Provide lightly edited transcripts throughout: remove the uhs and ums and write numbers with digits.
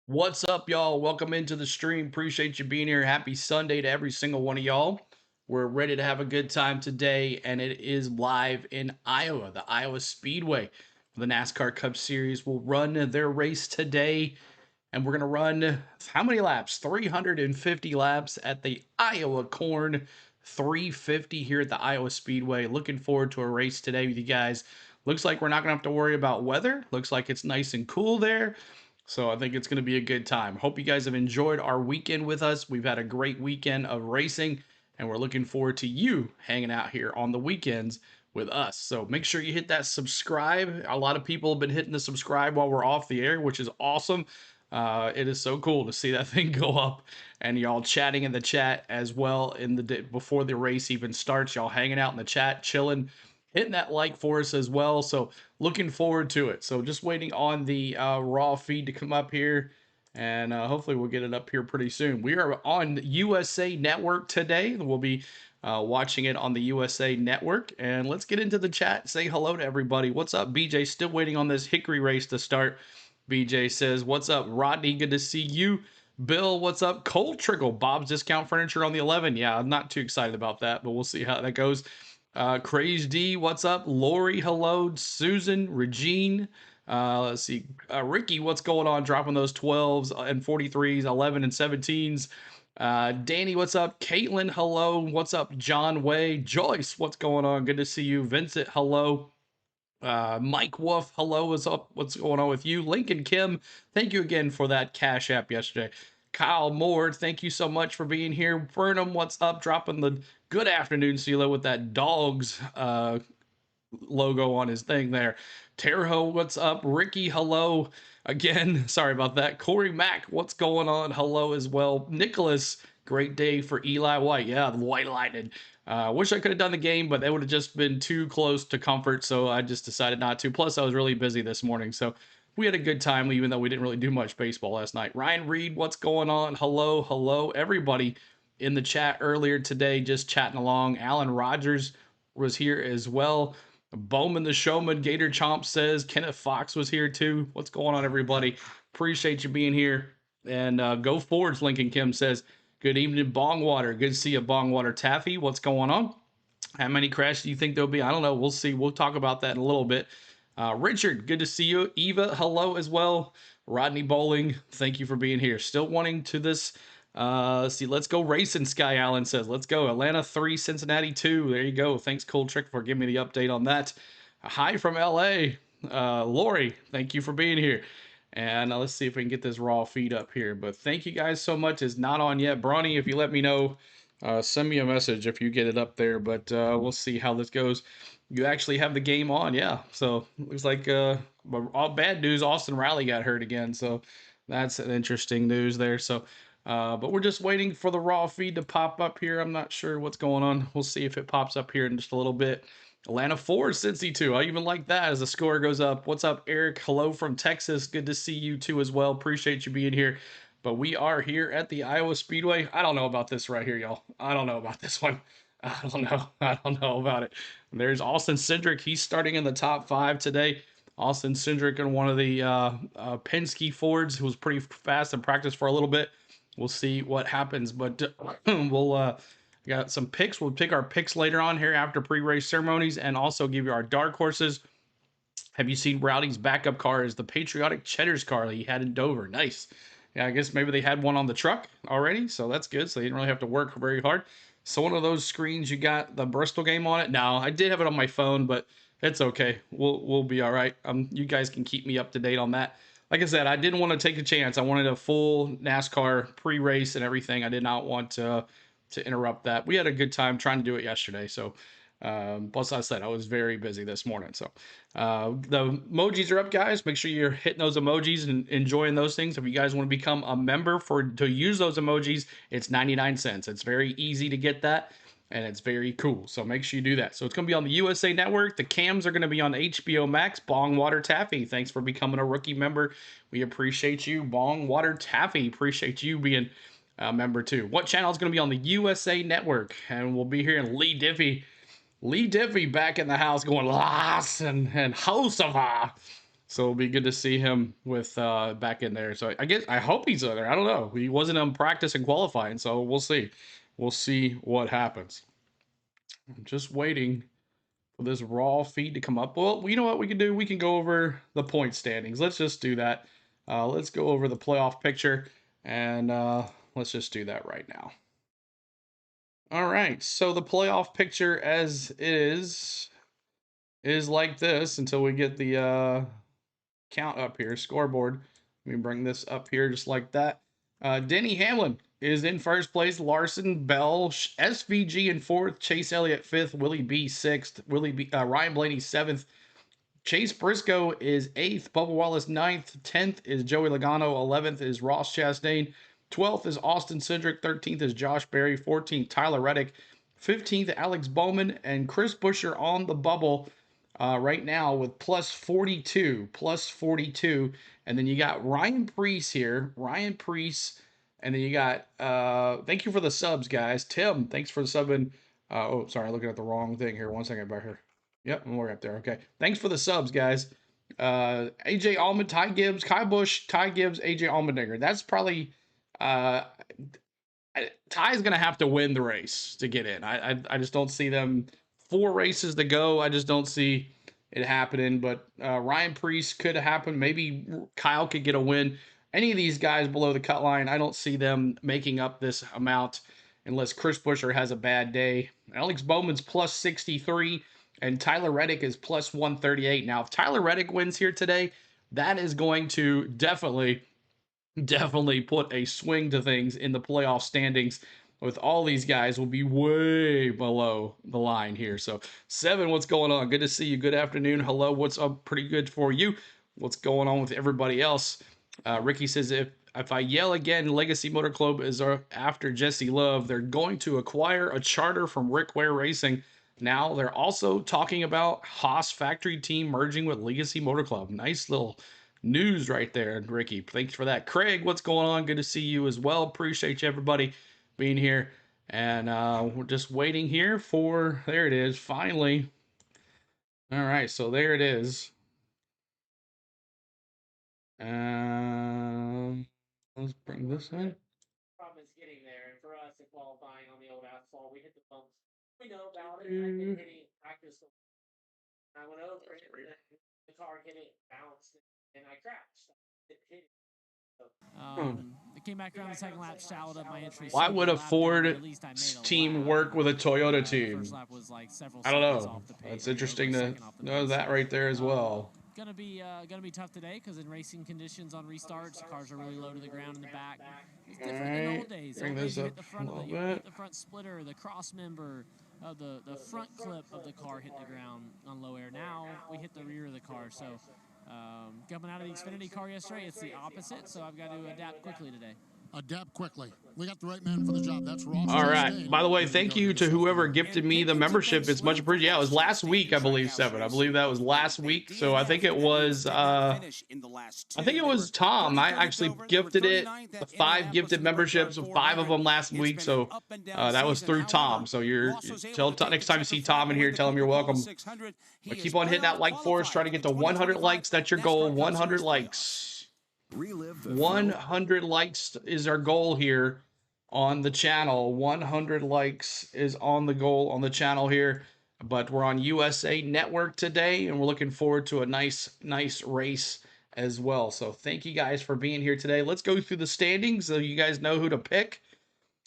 What's up, y'all? Welcome into the stream. Appreciate you being here. Happy Sunday to every single one of y'all. We're ready to have a good time today, and it is live in Iowa, the Iowa Speedway. The NASCAR Cup Series will run their race today, and we're going to run how many laps? 350 laps at the Iowa Corn, 350 here at the Iowa Speedway. Looking forward to a race today with you guys. Looks like we're not going to have to worry about weather. Looks like it's nice and cool there. So I think it's going to be a good time. Hope you guys have enjoyed our weekend with us. We've had a great weekend of racing, and we're looking forward to you hanging out here on the weekends with us. So make sure you hit that subscribe. A lot of people have been hitting the subscribe while we're off the air, which is awesome. It is so cool to see that thing go up, and y'all chatting in the chat as well in the before the race even starts. Y'all hanging out in the chat, chilling, hitting that like for us as well. So looking forward to it. So just waiting on the raw feed to come up here, and hopefully we'll get it up here pretty soon. We are on USA Network today. We'll be watching it on the USA Network, and let's get into the chat. Say hello to everybody. What's up, BJ? Still waiting on this Hickory race to start. BJ says, what's up, Rodney? Good to see you. Bill, what's up? Cold Trickle, Bob's Discount Furniture on the 11. Yeah, I'm not too excited about that, but we'll see how that goes. Craze D, what's up? Lori, hello. Susan, Regine, let's see. Ricky, what's going on? Dropping those 12s and 43s, 11 and 17s. Danny, what's up? Caitlin, hello. What's up? John Way. Joyce, what's going on? Good to see you. Vincent, hello. Mike Wolf, hello. What's up? What's going on with you? Lincoln Kim, thank you again for that Cash App yesterday. Kyle Moore, thank you so much for being here. Burnham, what's up? Dropping the good afternoon CeeLo with that dogs logo on his thing there. Terho, what's up? Ricky, hello again. Sorry about that. Corey Mack, what's going on? Hello as well. Nicholas, great day for Eli White. Yeah, the White Lightning. Wish I could have done the game, but it would have just been too close to comfort, so I just decided not to. Plus, I was really busy this morning, so we had a good time, even though we didn't really do much baseball last night. Ryan Reed, what's going on? Hello, hello, everybody in the chat earlier today, just chatting along. Alan Rogers was here as well. Bowman the Showman, Gator Chomp says, Kenneth Fox was here too. What's going on, everybody? Appreciate you being here. And Go Forge, Lincoln Kim says, good evening, Bongwater. Good to see you, Bongwater Taffy. What's going on? How many crashes do you think there'll be? I don't know. We'll see. We'll talk about that in a little bit. Richard, good to see you. Eva, hello as well. Rodney Bowling, thank you for being here. Still wanting to this. See, let's go racing. Sky Allen says, let's go. Atlanta 3, Cincinnati 2. There you go. Thanks, Cold Trick, for giving me the update on that. Hi from LA. Lori, thank you for being here. And let's see if we can get this raw feed up here. But thank you guys so much. It's not on yet. Bronny, if you let me know, send me a message if you get it up there. But we'll see how this goes. You actually have the game on, yeah. So looks like all bad news. Austin Riley got hurt again. So that's an interesting news there. So, but we're just waiting for the raw feed to pop up here. I'm not sure what's going on. We'll see if it pops up here in just a little bit. Atlanta 4, Cincy 2. I even like that as the score goes up. What's up, Eric? Hello from Texas. Good to see you too as well. Appreciate you being here. But we are here at the Iowa Speedway. I don't know about this right here, y'all. I don't know about this one. I don't know. I don't know about it. There's Austin Cindric. He's starting in the top 5 today. Austin Cindric in one of the Penske Fords, who was pretty fast in practice for a little bit. We'll see what happens, but we'll got some picks. We'll pick our picks later on here after pre-race ceremonies, and also give you our dark horses. Have you seen Rowdy's backup car? Is the Patriotic Cheddar's car that he had in Dover? Nice. Yeah, I guess maybe they had one on the truck already, so that's good. So they didn't really have to work very hard. So one of those screens, you got the Bristol game on it. No, I did have it on my phone, but it's okay. We'll be all right. You guys can keep me up to date on that. Like I said, I didn't want to take a chance. I wanted a full NASCAR pre-race and everything. I did not want to interrupt that. We had a good time trying to do it yesterday. So, plus I said I was very busy this morning. So, the emojis are up, guys. Make sure you're hitting those emojis and enjoying those things. If you guys want to become a member to use those emojis, it's 99 cents. It's very easy to get that, and it's very cool. So make sure you do that. So it's going to be on the USA Network. The cams are going to be on HBO Max. Bongwater Taffy, thanks for becoming a rookie member. We appreciate you. Bongwater Taffy, appreciate you being member too. What channel is going to be on the USA Network? And we'll be here in Lee Diffie. Lee Diffie back in the house going Las and Hosava. So it'll be good to see him with back in there. So I hope he's in there. I don't know. He wasn't on practice and qualifying, so we'll see. We'll see what happens. I'm just waiting for this raw feed to come up. Well, you know what we can do? We can go over the point standings. Let's just do that. Let's go over the playoff picture, and let's just do that right now. All right, so the playoff picture as is like this until we get the count up here, scoreboard. Let me bring this up here just like that. Denny Hamlin is in first place. Larson, Bell, SVG in fourth. Chase Elliott fifth. Willie B sixth. Ryan Blaney seventh. Chase Briscoe is 8th, Bubba Wallace 9th, 10th is Joey Logano, 11th is Ross Chastain, 12th is Austin Cindric, 13th is Josh Berry, 14th Tyler Reddick, 15th Alex Bowman, and Chris Buescher on the bubble right now with plus 42, and then you got Ryan Preece here, and then you got, thank you for the subs, guys. Tim, thanks for the subbing. Oh, sorry, looking at the wrong thing here. 1 second back here. Yep, we're up there. Okay. Thanks for the subs, guys. AJ Allman, Ty Gibbs, Kyle Busch, Ty Gibbs, AJ Allmendinger. That's probably Ty's gonna have to win the race to get in. I just don't see them 4 races to go. I just don't see it happening. But Ryan Preece could happen. Maybe Kyle could get a win. Any of these guys below the cut line, I don't see them making up this amount unless Chris Buescher has a bad day. Alex Bowman's plus 63. And Tyler Reddick is plus 138. Now, if Tyler Reddick wins here today, that is going to definitely put a swing to things in the playoff standings. With all these guys, will be way below the line here. So, Seven, what's going on? Good to see you. Good afternoon. Hello. What's up? Pretty good for you. What's going on with everybody else? Ricky says if I yell again, Legacy Motor Club is after Jesse Love. They're going to acquire a charter from Rick Ware Racing. Now they're also talking about Haas factory team merging with Legacy Motor Club. Nice little news right there, Ricky. Thanks for that. Craig, what's going on? Good to see you as well. Appreciate you everybody being here. And we're just waiting here for, there it is, finally. All right, so there it is. Let's bring this in. Problem is getting there, and for us, the qualifying on the old asphalt, we hit the bumps. We know about it. I've been hitting practice. I went over it, and the car hit it, bounced, and I crashed. It hit it. It came back around the second lap, shallowed up my entry. Why would a Ford team work with a Toyota team? I don't know. That's interesting to know that right there as well. Gonna be tough today because in racing conditions on restarts, the cars are really low to the ground in the back. It's different than the old days. Bring this up You hit the front splitter, the cross member, the front clip of the car hit the ground on low air. Now we hit the rear of the car. So coming out of the Xfinity car yesterday, it's the opposite. So I've got to adapt quickly today. Adapt quickly. We got the right man for the job. That's Ross. All right. By the way, thank you to whoever gifted me the membership. It's much appreciated. Yeah, it was last week, I believe, Seven. I believe that was last week. So I think it was Tom. I actually gifted it. The 5 gifted memberships, 5 of them last week. So that was through Tom. So next time you see Tom in here, tell him you're welcome. But keep on hitting that like for us. Try to get to 100 likes. That's your goal. 100 likes. 100 likes is our goal here on the channel. 100 likes is on the goal on the channel here. But we're on USA Network today, and we're looking forward to a nice race as well. So thank you guys for being here today. Let's go through the standings so you guys know who to pick.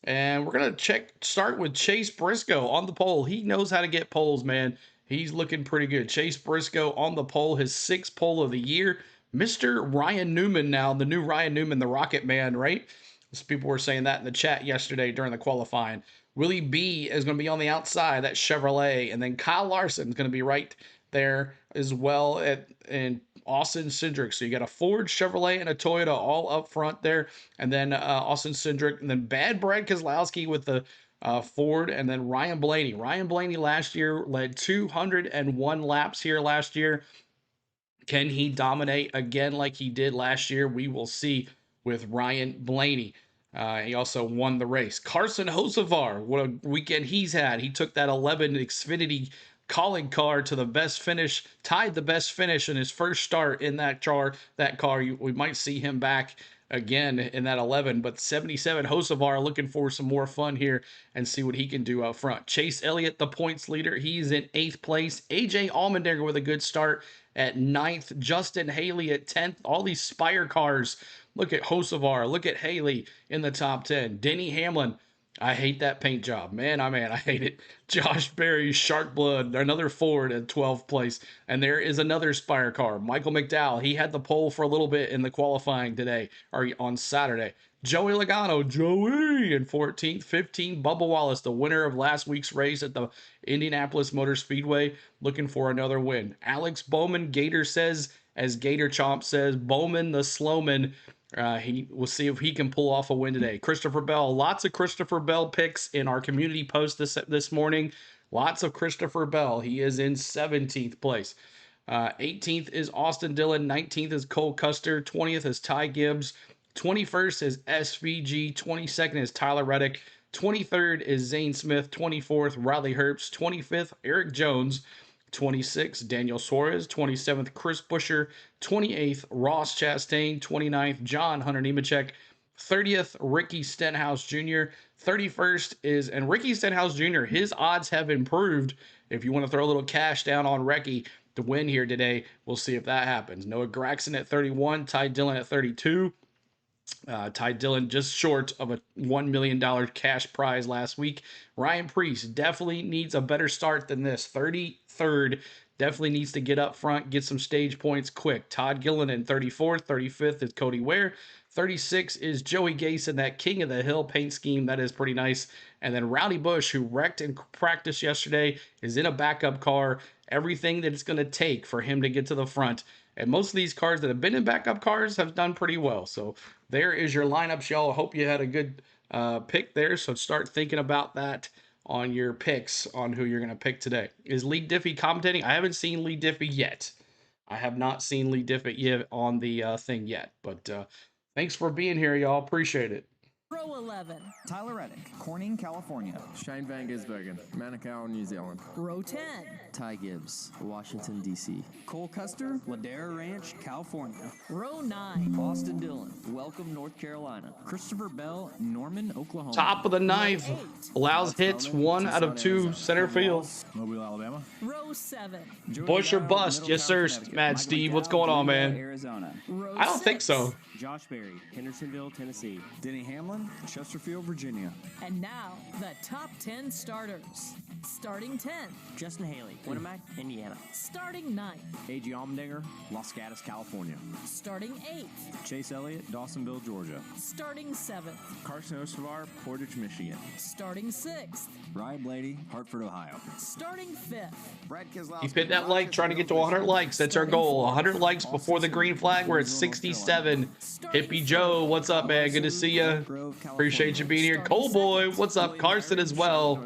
And we're going to start with Chase Briscoe on the pole. He knows how to get poles, man. He's looking pretty good. Chase Briscoe on the pole, his 6th pole of the year. Mr. Ryan Newman now, the new Ryan Newman, the Rocket Man, right? People were saying that in the chat yesterday during the qualifying. Willie B is going to be on the outside, that Chevrolet. And then Kyle Larson is going to be right there as well in Austin Cindric. So you got a Ford, Chevrolet, and a Toyota all up front there. And then Austin Cindric. And then Bad Brad Keselowski with the Ford. And then Ryan Blaney. Ryan Blaney last year led 201 laps here last year. Can he dominate again like he did last year? We will see with Ryan Blaney. He also won the race. Carson Hocevar, what a weekend he's had. He took that 11 Xfinity calling car to the best finish, tied the best finish in his first start in that car. We might see him back again in that 11, but 77 Hocevar looking for some more fun here and see what he can do out front. Chase Elliott, the points leader, he's in 8th place. AJ Allmendinger with a good start at 9th. Justin Haley at 10th. All these Spire cars. Look at Hocevar. Look at Haley in the top 10. Denny Hamlin. I hate that paint job. Man, I hate it. Josh Berry, Shark Blood, another Ford at 12th place. And there is another Spire car. Michael McDowell, he had the pole for a little bit in the qualifying today, or on Saturday. Joey Logano, Joey in 14th. 15, Bubba Wallace, the winner of last week's race at the Indianapolis Motor Speedway, looking for another win. Alex Bowman, Gator says, as Gator Chomp says, Bowman the Slowman. We'll see if he can pull off a win today. Christopher Bell, lots of Christopher Bell picks in our community post this morning. Lots of Christopher Bell. He is in 17th place. 18th is Austin Dillon. 19th is Cole Custer. 20th is Ty Gibbs. 21st is SVG. 22nd is Tyler Reddick. 23rd is Zane Smith. 24th, Riley Herbst. 25th, Eric Jones. 26th, Daniel Suarez. 27th, Chris Buescher. 28th, Ross Chastain. 29th, John Hunter Nemechek. 30th, Ricky Stenhouse Jr. 31st is, and Ricky Stenhouse Jr., his odds have improved. If you want to throw a little cash down on Ricky to win here today, we'll see if that happens. Noah Gragson at 31, Ty Dillon at 32. Ty Dillon just short of a $1 million cash prize last week. Ryan Preece definitely needs a better start than this. 33rd, definitely needs to get up front, get some stage points quick. Todd Gillen in 34th. 35th is Cody Ware. 36 is Joey Gase in that King of the Hill paint scheme. That is pretty nice. And then Rowdy Bush, who wrecked in practice yesterday, is in a backup car. Everything that it's going to take for him to get to the front. And most of these cars that have been in backup cars have done pretty well. So there is your lineups, y'all. I hope you had a good pick there. So start thinking about that on your picks on who you're going to pick today. Is Lee Diffie commentating? I haven't seen Lee Diffie yet. I have not seen Lee Diffie yet on the thing yet. But thanks for being here, y'all. Appreciate it. Row 11. Tyler Reddick, Corning, California. Shane Van Gisbergen, Manukau, New Zealand. Row 10. Ty Gibbs, Washington, D.C. Cole Custer, Ladera Ranch, California. Row 9. Austin Dillon, Welcome, North Carolina. Christopher Bell, Norman, Oklahoma. Top of the ninth. Allows hits 1 out of 2 center field. Mobile, Alabama. Row 7. Bush or bust. Yes, sir, Mad Steve. What's going on, man? Arizona. Row I don't think 6. so. Josh Berry, Hendersonville, Tennessee. Denny Hamlin, Chesterfield, Virginia. And now, the top 10 starters. Starting 10. Justin Haley, Winnemac, Indiana. Starting 9. A.G. Allmendinger, Los Gatos, California. Starting 8. Chase Elliott, Dawsonville, Georgia. Starting 7. Carson Osevar, Portage, Michigan. Starting 6. Ryan Blaney, Hartford, Ohio. Starting 5th. Brad Keselowski. Keep hitting that like, trying to get to 100 likes. That's our goal. 100 likes before the green flag. We're at 67. Hippie Joe, what's up, man? Good to see you. Appreciate you being here. Cole Boy, what's up? Carson as well.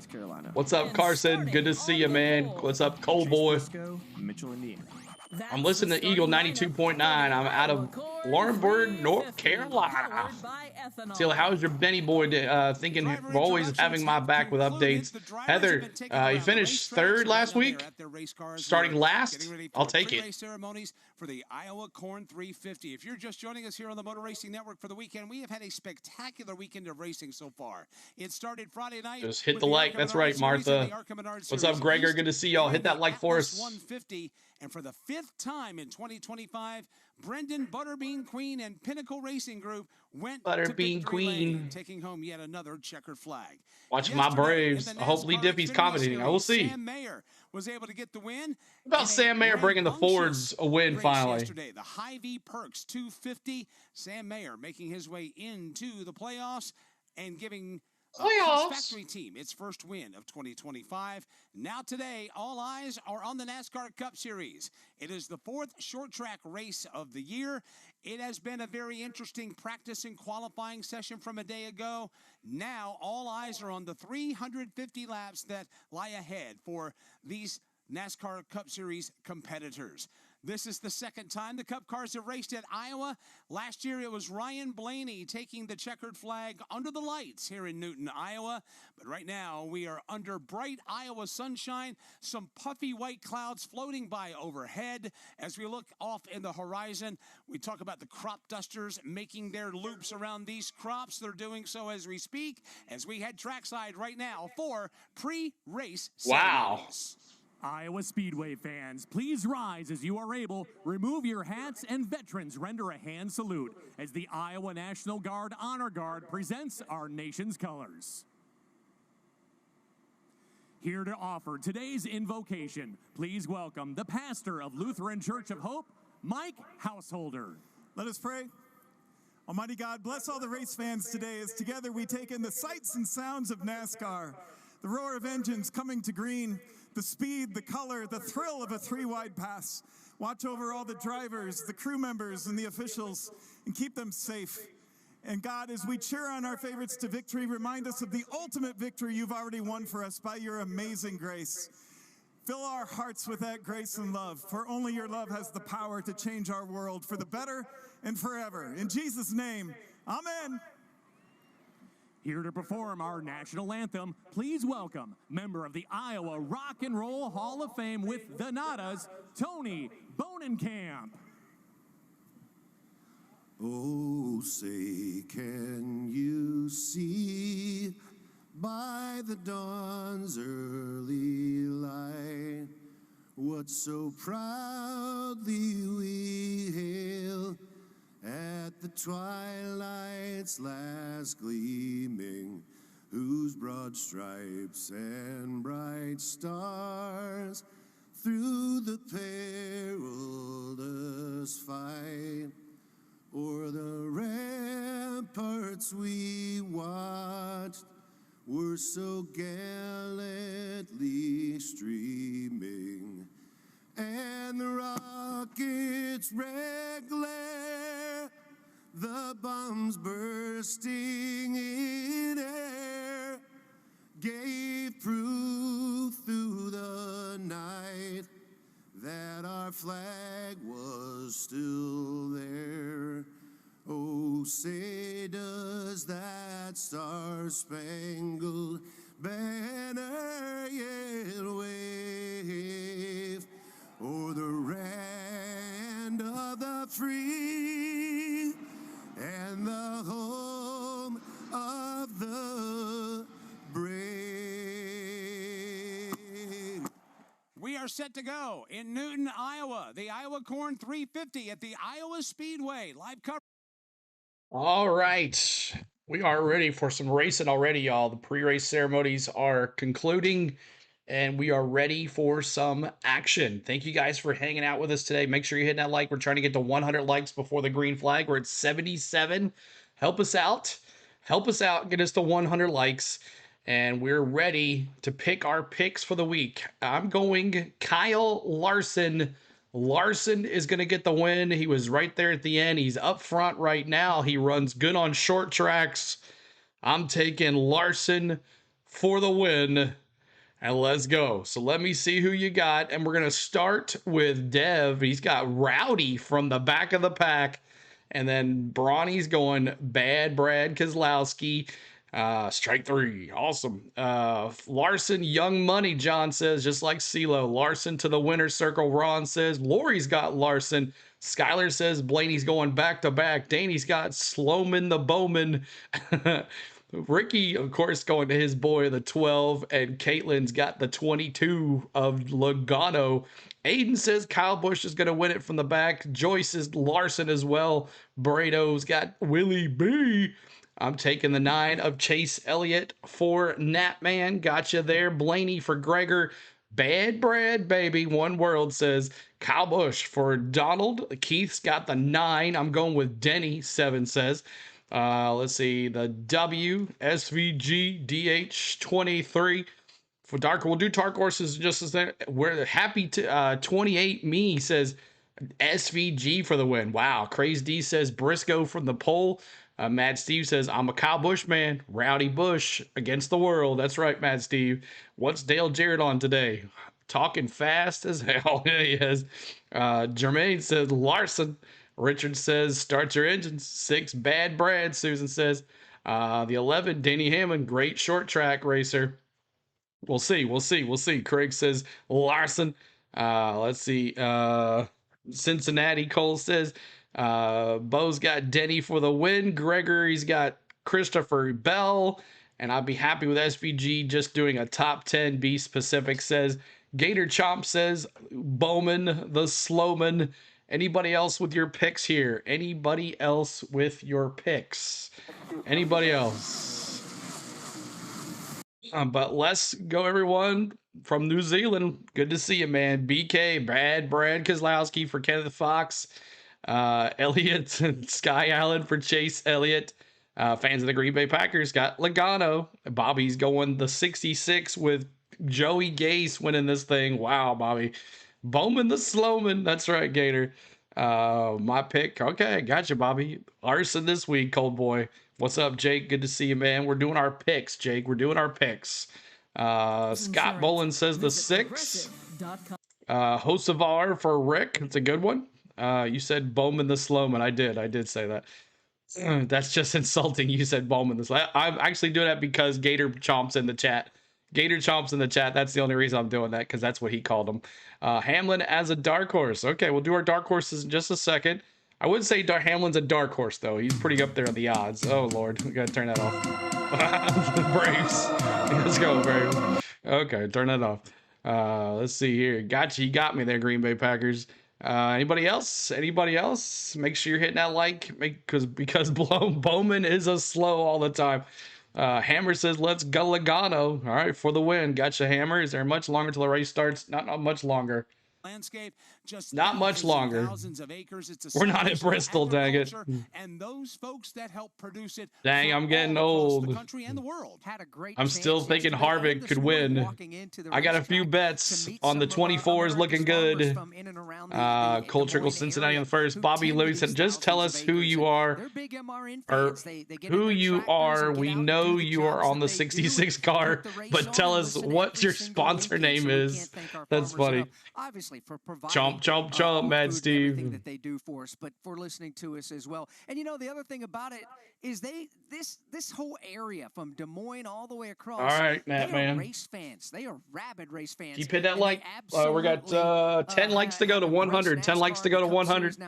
What's up, Carson? Good to see you, man. What's up, Cole Boy? Mitchell, Indiana. I'm listening to Eagle 92.9. I'm out of Lawrenceburg, North Carolina. See, how's your Benny boy thinking? Always having my back with updates. Heather, you finished 3rd last week. Starting last, I'll take it. Ceremonies for the Iowa Corn 350. If you're just joining us here on the Motor Racing Network for the weekend, we have had a spectacular weekend of racing so far. It started Friday night. Just hit the like. That's right, Martha. What's up, Gregor? Good to see y'all. Hit that like for us. 150. And for the 5th time in 2025, Brendan Butterbean Queen and Pinnacle Racing Group went Butterbean to Queen Lane, taking home yet another checkered flag. Watch my Braves. I hope Lee Diffie's commentating. I will see. Sam Mayer was able to get the win. About Sam Mayer bringing the Fords a win finally. Yesterday, the Hy-Vee Perks 250. Sam Mayer making his way into the playoffs and giving playoffs factory team its first win of 2025. Now today, all eyes are on the NASCAR Cup Series. It is the 4th short track race of the year. It has been a very interesting practice and qualifying session from a day ago. Now all eyes are on the 350 laps that lie ahead for these NASCAR Cup Series competitors. This is the second time the Cup cars have raced at Iowa. Last year, it was Ryan Blaney taking the checkered flag under the lights here in Newton, Iowa. But right now, we are under bright Iowa sunshine, some puffy white clouds floating by overhead. As we look off in the horizon, we talk about the crop dusters making their loops around these crops. They're doing so as we speak, as we head trackside right now for pre-race ceremonies. Iowa Speedway fans, please rise as you are able. Remove your hats, and veterans render a hand salute as the Iowa National Guard Honor Guard presents our nation's colors. Here to offer today's invocation, please welcome the pastor of Lutheran Church of Hope, Mike Householder. Let us pray. Almighty God, bless all the race fans today as together we take in the sights and sounds of NASCAR, the roar of engines coming to green, the speed, the color, the thrill of a three-wide pass. Watch over all the drivers, the crew members, and the officials, and keep them safe. And God, as we cheer on our favorites to victory, remind us of the ultimate victory you've already won for us by your amazing grace. Fill our hearts with that grace and love, for only your love has the power to change our world for the better and forever. In Jesus' name, amen. Here to perform our national anthem, please welcome member of the Iowa Rock and Roll Hall of Fame with the Nadas, Tony Bonenkamp. Oh, say, can you see by the dawn's early light what so proudly we hail at the twilight's last gleaming, whose broad stripes and bright stars through the perilous fight o'er the ramparts we watched were so gallantly streaming, and the rockets' red glare, the bombs bursting in air, gave proof through the night that our flag was still there. Oh, say does that star-spangled banner yet wave o'er the land of the free and the home of the brave. We are set to go in Newton, Iowa, the Iowa Corn 350 at the Iowa Speedway. Live coverage. All right. We are ready for some racing already, y'all. The pre-race ceremonies are concluding, and we are ready for some action. Thank you guys for hanging out with us today. Make sure you're hitting that like. We're trying to get to 100 likes before the green flag. We're at 77. Help us out. Help us out. Get us to 100 likes. And we're ready to pick our picks for the week. I'm going Kyle Larson. Larson is going to get the win. He was right there at the end. He's up front right now. He runs good on short tracks. I'm taking Larson for the win. And let's go. So let me see who you got. And we're going to start with Dev. He's got Rowdy from the back of the pack. And then Bronny's going Bad Brad Keselowski. Strike three. Awesome. Larson, Young Money, John says, just like CeeLo. Larson to the winner's circle, Ron says. Lori's got Larson. Skylar says Blaney's going back to back. Danny's got Sloman the Bowman. Ricky, of course, going to his boy, the 12. And Caitlin's got the 22 of Logano. Aiden says Kyle Busch is going to win it from the back. Joyce is Larson as well. Brado's got Willie B. I'm taking the 9 of Chase Elliott for Natman. Gotcha there. Blaney for Gregor. Bad Brad, baby. One World says Kyle Busch for Donald. Keith's got the 9. I'm going with Denny, 7 says. Let's see. The W, SVG, DH23. For Dark, we'll do Dark Horses just as we're happy to 28 me says SVG for the win. Wow. Crazy D says Briscoe from the pole. Mad Steve says, I'm a Kyle Busch man. Rowdy Busch against the world. That's right, Mad Steve. What's Dale Jarrett on today? talking fast as hell. He is. Jermaine says Larson. Richard says start your engines. 6 bad Brad. Susan says the 11 Denny Hammond, great short track racer. We'll see. Craig says Larson. Let's see. Cincinnati Cole says Bo's got Denny for the win. Gregory's got Christopher Bell. And I'd be happy with SVG just doing a top 10. B Specific says Gator Chomp says Bowman the Slowman. Anybody else with your picks here? Anybody else with your picks? Anybody else? But let's go, everyone from New Zealand. Good to see you, man. BK, Brad Kozlowski for Kenneth Fox, Elliott and Sky Allen for Chase Elliott. Fans of the Green Bay Packers got Logano. Bobby's going the 66 with Joey Gase winning this thing. Wow, Bobby. Bowman the Slowman. That's right, Gator. My pick. Okay, gotcha, Bobby. Arson this week, Cold Boy. What's up, Jake? Good to see you, man. We're doing our picks, Jake. We're doing our picks. Scott Bolin says the 6. Hosevar for Rick. It's a good one. You said Bowman the Slowman. I did say that. That's just insulting. You said Bowman the Slowman. I'm actually doing that because Gator Chomp's in the chat. That's the only reason I'm doing that, because that's what he called him. Hamlin as a dark horse. Okay, we'll do our dark horses in just a second. I wouldn't say Hamlin's a dark horse, though. He's pretty up there on the odds. Oh, Lord. We got to turn that off. Braves. Let's go, Braves. Okay, turn that off. Let's see here. Gotcha. You got me there, Green Bay Packers. Anybody else? Make sure you're hitting that like, because Bowman is a slow all the time. Hammer says, let's go Logano. All right, for the win. Gotcha, Hammer. Is there much longer till the race starts? Not much longer. Landscape, just not much longer. Thousands of acres. It's We're not at Bristol, dang it. And those folks that help produce it. Dang, I'm getting old. The country and the world. Had a great I'm still thinking Harvick could win. I got a few bets on the 24s looking good. Cole Trickle Cincinnati on the first. Bobby Louis said, just tell us who you are. Or who you are. We know you are on the 66 car, but tell us what your sponsor name is. That's funny. Obviously, for providing chomp, Mad Steve. Everything that they do for us, but for listening to us as well. And you know, the other thing about it is this whole area from Des Moines all the way across. All right, Matt, man. Race fans. They are rabid race fans. Keep hitting that like. We got 10 likes to go to 100. 10 likes to go to 100.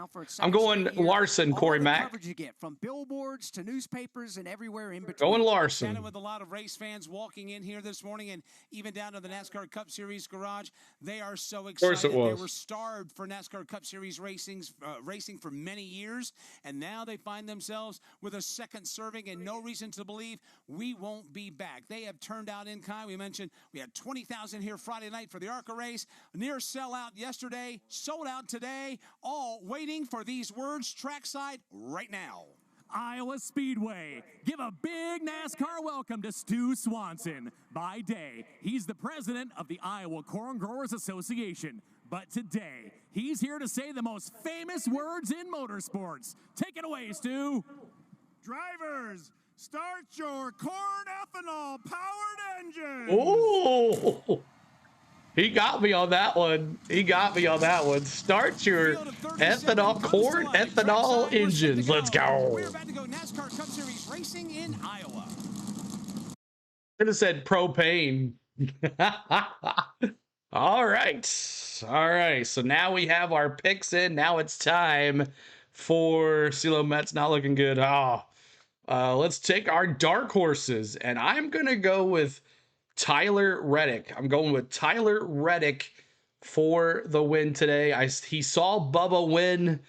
I'm going Larson, Corey Mack. Coverage you get from billboards to newspapers and everywhere in between. Going Larson. With a lot of race fans walking in here this morning, and even down to the NASCAR Cup Series garage, they are so excited. Of course it was. They were starved for NASCAR Cup Series racing for many years, and now they find themselves with a second serving and no reason to believe we won't be back. They have turned out in kind. We mentioned we had 20,000 here Friday night for the ARCA race. Near sellout yesterday, sold out today, all waiting for these words trackside right now. Iowa Speedway. Give a big NASCAR welcome to Stu Swanson. By day, he's the president of the Iowa Corn Growers Association. But today, he's here to say the most famous words in motorsports. Take it away, Stu. Drivers, start your corn ethanol powered engine. Oh, he got me on that one. Start your corn ethanol engines. Let's go. We're about to go NASCAR Cup Series racing in Iowa. Should have said propane. All right. So now we have our picks in. Now it's time for CeeLo Met's not looking good. Let's take our dark horses, and I'm gonna go with Tyler Reddick. I'm going with Tyler Reddick for the win today. He saw Bubba win.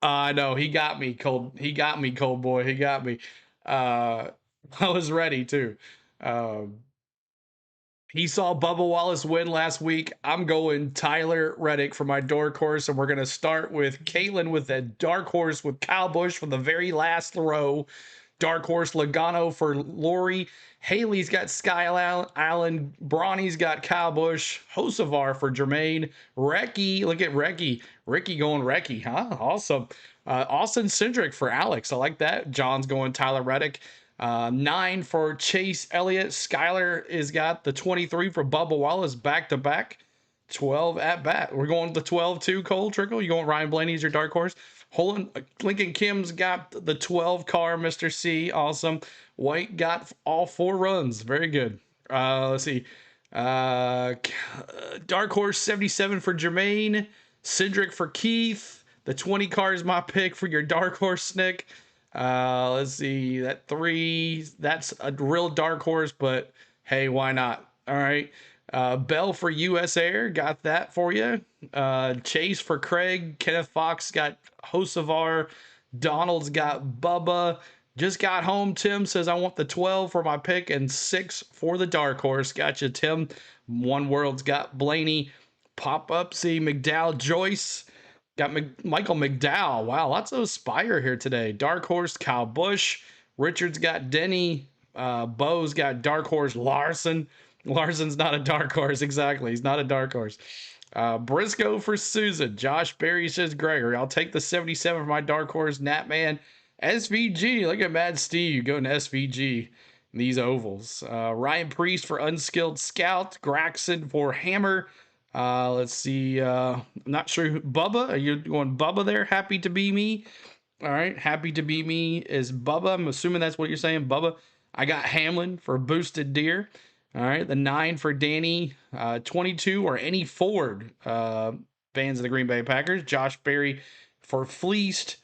No, he got me, Cold. He got me, Cold Boy. He got me. I was ready too. He saw Bubba Wallace win last week. I'm going Tyler Reddick for my dark horse, and we're going to start with Caitlin with a dark horse with Kyle Busch for the very last row. Dark horse Logano for Lori. Haley's got Sky Allen. Bronny's got Kyle Busch. Hosevar for Jermaine. Recky, look at Recky. Ricky going Recky, huh? Awesome. Austin Cindric for Alex. I like that. John's going Tyler Reddick. 9 for Chase Elliott. Skylar has got the 23 for Bubba Wallace back to back. 12 at bat. We're going with the 12 too, Cole Trickle. You going Ryan Blaney as your dark horse? Lincoln Kim's got the 12 car, Mr. C. Awesome. White got all 4 runs. Very good. Let's see. Dark horse 77 for Jermaine. Cindric for Keith. The 20 car is my pick for your dark horse, Nick. Let's see. That 3, that's a real dark horse, but hey, why not? All right. Bell for US Air, got that for you. Chase for Craig. Kenneth Fox got Hocevar. Donald's got Bubba. Just got home. Tim says, I want the 12 for my pick and 6 for the dark horse. Gotcha, Tim. One World's got Blaney. Pop up. See McDowell Joyce. Got Michael McDowell. Wow, lots of Aspire here today. Dark horse, Kyle Busch. Richard's got Denny. Bo's got dark horse Larson. Larson's not a dark horse. Exactly. He's not a dark horse. Briscoe for Susan. Josh Berry says Gregory. I'll take the 77 for my dark horse. Natman. SVG. Look at Mad Steve going to SVG. These ovals. Ryan Priest for Unskilled Scout. Graxon for Hammer. Let's see. I'm not sure. Bubba. Are you going Bubba there? Happy to be me. All right. Happy to be me is Bubba. I'm assuming that's what you're saying, Bubba. I got Hamlin for Boosted Deer. All right, the 9 for Danny, 22 or any Ford fans of the Green Bay Packers. Josh Berry for Fleeced.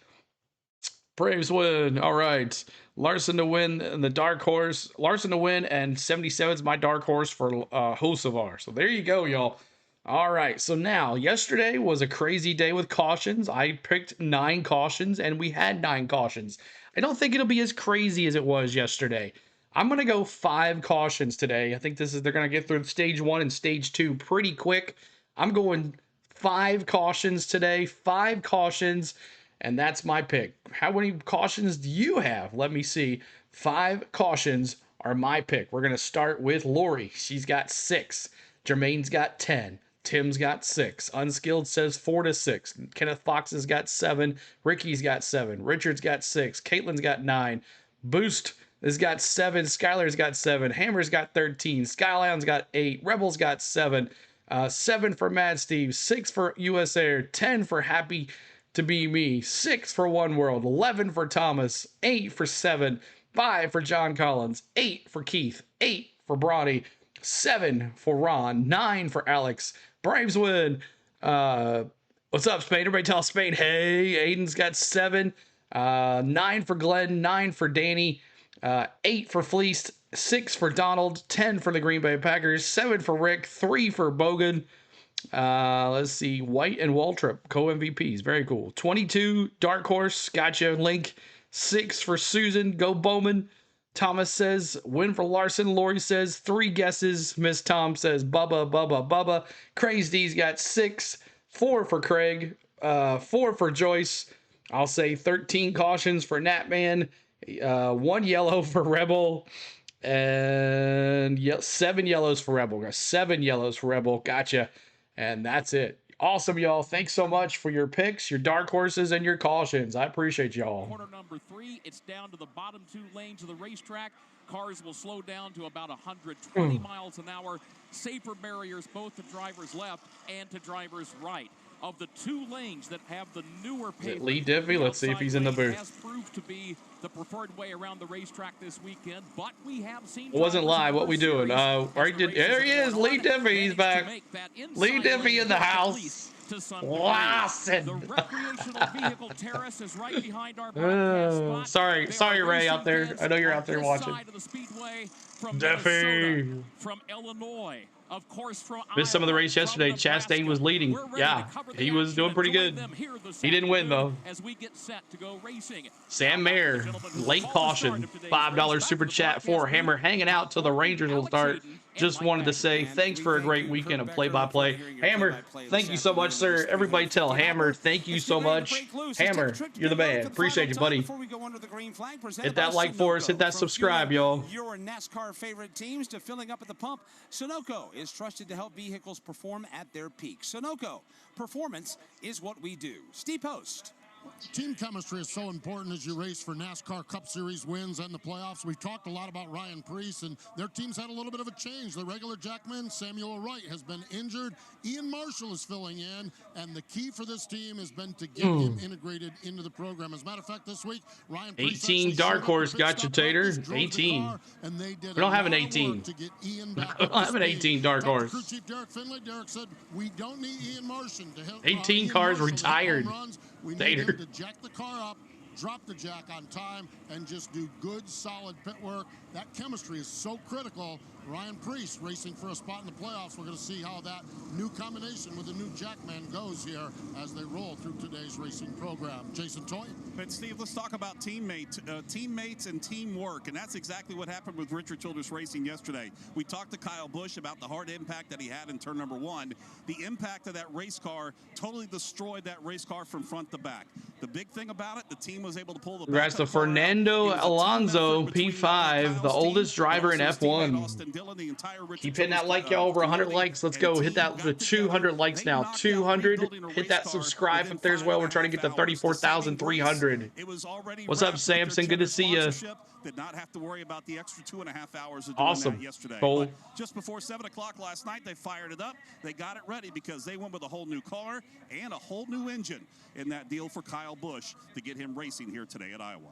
Braves win. All right, Larson to win the dark horse. Larson to win, and 77 is my dark horse for Hocevar. So there you go, y'all. All right, so now yesterday was a crazy day with cautions. I picked 9 cautions, and we had 9 cautions. I don't think it'll be as crazy as it was yesterday. I'm going to go 5 cautions today. I think they're going to get through stage 1 and stage 2 pretty quick. I'm going 5 cautions today, 5 cautions, and that's my pick. How many cautions do you have? Let me see. 5 cautions are my pick. We're going to start with Lori. She's got 6. Jermaine's got 10. Tim's got 6. Unskilled says 4 to 6. Kenneth Fox has got 7. Ricky's got 7. Richard's got 6. Caitlin's got 9. Boost has got 7. Skylar's got 7. Hammer's got 13. Skyline's got 8. Rebel's got 7. 7 for Mad Steve. 6 for US Air. 10 for Happy to Be Me. 6 for One World. 11 for Thomas. 8 for 7. 5 for John Collins. 8 for Keith. 8 for Bronny. 7 for Ron. 9 for Alex. Braves win. What's up, Spain? Everybody tell Spain, hey. Aiden's got 7. 9 for Glenn. 9 for Danny. 8 for Fleeced, 6 for Donald, 10 for the Green Bay Packers, 7 for Rick, 3 for Bogan. Let's see, White and Waltrip, co-MVPs. Very cool. 22, Dark Horse, gotcha, Link. 6 for Susan, go Bowman. Thomas says, win for Larson. Lori says, 3 guesses. Miss Tom says, Bubba. Crazy D's got 6. 4 for Craig. 4 for Joyce. I'll say 13 cautions for Natman. 1 yellow for Rebel, and 7 yellows for Rebel. 7 yellows for Rebel. Gotcha. And that's it. Awesome, y'all. Thanks so much for your picks, your dark horses, and your cautions. I appreciate y'all. Quarter number 3, it's down to the bottom 2 lanes of the racetrack. Cars will slow down to about 120 miles an hour. Safer barriers both to drivers left and to drivers right. Of the 2 lanes that have the newer pavement, Lee Diffie, let's see if he's in the booth. Has proved to be the preferred way around the racetrack this weekend, but we have seen. It wasn't live. What we doing? Right, there he is. Lee Diffie. He's back. Lee Diffie in the house. Lawson. The recreational vehicle terrace is right behind our broadcast spot. Sorry, Ray out there. I know you're out there watching. Side of the speedway from Diffie. From Illinois. Of course, from missed some of the race yesterday. Chastain was leading. Yeah, he was doing pretty good. He didn't win, though. As we get set to go racing. Sam Mayer, late caution. $5 super chat for Hammer hanging out till the Rangers will start. Just wanted to say thanks for a great weekend of play-by-play. Hammer, thank you so much, sir. Everybody tell Hammer, thank you so much. Hammer, you're the man. Appreciate you, buddy. Hit that like for us. Hit that subscribe, y'all. Your NASCAR favorite teams to filling up at the pump. Sunoco is trusted to help vehicles perform at their peak. Sunoco, performance is what we do. Steve Post. Team chemistry is so important as you race for NASCAR Cup Series wins and the playoffs. We've talked a lot about Ryan Preece, and their team's had a little bit of a change. The regular jackman, Samuel Wright, has been injured. Ian Marshall is filling in, and the key for this team has been to get him integrated into the program. As a matter of fact, this week, Ryan Preece 18 dark horse got you, Tater. 18. We don't have an 18. We don't have an 18 dark horse. Crew Chief Derek Finley. Derek said, we don't need Ian Marshall to help. 18 cars retired. We need him to jack the car up, drop the jack on time, and just do good, solid pit work. That chemistry is so critical. Ryan Preece racing for a spot in the playoffs. We're going to see how that new combination with the new jackman goes here as they roll through today's racing program. Jason Toy. But Steve, let's talk about teammates and teamwork, and that's exactly what happened with Richard Childress Racing yesterday. We talked to Kyle Busch about the hard impact that he had in turn number 1. The impact of that race car totally destroyed that race car from front to back. The big thing about it, the team was able to pull the congrats to Fernando Alonso, P5, the oldest driver in F1. Keep hitting that like, y'all. Over 100 likes. Let's go. Hit that to 200 likes now. 200. Hit that subscribe up there as well. We're trying to get to 34,300. What's up, Samson? Good to see you. Did not have to worry about the extra 2.5 hours of doing awesome that yesterday. Cool. Just before 7 o'clock last night, they fired it up. They got it ready because they went with a whole new car and a whole new engine in that deal for Kyle Busch to get him racing here today at Iowa.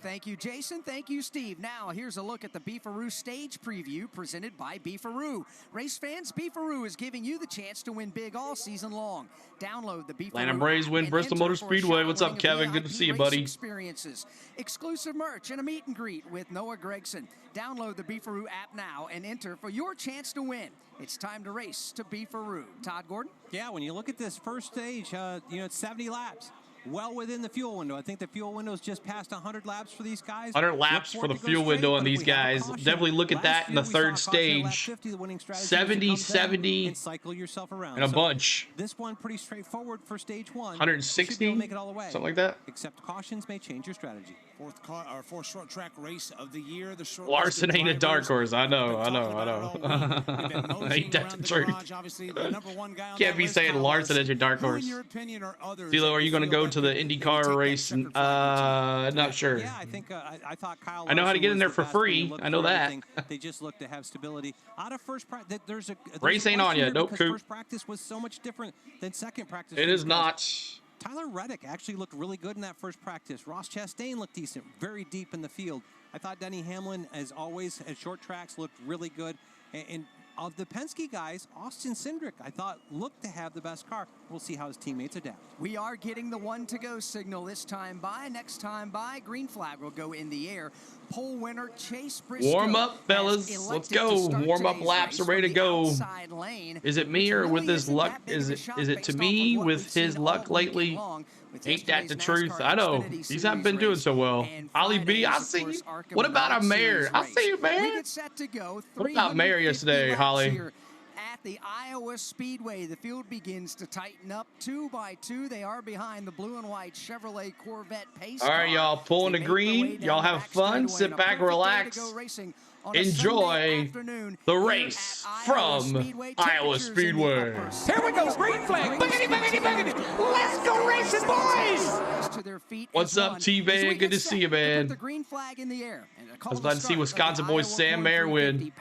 Thank you, Jason. Thank you, Steve. Now, here's a look at the Beefaroo stage preview presented by Beefaroo. Race fans, Beefaroo is giving you the chance to win big all season long. Download the Beefaroo Atlanta Braves win Bristol Motor Speedway. What's up, Kevin? Good to see you, buddy. Experiences, exclusive merch, and a meet and greet with Noah Gregson. Download the Beefaroo app now and enter for your chance to win. It's time to race to Beefaroo. Todd Gordon? Yeah, when you look at this first stage, it's 70 laps. Well within the fuel window. I think the fuel window is just past 100 laps for these guys. 100 laps for the fuel window on these guys. Definitely look at that in the third stage. 70, 70, and cycle yourself around. And a bunch. This one pretty straightforward for stage 1. 160, make it all the way. Something like that. Except cautions may change your strategy. Fourth short track race of the year. The short Larson ain't a dark horse. I know. Ain't that the truth? Can't be saying Larson is your dark horse. Philo, are you going to go to the IndyCar race? Not sure. Yeah, I think I thought Kyle. I know how to get in there for free. I know that. They just look to have stability. Out of first practice, there's a race ain't on yet. Nope. First practice was so much different than second practice. It is not. Tyler Reddick actually looked really good in that first practice. Ross Chastain looked decent, very deep in the field. I thought Denny Hamlin, as always, at short tracks, looked really good. And of the Penske guys, Austin Cindric, I thought, looked to have the best car. We'll see how his teammates adapt. We are getting the 1 to go signal this time by. Next time by, green flag will go in the air. Pole winner Chase Briscoe. Warm up, fellas. Let's go. Warm up laps are ready to go. Is it me or with his luck? Is it to me with his luck lately? Ain't that the truth? I know. He's not been doing so well. Ollie B, I see you. What about a mayor? I see you, man. What about mayor yesterday, Holly? At the Iowa Speedway, the field begins to tighten up 2 by 2. They are behind the blue and white Chevrolet Corvette pace car. All right, y'all pulling the green. Y'all have fun. Sit back, relax. Enjoy the race from Iowa Speedway. Here we go, green flag. Boogity, boogity, boogity. Let's go racing, boys. What's up, T-Van? Good to see you, man. The green flag in the air. I was glad to see Wisconsin boy Sam Mayer win.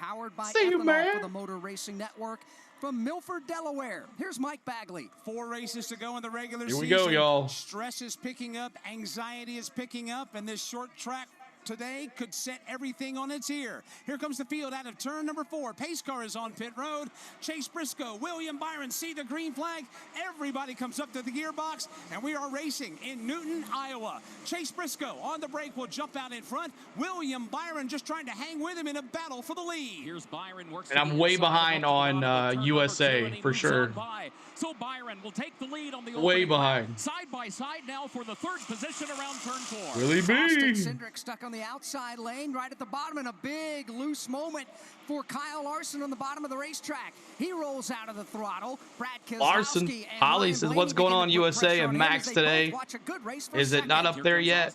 See you, man. For the Motor Racing Network from Milford, Delaware. Here's Mike Bagley. 4 races to go in the regular season. Here we go, y'all. Stress is picking up, anxiety is picking up, and this short track today could set everything on its ear. Here comes the field out of turn number 4. Pace car is on pit road. Chase Briscoe, William Byron see the green flag. Everybody comes up to the gearbox, and we are racing in Newton, Iowa. Chase Briscoe on the break will jump out in front. William Byron just trying to hang with him in a battle for the lead. Here's Byron works. And I'm way behind on USA for sure. So Byron will take the lead on the way behind. Side by side now for the 3rd position around turn 4. Really be. Cindric stuck on the the outside lane, right at the bottom, and a big loose moment for Kyle Larson on the bottom of the racetrack. He rolls out of the throttle. Brad Larson, Keselowski and Holly Ryan says, Blaney what's going begin to on put USA pressure and on him Max as they both today? watch a good race for Is it not up there yet?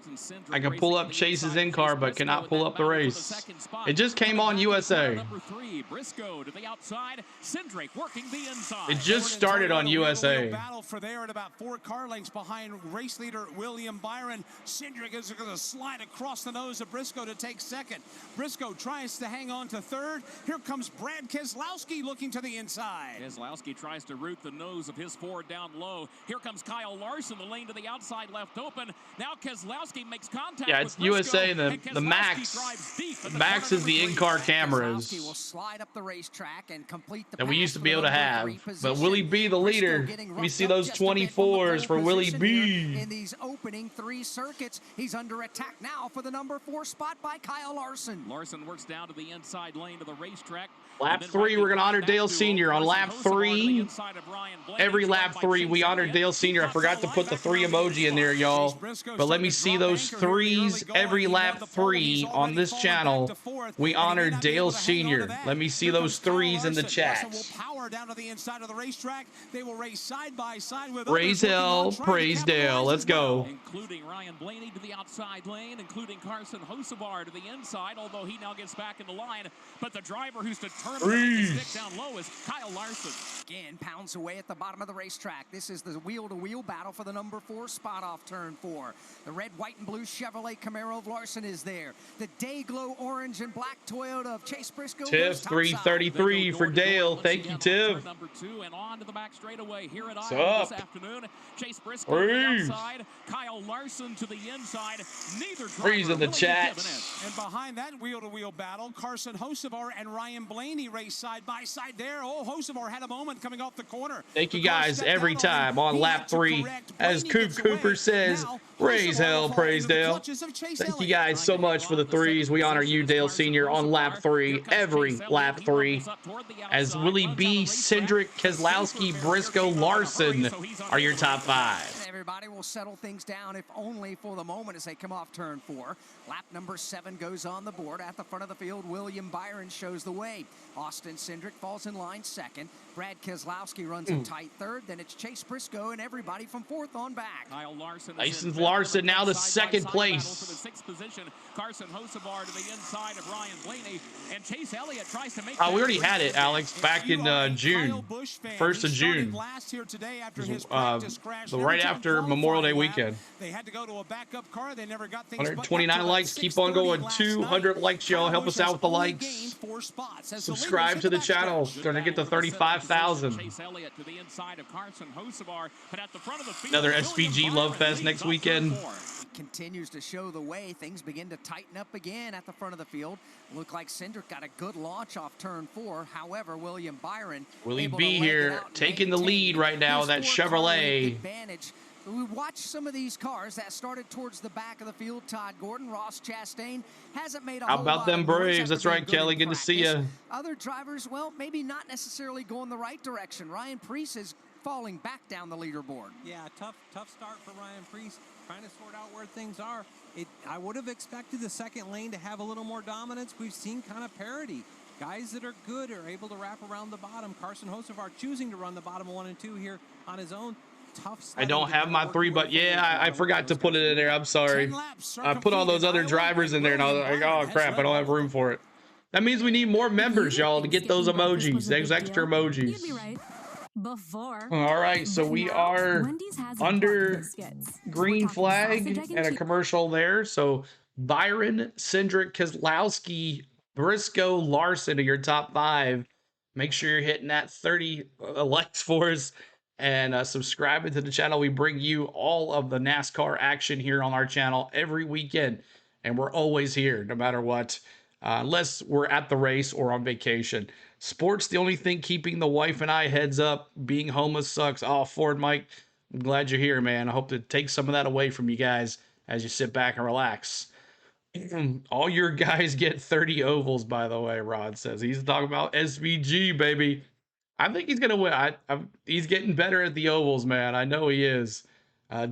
I can pull up Chase's in-car, but cannot pull up the race. It just came on USA. Number 3, Briscoe to the outside. Cindric working the inside. It just started on USA. Battle for there at about 4 car lengths behind race leader William Byron. Cindric is going to slide across the nose of Briscoe to take second. Briscoe tries to hang on to third. Here comes Brad Keselowski looking to the inside. Keselowski tries to root the nose of his Ford down low. Here comes Kyle Larson, the lane to the outside left open. Now Keselowski makes contact. Yeah, it's with Briscoe, USA. The Max. Max is the in-car cameras will slide up the racetrack and complete the that we used to be able to have. But position. Willie B, the leader. We see those 24s for Willie B. In these opening 3 circuits, he's under attack now for the number 4 spot by Kyle Larson. Larson works down to the inside lane to the racetrack. Lap 3, we're going to honor Dale Sr. on lap 3. Every lap 3, we honor Dale Sr. I forgot to put the 3 emoji in there, y'all. But let me see those 3s every lap 3 on this channel. We honor Dale Sr. Let me see those 3s in the chat. Praise hell, praise Dale. Let's go. Including Ryan Blaney to the outside lane, including Carson Hocevar to the inside, although he now gets back in the line. But the driver who's determined to stick down low is Kyle Larson. Again, pounds away at the bottom of the racetrack. This is the wheel-to-wheel battle for the number 4 spot off turn 4. The red, white, and blue Chevrolet Camaro of Larson is there. The day-glow orange and black Toyota of Chase Briscoe. Tiff 333 for Dale. Thank you, Tiff. Number 2 and on to the back straightaway here at What's Iowa up? this afternoon. Chase Briscoe to the outside, Kyle Larson to the inside. Neither Freeze in the chat. And behind that wheel-to-wheel battle, Carson Hocevar and Ryan Blaney race side by side there. Oh, Hocevar had a moment coming off the corner. Thank you guys every time on lap 3. As Coop Cooper says, praise hell, praise Dale. Thank you guys so much for the 3s. We honor you, Dale Sr. on lap 3, every lap 3. As Willie B, Cindric, Keselowski, Briscoe, Larson are your top 5. Everybody will settle things down, if only for the moment, as they come off turn 4. Lap number 7 goes on the board. At the front of the field, William Byron shows the way. Austin Cindric falls in line second. Brad Keselowski runs a tight third. Then it's Chase Briscoe and everybody from 4th on back. Kyle Larson Tyson Larson now to second place. For the 6th position, Carson Hocevar to the inside of Ryan Blaney, and Chase Elliott tries to make. Oh, we already had it, Alex, back in June, 1st of June. Right after Memorial Day weekend. They had to go to a backup car. They never got things 129 likes. Keep on going. 200 likes, y'all. Help us out with the likes. Subscribe to the channel. Going to get to 35,000. Chase Elliott to the inside of Carson Hocevar, but at the front of the field, Another SVG Love Fest next weekend. Continues to show the way. Things begin to tighten up again at the front of the field. Look like Cindric got a good launch off turn 4. However, William Byron Willie B here taking the lead right now. That Chevrolet. Advantage. We watched some of these cars that started towards the back of the field. Todd Gordon, Ross Chastain hasn't made a How whole about lot them of noise Braves? after That's being right, Kelly. Good to see you. Other drivers, well, maybe not necessarily going the right direction. Ryan Preece is falling back down the leaderboard. Yeah, tough start for Ryan Preece, trying to sort out where things are. I would have expected the second lane to have a little more dominance. We've seen kind of parity. Guys that are good are able to wrap around the bottom. Carson Hocevar choosing to run the bottom 1 and 2 here on his own. I don't have my 3, but yeah, I forgot to put it in there. I'm sorry. I put all those other drivers in there, and I was like, oh, crap, I don't have room for it. That means we need more members, y'all, to get those emojis, those extra emojis. All right, so we are under green flag and a commercial there. So Byron, Cindric, Keselowski, Briscoe, Larson are your top 5. Make sure you're hitting that 30 likes for us. And subscribing to the channel. We bring you all of the NASCAR action here on our channel every weekend. And we're always here, no matter what. Unless we're at the race or on vacation. Sports, the only thing keeping the wife and I heads up. Being homeless sucks. Oh, Ford Mike, I'm glad you're here, man. I hope to take some of that away from you guys as you sit back and relax. All your guys get 30 ovals, by the way, Rod says. He's talking about SVG, baby. I think he's going to win. He's getting better at the ovals, man. I know he is.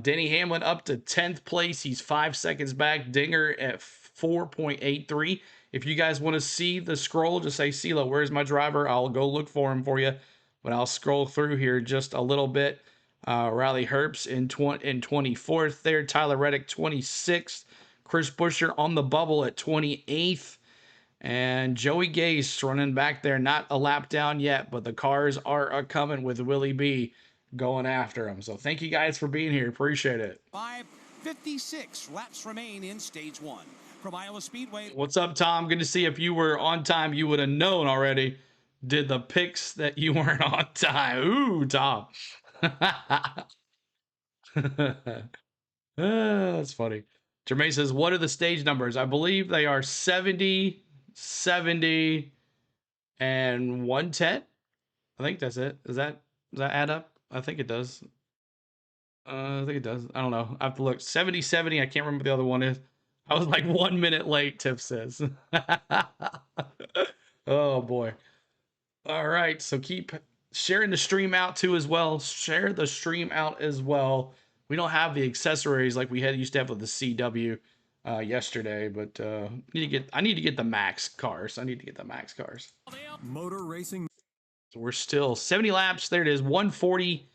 Denny Hamlin up to 10th place. He's 5 seconds back. Dinger at 4.83. If you guys want to see the scroll, just say, CeeLo, where's my driver? I'll go look for him for you. But I'll scroll through here just a little bit. Riley Herbst in 24th there. Tyler Reddick 26th. Chris Buescher on the bubble at 28th. And Joey Gase running back there. Not a lap down yet, but the cars are coming with Willie B going after him. So thank you guys for being here. Appreciate it. 5:56 laps remain in stage 1. From Iowa Speedway. What's up, Tom? Good to see you. If you were on time, you would have known already. Did the picks that you weren't on time. Ooh, Tom. That's funny. Jermaine says, what are the stage numbers? I believe they are 70, 70, and 110. I think that's it. Does that add up? I think it does. I think it does. I don't know. I have to look. 70, 70. I can't remember what the other one is. I was like 1 minute late, Tiff says. Oh, boy. All right. So keep sharing the stream out, too, as well. Share the stream out as well. We don't have the accessories like we used to have with the CW yesterday, but I need to get the max cars. I need to get the max cars. Motor racing. So we're still 70 laps. There it is. 140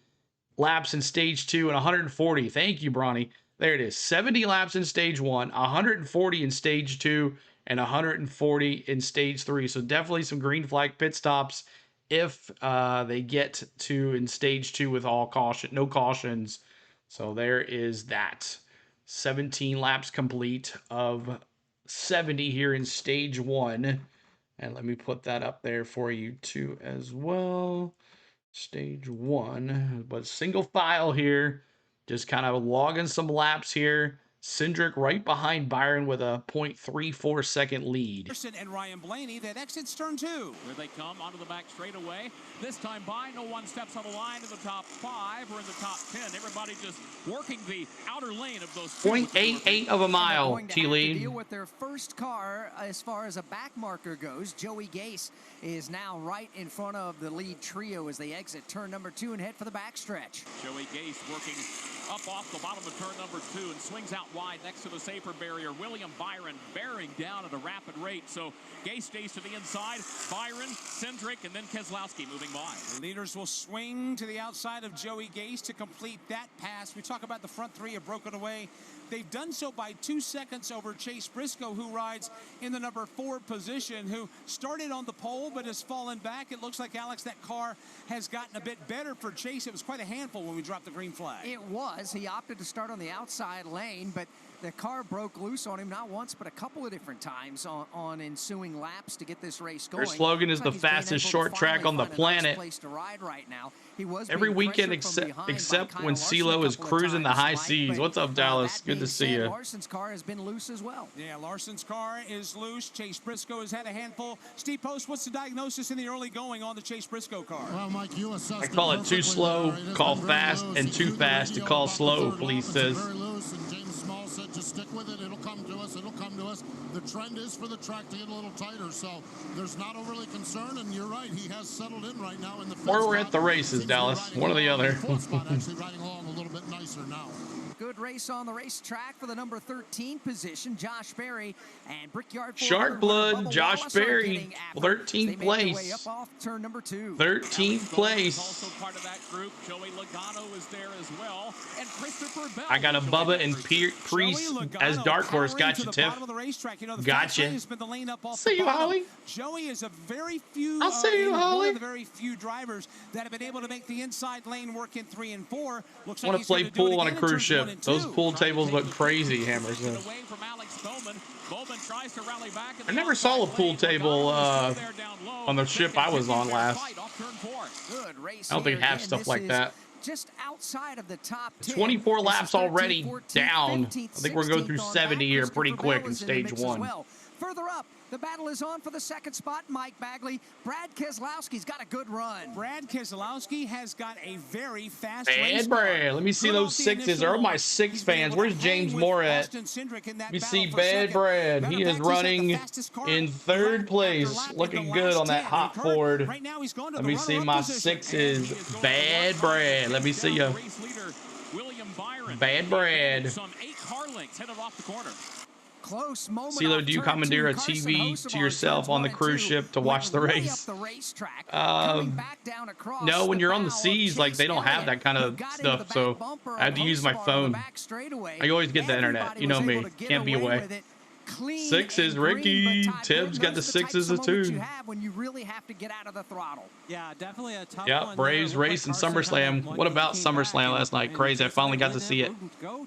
laps in stage 2 and 140. Thank you, Bronny. There it is. 70 laps in stage 1, 140 in stage 2, and 140 in stage 3. So definitely some green flag pit stops if they get to in stage 2 with all caution, no cautions. So there is that. 17 laps complete of 70 here in stage 1. And let me put that up there for you too as well. Stage 1, but single file here. Just kind of logging some laps here. Cindric right behind Byron with a 0.34 second lead. And Ryan Blaney that exits turn 2. Here they come onto the back straightaway. This time by, no one steps on the line in the top 5 or in the top 10. Everybody just working the outer lane of those 0.88 of a mile, T-lead. Deal with their first car as far as a back marker goes. Joey Gase is now right in front of the lead trio as they exit turn number 2 and head for the backstretch. Joey Gase working up off the bottom of turn number 2 and swings out wide next to the safer barrier. William Byron bearing down at a rapid rate. So Gase stays to the inside. Byron, Cindric, and then Keselowski moving by. The leaders will swing to the outside of Joey Gase to complete that pass. We talk about the front 3 have broken away. They've done so by 2 seconds over Chase Briscoe, who rides in the number 4 position, who started on the pole but has fallen back. It looks like, Alex, that car has gotten a bit better for Chase. It was quite a handful when we dropped the green flag. It was. He opted to start on the outside lane, but the car broke loose on him not once but a couple of different times on ensuing laps to get this race going. Their slogan is the fastest short track on the planet. Every weekend except when CeeLo is cruising the high seas. What's up, Dallas? Good to see you. Larson's car has been loose as well. Yeah, Larson's car is loose. Chase Briscoe has had a handful. Steve Post, what's the diagnosis in the early going on the Chase Briscoe car? Well, Mike, you assessed I call it too slow, call fast, and too fast to call slow, police says. Just stick with it. It'll come to us. It'll come to us. The trend is for the track to get a little tighter, so there's not overly concerned. And you're right, he has settled in right now in the. Or we're at the races, Dallas. One or the other. Actually riding along a little bit nicer now. Good race on the racetrack for the number 13 position. Josh Berry and Brickyard. Shark Blood, Josh Berry, 13th place. Up off turn number 2. 13th place. Also part of that group. Joey Logano is there as well. And Christopher Bell. I got a Bubba and Priest as Dark Horse. Gotcha, Tiff. Gotcha. See you, Holly. Joey is a very few. I'll see you, Holly. One of the very few drivers that have been able to make the inside lane work in 3 and 4. Looks like I want to play pool on a cruise ship. Those pool tables look crazy, Hammerson. I never saw a pool table on the ship I was on last. I don't think they have stuff like that. Just outside of the top 10. 24 laps already down. I think we're going to go through 70 here pretty quick in stage 1. Further up, the battle is on for the second spot. Mike Bagley. Brad Keselowski's got a good run. Brad Keselowski has got a very fast race. Brad, let me see those 6s. Are my 6 fans? Where's James Moore at? Let me see Bad Brad. He is running in 3rd place. Looking good on that hot Ford. Let me see my 6s. Bad Brad. Let me see you. William Byron. Bad Brad. Some 8 car lengths headed off the corner. Close moment. CeeLo, do you commandeer a TV to yourself on the cruise ship to watch the race? No, when you're on the seas, like they don't have that kind of stuff, so I have to use my phone. I always get the internet. You know me, can't be away. Sixes, Ricky. Tibbs got the sixes too. When you really have to get out of the throttle. Yeah, definitely a tough yeah, one. Braves race and SummerSlam. What about SummerSlam last night? Crazy. I finally got to see it.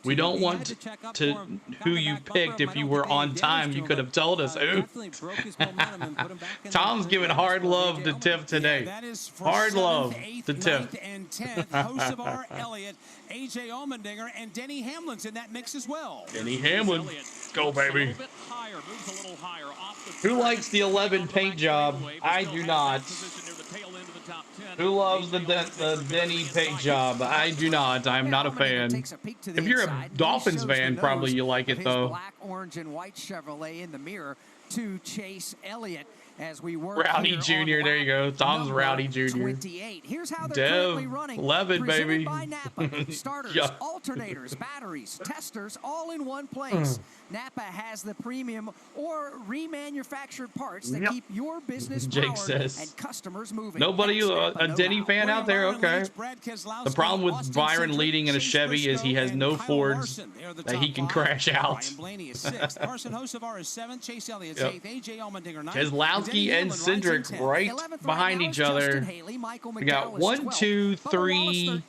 We don't want to who you picked. If you were on time, you could have told us. Ooh. Tom's giving hard love to Tiff today. Hard love to Tiff. And 10th, Hocevar, Elliott, AJ Allmendinger, and Denny Hamlin's in that mix as well. Denny Hamlin. Go, baby. Who likes the 11 paint job? I do not. Who loves the Denny paint job? I do not. I'm not a fan. If you're a Dolphins fan, probably you like it though. Black, orange, and white Chevrolet in the mirror to Chase Elliott. As we work Rowdy Jr. There you go. Tom's Rowdy Jr. 28. Here's how they're currently running. 11, baby. By Napa. Starters, alternators, batteries, testers, all in one place. Napa has the premium or remanufactured parts that keep your business Jake powered says. and customers moving. Nobody, a Denny fan out there? Okay. The problem with Byron leading in a Chevy is he has no Fords that he can crash out. Blaney is 6th. Carson Hocevar is 7th. Chase Elliott's 8th. AJ Allmendinger 9th. Keselowski and Cindric right behind each other. We got 1, 2, 3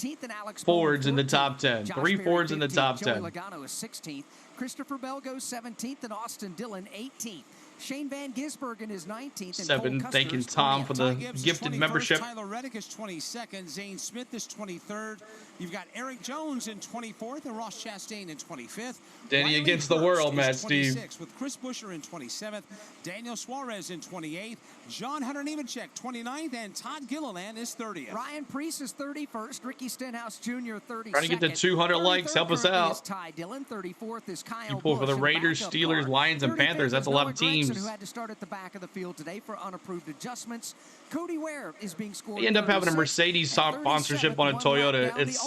Fords in the top 10. 3 Fords in the top 10. Logano is 16th. Christopher Bell goes 17th and Austin Dillon 18th. Shane Van Gisbergen is 19th. 7. Thanking Tom for the gifted membership. Tyler Reddick is 22nd. Zane Smith is 23rd. You've got Eric Jones in 24th and Ross Chastain in 25th. Denny against the world, Matt Steve. With Chris Buescher in 27th. Daniel Suarez in 28th. John Hunter Nemechek 29th. And Todd Gilliland is 30th. Ryan Preece is 31st. Ricky Stenhouse Jr. 32nd. Trying to get to 200 likes. Help us out. Ty Dillon. 34th is Kyle People for the Raiders, Steelers, Lions, and Panthers. That's a lot of teams. Who had to start at the back of the field today for unapproved adjustments. Cody Ware is being scored. They end up having a Mercedes sponsorship on a Toyota. It's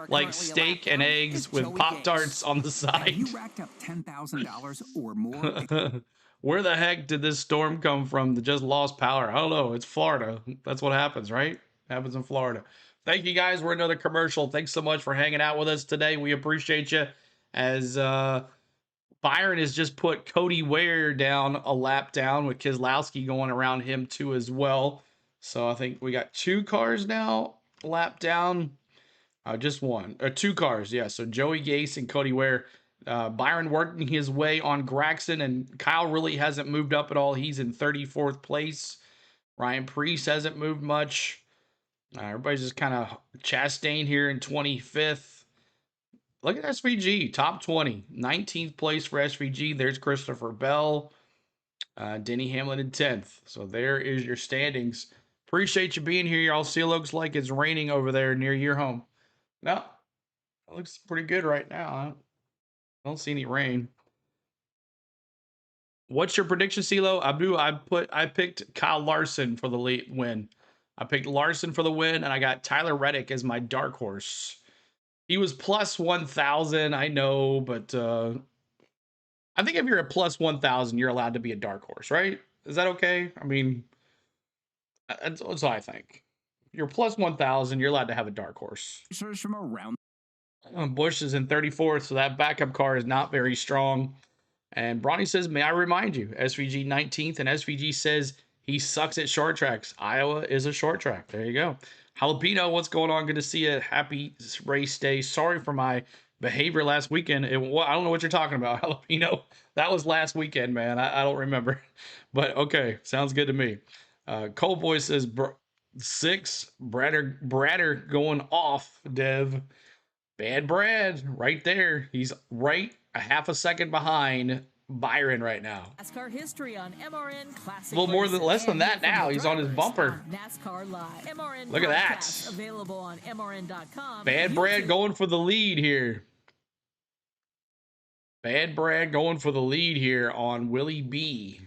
like steak and eggs with Pop-Tarts on the side. You racked up $10,000 or more. Where the heck did this storm come from that just lost power? I don't know. It's Florida. That's what happens, right? Happens in Florida. Thank you guys. We're another commercial. Thanks so much for hanging out with us today. We appreciate you. As Byron has just put Cody Ware down a lap down with Keselowski going around him too as well. So I think we got 2 cars now lap down. Just 1 or 2 cars. Yeah. So Joey Gase and Cody Ware. Byron working his way on Gragson, and Kyle really hasn't moved up at all. He's in 34th place. Ryan Preece hasn't moved much. Everybody's just kind of Chastain here in 25th. Look at SVG, top 20. 19th place for SVG. There's Christopher Bell. Denny Hamlin in 10th. So there is your standings. Appreciate you being here, y'all. See, it looks like it's raining over there near your home. No, it looks pretty good right now. I don't see any rain. What's your prediction, CeeLo? I picked Kyle Larson for the win. I picked Larson for the win, and I got Tyler Reddick as my dark horse. He was plus 1,000, I know, but I think if you're a plus 1,000, you're allowed to be a dark horse, right? Is that okay? I mean, that's what I think. If you're plus 1,000, you're allowed to have a dark horse. From around. Busch is in 34th, so that backup car is not very strong. And Bronny says, may I remind you, SVG 19th, and SVG says he sucks at short tracks. Iowa is a short track. There you go. Jalapeno, what's going on? Good to see you. Happy race day. Sorry for my behavior last weekend. I don't know what you're talking about, Jalapeno. That was last weekend, man. I don't remember. But okay, sounds good to me. Cole Boy says 6. Bradder going off, Dev. Bad Brad right there. He's right a half a second behind Byron right now. NASCAR history on MRN Classic. A little more than less than that now. He's on his bumper. NASCAR Live. MRN Look at that. Available on MRN.com. Bad Brad going for the lead here. Bad Brad going for the lead here on Willie B.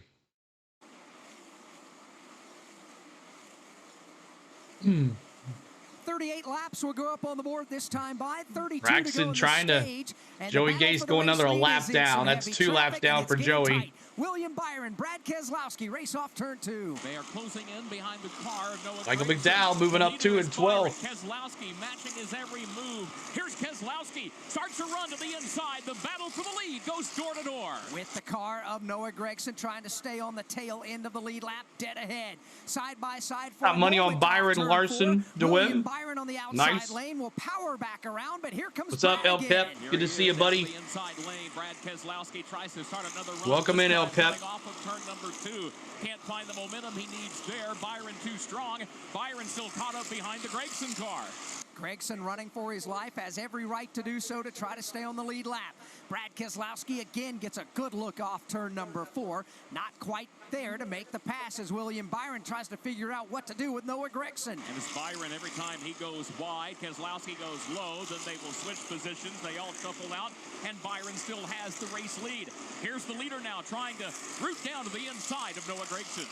38 laps will go up on the board this time by 32 Braxton to go trying the to stage. And Joey Gase going another lap down. That's 2 laps down for Joey. Tight. William Byron, Brad Keselowski race off turn 2. They are closing in behind the car of Noah Michael Gragson. McDowell moving up 2 and 12. Keselowski matching his every move. Here's Keselowski, starts to run to the inside. The battle for the lead goes door to door. With the car of Noah Gragson trying to stay on the tail end of the lead lap, dead ahead. Side by side. Got money on Byron Larson to win. Byron on the outside Nice. lane will power back around, but here comes What's up, El Pep? Good to see you, buddy. The inside lane, Brad Keselowski tries to start another run. Welcome in, El Pep. Off of turn number 2. Can't find the momentum he needs there. Byron too strong. Byron still caught up behind the Gragson car. Gragson running for his life, has every right to do so to try to stay on the lead lap. Brad Keselowski again gets a good look off turn number 4. Not quite there to make the pass as William Byron tries to figure out what to do with Noah Gragson. And it's Byron every time he goes wide, Keselowski goes low, then they will switch positions. They all shuffle out, and Byron still has the race lead. Here's the leader now trying to root down to the inside of Noah Gragson.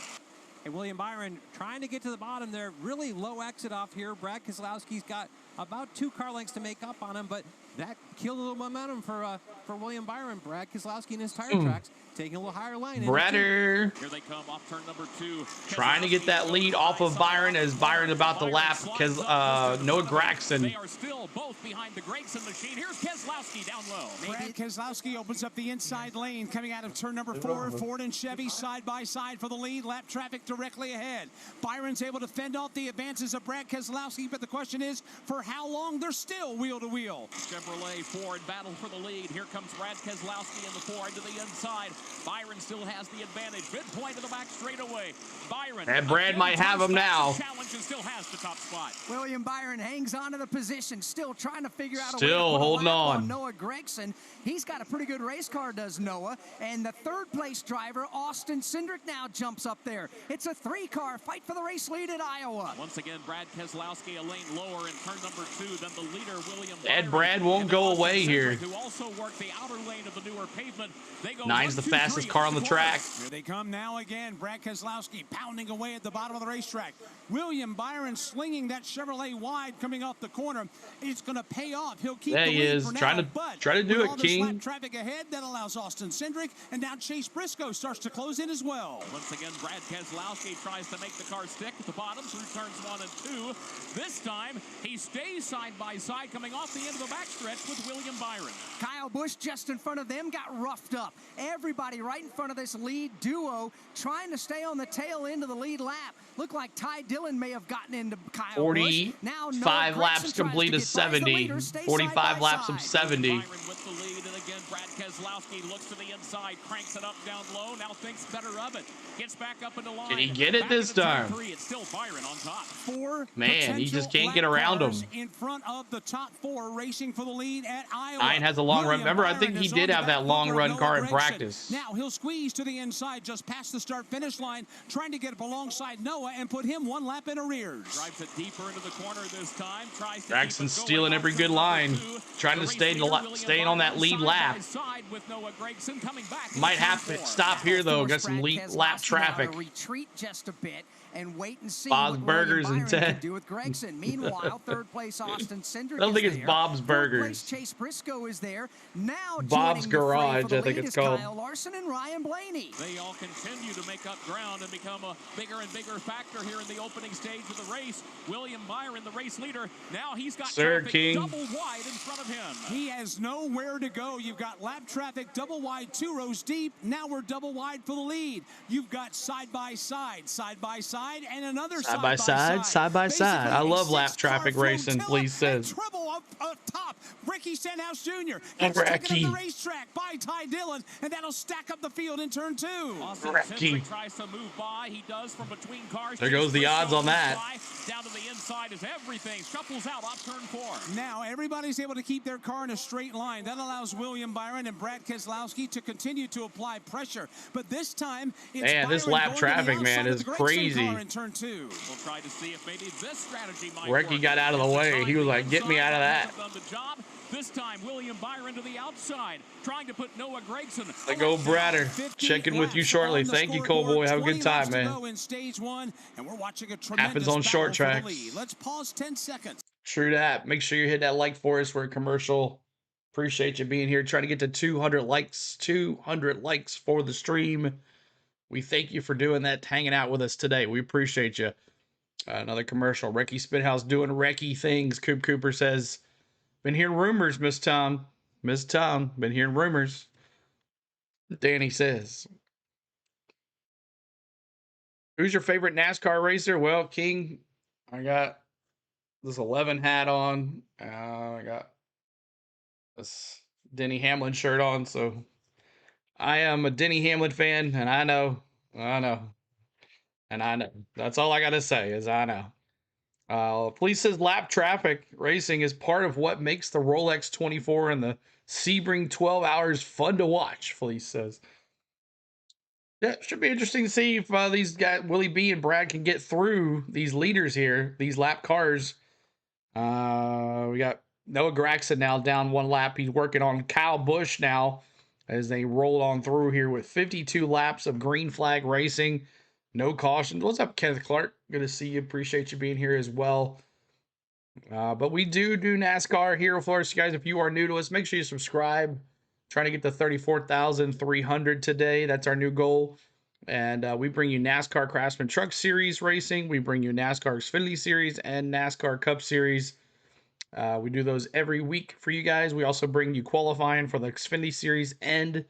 Hey, William Byron trying to get to the bottom there. Really low exit off here. Brad Keselowski's got about 2 car lengths to make up on him, but that killed a little momentum for William Byron. Brad Keselowski in his tire tracks taking a little higher line. Bradder Here they come off turn number 2. trying to get that lead off of Byron as Byron about to lap Noah Gragson. They are still both behind the Gragson machine. Here's Keselowski down low. Brad Keselowski opens up the inside lane coming out of turn number 4. Ford and Chevy side by side for the lead. Lap traffic directly ahead. Byron's able to fend off the advances of Brad Keselowski, but the question is for how long? They're still wheel to wheel. Chevrolet Ford battle for the lead. Here comes Brad Keselowski in the Ford to the inside. Byron still has the advantage. Midpoint of the back straightaway. Byron. And Brad might have him now. Challenge and still has the top spot. William Byron hangs on to the position, still trying to figure out a way Still to put holding a lap on. Noah Gragson. He's got a pretty good race car, does Noah. And the 3rd place driver, Austin Cindric, now jumps up there. It's a 3-car fight for the race lead at Iowa. Once again, Brad Keselowski a lane lower in turn number 2 than the leader, William And Brad won't go away here. who also work the outer lane of the newer pavement. They go 9's the fastest car on the track. Here they come now again. Brad Keselowski pounding away at the bottom of the racetrack. William Byron slinging that Chevrolet wide coming off the corner. It's going to pay off. He'll keep There the he lead is, for trying now, to but do with it, all this King. lap traffic ahead, that allows Austin Cindric, and now Chase Briscoe starts to close in as well. Once again, Brad Keselowski tries to make the car stick at the bottom through turns 1 and 2. This time, he stays side by side coming off the end of the backstretch with William Byron. Kyle Busch just in front of them got roughed up. Everybody right in front of this lead duo trying to stay on the tail end of the lead lap. Looked like Ty Dillon may have gotten into Kyle Busch. Now 45 laps complete of 70. 45 laps of 70. Byron with the lead, and again, Brad Keselowski looks to the inside, cranks it up down low, now thinks better of it. Gets back up into line. Can he get it Back this into turn time? 3, it's still Byron on top. 4 Man, he just potential can't get lap around him. cars in front of the top 4 racing for the lead at Iowa. Nine has a long run. William Remember, I think Byron he is did on have the that back long foot of run Noah car in Gragson. practice. Now he'll squeeze to the inside just past the start finish line, trying to get up alongside Noah and put him 1 lap in arrears. Drives it deeper into the corner this time. Tries to Braxton's stealing every good line, trying to staying on that lead lap. Might have to stop here though. Got some lap traffic. Retreat just a bit and wait and see Bob's what Burgers William and Byron 10. can do with Gragson. Meanwhile, 3rd place Austin Cindric I don't think is it's there. Bob's 4th Burgers. place Chase Briscoe is there. Now Bob's joining the fray Garage, for the I think lead it's is called. Kyle Larson and Ryan Blaney. They all continue to make up ground and become a bigger and bigger factor here in the opening stage of the race. William Byron, the race leader, now he's got traffic King. double wide in front of him. He has nowhere to go. You've got lap traffic double wide, 2 rows deep. Now we're double wide for the lead. You've got side by side, and another Side by side. I love lap traffic racing, please says. Trouble up top. Ricky Stenhouse Jr. And gets taken Ricky. up the racetrack by Ty Dillon, and that'll stack up the field in turn 2. Austin Ricky. Cindric tries to move by. He does from between cars. There goes the odds on that. Down to the inside is everything. Shuffles out off turn 4. Now everybody's able to keep their car in a straight line. That allows William Byron and Brad Keselowski to continue to apply pressure. But this time, it's Man, this Byron lap going to traffic, the man, outside of is the Gragson crazy. car in turn 2. We'll try to see if maybe this strategy might Ricky work. got out of the way. He was like, "Get me out of that." Done the job. This time, William Byron to the outside, trying to put Noah Gragson. Let go, Bradder. Checking with you shortly. Thank you, Cowboy. Have a good time, man. In stage 1, and we're watching a Happens on short battle for the tracks. lead. Let's pause 10 seconds. True that. Make sure you hit that like for us for a commercial. Appreciate you being here. Trying to get to 200 likes. 200 likes for the stream. We thank you for doing that, hanging out with us today. We appreciate you. Another commercial. Recky Spithouse doing Recky things. Coop Cooper says, been hearing rumors, Miss Tom. Miss Tom, been hearing rumors. Danny says, who's your favorite NASCAR racer? Well, King, I got this 11 hat on. I got this Denny Hamlin shirt on. So I am a Denny Hamlin fan, and I know. That's all I got to say is I know. Police says lap traffic racing is part of what makes the Rolex 24 and the Sebring 12 hours fun to watch, Felice says. Yeah, should be interesting to see if these guys, Willie B and Brad, can get through these leaders here, these lap cars. We got Noah Gragson now down one lap. He's working on Kyle Busch now as they roll on through here with 52 laps of green flag racing. No caution. What's up, Kenneth Clark? Good to see you. Appreciate you being here as well. But we do NASCAR here, of course, guys. If you are new to us, make sure you subscribe. Trying to get to 34,300 today. That's our new goal. And we bring you NASCAR Craftsman Truck Series racing. We bring you NASCAR Xfinity Series and NASCAR Cup Series. We do those every week for you guys. We also bring you qualifying for the Xfinity Series and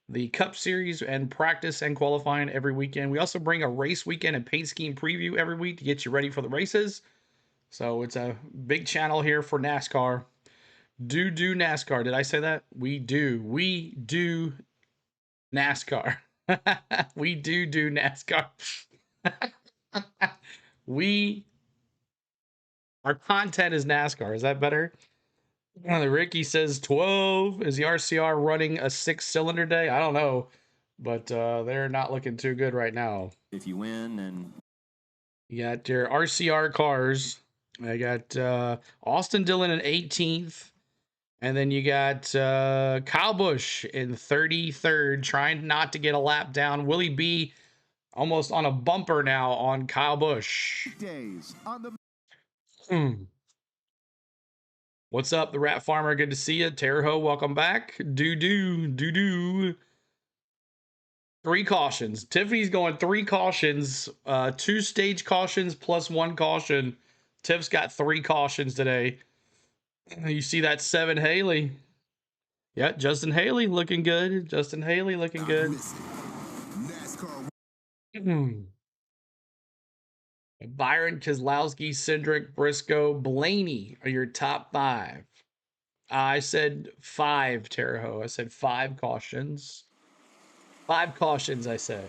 the Cup Series and practice and qualifying every weekend. We also bring a race weekend and paint scheme preview every week to get you ready for the races. So it's a big channel here for NASCAR. Do NASCAR. Did I say that? We do NASCAR. We do NASCAR. Our content is NASCAR. Is that better? Ricky says 12. Is the RCR running a 6-cylinder day? I don't know, but they're not looking too good right now. If you win, then you got your RCR cars. I got Austin Dillon in 18th. And then you got Kyle Busch in 33rd, trying not to get a lap down. Willie B almost on a bumper now on Kyle Busch. Days on the What's up, the Rat Farmer? Good to see you. Terre Haute, welcome back. Do. 3 cautions. Tiffany's going 3 cautions, 2 stage cautions plus 1 caution. Tiff's got 3 cautions today. You see that 7 Haley. Yeah, Justin Haley looking good. Justin Haley looking good. Byron, Keselowski, Cindric, Briscoe, Blaney are your top 5. I said 5, Terre Haute. I said 5 cautions. 5 cautions, I say.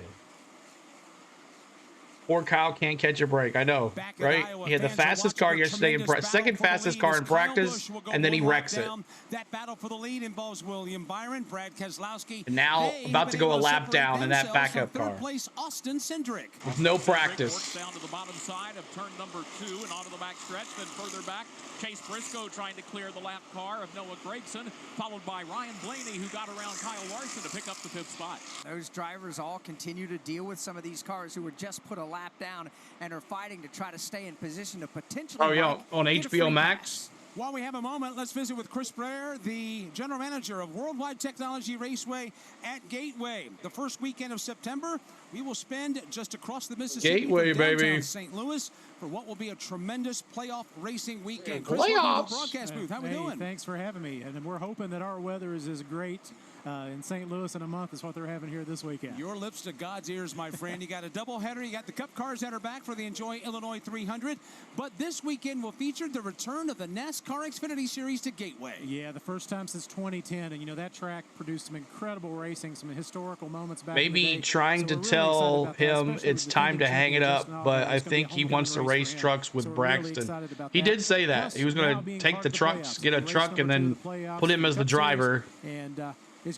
Poor Kyle can't catch a break. I know, right? He had the fastest car yesterday, second fastest car in practice, and then he wrecks it. That battle for the lead involves William Byron, Brad Keselowski, and now about to go a lap down in that backup car. Place Austin Cindric. With no practice. Down to the bottom side of turn number 2 and onto the back stretch. Then further back, Chase Briscoe trying to clear the lap car of Noah Gragson, followed by Ryan Blaney, who got around Kyle Larson to pick up the 5th spot. Those drivers all continue to deal with some of these cars who were just put a lap down and are fighting to try to stay in position to potentially. Oh, yeah, on HBO Max. While we have a moment, let's visit with Chris Blair, the general manager of Worldwide Technology Raceway at Gateway. The first weekend of September, we will spend just across the Mississippi Gateway, from downtown baby. St. Louis for what will be a tremendous playoff racing weekend. Playoffs. Chris, welcome to the broadcast booth. How we doing? Thanks for having me. And we're hoping that our weather is as great in St. Louis in a month as what they're having here this weekend. Your lips to God's ears, my friend. You got a doubleheader. You got the Cup cars that are back for the Enjoy Illinois 300. But this weekend will feature the return of the NASCAR Xfinity Series to Gateway. Yeah, the first time since 2010. And, you know, that track produced some incredible racing, some historical moments back Maybe in the day. trying to tell him it's time to hang it up, but I think he wants to race trucks with Braxton. He did say that. He was going to take the trucks, get a truck, and then put him as the driver. And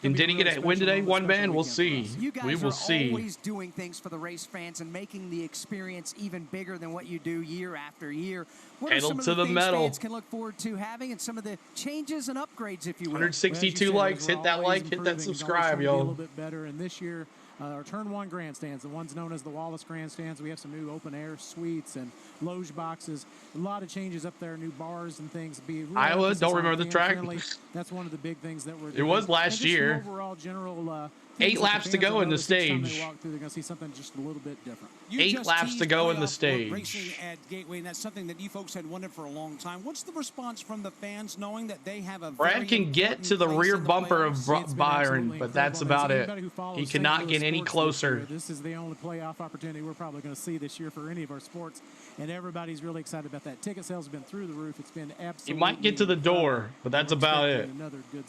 did he get a win today? 1 man? We'll see. We will see. Always doing things for the race fans and making the experience even bigger than what you do year after year. What are some of the things fans can look forward to having and some of the changes and upgrades, if you will? 162 likes. Hit that like, hit that subscribe, a y'all. little bit better, and this year our turn 1 grandstands, the ones known as the Wallace grandstands. We have some new open air suites and loge boxes. A lot of changes up there, new bars and things. Iowa, don't remember the track. That's one of the big things that we're doing. It was last year. Overall general 8 laps to go in the stage. They walk through, they're going to see something just a little bit different. 8 laps to go in the stage. Racing at Gateway, and that's something that you folks had wanted for a long time. What's the response from the fans knowing that they have a Brad can get to the rear bumper of Byron, but that's about it. He cannot get any closer. This is the only playoff opportunity we're probably going to see this year for any of our sports, and everybody's really excited about that. Ticket sales have been through the roof. It's been absolutely. He might get to the door, but that's about it.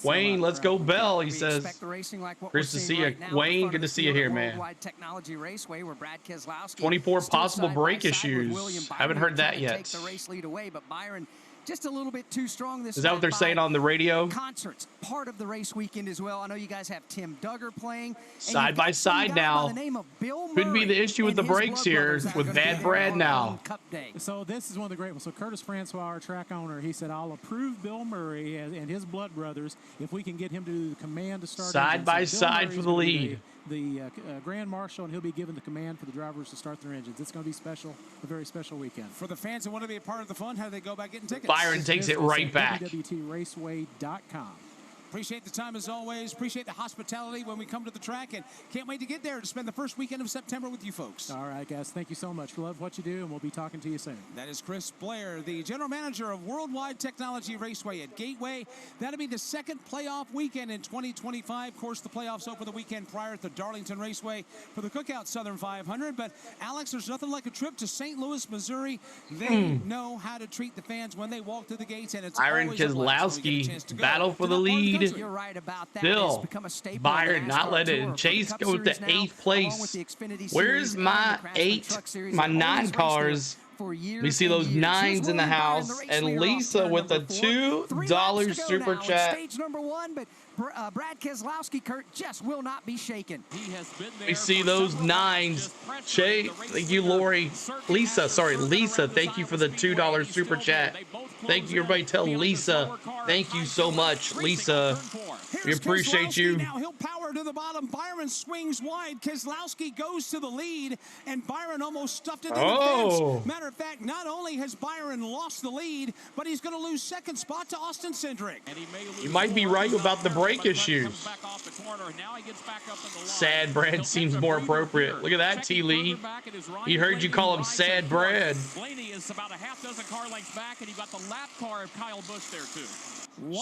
Wayne, let's go Bell, he says. Chris to see you. Wayne, good to see you here, man. 24 possible brake issues. Haven't heard that yet. The race lead away, but Byron just a little bit too strong this. Is that what they're saying on the radio? Concerts, part of the race weekend as well. I know you guys have Tim Duggar playing. Side by side now. Could be the issue with the brakes here with Bad Brad now. So this is one of the great ones. So Curtis Francois, our track owner, he said, I'll approve Bill Murray and his blood brothers if we can get him to do the command to start. Side by side for the lead. The Grand Marshal, and he'll be given the command for the drivers to start their engines. It's going to be special, a very special weekend. For the fans that want to be a part of the fun, how do they go about getting tickets? Byron takes it right back. WWTRaceway.com. Appreciate the time as always. Appreciate the hospitality when we come to the track, and can't wait to get there to spend the first weekend of September with you folks. All right, guys. Thank you so much. Love what you do, and we'll be talking to you soon. That is Chris Blair, the general manager of Worldwide Technology Raceway at Gateway. That'll be the second playoff weekend in 2025. Of course, the playoffs open the weekend prior at the Darlington Raceway for the Cookout Southern 500. But, Alex, there's nothing like a trip to St. Louis, Missouri. They know how to treat the fans when they walk through the gates, and it's Byron always a blast when we get a chance to Keselowski, go. battle for the lead. You're right about that. Still, Byron not let it. Chase goes to 8th place. Where's my 9 cars? We see those 9s in the house. And Lisa with a $2 super chat. Stage number 1, but Brad Keselowski, Kurt, just will not be shaken. He has been there. We see those 9s. Chase, thank you, Lori. Lisa, thank you for the $2 super chat. Thank you, everybody. Tell Lisa, thank you so much, Lisa. We appreciate you. Now he'll power to the bottom. Byron swings wide. Keselowski goes to the lead, and Byron almost stuffed it in the fence. Matter of fact, not only has Byron lost the lead, but he's going to lose second spot to Austin Cindric. You might be right about the brake issues. Sad Brad seems more appropriate. Look at that, T. Lee. He heard you call him Sad Brad. Blaney is about a half dozen car lengths back, and you got the lap car of Kyle Busch there too.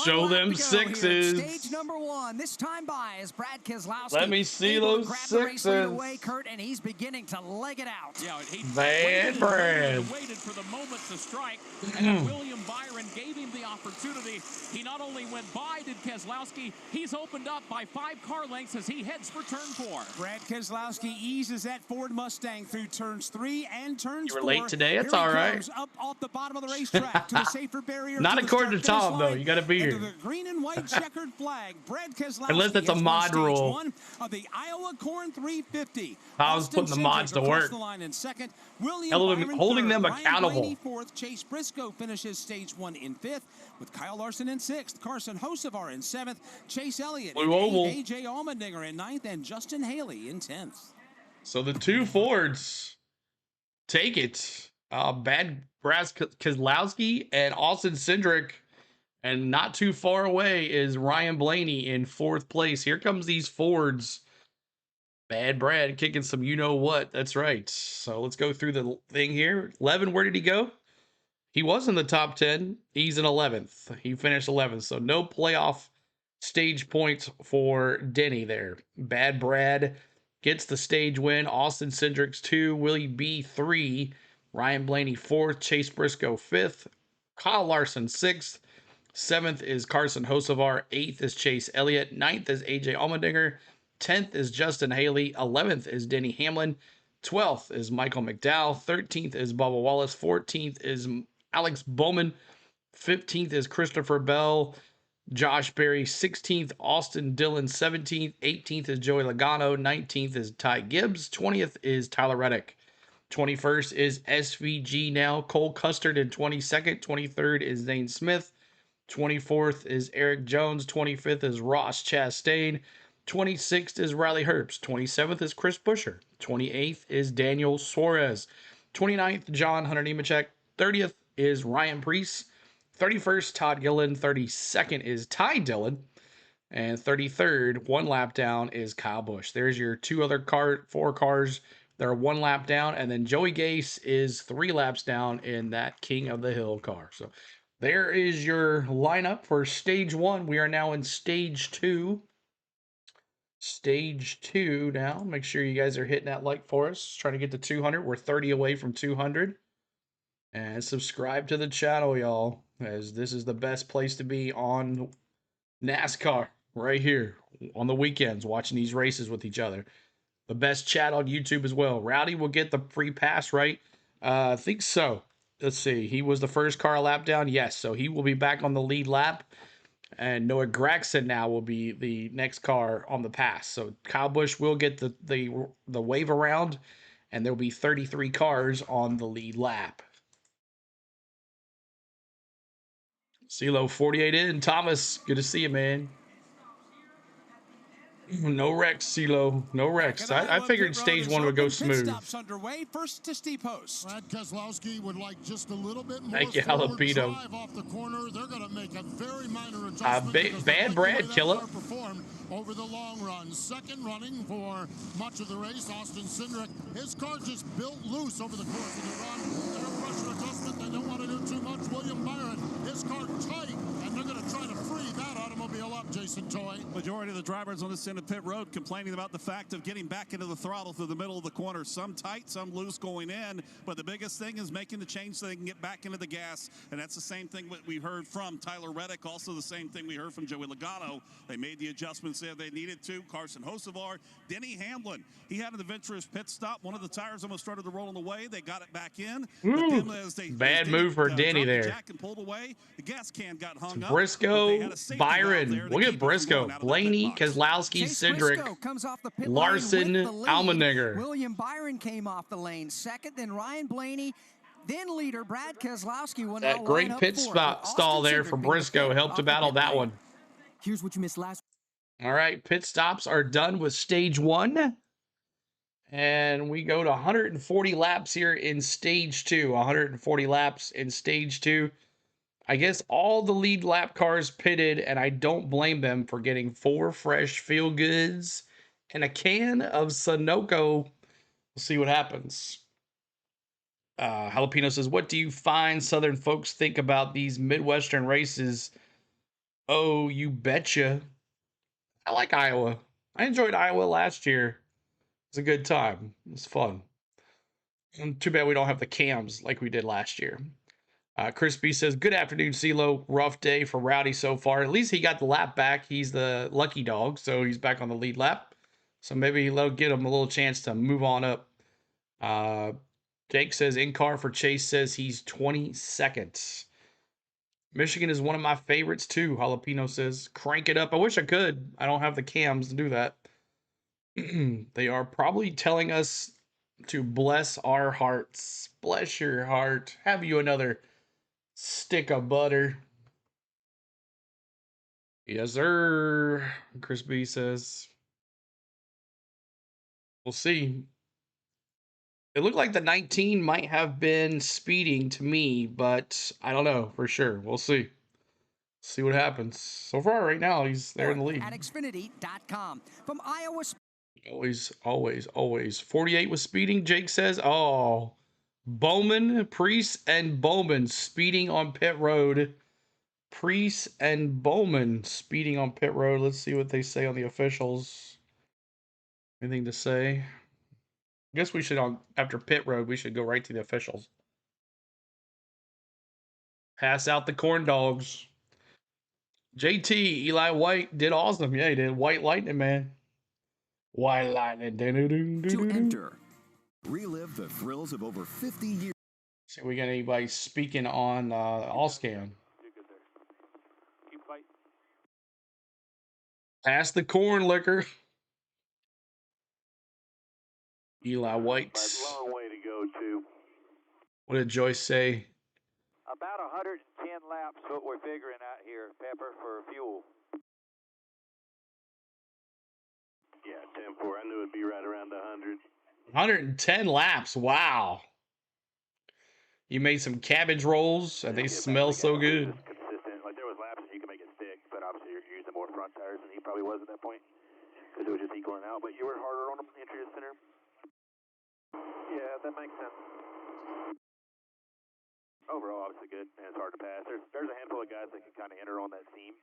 Show them 6s. Stage number 1. This time by is Brad Keselowski. Let me see those 6s. Away, Kurt, and he's beginning to leg it out. Yeah, he Bad Brad. Waited for the moment to strike, and William Byron gave him the opportunity. He not only went by, did Keselowski, he's opened up by 5 car lengths as he heads for turn 4. Brad Keselowski eases that Ford Mustang through turns 3 and turns 4. You were late today. That's all right. Up off the bottom of the racetrack to the safer barrier. Not according to Tom, though. You got to be here. The green and white checkered flag. Brad Keselowski. Unless that's a mod rule. 1 of the Iowa Corn 350. I was putting the mods to work. The line in second. William Holding third. them accountable. Ryan Blaney 4th. Chase Briscoe finishes stage 1 in 5th, with Kyle Larson in 6th. Carson Hocevar in 7th. Chase Elliott in 8th. AJ Allmendinger in 9th, and Justin Haley in 10th. So the 2 Fords take it. Brad Keselowski and Austin Cindric. And not too far away is Ryan Blaney in 4th place. Here comes these Fords. Bad Brad kicking some you-know-what. That's right. So let's go through the thing here. 11, where did he go? He was in the top 10. He's in 11th. He finished 11th. So no playoff stage points for Denny there. Bad Brad gets the stage win. Austin Cindric's 2. Willie B 3. Ryan Blaney 4th. Chase Briscoe 5th. Kyle Larson 6th. 7th is Carson Hocevar. 8th is Chase Elliott. 9th is AJ Allmendinger. 10th is Justin Haley. 11th is Denny Hamlin. 12th is Michael McDowell. 13th is Bubba Wallace. 14th is Alex Bowman. 15th is Christopher Bell. Josh Berry. 16th, Austin Dillon. 17th. 18th is Joey Logano. 19th is Ty Gibbs. 20th is Tyler Reddick. 21st is SVG now. Cole Custard in 22nd. 23rd is Zane Smith. 24th is Eric Jones. 25th is Ross Chastain. 26th is Riley Herbst. 27th is Chris Buescher. 28th is Daniel Suarez. 29th, John Hunter Nemechek. 30th is Ryan Preece. 31st, Todd Gillen. 32nd is Ty Dillon. And 33rd, one lap down, is Kyle Busch. There's your four cars that are one lap down. And then Joey Gase is 3 laps down in that King of the Hill car. So there is your lineup for stage 1. We are now in stage 2. Stage 2 now. Make sure you guys are hitting that like for us. Trying to get to 200. We're 30 away from 200. And subscribe to the channel, y'all, as this is the best place to be on NASCAR, right here on the weekends, watching these races with each other. The best chat on YouTube as well. Rowdy will get the free pass, right? I think so. Let's see. He was the first car lap down. Yes, so he will be back on the lead lap. And Noah Gragson now will be the next car on the pass. So Kyle Busch will get the wave around, and there will be 33 cars on the lead lap. CeeLo 48 in. Thomas, good to see you, man. No wrecks, CeeLo. No wrecks. I figured stage 1 would go smooth. Stops underway. First to Steve Post. Brad Keselowski would like just a little bit more Thank you, forward Jalapeno. drive off the corner. They're going to make a very minor adjustment. Bad Brad Killer. Over the long run. Second running for much of the race, Austin Cindric. His car just built loose over the course of the run. Air pressure adjustment. They don't want to do too much. William Byron, his car tight, and they're going to try to free that automobile up, Jason Toy. Majority of the drivers on this end of pit road complaining about the fact of getting back into the throttle through the middle of the corner. Some tight, some loose going in, but the biggest thing is making the change so they can get back into the gas, and that's the same thing what we heard from Tyler Reddick, also the same thing we heard from Joey Logano. They made the adjustments there they needed to. Carson Hocevar, Denny Hamlin, he had an adventurous pit stop. One of the tires almost started to roll on the way. They got it back in. But then bad move for Denny there. Jack and pulled away. The gas can got hung up. Briscoe, Byron. Look at Briscoe. Blaney, Keselowski, Cindric, comes off the pit Larson, line with the lead. Allmendinger. William Byron came off the lane second, then Ryan Blaney, then leader Brad Keselowski. That great pit stall there for Briscoe helped to battle that one. Here's what you missed last. All right, pit stops are done with stage 1. And we go to 140 laps here in stage 2. 140 laps in stage 2. I guess all the lead lap cars pitted, and I don't blame them for getting 4 fresh feel goods and a can of Sunoco. We'll see what happens. Jalapeno says, what do you find Southern folks think about these Midwestern races? Oh, you betcha. I like Iowa. I enjoyed Iowa last year. It was a good time. It was fun. And too bad we don't have the cams like we did last year. Chris B says, good afternoon, CeeLo. Rough day for Rowdy so far. At least he got the lap back. He's the lucky dog, so he's back on the lead lap. So maybe he'll get him a little chance to move on up. Jake says, in-car for Chase says he's 22nd. Michigan is one of my favorites, too. Jalapeno says, crank it up. I wish I could. I don't have the cams to do that. They are probably telling us to bless our hearts. Bless your heart. Have you another stick of butter? Yes, sir. Chris B says. We'll see. It looked like the 19 might have been speeding to me, but I don't know for sure. We'll see. See what happens. So far, right now, he's there in the lead. At Xfinity.com. From Iowa. Always. 48 was speeding, Jake says. Oh, Bowman, Preece, and Bowman speeding on pit road. Preece and Bowman speeding on pit road. Let's see what they say on the officials. Anything to say? I guess we should, after pit road, we should go right to the officials. Pass out the corn dogs. JT, Eli White did awesome. Yeah, he did. White Lightning, man. White Lightning. To enter, relive the thrills of over 50 years. See if we got anybody speaking on Allscan. Pass the corn liquor. Eli White. That's a long way to go, too. What did Joyce say? About 110 laps, what we're figuring out here, Pepper, for fuel. Yeah, 10-4. I knew it'd be right around 100. 110 laps. Wow. You made some cabbage rolls, and they smell so good. Consistent. Like, there was laps that you can make it stick, but obviously you're using more front tires than he probably was at that point, because it was just equaling out. But you were harder on him entry to center. Yeah, that makes sense. Overall, obviously good, and it's hard to pass. There's a handful of guys that can kind of enter on that seam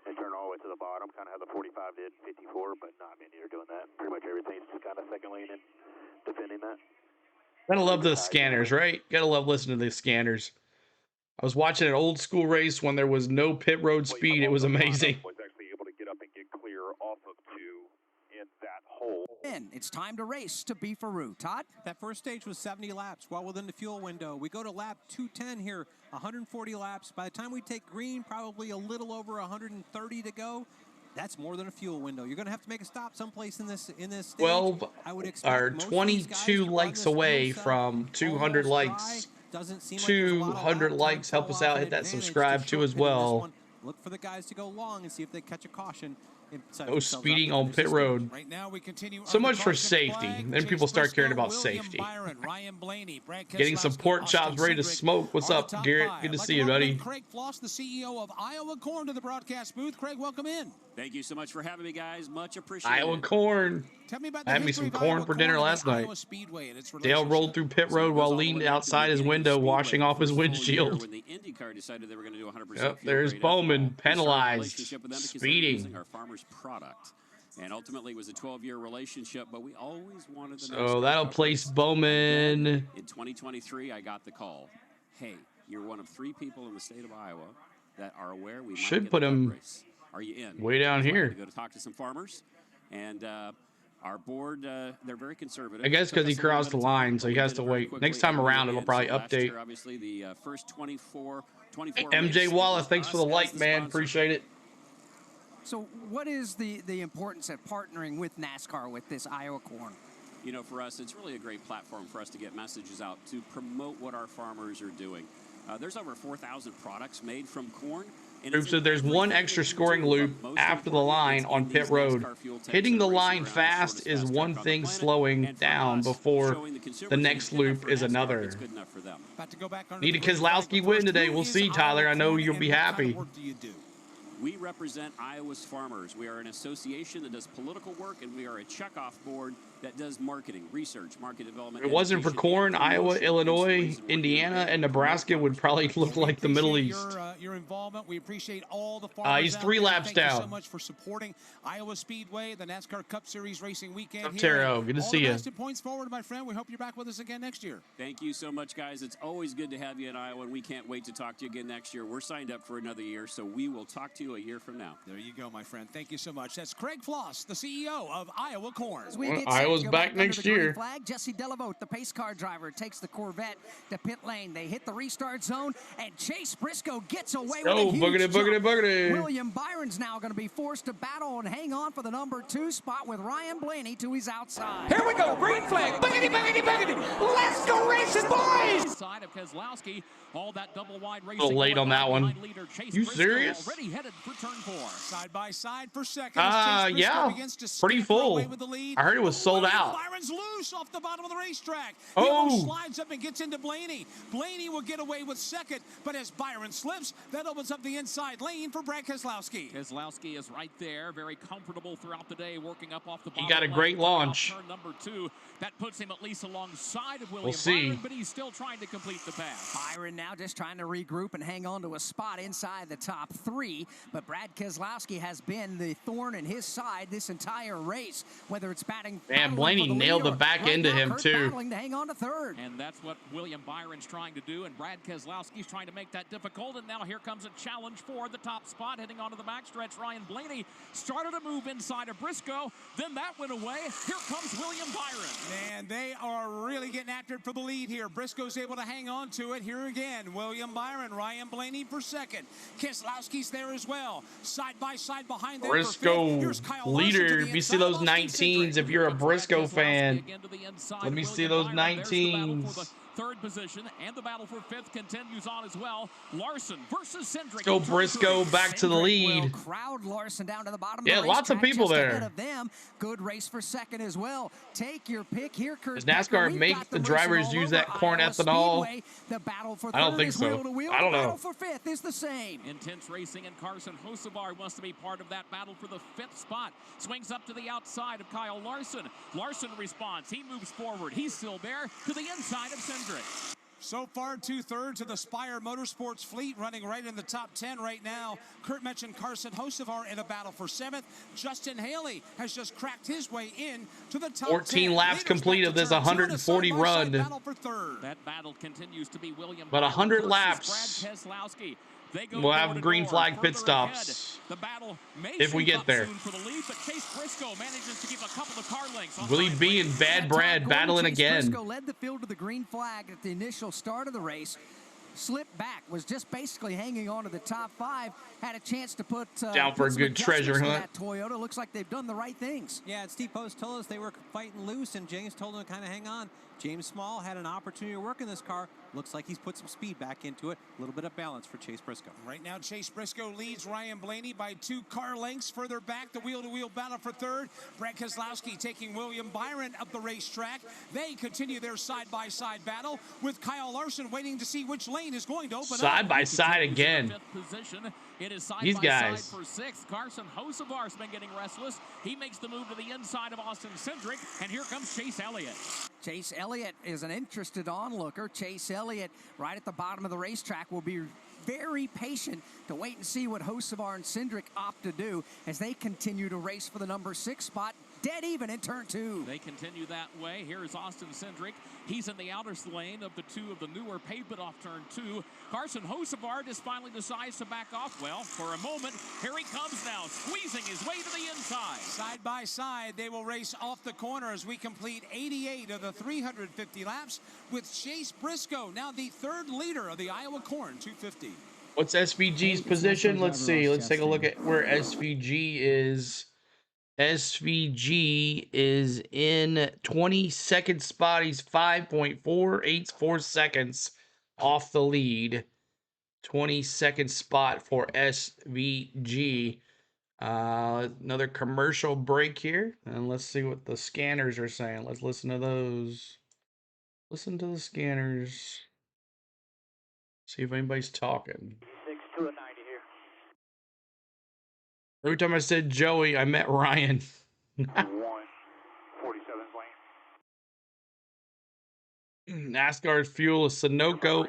and turn all the way to the bottom, kind of how the 45 did, 54, but not many are doing that. Pretty much everything's just kind of second lane and defending that. Gotta love the scanners, right? Gotta love listening to the scanners. I was watching an old school race when there was no pit road speed. It was amazing. Was actually able to get up and get clear off of 2 in that hole. It's time to race to Beefaroo. Todd? That first stage was 70 laps, well within the fuel window. We go to lap 210 here, 140 laps. By the time we take green, probably a little over 130 to go. That's more than a fuel window. You're going to have to make a stop someplace in this stage. 12 I would expect or 22 likes away from 200 likes. 200 likes. Help us out. Hit that subscribe too as well. Look for the guys to go long and see if they catch a caution. No speeding on pit road. Right now we continue So much for safety. Then people start caring about safety. Getting some pork chops ready to smoke. What's up, Garrett? Good to see you, buddy. Craig Floss, the CEO of Iowa Corn, to the broadcast booth. Craig, welcome in. Thank you so much for having me, guys. Much appreciated. Iowa Corn. Tell me about I had me some corn for dinner last night. Dale rolled through pit road while leaning outside his window, washing off his windshield. When the IndyCar decided they were going to do 100% Yep, there's Bowman penalized. Speeding. Our farmers' product. And ultimately, it was a 12-year relationship, but we always wanted the So that'll place Bowman. In 2023, I got the call. Hey, you're one of 3 people in the state of Iowa that are aware we Should might put get the him race. Are you in? way down So I had here. to go to talk to some farmers, and our board, they're very conservative. I guess because he crossed the line, so he has to wait. Next time around, it'll probably Last update. year, obviously, the first 24 Hey, MJ Wallace, thanks for the light, man. Appreciate it. So what is the importance of partnering with NASCAR with this Iowa Corn? You know, for us, it's really a great platform for us to get messages out, to promote what our farmers are doing. There's over 4,000 products made from corn. Group said there's one extra scoring loop after the line on pit road. Hitting the line fast is one thing, slowing down before the next loop is another. Need a Keselowski win today. We'll see, Tyler. I know you'll be happy. We represent Iowa's farmers. We are an association that does political work, and we are a checkoff board that does marketing, research, market development. If it wasn't for corn, Iowa, Illinois, Indiana, and Nebraska would probably look like the Middle East. Your involvement. We appreciate all the farmers. He's 3 laps down. Thank you so much for supporting Iowa Speedway, the NASCAR Cup Series racing weekend. Taro, good to see you. All the points forward, my friend. We hope you're back with us again next year. Thank you so much, guys. It's always good to have you in Iowa, and we can't wait to talk to you again next year. We're signed up for another year, so we will talk to you a year from now. There you go, my friend. Thank you so much. That's Craig Floss, the CEO of Iowa Corn. Well, Iowa's back next year. Flag. Jesse Delavote, the pace car driver, takes the Corvette to pit lane. They hit the restart zone, and Chase Briscoe gets away with a huge boogity. William Byron's now going to be forced to battle and hang on for the number 2 spot with Ryan Blaney to his outside. Here we go, green flag. Boogity, boogity, boogity. Let's go racing, boys! Side of Keselowski, all that double wide racing. A little late on that one. You serious? Already headed for turn 4. Side by side for second. Yeah. Pretty full. I heard it was sold out. Byron's loose off the bottom of the racetrack. Oh. He almost slides up and gets into Blaney. Blaney will get away with second, but as Byron slips, that opens up the inside lane for Brad Keselowski. Keselowski is right there, very comfortable throughout the day, working up off the bottom. He got a great launch. Turn number 2. That puts him at least alongside of William We'll see. Byron, but he's still trying to complete the pass. Byron now just trying to regroup and hang on to a spot inside the top 3, but Brad Keselowski has been the thorn in his side this entire race, whether it's batting. Man, Blaney nailed the back end to him too. Battling to hang on to third. And that's what William Byron's trying to do, and Brad Keselowski's trying to make that difficult. And now here comes a challenge for the top spot, heading onto the backstretch. Ryan Blaney started a move inside of Briscoe, then that went away. Here comes William Byron. And they are really getting after it for the lead here. Briscoe's able to hang on to it. Here again, William Byron, Ryan Blaney for second. Keselowski's there as well. Side by side behind them. Briscoe leader. If you see those 19s, if you're a Briscoe fan, let me see those 19s. third position, and the battle for fifth continues on as well. Larson versus Cindric. Go Briscoe back to the lead. Crowd Larson down to the bottom. Yeah, of the lots of people just there. Ahead of them. Good race for second as well. Take your pick here, Does NASCAR make the drivers use that corn ethanol? The battle for I don't think is so. wheel to wheel. I don't the know. battle for fifth is the same. Intense racing, and Carson Hocevar wants to be part of that battle for the fifth spot. Swings up to the outside of Kyle Larson. Larson responds. He moves forward. He's still there to the inside of Cindric. So far, 2/3 of the Spire Motorsports fleet running right in the top 10 right now. Kurt mentioned Carson Hocevar in a battle for 7th. Justin Haley has just cracked his way in to the top 14 10. laps complete of this 140 run. Battle for third. That battle continues to be William. But 100 laps. Brad Keselowski. We'll have green flag pit stops the battle may if we get there. For the lead, but Chase Briscoe manages to keep a couple of car lengths. Willie B and Bad Brad battling again. Briscoe led the field to the green flag at the initial start of the race. Slipped back, was just basically hanging on to the top 5. Had a chance to put down for a good treasure hunt. That Toyota looks like they've done the right things. Yeah, and Steve Post told us they were fighting loose, and James told them to kind of hang on. James Small had an opportunity to work in this car. Looks like he's put some speed back into it. A little bit of balance for Chase Briscoe. Right now, Chase Briscoe leads Ryan Blaney by 2 car lengths. Further back, the wheel-to-wheel battle for third. Brad Keselowski taking William Byron up the racetrack. They continue their side-by-side battle with Kyle Larson waiting to see which lane is going to open up. Side-by-side again. It is These guys. for 6th. Carson Hocevar's been getting restless. He makes the move to the inside of Austin Cindric, and here comes Chase Elliott. Chase Elliott is an interested onlooker. Chase Elliott, right at the bottom of the racetrack, will be very patient to wait and see what Hocevar and Cindric opt to do as they continue to race for the number 6 spot. Dead even in turn 2. They continue that way. Here's Austin Cindric. He's in the outer lane of the 2 of the newer pavement off turn 2. Carson Hocevar just finally decides to back off. Well, for a moment, here he comes now, squeezing his way to the inside. Side by side, they will race off the corner as we complete 88 of the 350 laps with Chase Briscoe, now the 3rd leader of the Iowa Corn 250. What's SVG's position? Let's see. Let's take a look at where SVG is. SVG is in 22nd spot. He's 5.484 seconds off the lead. 22nd spot for SVG. Another commercial break here. And let's see what the scanners are saying. Let's listen to those. Listen to the scanners. See if anybody's talking. 6 to a 90 here. Every time I said Joey, I met Ryan. 147 lane. NASCAR's fuel is Sunoco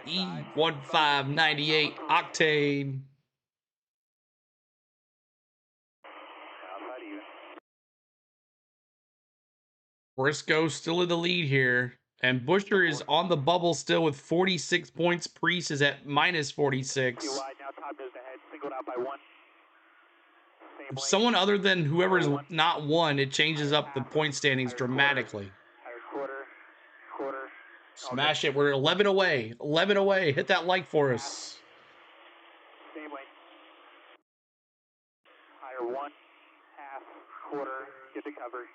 E1598 octane. Briscoe still in the lead here. And Buescher is on the bubble still with 46 points. Priest is at minus 46. Wide now, top is ahead, singled out by 1. If someone other than whoever's not won, it changes up the point standings dramatically. Quarter. Smash it. We're 11 away. 11 away. Hit that like for us. Same lane. Higher 1, half, quarter. Get to cover.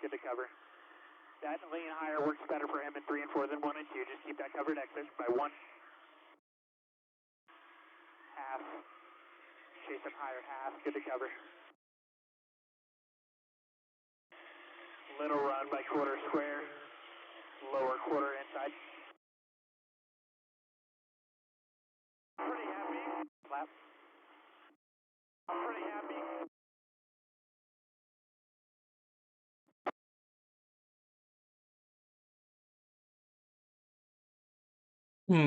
That lane higher works better for him in 3 and 4 than 1 and 2. Just keep that covered exit by 1. Half. Chase him higher, half. Get to cover. Little run by quarter square. Lower quarter inside. Pretty happy. Lap. I'm pretty happy.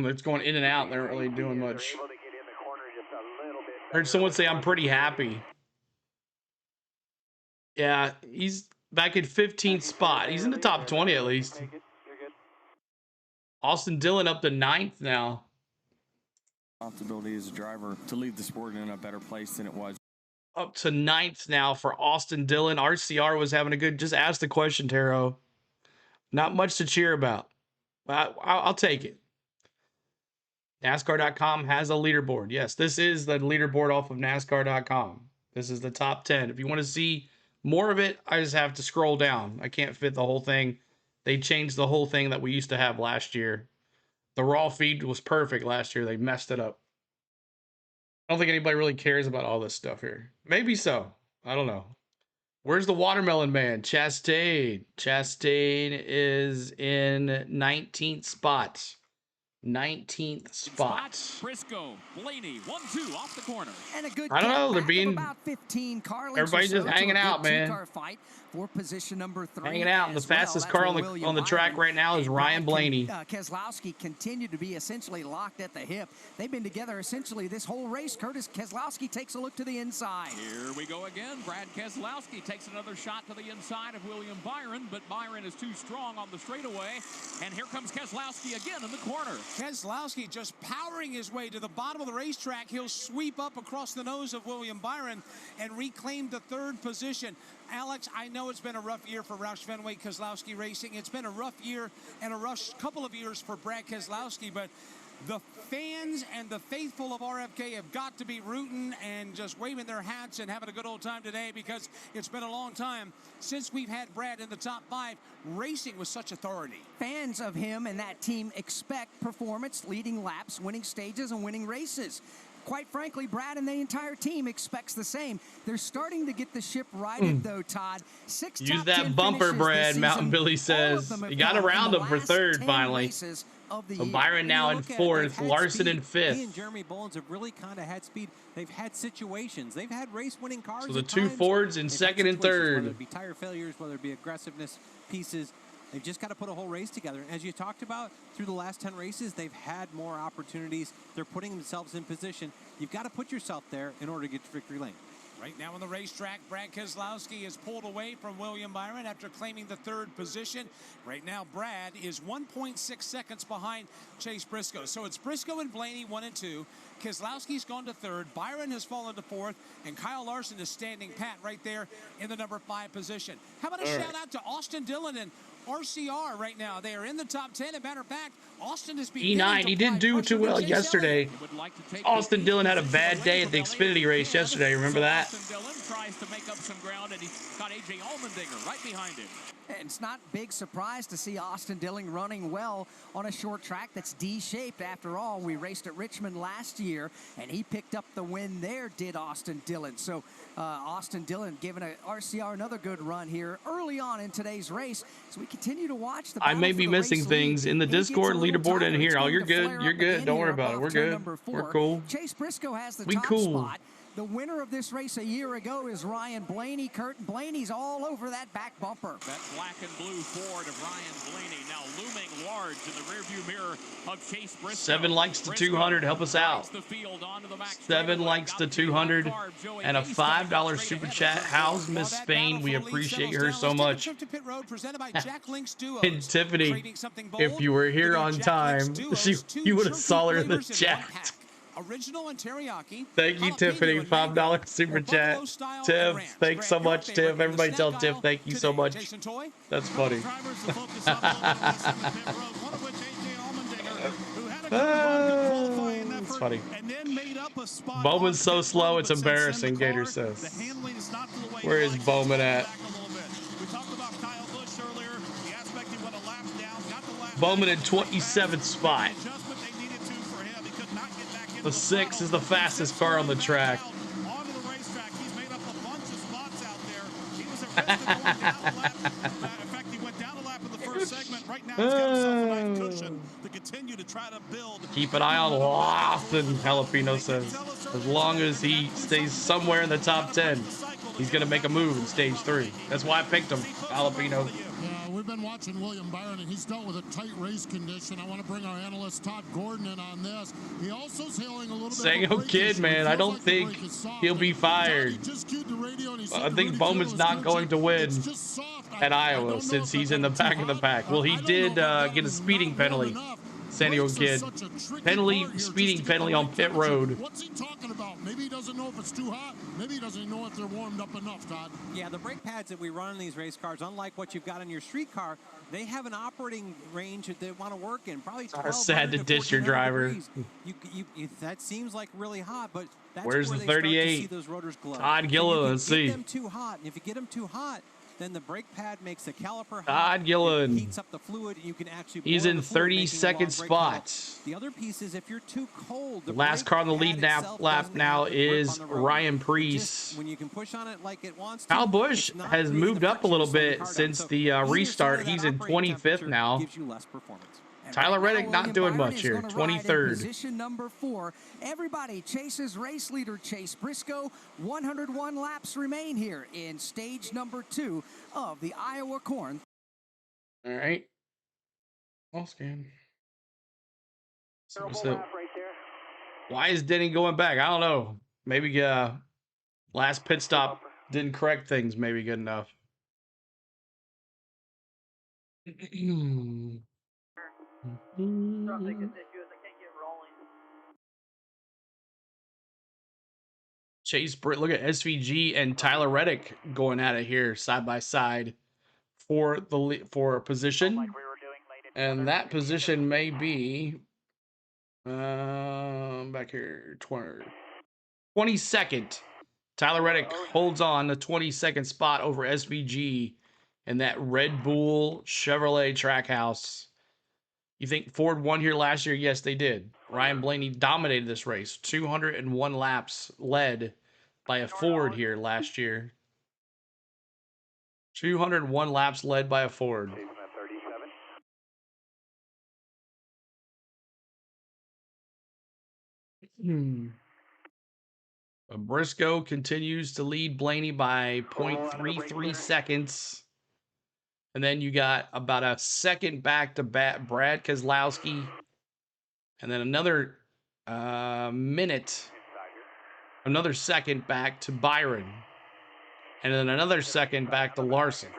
It's going in and out. They're not really doing much. Heard someone say I'm pretty happy. Yeah, he's back in 15th spot. He's in the top 20 at least. Austin Dillon up to 9th now. Responsibility as a driver to leave the sport in a better place than it was. Up to 9th now for Austin Dillon. RCR was having a good... Just ask the question, Taro. Not much to cheer about. I'll take it. NASCAR.com has a leaderboard. Yes, this is the leaderboard off of NASCAR.com. This is the top 10. If you want to see more of it, I just have to scroll down. I can't fit the whole thing. They changed the whole thing that we used to have last year. The raw feed was perfect last year. They messed it up. I don't think anybody really cares about all this stuff here. Maybe so. I don't know. Where's the watermelon man? Chastain. Chastain is in 19th spot. 19th spot. Briscoe, Blaney, 1-2 off the corner. And a good I don't know. They're back being about 15 car lengths everybody's or so just hanging to a out, good man. two-car fight for position number 3. Hanging out. And the fastest car on the track right now is Ryan Blaney. Keselowski continued to be essentially locked at the hip. They've been together essentially this whole race. Curtis Keselowski takes a look to the inside. Here we go again. Brad Keselowski takes another shot to the inside of William Byron, but Byron is too strong on the straightaway. And here comes Keselowski again in the corner. Keselowski just powering his way to the bottom of the racetrack. He'll sweep up across the nose of William Byron and reclaim the 3rd position. Alex, I know it's been a rough year for Roush Fenway Keselowski Racing. It's been a rough year and a rough couple of years for Brad Keselowski, but the fans and the faithful of RFK have got to be rooting and just waving their hats and having a good old time today, because it's been a long time since we've had Brad in the top 5 racing with such authority. Fans of him and that team expect performance, leading laps, winning stages, and winning races. Quite frankly, Brad and the entire team expects the same. They're starting to get the ship righted, though, Todd. 6 Use that bumper, Brad, Mountain Billy says. You got around him for 3rd, finally. So Byron now in 4th, Larson in 5th. He and Jeremy Bullins have really kind of had speed. They've had situations. They've had race-winning cars. So the 2 Fords in 2nd and 3rd. Whether it be tire failures, whether it be aggressiveness pieces, they've just got to put a whole race together. As you talked about, through the last 10 races, they've had more opportunities. They're putting themselves in position. You've got to put yourself there in order to get to victory lane. Right now on the racetrack, Brad Keselowski is pulled away from William Byron after claiming the 3rd position. Right now, Brad is 1.6 seconds behind Chase Briscoe. So it's Briscoe and Blaney 1 and 2. Keselowski's gone to 3rd. Byron has fallen to 4th. And Kyle Larson is standing pat right there in the number 5 position. How about a shout out to Austin Dillon and RCR right now? They are in the top 10. As a matter of fact, Austin is E9, he didn't do too well yesterday. Austin Dillon had a bad day at the Xfinity race yesterday. Remember that? Austin Dillon tries to make up some ground, and he got AJ Allmendinger right behind him. It's not a big surprise to see Austin Dillon running well on a short track that's D-shaped. After all, we raced at Richmond last year, and he picked up the win there, did Austin Dillon. So Austin Dillon giving RCR another good run here early on in today's race. So we continue to watch the I may be missing things in the Discord leaderboard in here. Oh, you're good. You're good. Don't worry about it. We're good. We're cool. Chase Briscoe has the We top cool. spot. The winner of this race a year ago is Ryan Blaney. Kurt Blaney's all over that back bumper. That black and blue Ford of Ryan Blaney now looming large in the rearview mirror of Chase Briscoe. 7 likes to 200. Help us out. 7 likes to 200 and a $5 super chat. How's Miss Spain? We appreciate her so much. And Tiffany, if you were here on time, you would have saw her in the chat. Original and teriyaki. Thank you, Tiffany. $5 super chat. Tiff, thanks so much, Tiff. Everybody tell Tiff thank you so much. That's funny. It's funny. Bowman's so slow, it's embarrassing, Gator says. Where is Bowman at? Bowman in 27th spot. The 6 is the fastest car on the track. Keep an eye on Lawson, Jalapeno says. As long as he stays somewhere in the top 10, he's going to make a move in stage 3. That's why I picked him, Jalapeno. Yeah, we've been watching William Byron, and he's dealt with a tight race condition. I want to bring our analyst Todd Gordon in on this. He also is hailing a little bit. Sango Kid, man, I don't think he'll be fired. I think Bowman's not going to win at Iowa since he's in the back of the pack. Well, he did get a speeding penalty. San Diego Kid. Speeding penalty on pit road. What's he talking about? Maybe he doesn't know if it's too hot. Maybe he doesn't know if they're warmed up enough, Todd. Yeah, the brake pads that we run in these race cars, unlike what you've got in your street car, they have an operating range that they want to work in. Probably 12 sad to dish your driver. That seems like really hot, but that's where's where the they start to 38? see those rotors glow. Todd Gilliland, let's see. Get them too hot, and if you get them too hot, then the brake pad makes the caliper hot. Todd Gillen. It heats up the fluid, and you can actually He's boil in the fluid, making a 32nd long brake pedal. spot. The other piece is if you're too cold, The the last car on the lead lap now is Ryan Preece. When you can push on it like it wants to, Kyle Busch has moved up a little bit since the restart. He's in 25th now. gives you less performance. Tyler Reddick not doing much here, 23rd. Position number 4. Everybody chases race leader Chase Briscoe. 101 laps remain here in stage number 2 of the Iowa Corn. All right. All scan. So, why is Denny going back? I don't know. Maybe last pit stop didn't correct things maybe good enough. Chase Britt, look at SVG and Tyler Reddick going at it here side by side for a position, and that position may be back here 22nd. Tyler Reddick holds on the 22nd spot over SVG in that Red Bull Chevrolet Trackhouse. You think Ford won here last year? Yes, they did. Ryan Blaney dominated this race. 201 laps led by a Ford here last year. 201 laps led by a Ford. Briscoe continues to lead Blaney by 0.33 seconds. And then you got about a second back to Brad Keselowski. And then another another second back to Byron. And then another second back to Larson.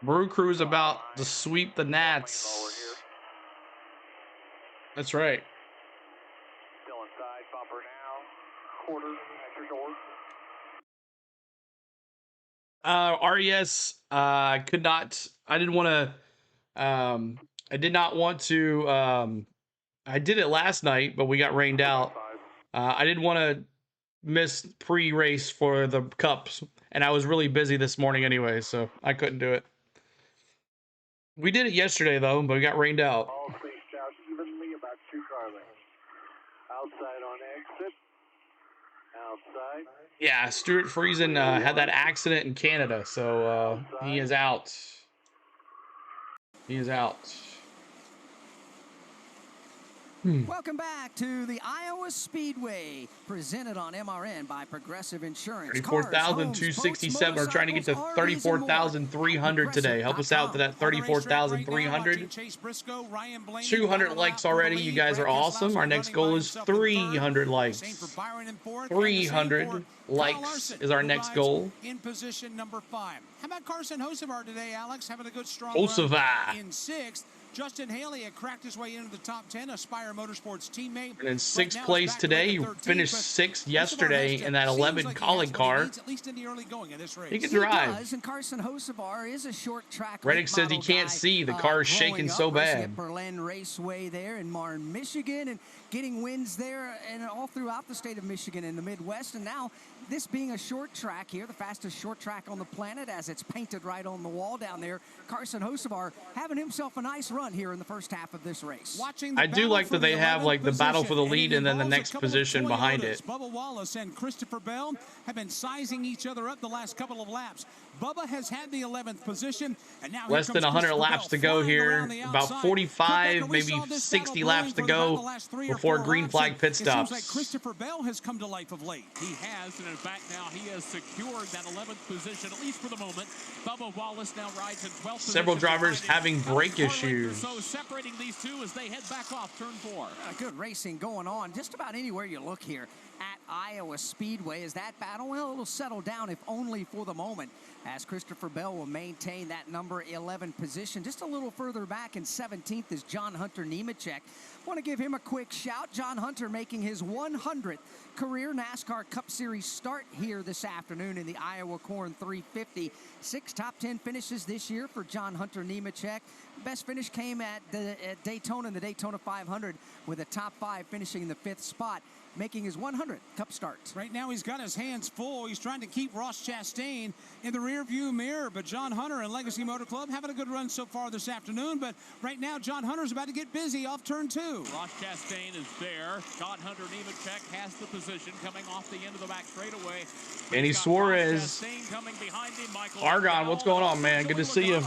Brew Crew's about to sweep the Nats. That's right. Still inside, bumper now. Quarter at your door. RES, I did not want to, I did it last night, but we got rained out. I didn't want to miss pre-race for the Cups, and I was really busy this morning anyway, so I couldn't do it. We did it yesterday, though, but we got rained out. All spaced out evenly, about 2 car lengths. Outside on exit. Outside. Yeah, Stuart Friesen had that accident in Canada, so he is out. He is out. Welcome back to the Iowa Speedway, presented on MRN by Progressive Insurance. 34,267. We're trying to get to 34,300 today. Help us out to that 34,300. 200 likes already. You guys are awesome. Our next goal is 300 likes. 300 likes is our next goal. In position number 5. How about Carson Hocevar today, Alex? Having a good strong Hocevar run in 6th. Justin Haley had cracked his way into the top 10, Aspire Motorsports teammate. And in 6th place today, he finished 6th yesterday in that 11 Colin car. At least in the early going of this race. He can drive. And Carson Hocevar is a short track. Reddick says he can't see. The car is shaking so bad. Berlin Raceway there in Marne, Michigan, and getting wins there and all throughout the state of Michigan and the Midwest. And now this being a short track here, the fastest short track on the planet, as it's painted right on the wall down there. Carson Hocevar having himself a nice run here in the first half of this race. I do like that they have like the battle for the lead and then the next position behind it. Bubba Wallace and Christopher Bell have been sizing each other up the last couple of laps. Bubba has had the 11th position, and now less than 100 laps to go here. About 45, maybe 60 laps to go before green flag pit stops. It seems like Christopher Bell has come to life of late. He has, and in fact now he has secured that 11th position, at least for the moment. Bubba Wallace now rides in 12th position. Several drivers having brake issues. So separating these two as they head back off turn 4. Good racing going on just about anywhere you look here at Iowa Speedway. Is that battle? Well, it'll settle down, if only for the moment, as Christopher Bell will maintain that number 11 position. Just a little further back in 17th is John Hunter Nemechek. Want to give him a quick shout. John Hunter making his 100th career NASCAR Cup Series start here this afternoon in the Iowa Corn 350. 6 top 10 finishes this year for John Hunter Nemechek. Best finish came at Daytona in the Daytona 500 with a top 5 finishing in the 5th spot. making his 100th Cup start. Right now he's got his hands full. He's trying to keep Ross Chastain in the rearview mirror, but John Hunter and Legacy Motor Club having a good run so far this afternoon, but right now John Hunter's about to get busy off turn 2. Ross Chastain is there. John Hunter Nemechek has the position coming off the end of the back straightaway. Andy Suarez. Coming behind him, Michael Argon, what's going on, man? Good to see you.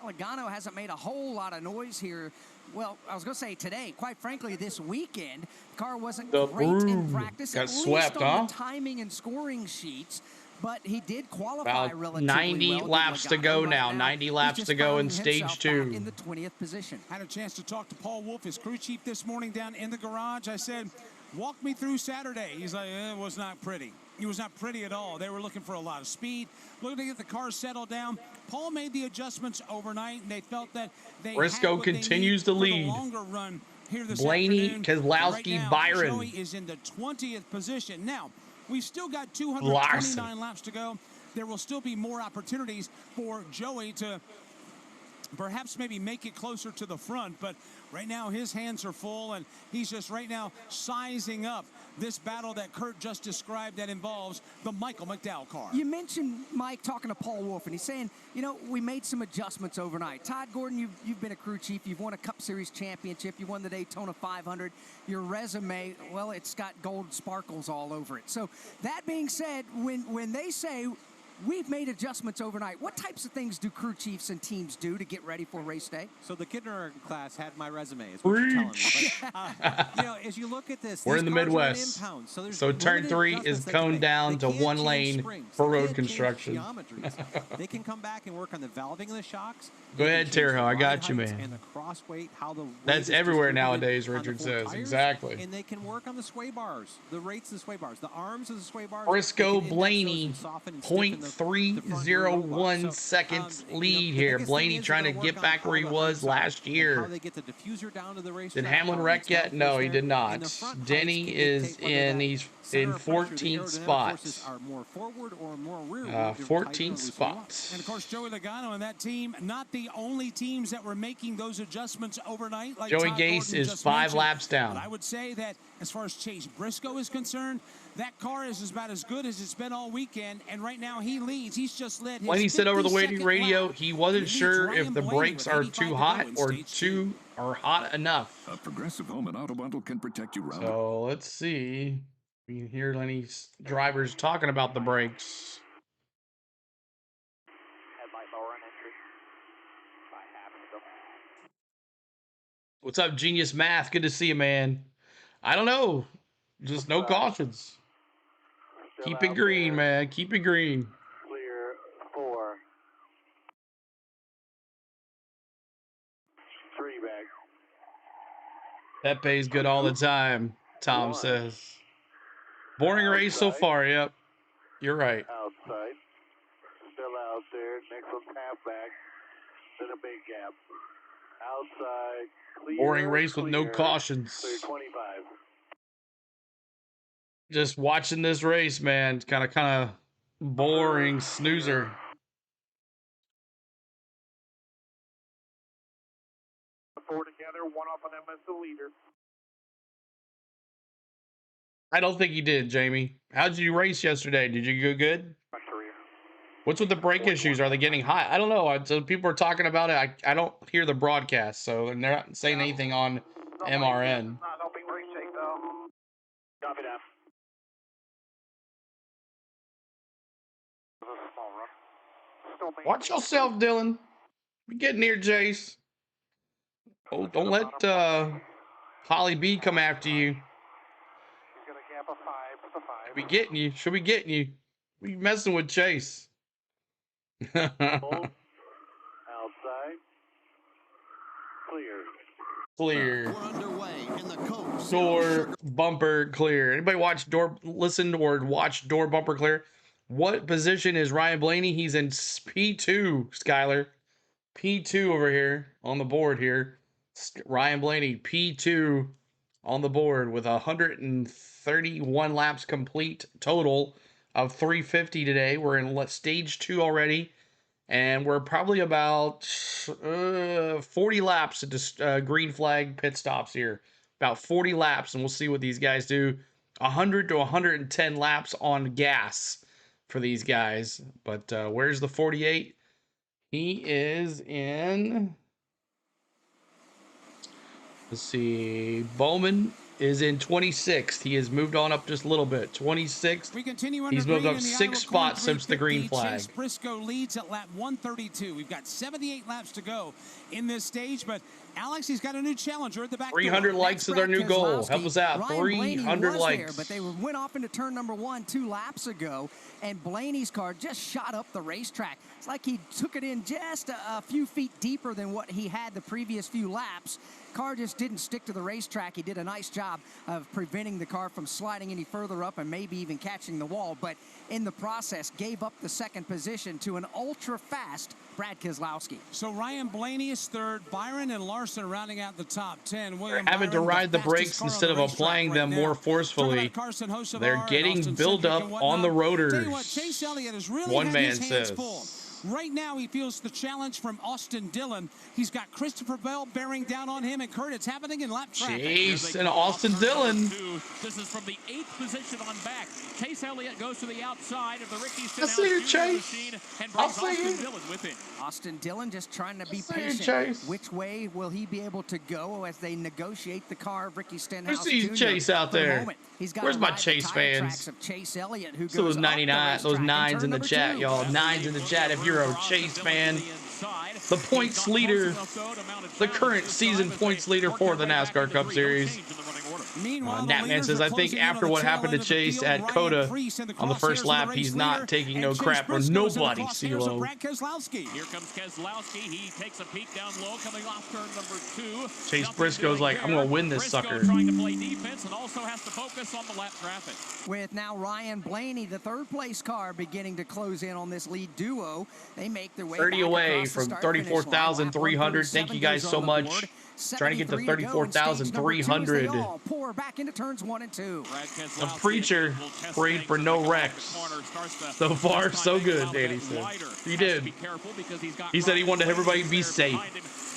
Logano hasn't made a whole lot of noise here. Well, I was going to say today. Quite frankly, this weekend, the car wasn't great in practice. Got at swept, least on huh? the timing and scoring sheets, but he did qualify About relatively 90 well. laps to go now. 90 laps to go in stage 2. In the 20th position. Had a chance to talk to Paul Wolf, his crew chief, this morning down in the garage. I said, walk me through Saturday. He's like, it was not pretty. It was not pretty at all. They were looking for a lot of speed, looking to get the car settled down. Paul made the adjustments overnight, and they felt that they Briscoe continues to lead. Longer run here this Blaney, afternoon. Keselowski, Right now, Byron. Joey is in the 20th position. Now, we've still got 229 laps to go. There will still be more opportunities for Joey to perhaps maybe make it closer to the front, but right now his hands are full, and he's just right now sizing up this battle that Kurt just described that involves the Michael McDowell car. You mentioned Mike talking to Paul Wolf, and he's saying, you know, we made some adjustments overnight. Todd Gordon, you've been a crew chief. You've won a Cup Series championship. You won the Daytona 500. Your resume, well, it's got gold sparkles all over it. So that being said, when they say we've made adjustments overnight, what types of things do crew chiefs and teams do to get ready for race day? So the kindergarten class had my resume, is what you're telling me. But, you know, as you look at this, we're in the these cars run Midwest. impounds, So turn 3 is coned down to 1 lane for road construction. They can come back and work on the valving and the shocks. Go ahead, Terho. I got you, man. And the cross weight, how the That's everywhere nowadays, Richard says. Exactly. And they can work on the sway bars, the rates of the sway bars, the arms of the sway bars. Briscoe Blaney, 0.301 seconds lead here. Blaney trying to get back where he was last year. Did Hamlin wreck yet? No, he did not. Denny is in, he's in 14th spot. 14th spot. And of course, Joey Logano and that team, not the only teams that were making those adjustments overnight. Like Joey Todd Gase Gordon is just 5 mentioned. laps down. But I would say that as far as Chase Briscoe is concerned, that car is about as good as it's been all weekend, and right now he leads. He's just led his When he said over the 52nd waiting radio, lap. he wasn't sure if the Blaney brakes with are 85 too to hot go in or stage hot enough. A Progressive Home and Auto Bundle can protect you round. So let's see. We can hear any drivers talking about the brakes. What's up, Genius Math? Good to see you, man. I don't know. Just no cautions. Keep it green, man. Keep it green. Clear 4. 3 back. That pays good all the time, Tom says. Boring race so far, yep. You're right. Outside. Still out there. Next one's half back. Then a big gap. Outside. Clear, Boring race with no clear, cautions. Clear 25. Just watching this race, man. It's kind of boring snoozer. Four together. One off of them as the leader. I don't think he did, Jamie. How did you race yesterday? Did you go good? What's with the brake issues? Are they getting hot? I don't know. So people are talking about it. I don't hear the broadcast, so they're not saying anything on MRN. Copy that. Watch yourself, Dylan. Be getting near Jace. Oh, don't let Holly B come after you. She'll be getting you. She'll be getting you. We messing with Chase. Outside. Clear. Clear. We're underway in the coast. Door bumper clear. Anybody listen or watch door bumper clear? What position is Ryan Blaney? He's in P2, Skyler. P2 over here on the board here. Ryan Blaney, P2 on the board with 131 laps complete total of 350 today. We're in stage 2 already, and we're probably about 40 laps at this green flag pit stops here. About 40 laps, and we'll see what these guys do 100 to 110 laps on gas for these guys. But where's the 48? He is in, let's see, Bowman is in 26th. He has moved on up just a little bit. 26th. We continue He's moved up 6 Iowa spots since the green flag. Chase Briscoe leads at lap 132. We've got 78 laps to go in this stage, but Alex, he's got a new challenger at the back. 300 likes is our new goal. Help us out. 300 likes. There, but they went off into turn number 1 2 laps ago, and Blaney's car just shot up the racetrack. It's like he took it in just a few feet deeper than what he had the previous few laps. Car just didn't stick to the racetrack. He did a nice job of preventing the car from sliding any further up and maybe even catching the wall, but in the process gave up the second position to an ultra-fast Brad Keselowski. So Ryan Blaney is third, Byron and Larson rounding out the top 10. They're having to ride the brakes instead of applying them more forcefully. They're getting build up on the rotors. Chase Elliott has really One had man his hands says. full. Right now, he feels the challenge from Austin Dillon. He's got Christopher Bell bearing down on him, and Kurt, it's happening in lap traffic. Chase and Austin Dillon. This is from the 8th position on back. Chase Elliott goes to the outside of the Ricky Stenhouse machine and brings Austin Dillon with him. Austin Dillon just trying to be patient. Which way will he be able to go as they negotiate the car of Ricky Stenhouse Jr.? Chase out there. Where's my Chase fans? Of Chase Elliott, who so goes those 99, those 9s in the chat, y'all. 9s in the chat if you're a Chase fan. The points leader, the current season points leader for the NASCAR Cup Series. Natman says, I think after what happened to Chase at Coda on the first lap, he's not taking no crap from nobody, CeeLo. Here comes Keselowski. He takes a peek down low, coming off turn number 2. Chase Briscoe's like, I'm going to win this sucker. Trying to play defense and also has to focus on the lap traffic. With now Ryan Blaney, the third place car, beginning to close in on this lead duo. They make their way 30 away from 34,300. Thank you guys so much. Trying to get to 34,300. Pour back into turns 1 and 2. The preacher prayed for no wrecks. So far, so good, Danny said. He did. He said he wanted everybody to be safe.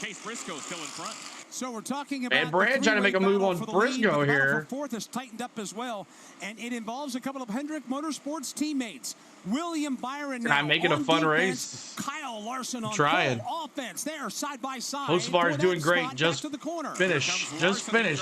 Chase Briscoe still in front. So we're talking about and Brad trying to make a move on Briscoe here. Fourth has tightened up as well, and it involves a couple of Hendrick Motorsports teammates. William Byron now make it a fun race. Kyle Larson on trying offense. They are side by side. Hocevar is doing great. Just finish. Just finish.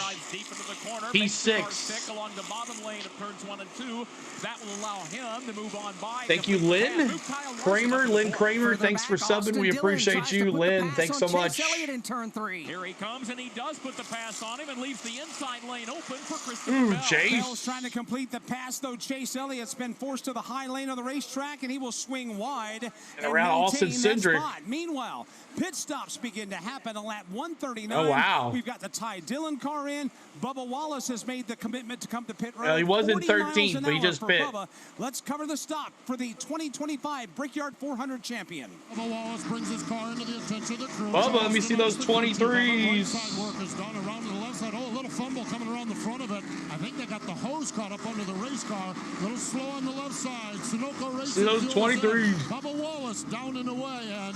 He's 6th. Along the bottom lane of turns 1 and 2. That will allow him to move on by. Thank you, Lynn Kramer. Lynn Kramer, thanks for subbing. We appreciate you, Lynn. Thanks so much. In turn 3. Here he comes, and he does put the pass on him and leaves the inside lane open for Christopher Bell. Chase. Bell's trying to complete the pass, though. Chase Elliott's been forced to the high lane of the racetrack, and he will swing wide and around Austin Cindric. Meanwhile, pit stops begin to happen on lap 139. Oh, wow. We've got the Ty Dillon car in. Bubba Wallace has made the commitment to come to pit road. He was in 13th, but he just pit. Bubba. Let's cover the stop for the 2025 Brickyard 400 champion. Bubba Wallace brings his car into the attention of the crew. Bubba, let me see those 23s. Side work is done around to the left side. Oh, a little fumble coming around the front of it. I think they got the hose caught up under the race car. A little slow on the left side. Sunoco Racing. See those 23s. Bubba Wallace down and away, and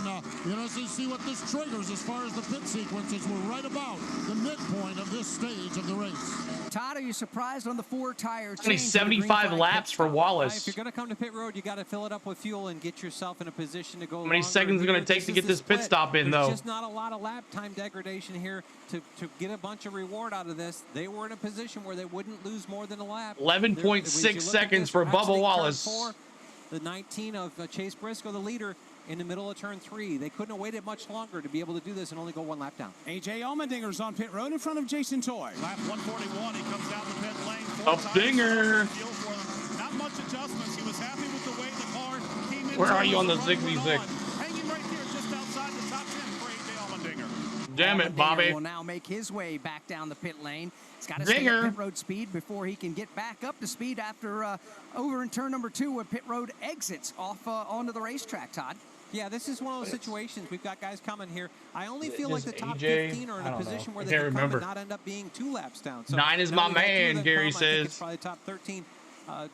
so see what this triggers as far as the pit sequences. We're right about the midpoint of this stage of the race. Todd, are you surprised on the 4-tire change? Only 75 laps for Wallace. If you're going to come to pit road, you got to fill it up with fuel and get yourself in a position to go. How many seconds is it going to take to get this pit stop in, though? There's just not a lot of lap time degradation here to get a bunch of reward out of this. They were in a position where they wouldn't lose more than a lap. 11.6 seconds for Bubba Wallace. The 19 of Chase Briscoe, the leader, in the middle of turn 3. They couldn't have waited much longer to be able to do this and only go 1 lap down. A.J. Allmendinger's on pit road in front of Jason Toy. Lap 141, he comes down the pit lane. Dinger. Not much adjustments. He was happy with the way the car came in. Where are you on the Zigbee Zig? Hanging right there just outside the top 10 for A.J. Allmendinger. Damn it, Bobby. Will now make his way back down the pit lane. He's got to stay at pit road speed before he can get back up to speed after over in turn number 2 where pit road exits off onto the racetrack, Todd. Yeah, this is one of those situations. We've got guys coming here. I only feel like the top 15 are in a position where they can come and not end up being 2 laps down. So 9 is my man, Gary says. It's probably top 13.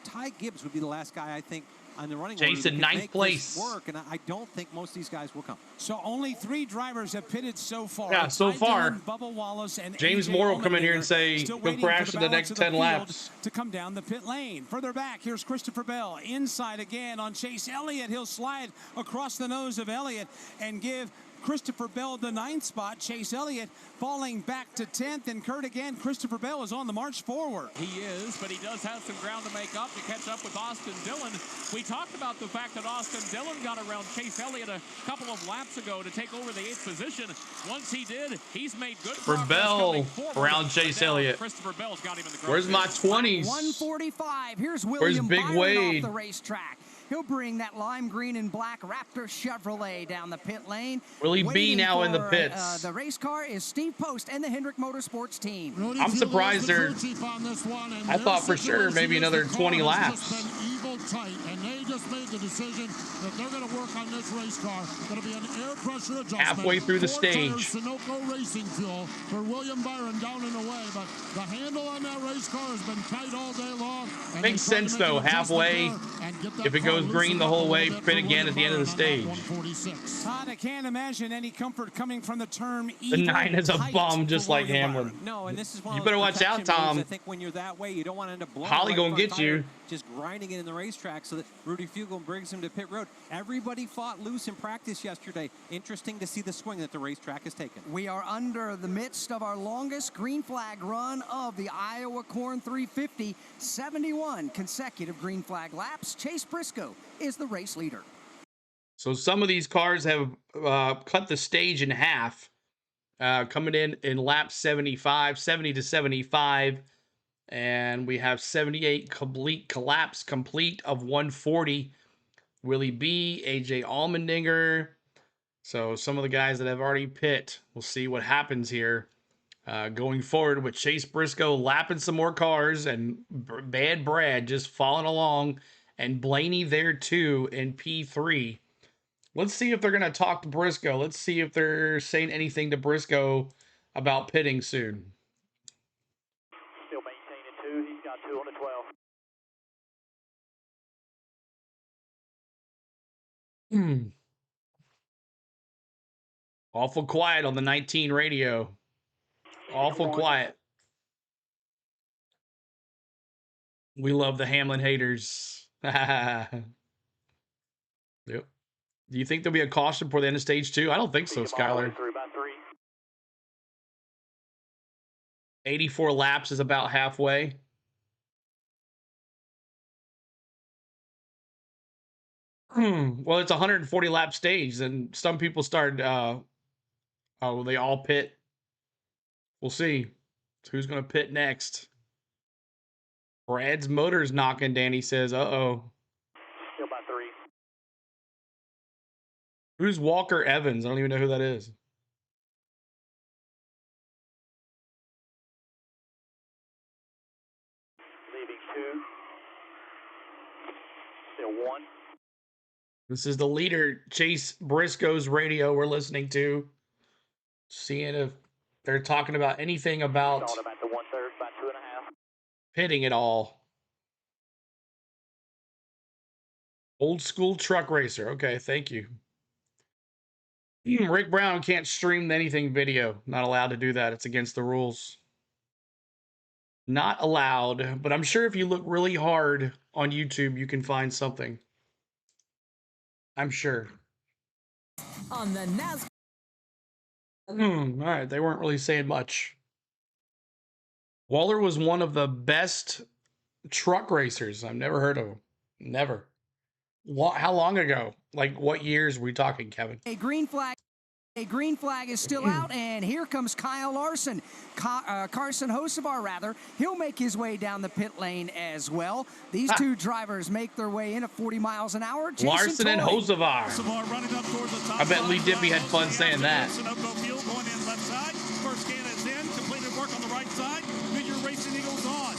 Ty Gibbs would be the last guy I think on the running Chase order in that ninth can make place. this work, and I don't think most of these guys will come. So only 3 drivers have pitted so far. Yeah, so Ty far. Dillon, Bubba Wallace, and James AJ Moore will come in here and Allmendinger say still he'll waiting for crash in the balance next of the 10 field laps. to come down the pit lane. Further back, here's Christopher Bell inside again on Chase Elliott. He'll slide across the nose of Elliott and give Christopher Bell the 9th spot. Chase Elliott falling back to 10th, and Kurt again. Christopher Bell is on the march forward. He is, but he does have some ground to make up to catch up with Austin Dillon. We talked about the fact that Austin Dillon got around Chase Elliott a couple of laps ago to take over the 8th position. Once he did, he's made good For progress Bell coming forward. around Chase Elliott. Christopher Bell's got him in the ground. Where's my 20s? 145. Here's Where's William Big Byron Wade? off the racetrack. He'll bring that lime green and black Raptor Chevrolet down the pit lane. Willie B Waiting now in the for, pits. The race car is Steve Post and the Hendrick Motorsports team. I'm surprised they're. I thought for sure maybe another 20 laps. Evil tight, and they just made the decision that they're going to work on this race car. Going to be an air pressure adjustment. Halfway through the 4 stage. tires, Sunoco racing fuel for William Byron down and away, but the handle on that race car has been tight all day long. Makes sense though. Halfway, if it goes green the whole way, pit again at the end of the stage. Todd, I can't imagine any comfort coming from the term The 9 is a bum, just like Hamlin. No, and this is one You of better those watch out, protection moves. Tom. I think when you're that way, you don't want to end up blowing Holly right gonna front get you. tire, just grinding it in the racetrack so that Rudy Fugle brings him to pit road. Everybody fought loose in practice yesterday. Interesting to see the swing that the racetrack has taken. We are under the midst of our longest green flag run of the Iowa Corn 350. 71 consecutive green flag laps. Chase Briscoe is the race leader. So some of these cars have cut the stage in half, coming in lap 75, 70 to 75. And we have 78 complete of 140. Willie B, AJ Allmendinger. So some of the guys that have already pit. We'll see what happens here going forward with Chase Briscoe lapping some more cars and Bad Brad just following along, and Blaney there too in P3. Let's see if they're going to talk to Briscoe. Let's see if they're saying anything to Briscoe about pitting soon. Still maintaining 2. He's got 2 on the 12. Awful quiet on the 19 radio. Awful quiet. We love the Hamlin haters. Yep. Do you think there'll be a caution before the end of stage 2? I don't think so, Skyler. 84 laps is about halfway. Well, it's a 140 lap stage, and some people start. They all pit. We'll see. Who's going to pit next? Brad's motor's knocking. Danny says, "Uh-oh." Still by 3. Who's Walker Evans? I don't even know who that is. Leaving 2. Still 1. This is the leader, Chase Briscoe's radio we're listening to. Seeing if they're talking about anything about About the 1/3, about 2.5. pitting at all. Old school truck racer. Okay, thank you. Rick Brown can't stream anything video. Not allowed to do that. It's against the rules. Not allowed, but I'm sure if you look really hard on YouTube, you can find something. I'm sure. On the Nascar. All right, they weren't really saying much. Waller was one of the best truck racers. I've never heard of him. Never. How long ago? Like, what years are we talking, Kevin? A green flag is still out, and here comes Kyle Larson. Carson Hocevar, rather. He'll make his way down the pit lane as well. These two drivers make their way in at 40 miles an hour. Jason Larson and Toy. Hocevar. Running up towards the top I bet Lee Dippy had fun saying that. Sunoco field going in left side. First can is in. Completed work on the right side. Goodyear Racing Eagles on.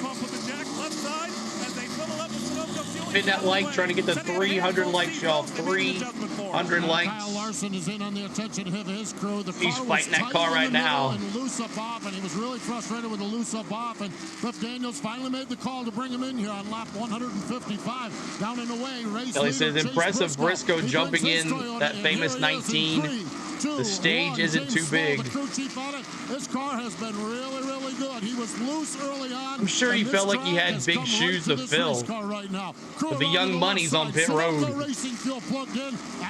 bump with the jack left side as they fill it up with Sunoco fuel. Hit that like, trying to get to 300 likes, y'all. 300 likes. Kyle Larson is in on the attention of his crew. The He's car fighting was that car right now. And loose up off, and he was really frustrated with the loose up off. And Cliff Daniels finally made the call to bring him in here on lap 155. Down and away, race Kelly leader says Chase impressive Briscoe He jumping brings his in Toyota that in. famous Here he is in 19. 3, 2, The stage 1. isn't James too Small, big. the crew chief on it. This car has been really, really good. He was loose early on. I'm sure he felt like he had big shoes to fill. But the young money's on pit road.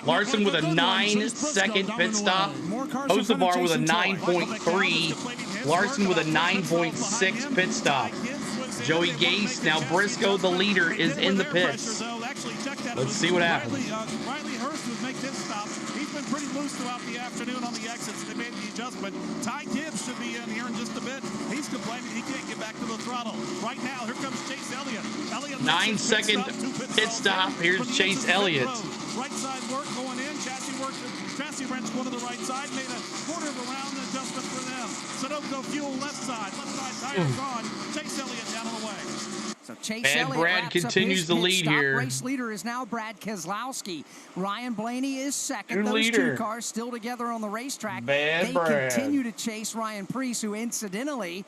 Larson with a 9-second pit stop. Hocevar with a 9.3. Larson with a 9.6 pit stop. Joey Gase, now Briscoe, the leader, is in the pits. Let's see what happens. Riley Hurst would make this stop. He's been pretty loose throughout the afternoon on the exits. They made the adjustment. Ty Gibbs should be in here in just a bit. He's complaining he can't get back to the throttle. Right now, here comes Chase Elliott. 9-second pit stop. Here's Chase Elliott. Right side work going in. Chassis wrench going to the right side. Made a quarter of a round adjustment for them. Sunoco fuel left side. Left side tires on. Chase Elliott down on the way. So Chase And Elliott Brad wraps continues up the his pit lead stop. here. Race leader is now Brad Keselowski. Ryan Blaney is second. Good Those leader. two cars still together on the racetrack. Bad they Brad. continue to chase Ryan Preece, who incidentally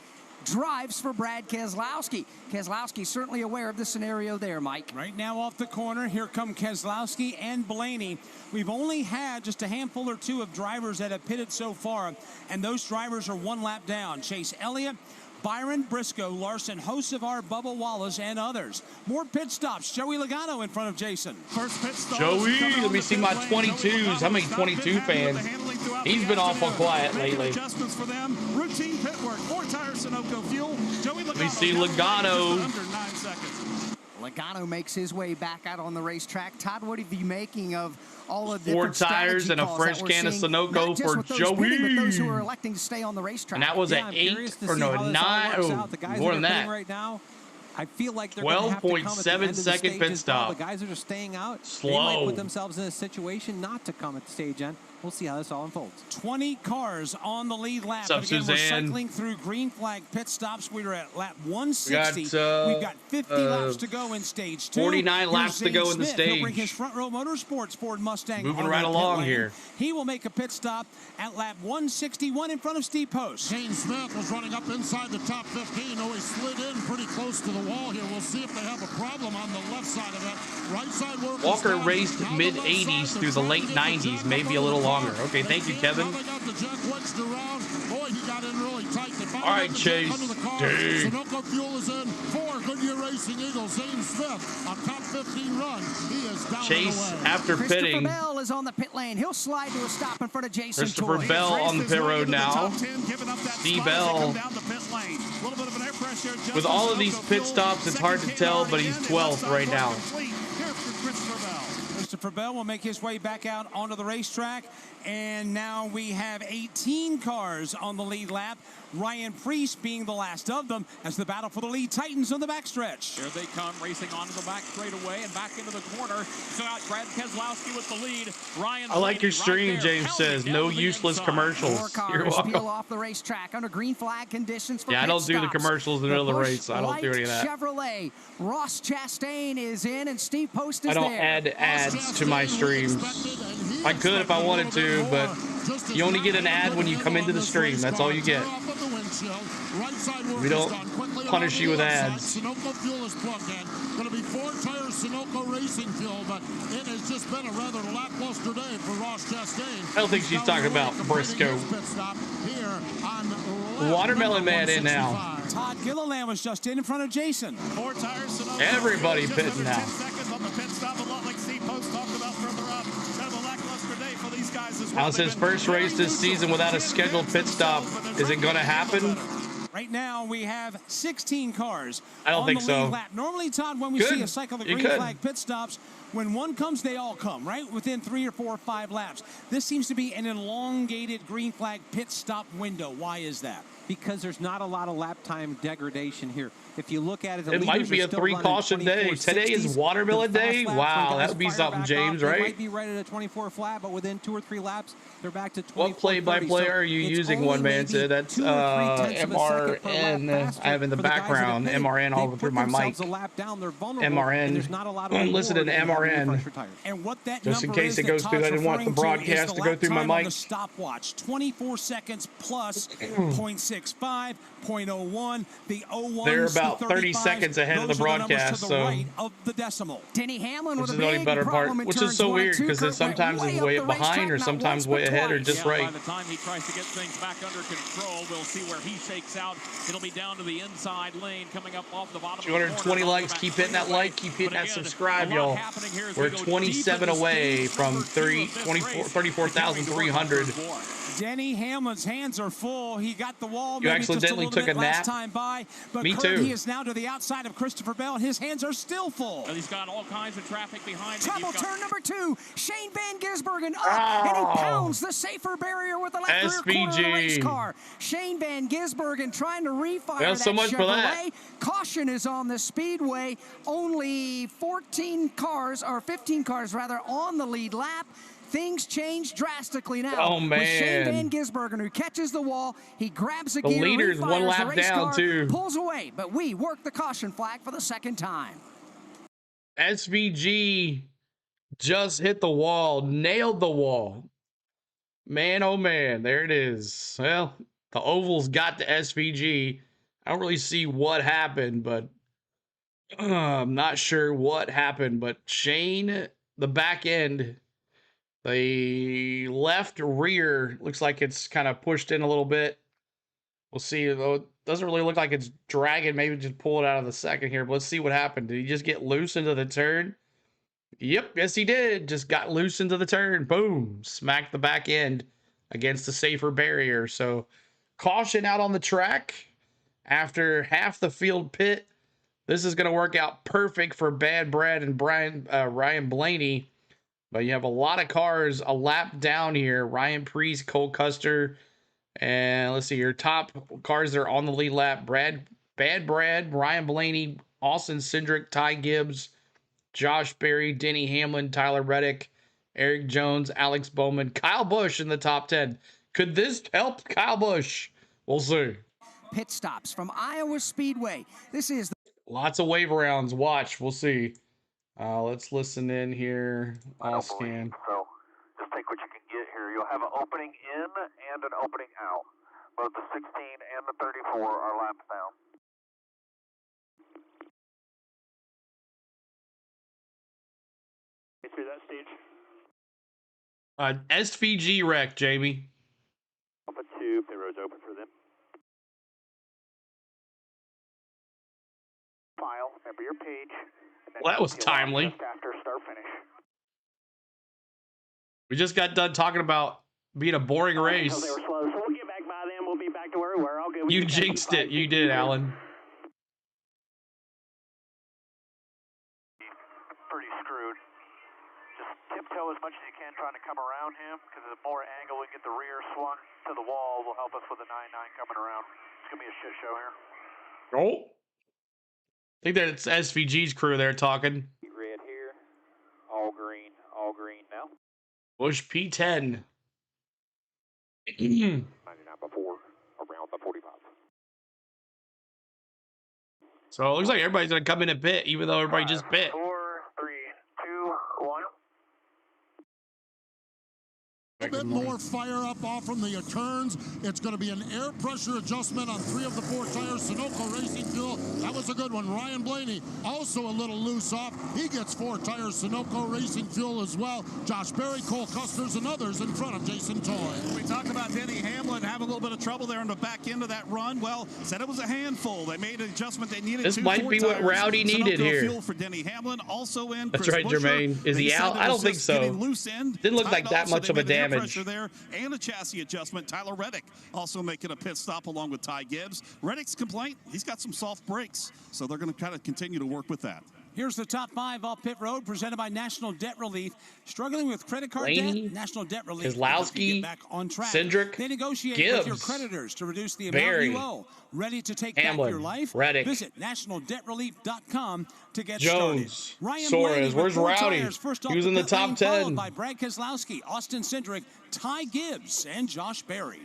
drives for Brad Keselowski. Keselowski certainly aware of the scenario there, Mike. Right now off the corner, here come Keselowski and Blaney. We've only had just a handful or two of drivers that have pitted so far, and those drivers are one lap down. Chase Elliott, Byron, Briscoe, Larson, Hocevar, Bubba Wallace, and others. More pit stops. Joey Logano in front of Jason. First pit stop. Joey, let me see my 22s. How many 22 fans? He's been awful quiet lately. Adjustments for them. Routine pit work. 4 tires Sunoco fuel. Joey Logano. Let me see Logano. Under 9 seconds. Logano makes his way back out on the racetrack. Todd, what are you making of all of the 4 tires and a fresh can of Sunoco for Joey. But those who are electing to stay on the racetrack. And that was an 8 or no, a 9. Oh, more than that. Right now, I feel like they're going to have to come at the end of the 12.7 second stage pit as well. stop. The guys that are staying out, Slow. they might put themselves in a situation not to come at the stage end. We'll see how this all unfolds. 20 cars on the lead lap. What's up, Again, we're Suzanne? cycling through green flag pit stops. We are at lap 160. We've got 50 uh, laps to go in stage 2. 49 Here's laps to go Zane in the Smith. He'll bring stage. his front row motorsports Ford Mustang Moving on right that pit along lane. here. He will make a pit stop at lap 161 in front of Steve Post. Shane Smith was running up inside the top 15. Oh, he slid in pretty close to the wall here. We'll see if they have a problem on the left side of it. Right side work. Walker raced mid-80s through the late 90s, maybe a little longer. Okay, thank you, Kevin. Now they got the jack wedged around. Boy, he got in really tight. They finally All right, got the jack Chase. under the car. Dang. Sunoco fuel is in. 4 Goodyear Racing Eagles. Zane Smith, a top 15 run. He is down Chase, and away. after Christopher pitting, Bell is on the pit lane. He'll slide to a stop in front of Jason Christopher Toy. Bell on the pit road now. Steve Bell. With all of these pit stops, it's hard to tell, but he's 12th right now. Christopher Bell will make his way back out onto the racetrack. And now we have 18 cars on the lead lap. Ryan Preece being the last of them as the battle for the lead tightens on the backstretch. Here they come, racing onto the back straightaway and back into the corner. So out Brad Keselowski with the lead. Ryan I like your Blaney stream, right there, James says. No useless More commercials. You're cars welcome. peel off the racetrack under green flag conditions for Yeah, I pit don't do the stops. commercials in the middle of the Busch race. I don't do any of that. Chevrolet. Ross Chastain is in and Steve Post is I don't there. add ads to my streams. I could if I wanted to, but you only get an ad when you come into the stream. That's all you get. We don't punish you with ads. Sunoco fuel is plugged in. Going to be 4 tires Sunoco Racing fuel, but it has just been a rather lackluster day for Ross Chastain. I don't think she's talking about Briscoe. Watermelon Man in now. Todd Gilliland was just in front of Jason. 4 tires Sunoco. Everybody Just pitting under now. 10 seconds on the pit stop, a lot like Steve Post talked about further up. Kind of a lackluster day for these guys as well. How's his first race this season without a scheduled pit stop? Is it going to happen? Right now, we have 16 cars. I don't on think the so. lead lap. Normally, Todd, when we Good. see a cycle of You green could. flag pit stops, when one comes, they all come, right? Within 3 or 4 or 5 laps. This seems to be an elongated green flag pit stop window. Why is that? because there's not a lot of lap time degradation here. If you look at it, it might be a 3 caution day. Today is watermelon day. Wow, that would be something, James, right? They might be right at a 24 flat, but within 2 or 3 laps, they're back to 24. What play-by-play are you using, one man said? That's MRN. I have in the background MRN all through my mic. MRN. I'm listening to MRN. And what that just in case it goes through, I didn't want the broadcast to go through my mic. The stopwatch, 24 seconds plus 0.65, 0.01. The 01. They're about 30 seconds ahead of the broadcast, so right of the decimal. Denny Hamlin with which a is the only big better part, problem in which is turns so 1 and weird 2. because it sometimes is way behind or sometimes way ahead or just right. By the time he tries to get things back under control, we'll see where he shakes out. It'll be down to the inside lane coming up off the bottom. 220 likes. Keep hitting that like. Keep hitting that subscribe, y'all. We're 27 away from 34,300. Denny Hamlin's hands are full. He got the wall. You accidentally took a nap. Time by, but Me Kurt, too. He is now to the outside of Christopher Bell, and his hands are still full. And he's got all kinds of traffic behind him. Trouble turn number 2. Shane Van Gisbergen up, and he pounds the safer barrier with the left rear corner of the race car. Shane Van Gisbergen trying to refire that so much Chevrolet. For that. Caution is on the speedway. Only 15 cars rather on the lead lap. Things change drastically now. Oh, man. With Shane Van Gisbergen, who catches the wall, he grabs a the gear, leader's refires one the lap race down car, too. Pulls away, but we work the caution flag for the second time. SVG just hit the wall, nailed the wall. Man, oh man, there it is. Well, the ovals got the SVG. I don't really see what happened, but I'm not sure what happened. But Shane, the back end, the left rear looks like it's kind of pushed in a little bit. We'll see. Though it doesn't really look like it's dragging. Maybe just pull it out of the second here. But let's see what happened. Did he just get loose into the turn? Yep, yes he did. Just got loose into the turn. Boom. Smacked the back end against the safer barrier. So caution out on the track after half the field pit. This is going to work out perfect for Bad Brad and Ryan Blaney. But you have a lot of cars a lap down here. Ryan Preece, Cole Custer. And let's see, your top cars that are on the lead lap. Bad Brad, Ryan Blaney, Austin Cindric, Ty Gibbs, Josh Berry, Denny Hamlin, Tyler Reddick, Eric Jones, Alex Bowman, Kyle Busch in the top 10. Could this help Kyle Busch? We'll see. Pit stops from Iowa Speedway. This is lots of wave rounds. Watch. We'll see. Let's listen in here. I'll scan. So just take what you can get here. You'll have an opening in and an opening out. Both the 16 and the 34 are laps down. Through that stage. SVG wreck, Jamie. Up at 2, the road's open for them. File, remember your page. Well, that was timely. After start finish. We just got done talking about being a boring race. They were slow, so we'll get back by them. We'll be back to where we were. All good. You jinxed it. You did, Alan. Pretty screwed. Just tiptoe as much as you can trying to come around him, because the more angle we get the rear swung to the wall will help us with the 9-9 coming around. It's going to be a shit show here. Oh. I think that's SVG's crew there talking. Red here. All green now. Busch P10. 99 before, around the 45. So it looks like everybody's going to come in and pit, even though everybody just pit. 4, 3, 2, 1. A bit more fire up off from the turns. It's going to be an air pressure adjustment on 3 of the 4 tires. Sunoco Racing Fuel, that was a good one. Ryan Blaney also a little loose off. He gets 4 tires. Sunoco Racing Fuel as well. Josh Berry, Cole Custers, and others in front of Jason Toy. We talked about Denny Hamlin having a little bit of trouble there on the back end of that run. Well, said it was a handful. They made an adjustment they needed. This might be what Rowdy needed here. Fuel for Denny Hamlin, also in. That's right, Jermaine. Is he out? I don't think so. Didn't look like that much of a damage. There and a chassis adjustment. Tyler Reddick also making a pit stop along with Ty Gibbs. Reddick's complaint, he's got some soft brakes, so they're going to kind of continue to work with that. Here's the top 5 off pit road, presented by National Debt Relief. Struggling with credit card Blaney, debt? National Debt Relief Keselowski, get back on track. Cindric, They negotiate Gibbs, with your creditors to reduce the Berry, amount you owe. Ready to take Hamlin, back your life? Reddick, Visit nationaldebtrelief.com to get Jones, started. Ryan Suarez, Blaney where's with 4 Rowdy? tires, first off He was in the pit lane, top 10. Followed by Brad Keselowski, Austin Cindric, Ty Gibbs, and Josh Berry.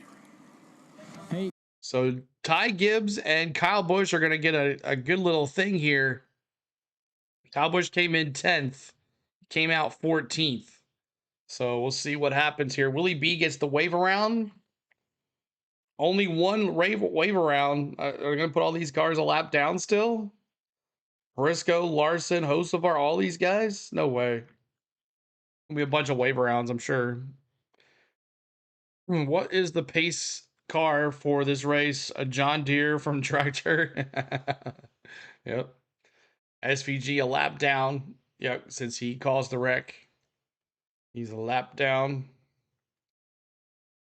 So Ty Gibbs and Kyle Busch are going to get a good little thing here. Kyle Busch came in 10th, came out 14th. So we'll see what happens here. Willie B gets the wave around. Only one wave around. Are going to put all these cars a lap down still? Briscoe, Larson, Hocevar, all these guys? No way. There'll be a bunch of wave arounds, I'm sure. What is the pace car for this race? A John Deere from Tractor. Yep. SVG a lap down. Yep, since he caused the wreck. He's a lap down.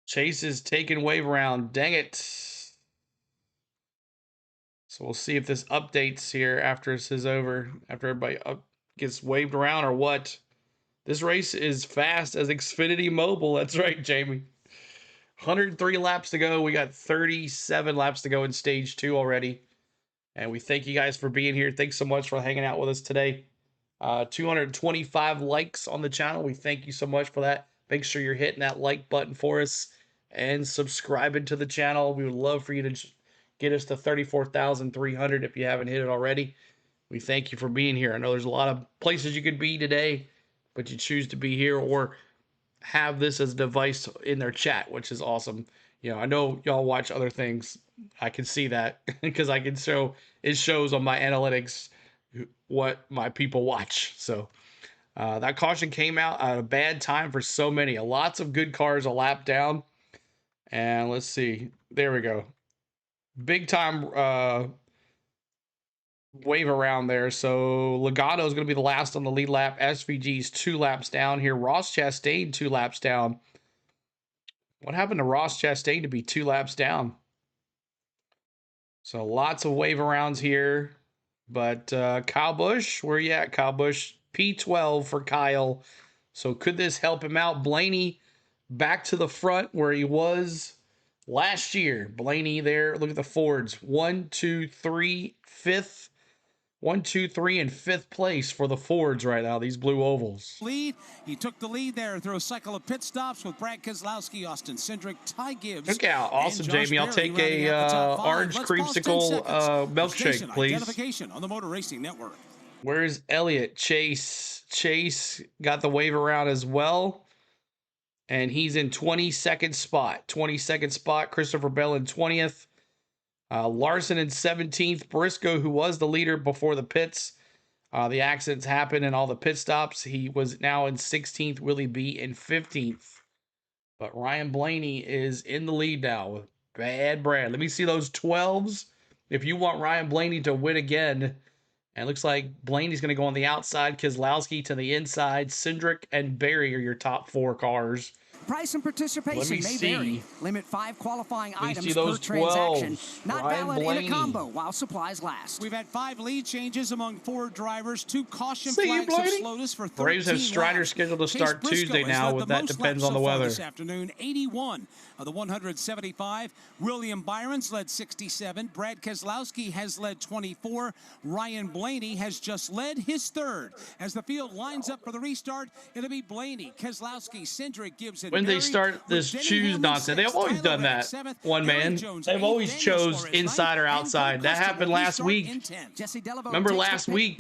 Chase is taking wave around. Dang it. So we'll see if this updates here after this is over. After everybody gets waved around or what. This race is fast as Xfinity Mobile. That's right, Jamie. 103 laps to go. We got 37 laps to go in stage 2 already. And we thank you guys for being here. Thanks so much for hanging out with us today. 225 likes on the channel. We thank you so much for that. Make sure you're hitting that like button for us and subscribing to the channel. We would love for you to get us to 34,300 if you haven't hit it already. We thank you for being here. I know there's a lot of places you could be today, but you choose to be here or have this as a device in their chat, which is awesome. You know, I know y'all watch other things. I can see that because I can show, it shows on my analytics what my people watch. So that caution came out at a bad time for so many. Lots of good cars a lap down. And let's see. There we go. Big time wave around there. So Logano is going to be the last on the lead lap. SVG's 2 laps down here. Ross Chastain 2 laps down. What happened to Ross Chastain to be 2 laps down? So lots of wave arounds here. But Kyle Busch, where you at, Kyle Busch? P12 for Kyle. So could this help him out? Blaney back to the front where he was last year. Blaney there. Look at the Fords. 1, 2, 3, 5th. 1, 2, 3, and 5th place for the Fords right now, these blue ovals. Lead. He took the lead there through a cycle of pit stops with Brad Keselowski, Austin Cindric, Ty Gibbs. Look out. Awesome, Jamie. I'll take a orange creamsicle milkshake, please. Identification on the Motor Racing Network. Where's Elliott? Chase got the wave around as well. And he's in 22nd spot. 22nd spot. Christopher Bell in 20th. Larson in 17th. Briscoe, who was the leader before the pits. The accidents happened and all the pit stops. He was now in 16th. Willie B in 15th. But Ryan Blaney is in the lead now with Bad Brad. Let me see those 12s. If you want Ryan Blaney to win again. And it looks like Blaney's going to go on the outside. Keselowski to the inside. Cindric and Berry are your top 4 cars. Price and participation may vary. Limit 5 qualifying items per transaction. 12s. Not Ryan valid Blaney. in a combo while supplies last. We've had 5 lead changes among 4 drivers. 2 caution flags have slowed us for 13 Braves have Strider laps. scheduled to start Chase Briscoe Tuesday has now, led with the that most depends laps on the so far weather. This afternoon, 81 of the 175. William Byron's led 67. Brad Keselowski has led 24. Ryan Blaney has just led his 3rd. As the field lines up for the restart, it'll be Blaney, Keselowski, Cindric, Gibbs, and When they Berry, start this choose nonsense, they've always done that. One man. They've always chose inside or outside. That happened last week. Remember last week?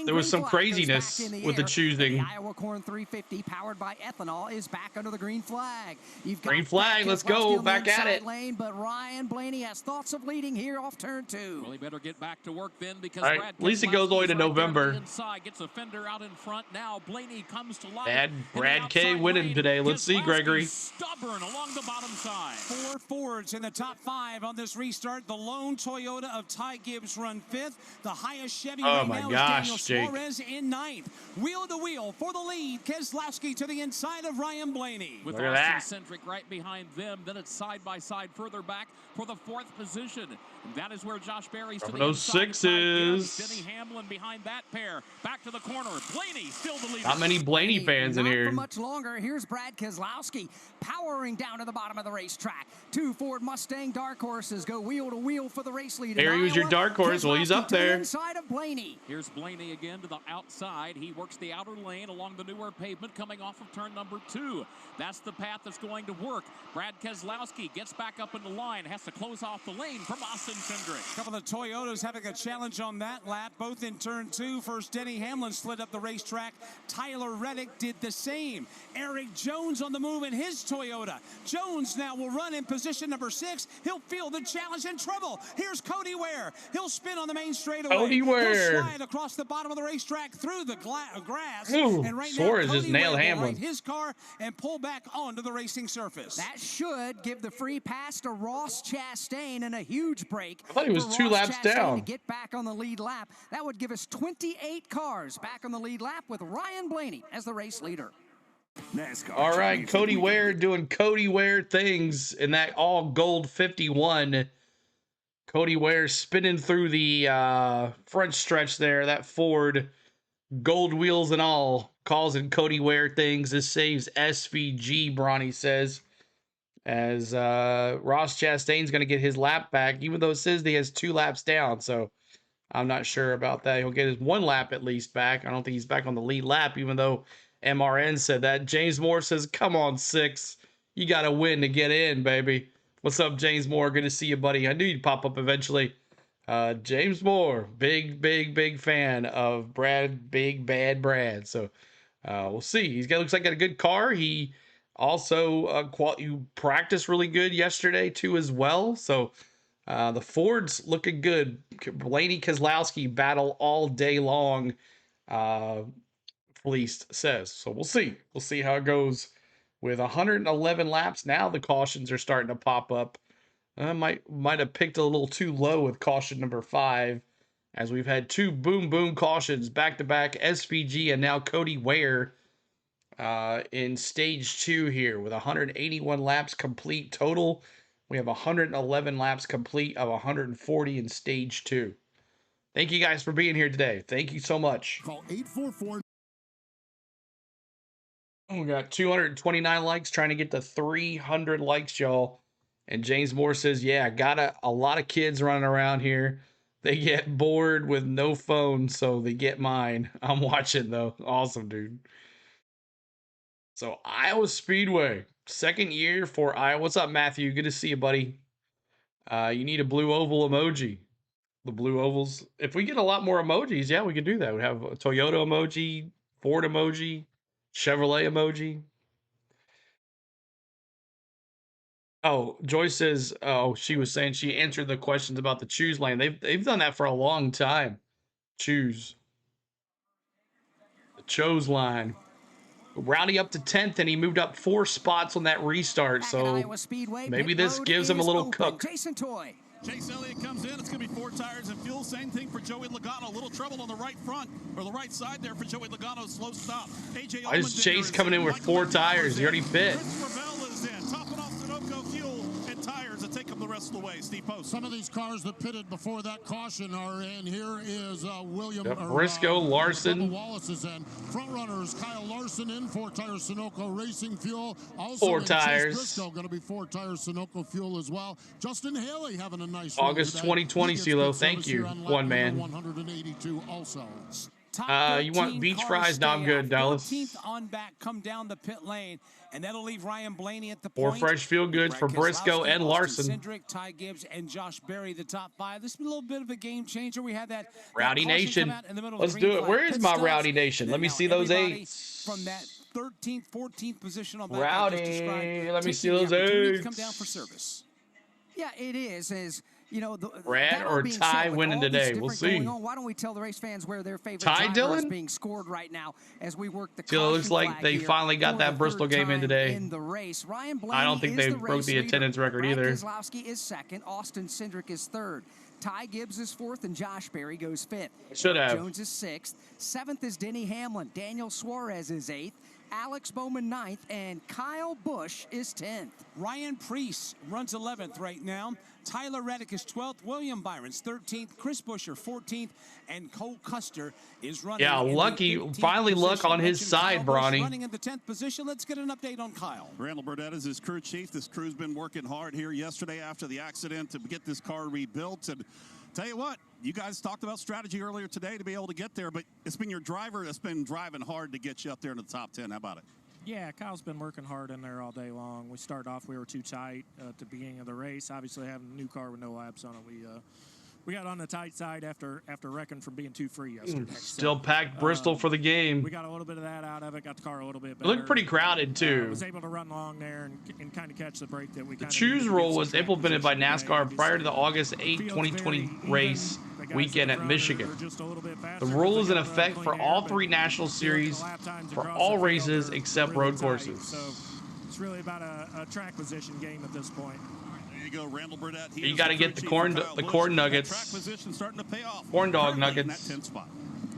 There was some craziness with the choosing. The Iowa Corn 350 powered by ethanol is back under the green flag. You've got Green flag, let's go, back at it. Lane, but Ryan Blaney has thoughts of leading here off turn 2. Well, he better get back to work then, because all right, at least it goes all the way to November. Inside, gets a fender out in front. Now Blaney comes to life. Brad K winning today. Let's see, Gregory. Stubborn along the bottom side. 4 Fords in the top 5 on this restart. The lone Toyota of Ty Gibbs run 5th. The highest Chevy right now is Daniel Suarez in 9th. Wheel to wheel for the lead. Keselowski to the inside of Ryan Blaney. With Austin Cindric right behind them. Then it's side by side further back for the 4th position. And that is where Josh Berry's to the those inside. sixes. Denny Hamlin behind that pair. Back to the corner. Blaney still the leader. Not many Blaney fans in here. Not for much longer. Here's Brad Keselowski powering down to the bottom of the racetrack. 2 Ford Mustang dark horses go wheel to wheel for the race lead. There he was, your dark horse. Well, he's up there. Inside of Blaney. Here's Blaney again to the outside. He works the outer lane along the newer pavement coming off of turn number 2. That's the path that's going to work. Brad Keselowski gets back up in the line. Has to close off the lane from Austin Cindric. A couple of Toyotas having a challenge on that lap, both in turn 2. First, Denny Hamlin slid up the racetrack. Tyler Reddick did the same. Eric Jones on the move in his Toyota. Jones now will run in position number 6. He'll feel the challenge in trouble. Here's Cody Ware. He'll spin on the main straightaway. Cody Ware. He'll slide across the bottom of the racetrack through the grass. Ooh, and right Suarez now, just Cody nailed Ware Hamlin. will right his car and pull back onto the racing surface. That should give the free pass to Ross Chastain and a huge break. I thought he was 2 laps down. To get back on the lead lap. That would give us 28 cars back on the lead lap with Ryan Blaney as the race leader. NASCAR. All right, Cody Ware doing Cody Ware things in that all gold 51. Cody Ware spinning through the front stretch there. That Ford, gold wheels and all, causing Cody Ware things. This saves SVG, Bronny says. As Ross Chastain's going to get his lap back, even though it says he has 2 laps down. So I'm not sure about that. He'll get his 1 lap at least back. I don't think he's back on the lead lap, even though MRN said that. James Moore says, come on, 6. You got to win to get in, baby. What's up, James Moore? Good to see you, buddy. I knew you'd pop up eventually. James Moore, big fan of Brad, Big Bad Brad. So we'll see. Looks like he got a good car. He also you practiced really good yesterday too as well. So the Ford's looking good. Blaney Keselowski battle all day long. Fleeced says. So we'll see. We'll see how it goes. With 111 laps now, the cautions are starting to pop up. I might have picked a little too low with caution number 5, as we've had 2 boom cautions back to back. SVG and now Cody Ware in stage 2 here with 181 laps complete total. We have 111 laps complete of 140 in stage 2. Thank you guys for being here today. Thank you so much. Call 844. We got 229 likes, trying to get to 300 likes, y'all. And James Moore says, yeah, got a lot of kids running around here. They get bored with no phone, so they get mine. I'm watching, though. Awesome, dude. So, Iowa Speedway. 2nd year for Iowa. What's up, Matthew? Good to see you, buddy. You need a blue oval emoji. The blue ovals. If we get a lot more emojis, yeah, we can do that. We have a Toyota emoji, Ford emoji, Chevrolet emoji. Oh, Joyce says, she was saying she answered the questions about the choose lane. They've done that for a long time. Choose. The chose line. Rowdy up to 10th, and he moved up 4 spots on that restart. So maybe this gives him a little cook. Jason Toy. Chase Elliott comes in. It's going to be 4 tires and fuel. Same thing for Joey Logano. A little trouble on the right front, or the right side there for Joey Logano. Slow stop. AJ Why is Chase coming in with 4 tires? He already pit. Christopher Bell is in. Topping off Sunoco fuel and tires to take him the rest of the way. Steve Post. Some of these cars that pitted before that caution are in. Here is William. Briscoe, Larson. Wallace is in. Front runners, Kyle Larson in. 4 tires Sunoco Racing Fuel. Also 4 tires. Briscoe going to be 4 tires Sunoco Fuel as well. Justin Haley having a nice August 2020, CeeLo. Thank you. One man. 182 also. You want beach fries? No, I'm good, Dallas. 14th on back, come down the pit lane, and that'll leave Ryan Blaney at the More point. fresh feel goods for Briscoe and Larson. Cindric, Ty Gibbs, and Josh Berry, the top 5. This is a little bit of a game changer. We had that Rowdy Nation. Let's do it. Where is my Rowdy Nation? Let me see those 8s. From that 13th, 14th position on Rowdy. Let me see those 8s. Come down for service. Yeah, it is. As You know, Brad or Ty winning today. We'll see. Why don't we tell the race fans where their favorite Ty driver is Dillon? being scored right now as we work the Still looks like they finally got that Bristol game in today. In the race. Ryan Blaney I don't think they broke the attendance record either. Brad Keselowski is second. Austin Cindric is third. Ty Gibbs is fourth, and Josh Berry goes fifth. Should have. Jones is sixth. Seventh is Denny Hamlin. Daniel Suarez is eighth. Alex Bowman ninth, and Kyle Busch is 10th. Ryan Preece runs 11th right now. Tyler Reddick is 12th. William Byron's 13th. Chris Buescher 14th, and Cole Custer is running. Yeah, lucky. Finally, luck on his side, Bronny. Running in the 10th position. Let's get an update on Kyle. Randall Burdett is his crew chief. This crew's been working hard here yesterday after the accident to get this car rebuilt. And tell you what, you guys talked about strategy earlier today to be able to get there, but it's been your driver that's been driving hard to get you up there in the top 10. How about it? Yeah, Kyle's been working hard in there all day long. We started off, we were too tight at the beginning of the race. Obviously, having a new car with no laps on it, we got on the tight side after wrecking from being too free yesterday. Still packed Bristol for the game. We got a little bit of that out of it. Got the car a little bit better. It looked pretty crowded too. Was able to run long there and kind of catch the break that we. The choose rule was implemented by NASCAR prior to the August 8, 2020 race weekend at Michigan. The rule is in effect for all 3 national series for all races except road courses. So it's really about a track position game at this point. There you go, Randall Burdett. You got to get the corn nuggets. Track position starting to pay off. Corn dog nuggets. That 10th spot.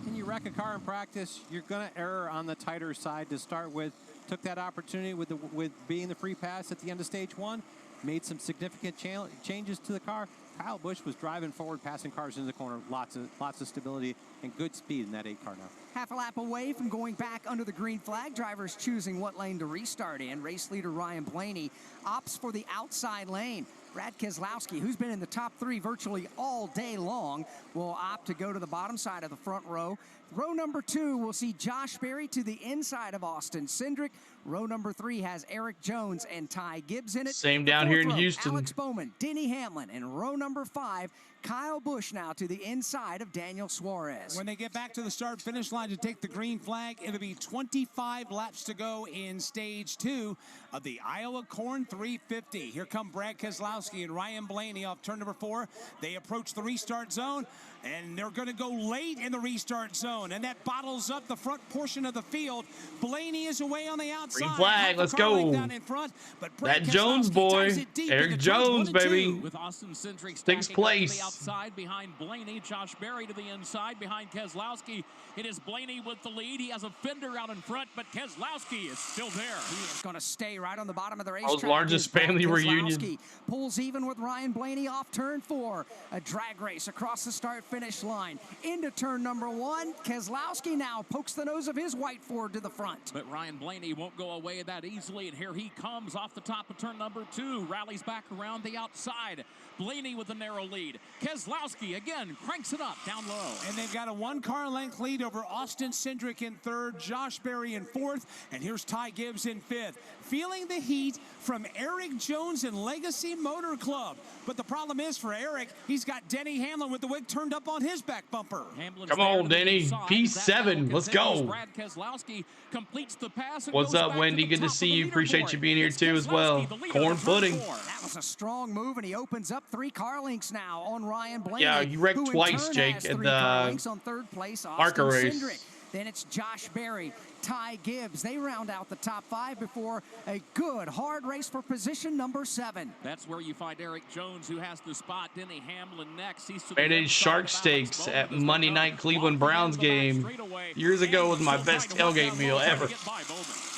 Can you wreck a car in practice? You're going to err on the tighter side to start with. Took that opportunity with being the free pass at the end of stage 1. Made some significant changes to the car. Kyle Busch was driving forward, passing cars into the corner. Lots of stability and good speed in that 8 car now. Half a lap away from going back under the green flag. Drivers choosing what lane to restart in. Race leader Ryan Blaney opts for the outside lane. Brad Keselowski, who's been in the top 3 virtually all day long, will opt to go to the bottom side of the front row. Row number 2 will see Josh Berry to the inside of Austin Cindric. Row number 3 has Eric Jones and Ty Gibbs in it. Same down here in Houston. Alex Bowman, Denny Hamlin, and row number 5, Kyle Busch now to the inside of Daniel Suarez. When they get back to the start-finish line to take the green flag, it'll be 25 laps to go in stage 2 of the Iowa Corn 350. Here come Brad Keselowski and Ryan Blaney off turn number 4. They approach the restart zone, and they're going to go late in the restart zone, and that bottles up the front portion of the field. Blaney is away on the outside. Green flag, let's go. Front, that Jones boy, Eric Jones, baby. With Austin Cindric 6th place. The outside behind Blaney, Josh Berry to the inside behind Keselowski. It is Blaney with the lead. He has a fender out in front, but Keselowski is still there. He is going to stay right on the bottom of the racetrack. Largest family reunion. Pulls even with Ryan Blaney off turn 4. A drag race across the start-finish line. Into turn number 1. Keselowski now pokes the nose of his white Ford to the front. But Ryan Blaney won't go away that easily, and here he comes off the top of turn number 2. Rallies back around the outside. Blaney with a narrow lead. Keselowski again cranks it up down low. And they've got a 1-car length lead over Austin Cindric in 3rd, Josh Berry in 4th, and here's Ty Gibbs in 5th. Feeling the heat from Eric Jones and Legacy Motor Club. But the problem is for Eric, he's got Denny Hamlin with the wig turned up on his back bumper. Come on, Denny. P7. Let's go. Brad Keselowski completes the pass. What's up, Wendy? Good to see you. Appreciate you being here too as well. Corn pudding. That was a strong move, and he opens up 3 car links now on Ryan Blaney. Yeah, you wrecked twice, Jake, at the on 3rd place, Marker race. Cindric. Then it's Josh Berry, Ty Gibbs. They round out the top 5 before a good, hard race for position number 7. That's where you find Eric Jones, who has the spot. Denny Hamlin next. He's to Made Shark Steaks at Monday night Cleveland Browns game years ago was my best tailgate meal ever.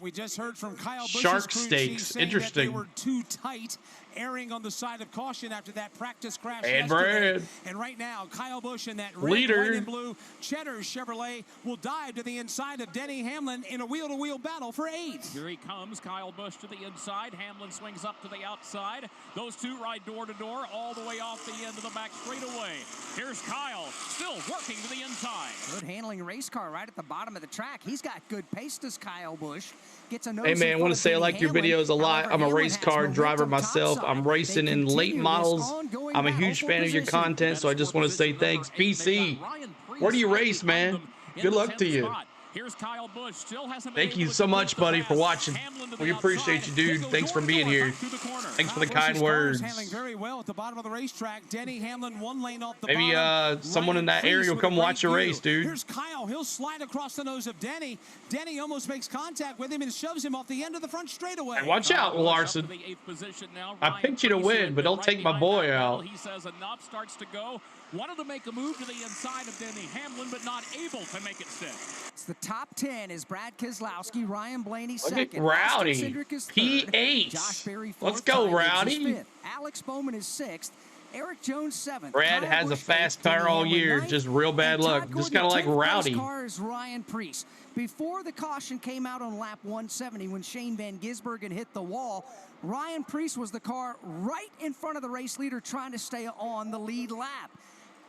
We just heard from Kyle Busch's Shark crew Steaks. chief Interesting. that they were too tight, erring on the side of caution after that practice crash And yesterday. Brad. And right now, Kyle Busch in that red, Leader. white, and blue Cheddar's Chevrolet will dive to the inside of Denny Hamlin in a wheel-to-wheel battle for 8. Here he comes, Kyle Busch to the inside. Hamlin swings up to the outside. Those two ride door to door all the way off the end of the back straightaway. Here's Kyle, still working to the inside. Good handling race car right at the bottom of the track. He's got good pace, does Kyle Busch. Gets a Hey man, I want to say I like your videos a lot. I'm a race car driver myself. I'm racing in late models. I'm a huge fan of your content, so I just want to say thanks. PC, where do you race, man? Good luck to you. Here's Kyle Busch. Still hasn't Thank you so much, buddy, for watching. We appreciate you, dude. Thanks for being here. Thanks for the kind words. Handling very well at the bottom of the racetrack. Denny Hamlin 1 lane off the Maybe bottom. someone in that area will come watch your race, dude. Here's Kyle. He'll slide across the nose of Denny. Denny almost makes contact with him and shoves him off the end of the front straightaway. Hey, watch out, Larson. I picked you to win, but don't take my boy out. He says enough starts to go. Wanted to make a move to the inside of Denny Hamlin, but not able to make it stick. It's the top 10 is Brad Keselowski, Ryan Blaney Look second. at Rowdy. P8. Josh Berry fourth. Let's go, Ty Gibbs is Rowdy. fifth. Alex Bowman is sixth. Eric Jones seventh. Brad has a fast car all year, just real bad luck. Just kind of like Rowdy. Car is Ryan Preece. Before the caution came out on lap 170 when Shane Van Gisbergen hit the wall, Ryan Preece was the car right in front of the race leader trying to stay on the lead lap.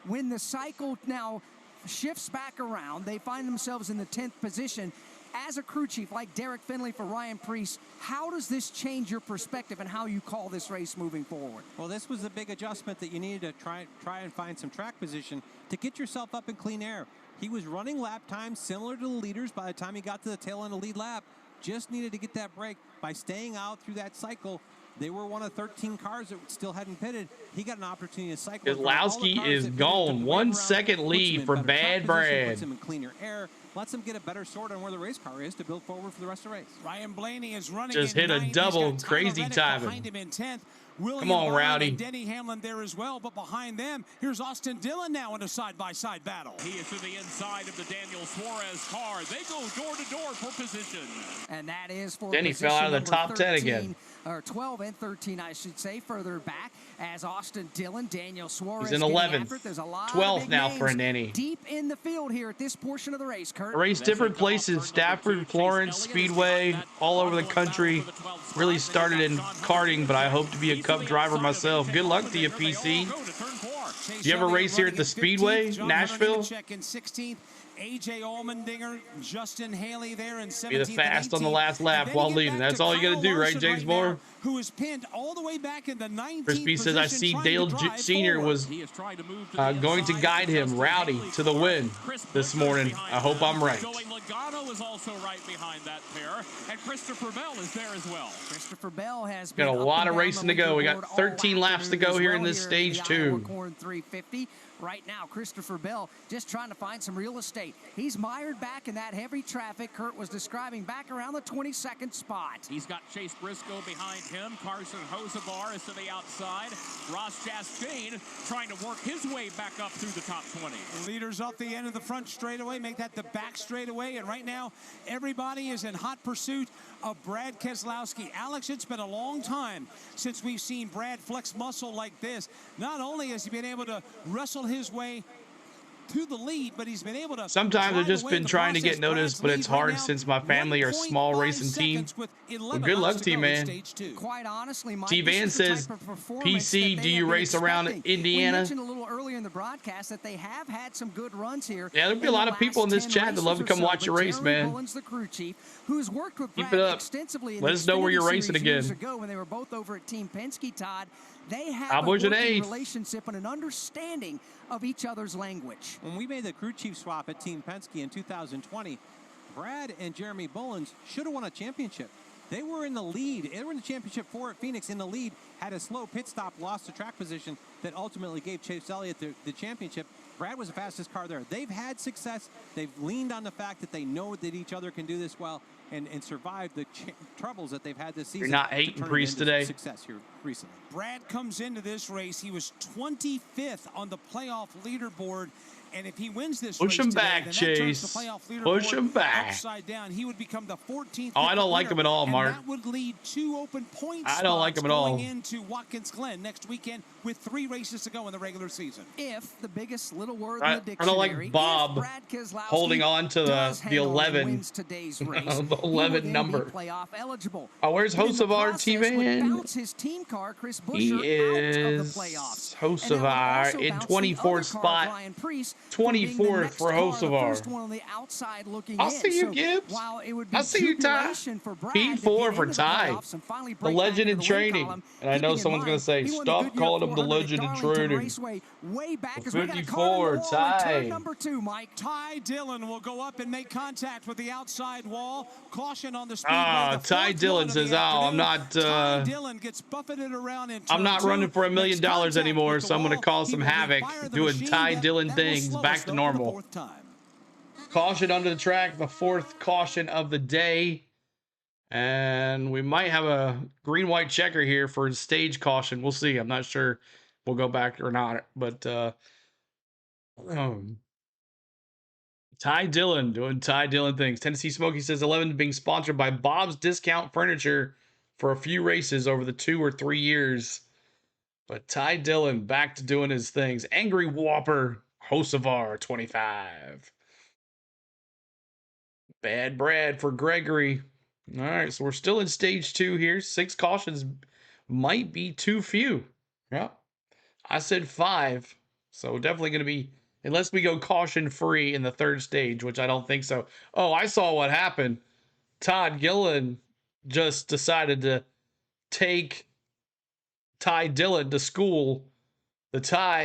When the cycle now shifts back around, they find themselves in the 10th position. As a crew chief like Derek Finley for Ryan Preece, how does this change your perspective and how you call this race moving forward? Well, this was a big adjustment that you needed to try and find some track position to get yourself up in clean air. He was running lap times similar to the leaders by the time he got to the tail end of the lead lap. Just needed to get that break by staying out through that cycle. They were one of 13 cars that still hadn't pitted. He got an opportunity to cycle. Keselowski is gone. 1 second lead for Bad Brad. Puts him in cleaner air. Lets him get a better sort on where the race car is to build forward for the rest of the race. Ryan Blaney is running. Just hit a double. Crazy timing. Behind him in 10th. Come on, Rowdy. Denny Hamlin there as well, but behind them, here's Austin Dillon now in a side-by-side battle. He is to the inside of the Daniel Suarez car. They go door to door for position. And that is for Denny fell out of the top 10 again. Or 12 and 13, I should say, further back as Austin Dillon, Daniel Suarez. He's in 11th. 12th now for Denny. Deep in the field here at this portion of the race, Kurt. Race different places, Stafford, Florence, Speedway, all over the country. Really started in karting, but I hope to be a Cup driver myself. Good luck to you, PC. Do you ever race here at the Speedway, Nashville? Check in 16th. AJ Allmendinger, Justin Haley there in 17th. Be the fast on the last lap while leading. That's all you got to do, right, James Moore? Who is pinned all the way back in the 19th Crispy says, I see Dale Sr. was going to guide him, Rowdy, to the win this morning. I hope I'm right. Joey Logano is also right behind that pair, and Christopher Bell is there as well. Christopher Bell has got a lot of racing to go. We got 13 laps to go here in this stage 2. Corn 350. Right now, Christopher Bell just trying to find some real estate. He's mired back in that heavy traffic Kurt was describing, back around the 22nd spot. He's got Chase Briscoe behind him. Carson Hocevar is to the outside. Ross Chastain trying to work his way back up through the top 20. Leaders off the end of the front straightaway, make that the back straightaway. And right now, everybody is in hot pursuit of Brad Keselowski. Alex, it's been a long time since we've seen Brad flex muscle like this. Not only has he been able to wrestle his way to the lead, but he's been able to. Sometimes I've just been trying to get noticed, but it's hard since my family are a small racing team. Well, good luck to you, man. Quite honestly, Mike, T-Van says, PC, do you race around Indiana? We mentioned a little earlier in the broadcast that they have had some good runs here. Yeah, there'll be a lot of people in this chat that love to come watch your race, man. Mullins, the crew chief, who's worked with Keep Brad it up. extensively in Let us know where you're racing again. Years ago when they were both over at Team Penske, Todd. They have Cowboys a working and relationship and an understanding of each other's language. When we made the crew chief swap at Team Penske in 2020, Brad and Jeremy Bullins should have won a championship. They were in the lead. They were in the championship 4 at Phoenix in the lead, had a slow pit stop, lost the track position that ultimately gave Chase Elliott the championship. Brad was the fastest car there. They've had success. They've leaned on the fact that they know that each other can do this well and survive the troubles that they've had this season. You're not hating Priest today. Success here recently. Brad comes into this race. He was 25th on the playoff leaderboard. And if he wins this push race him today, back, then Chase. that turns the playoff leaderboard Push him back. Upside down. He would become the 14th. Oh, I don't like him at all, Mark. And that would lead 2 open points. I don't like him at all. Going into Watkins Glen next weekend with 3 races to go in the regular season. If the biggest little word in the dictionary, I don't like Bob holding on to the 11. Today's race, the 11 number. Playoff eligible. Oh, where's Hocevar, T-Man? His team car, Chris Buescher, he is out of the playoffs. Hocevar in 24th spot. 24th for Hocevar. I'll see you, Gibbs. I'll see you, Ty. P4 for Ty. The legend in training. And I know someone's going to say, stop calling him the legend intruder. Way back as 54, Ty. Number 2, Mike. Ty Dillon will go up and make contact with the outside wall. Caution on the speedway. Ty Dillon says, I'm not Ty Dillon gets buffeted around in I'm not running for $1 million anymore, so I'm going to cause some havoc doing Ty Dillon things back to normal. Caution under the track, the 4th caution of the day. And we might have a green-white checker here for stage caution. We'll see. I'm not sure we'll go back or not. But Ty Dillon doing Ty Dillon things. Tennessee Smokey says 11 being sponsored by Bob's Discount Furniture for a few races over the 2 or 3 years. But Ty Dillon back to doing his things. Angry Whopper, Hocevar 25. Bad Brad for Gregory. All right, so we're still in stage 2 here. 6 cautions might be too few. Yeah, I said 5. So definitely going to be, unless we go caution free in the 3rd stage, which I don't think so. Oh, I saw what happened. Todd Gillen just decided to take Ty Dillon to school. The Todd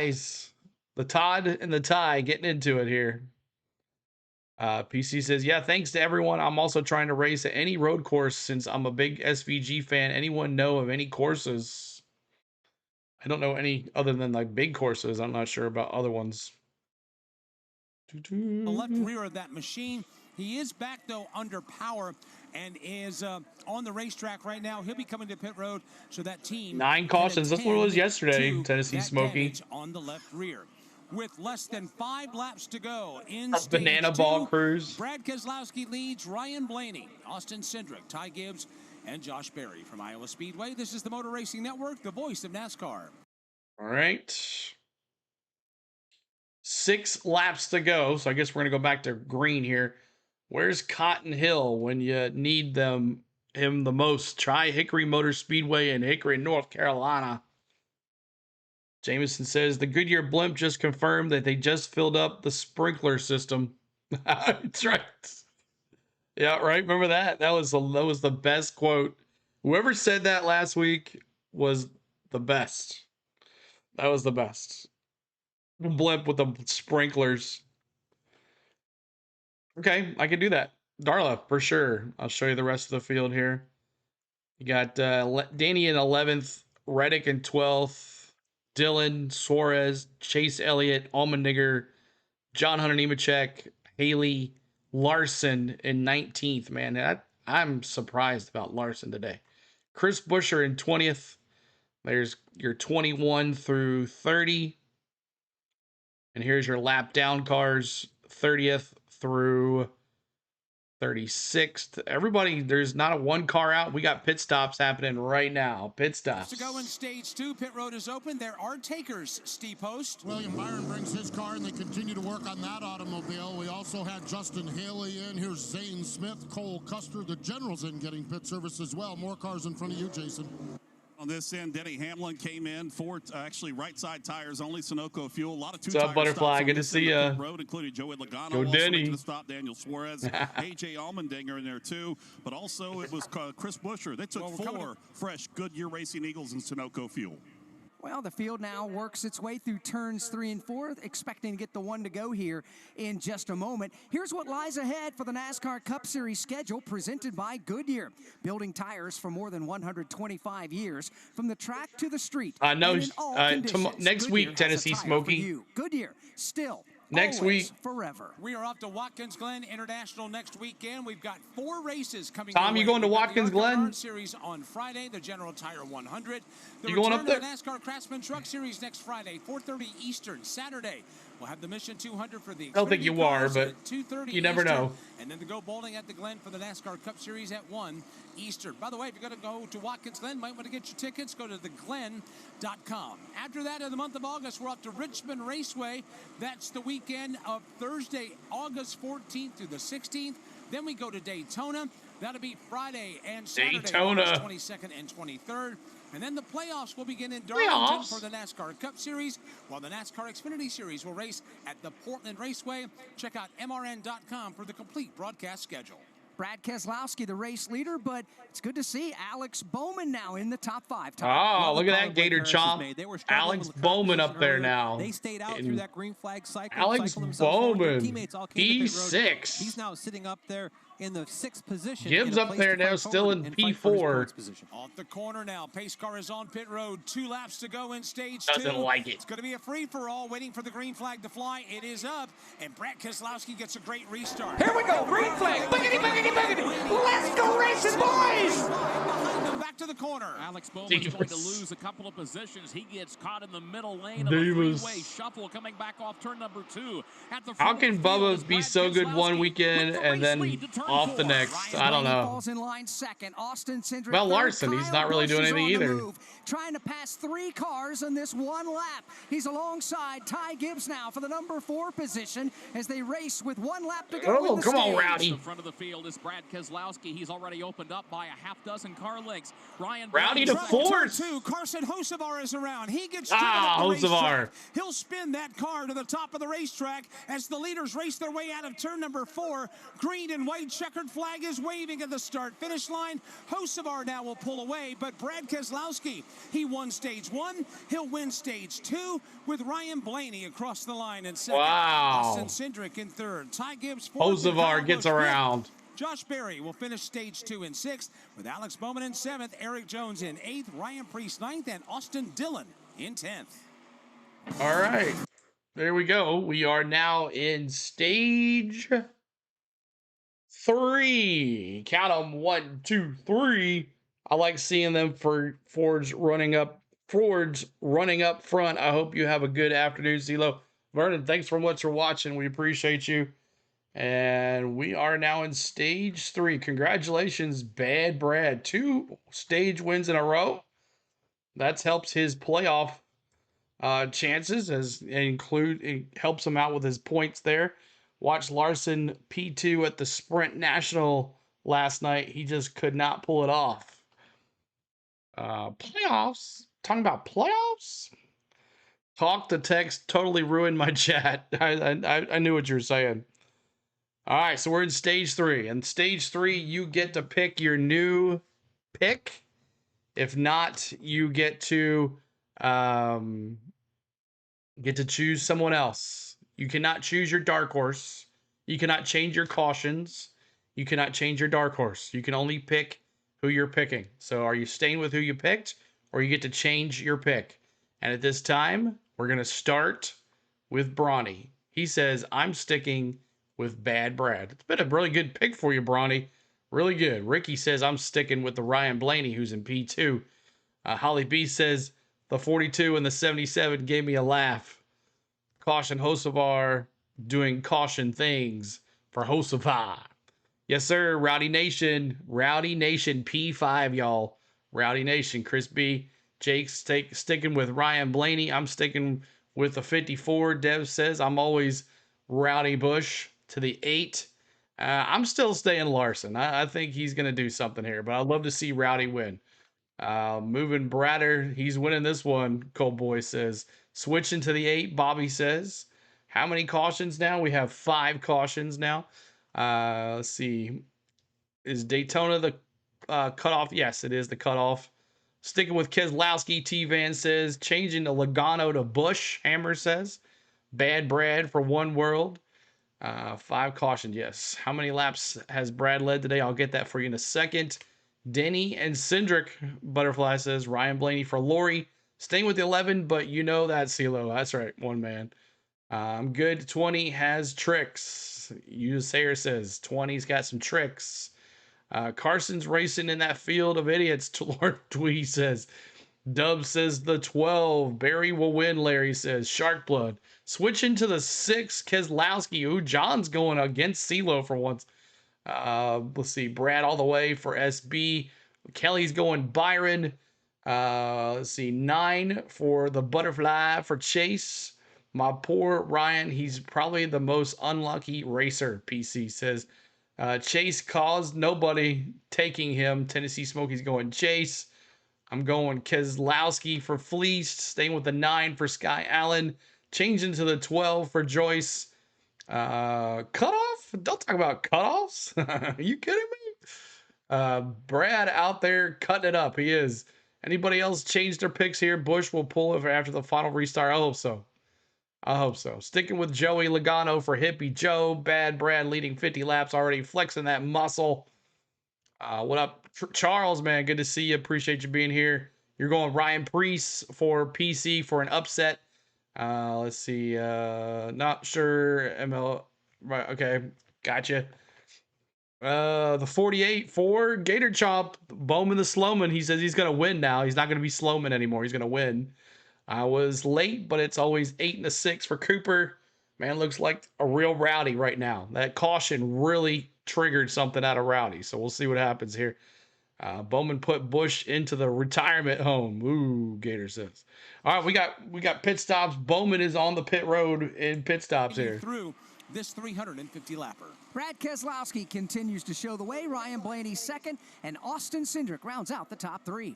and the Ty getting into it here. PC says, yeah, thanks to everyone. I'm also trying to race at any road course since I'm a big SVG fan. Anyone know of any courses? I don't know any other than like big courses. I'm not sure about other ones. The left rear of that machine. He is back, though, under power and is on the racetrack right now. He'll be coming to pit road, so that team... 9 cautions. That's what it was yesterday, Tennessee Smokey. On the left rear. With less than 5 laps to go in a banana ball cruise. Brad Keselowski leads Ryan Blaney, Austin Cindric, Ty Gibbs, and Josh Berry from Iowa Speedway. This is the Motor Racing Network, the voice of NASCAR. All right. 6 laps to go, so I guess we're going to go back to green here. Where's Cotton Hill when you need him the most? Try Hickory Motor Speedway in Hickory, North Carolina. Jameson says the Goodyear blimp just confirmed that they just filled up the sprinkler system. That's right. Yeah, right. Remember that? That was the best quote. Whoever said that last week was the best. That was the best. Blimp with the sprinklers. Okay, I can do that. Darla, for sure. I'll show you the rest of the field here. You got Danny in 11th, Reddick in 12th. Dylan, Suarez, Chase Elliott, Allmendinger, John Hunter Nemechek, Haley, Larson in 19th. Man, I'm surprised about Larson today. Chris Buescher in 20th. There's your 21 through 30. And here's your lap down cars, 30th through 36th. Everybody, there's not a 1 car out. We got pit stops happening right now. Pit stops. To go in stage 2, pit road is open. There are takers, Steve Post. William Byron brings his car, and they continue to work on that automobile. We also had Justin Haley in. Here's Zane Smith, Cole Custer. The General's in getting pit service as well. More cars in front of you, Jason. On this end, Denny Hamlin came in for actually right side tires only, Sunoco fuel. A lot of 2 What's up, Butterfly? Good to see you. Road, including Joey Logano. Go Denny. To the stop, Daniel Suarez, AJ Allmendinger in there too. But also it was Chris Buescher. They took 4 fresh Goodyear Racing Eagles and Sunoco fuel. Well, the field now works its way through turns 3 and 4, expecting to get the 1 to go here in just a moment. Here's what lies ahead for the NASCAR Cup Series schedule presented by Goodyear. Building tires for more than 125 years, from the track to the street. Next week, Tennessee Smokey. Goodyear, still. Next week, forever. We are off to Watkins Glen International next weekend. We've got 4 races coming. Tom, you going to Watkins Glen? Series on Friday, the General Tire 100. You going up there? The NASCAR Craftsman Truck Series next Friday, 4:30 Eastern. Saturday, we'll have the Mission 200 for the. I don't think you are, but you never know. And then to go bowling at the Glen for the NASCAR Cup Series at 1 Eastern. By the way, if you're going to go to Watkins Glen, might want to get your tickets. Go to theglen.com. After that, in the month of August, we're off to Richmond Raceway. That's the weekend of Thursday, August 14th through the 16th. Then we go to Daytona. That'll be Friday and Saturday, August 22nd and 23rd. And then the playoffs will begin in Darlington for the NASCAR Cup Series, while the NASCAR Xfinity Series will race at the Portland Raceway. Check out MRN.com for the complete broadcast schedule. Brad Keselowski, the race leader, but it's good to see Alex Bowman now in the top 5. Oh, look at that Gator chomp. Alex Bowman up there now. They stayed out through that green flag cycle. Alex Bowman, P6. He's now sitting up there in the 6th position. Gibbs up there now, still in P4. Off the corner now. Pace car is on pit road. 2 laps to go in stage 2. Doesn't like it. It's going to be a free-for-all, waiting for the green flag to fly. It is up, and Brad Keselowski gets a great restart. Here we go, green flag. Boogity, boogity, boogity. Let's go racing, boys. Back to the corner. Alex Bowman's going to lose a couple of positions. He gets caught in the middle lane of a three-way shuffle coming back off turn number 2. How can Bubba be so good one weekend and then off the next? I don't know. Falls in line second. Austin Cindric Well, Larson, he's not really doing anything either. Trying to pass 3 cars in this one lap. He's alongside Ty Gibbs now for the number 4 position as they race with 1 lap to go. Oh, come on, Rowdy. The front of the field is Brad Keselowski. He's already opened up by a half dozen car lengths. Rowdy to 4th. Carson Hocevar is around. He gets Hocevar. He'll spin that car to the top of the racetrack as the leaders race their way out of turn number 4. Green and white checkered flag is waving at the start-finish line. Hocevar now will pull away, but Brad Keselowski, he won stage 1. He'll win stage 2 with Ryan Blaney across the line in 2nd. Wow. Austin Cindric in 3rd. Ty Gibbs 4th. Hocevar gets around. Josh Berry will finish stage 2 in 6th, with Alex Bowman in 7th, Eric Jones in 8th, Ryan Preece 9th, and Austin Dillon in 10th. All right. There we go. We are now in stage 3. Count them 1, 2, 3. I like seeing them for Fords running up front. I hope you have a good afternoon, CeeLo. Vernon, thanks so much for watching. We appreciate you. And we are now in stage 3. Congratulations, Bad Brad. 2 stage wins in a row. That helps his playoff chances, it helps him out with his points there. Watched Larson P2 at the Sprint National last night. He just could not pull it off. Playoffs? Talking about playoffs? Talk to text totally ruined my chat. I knew what you were saying. All right, so we're in stage 3. And stage 3, you get to pick your new pick. If not, you get to choose someone else. You cannot choose your dark horse. You cannot change your cautions. You cannot change your dark horse. You can only pick who you're picking. So are you staying with who you picked, or you get to change your pick? And at this time, we're going to start with Bronny. He says, I'm sticking with Bad Brad. It's been a really good pick for you, Bronny. Really good. Ricky says, I'm sticking with the Ryan Blaney, who's in P2. Holly B says, the 42 and the 77 gave me a laugh. Caution Hocevar doing caution things for Hocevar. Yes, sir. Rowdy Nation. Rowdy Nation P5, y'all. Rowdy Nation. Chris B. Jake's sticking with Ryan Blaney. I'm sticking with the 54. Dev says, I'm always Rowdy Bush to the 8. I'm still staying Larson. I think he's going to do something here, but I'd love to see Rowdy win. Moving Bratter, he's winning this one, Cold Boy says. Switching to the 8, Bobby says. How many cautions now? We have 5 cautions now. Let's see. Is Daytona the cutoff? Yes, it is the cutoff. Sticking with Keselowski, T-Van says. Changing to Logano to Bush, Hammer says. Bad Brad for One World. 5 cautions, yes. How many laps has Brad led today? I'll get that for you in a second. Denny and Cindric, Butterfly says. Ryan Blaney for Lori. Staying with the 11, but you know that, CeeLo. That's right, one man. I'm good. 20 has tricks. Sayer says 20's got some tricks. Carson's racing in that field of idiots. Lord Tweedy says. Dub says the 12. Barry will win, Larry says. Shark Blood. Switching to the 6, Keselowski. Ooh, John's going against CeeLo for once. Let's see. Brad all the way for SB. Kelly's going Byron. Let's see. 9 for the Butterfly for Chase. My poor Ryan. He's probably the most unlucky racer, PC says. Chase caused nobody taking him. Tennessee Smokey's going Chase. I'm going Keselowski for Fleeced. Staying with the 9 for Sky Allen. Changing to the 12 for Joyce. Cutoff? Don't talk about cutoffs. Are you kidding me? Brad out there cutting it up. He is. Anybody else change their picks here? Busch will pull it after the final restart. I hope so. I hope so. Sticking with Joey Logano for Hippie Joe. Bad Brad leading 50 laps already, flexing that muscle. What up, Charles, man? Good to see you. Appreciate you being here. You're going Ryan Preece for PC for an upset. Let's see. Not sure. ML. Right. Okay. Gotcha. The 48 for Gator Chomp. Bowman the Slowman. He says he's going to win now. He's not going to be Slowman anymore. He's going to win. I was late, but it's always 8 and a 6 for Cooper. Man, looks like a real Rowdy right now. That caution really triggered something out of Rowdy. So we'll see what happens here. Bowman put Busch into the retirement home. Ooh, Gator says. All right, we got pit stops. Bowman is on the pit road in pit stops here. Through this 350 lapper. Brad Keselowski continues to show the way. Ryan Blaney second, and Austin Cindric rounds out the top 3.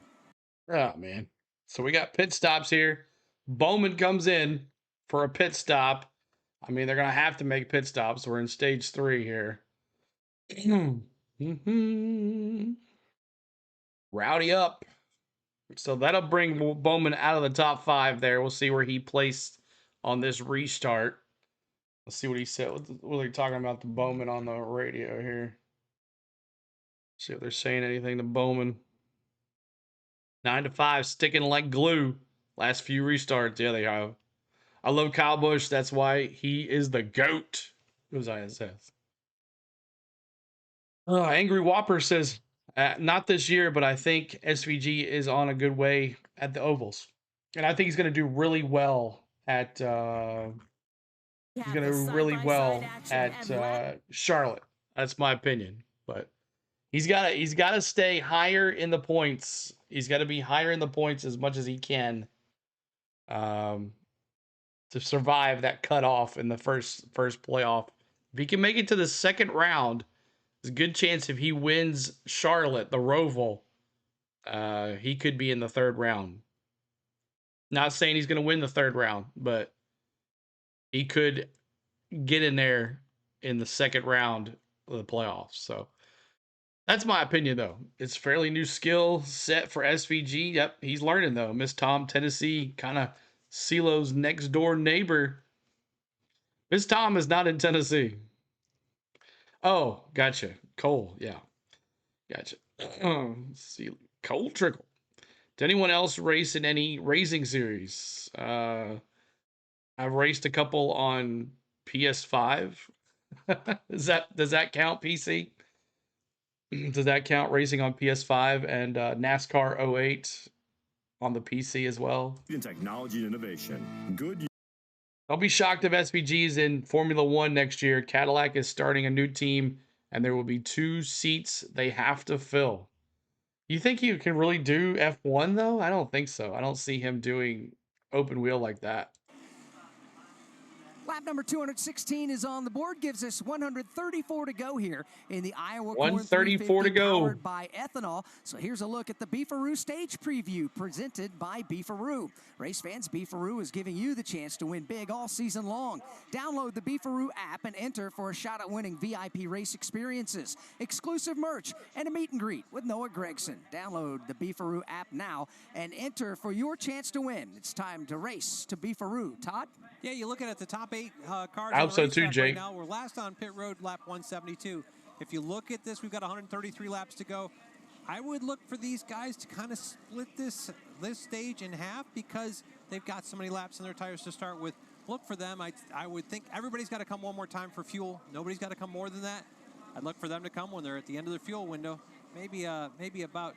Oh, man. So we got pit stops here. Bowman comes in for a pit stop. I mean, they're going to have to make pit stops. We're in stage 3 here. Rowdy up. So that'll bring Bowman out of the top 5 there. We'll see where he placed on this restart. Let's see what he said. What are they talking about the Bowman on the radio here? See if they're saying anything to Bowman. 9 to 5, sticking like glue. Last few restarts. Yeah, they have. I love Kyle Busch. That's why he is the GOAT. Josiah says. Angry Whopper says, not this year, but I think SVG is on a good way at the ovals. And I think he's going to do really well at Charlotte. That's my opinion. But he's got to stay higher in the points. He's got to be higher in the points as much as he can to survive that cutoff in the first playoff. If he can make it to the second round, there's a good chance if he wins Charlotte, the Roval, he could be in the third round. Not saying he's going to win the third round, but he could get in there in the second round of the playoffs. So that's my opinion, though. It's fairly new skill set for SVG. Yep, he's learning, though. Miss Tom, Tennessee, kind of CeeLo's next door neighbor. Miss Tom is not in Tennessee. Oh, gotcha. Cole, yeah. Gotcha. See, Cole Trickle. Did anyone else race in any racing series? I've raced a couple on PS5. Does that count, PC? Does that count, racing on PS5 and NASCAR 08 on the PC as well? In technology and innovation. Good. I'll be shocked if SVG's in Formula 1 next year. Cadillac is starting a new team, and there will be 2 seats they have to fill. You think you can really do F1, though? I don't think so. I don't see him doing open wheel like that. Lap number 216 is on the board. Gives us 134 to go here in the Iowa 134 to go. Powered by ethanol. So here's a look at the Beefaroo stage preview presented by Beefaroo. Race fans, Beefaroo is giving you the chance to win big all season long. Download the Beefaroo app and enter for a shot at winning VIP race experiences, exclusive merch, and a meet and greet with Noah Gregson. Download the Beefaroo app now and enter for your chance to win. It's time to race to Beefaroo. Todd? Yeah, you look at the top 8 cars. I hope so too, Jake. Right now, we're last on pit road, lap 172. If you look at this, we've got 133 laps to go. I would look for these guys to kind of split this stage in half because they've got so many laps in their tires to start with. Look for them. I would think everybody's got to come one more time for fuel. Nobody's got to come more than that. I'd look for them to come when they're at the end of their fuel window. Maybe about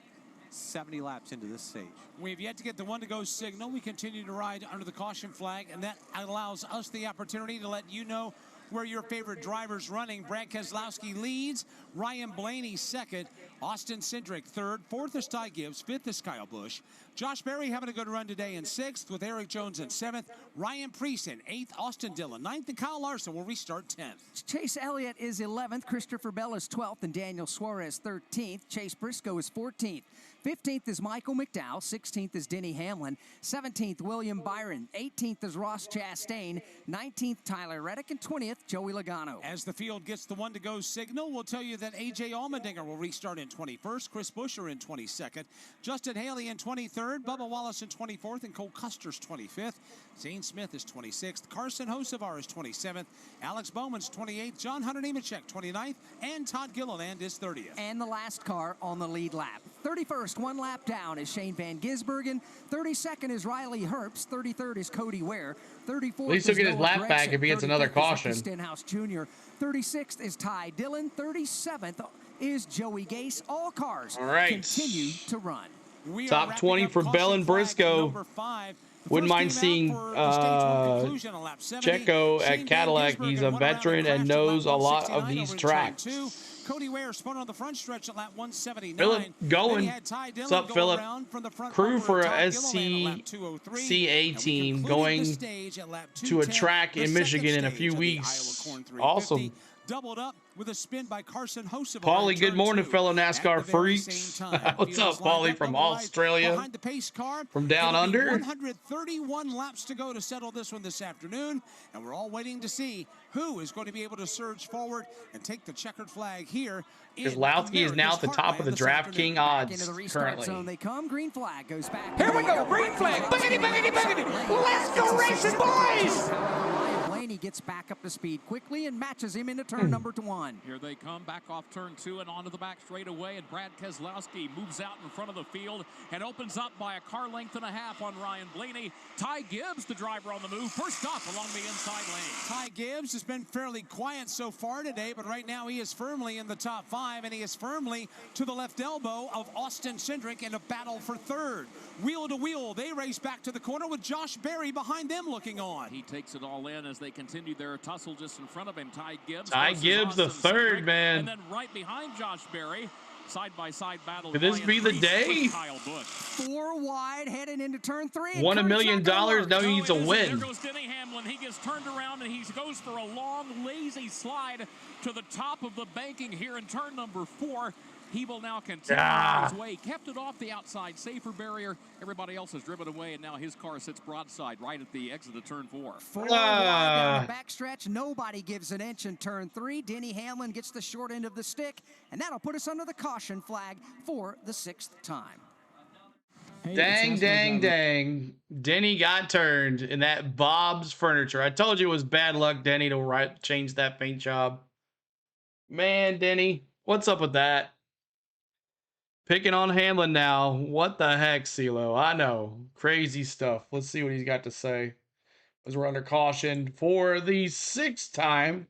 70 laps into this stage. We've yet to get the 1-to-go signal. We continue to ride under the caution flag, and that allows us the opportunity to let you know where your favorite driver's running. Brad Keselowski leads, Ryan Blaney second, Austin Cindric third, fourth is Ty Gibbs, fifth is Kyle Busch. Josh Berry having a good run today in sixth, with Eric Jones in seventh, Ryan Preece in eighth, Austin Dillon ninth, and Kyle Larson will restart 10th. Chase Elliott is 11th, Christopher Bell is 12th, and Daniel Suarez 13th. Chase Briscoe is 14th. 15th is Michael McDowell. 16th is Denny Hamlin. 17th, William Byron. 18th is Ross Chastain. 19th, Tyler Reddick. And 20th, Joey Logano. As the field gets the one-to-go signal, we'll tell you that A.J. Allmendinger will restart in 21st, Chris Buescher in 22nd, Justin Haley in 23rd, Bubba Wallace in 24th, and Cole Custer's 25th. Zane Smith is 26th, Carson Hocevar is 27th, Alex Bowman's 28th, John Hunter Nemechek 29th, and Todd Gilliland is 30th. And the last car on the lead lap. 31st, one lap down, is Shane Van Gisbergen. 32nd is Riley Herbst. 33rd is Cody Ware. 34th At least he'll get his Noah lap back Gragson. if he gets another 35th caution. is Stenhouse Jr. 36th is Ty Dillon. 37th is Joey Gase. All cars All right. continue to run. Top 20 for Bell and Briscoe. Wouldn't mind seeing Checo at Cadillac. He's a veteran and knows a lot of these tracks. Cody Ware spun on the front stretch at lap 179. Philip going. What's up, Philip? Crew for a SCCA team going to a track in Michigan in a few weeks. Awesome. Doubled up with a spin by Carson Hocevar. Paulie, good morning, fellow NASCAR freaks. What's up, Paulie from Australia? Behind the pace car, from down under. 131 laps to go to settle this one this afternoon, and we're all waiting to see who is going to be able to surge forward and take the checkered flag here. Keselowski is now at the top of the DraftKings odds Into the restart currently. zone they come. Green flag goes back. Here we go. Green flag. Boogity, boogity, boogity. Let's go racing, boys. Ryan Blaney gets back up to speed quickly and matches him into turn number 1. Here they come back off turn 2 and onto the back straightaway, and Brad Keselowski moves out in front of the field and opens up by a car length and a half on Ryan Blaney. Ty Gibbs, the driver on the move, first up along the inside lane. Ty Gibbs has been fairly quiet so far today, but right now he is firmly in the top 5, and he is firmly to the left elbow of Austin Cindric in a battle for third. Wheel to wheel, they race back to the corner with Josh Berry behind them looking on. He takes it all in as they continue their tussle just in front of him. Ty Gibbs. Ty Gibbs, the third, man. And then right behind Josh Berry. Side-by-side battle. Could this be the day? 4 wide heading into turn 3. Won $1 million. Now he needs a win. There goes Denny Hamlin. He gets turned around and he goes for a long, lazy slide to the top of the banking here in turn number 4. He will now continue on his way. Kept it off the outside, safer barrier. Everybody else has driven away, and now his car sits broadside right at the exit of turn 4. 4 wide down the backstretch. Nobody gives an inch in turn 3. Denny Hamlin gets the short end of the stick, and that'll put us under the caution flag for the 6th time. Dang, dang, dang. Denny got turned in that Bob's Furniture. I told you it was bad luck, Denny, to change that paint job. Man, Denny, what's up with that? Picking on Hamlin now. What the heck, CeeLo? I know. Crazy stuff. Let's see what he's got to say. As we're under caution for the 6th time.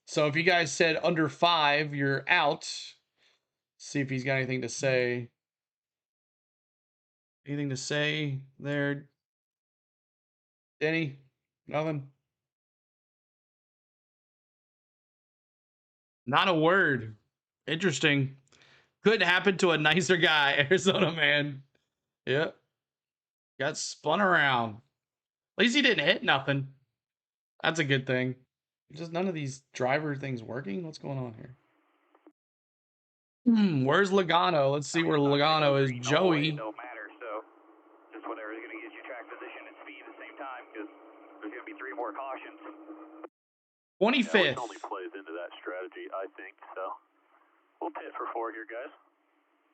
So if you guys said under 5, you're out. See if he's got anything to say. Anything to say there, Denny? Nothing? Not a word. Interesting. Could happen to a nicer guy, Arizona man. Yep. Got spun around. At least he didn't hit nothing. That's a good thing. Just none of these driver things working. What's going on here? Where's Logano? Let's see where Logano is. Joey. Don't matter, so just whatever is going to get you track position and speed at the same time, because there's going to be 3 more cautions. 25th. It only plays into that strategy, I think, so we'll pit for 4 here, guys.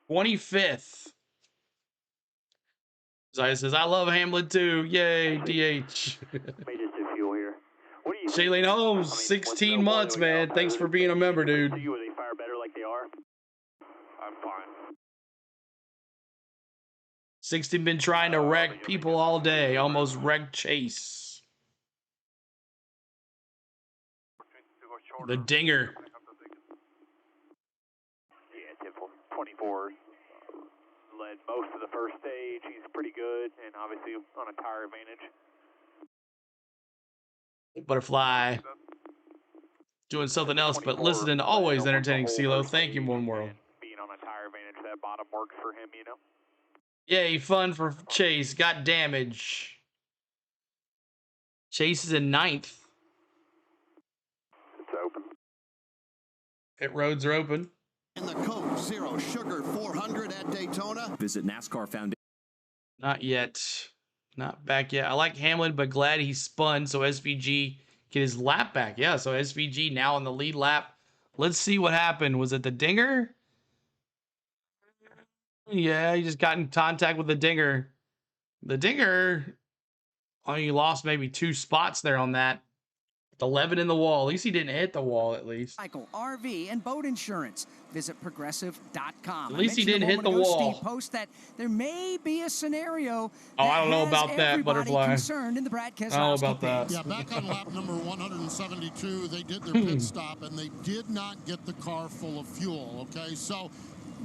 25th. Zaya says, I love Hamlin too. Yay, DH. May just do fuel here. What do you Shailene Holmes, 16 months, man. Thanks for being a member, dude. see where they fire better like they are? I'm fine. 16 been trying to wreck people all day. Almost wrecked Chase. The dinger. Yeah, typical. 24 led most of the first stage. He's pretty good, and obviously on a tire advantage. Butterfly. Doing something else, but listening to always entertaining CeeLo. Thank you, One World. Being on a tire advantage, that bottom works for him, you know? Yay, fun for Chase. Got damage. Chase is in 9th. It's open. Pit roads are open. And the Coke Zero Sugar 400 at Daytona. Visit NASCAR Foundation. Not yet. Not back yet. I like Hamlin, but glad he spun so SVG get his lap back. Yeah, so SVG now on the lead lap. Let's see what happened. Was it the dinger? Yeah, he just got in contact with the dinger. The dinger, oh, he lost maybe 2 spots there on that. 11 in the wall. At least he didn't hit the wall, at least. Michael, RV, and boat insurance. Visit progressive.com. At least he didn't hit the wall. Steve post that there may be a scenario. Oh, I don't know about that, Butterfly. Concerned in the Brad Keselowski. I don't know about that. Yeah, back on lap number 172, they did their pit stop, and they did not get the car full of fuel, okay? So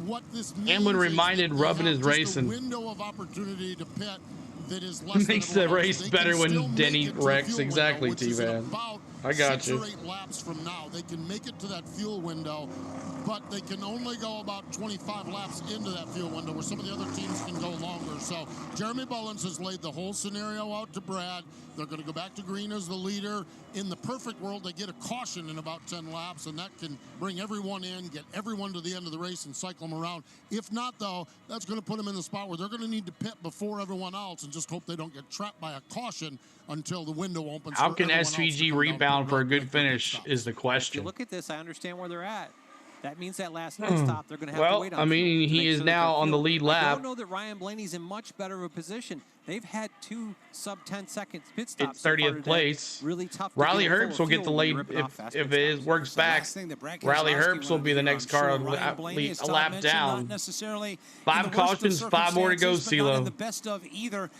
what this means Hamlin reminded Rubbin is racing. A window of opportunity to pit that is less makes the race better when Denny wrecks. Exactly, T-Van. I got 6 you. or 8 laps from now, they can make it to that fuel window, but they can only go about 25 laps into that fuel window, where some of the other teams can go longer. So Jeremy Bullins has laid the whole scenario out to Brad. They're going to go back to green as the leader. In the perfect world, they get a caution in about 10 laps, and that can bring everyone in, get everyone to the end of the race, and cycle them around. If not, though, that's going to put them in the spot where they're going to need to pit before everyone else and just hope they don't get trapped by a caution until the window opens. How can SVG rebound for a good finish is the If you question. look at this, I understand where they're at. That means that last pit stop, they're going to have to Well, wait on. I mean, fuel to he make is sure that now they're on the fueled. lead I lap. don't know that Ryan Blaney's in much better of a position. They've had 2 sub-10 second pit stops. It's 30th place. Really tough. Riley Herbst will get the lead if it works back. Riley Herbst will be the next car a lap down. 5 cautions, 5 more to go, CeeLo.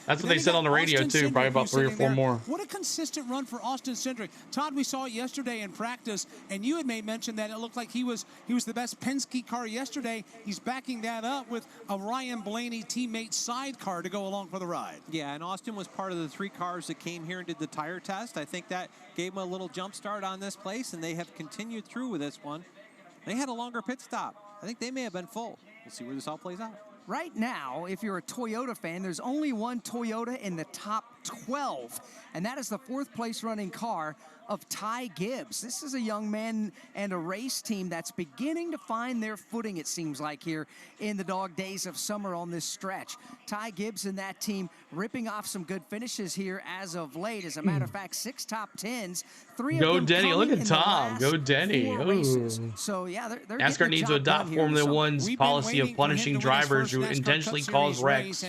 That's what they said on the radio too. Probably about 3 or 4 more. What a consistent run for Austin Cindric. Todd, we saw it yesterday in practice, and you had made mention that it looked like he was the best Penske car yesterday. He's backing that up with a Ryan Blaney teammate sidecar to go along for the ride. Yeah, and Austin was part of the 3 cars that came here and did the tire test. I think that gave him a little jump start on this place, and they have continued through with this one. They had a longer pit stop. I think they may have been full. We'll see where this all plays out. Right now, if you're a Toyota fan, there's only one Toyota in the top 12, and that is the 4th place running car of Ty Gibbs. This is a young man and a race team that's beginning to find their footing, it seems like, here in the dog days of summer on this stretch. Ty Gibbs and that team ripping off some good finishes here as of late. As a matter of fact, 6 top 10s, 3 Go of them Denny. Look coming at in the Tom. last Go Denny. 4 races. So, yeah, they're NASCAR getting the needs to job adopt done here. Formula So One's policy of punishing drivers who intentionally cause wrecks,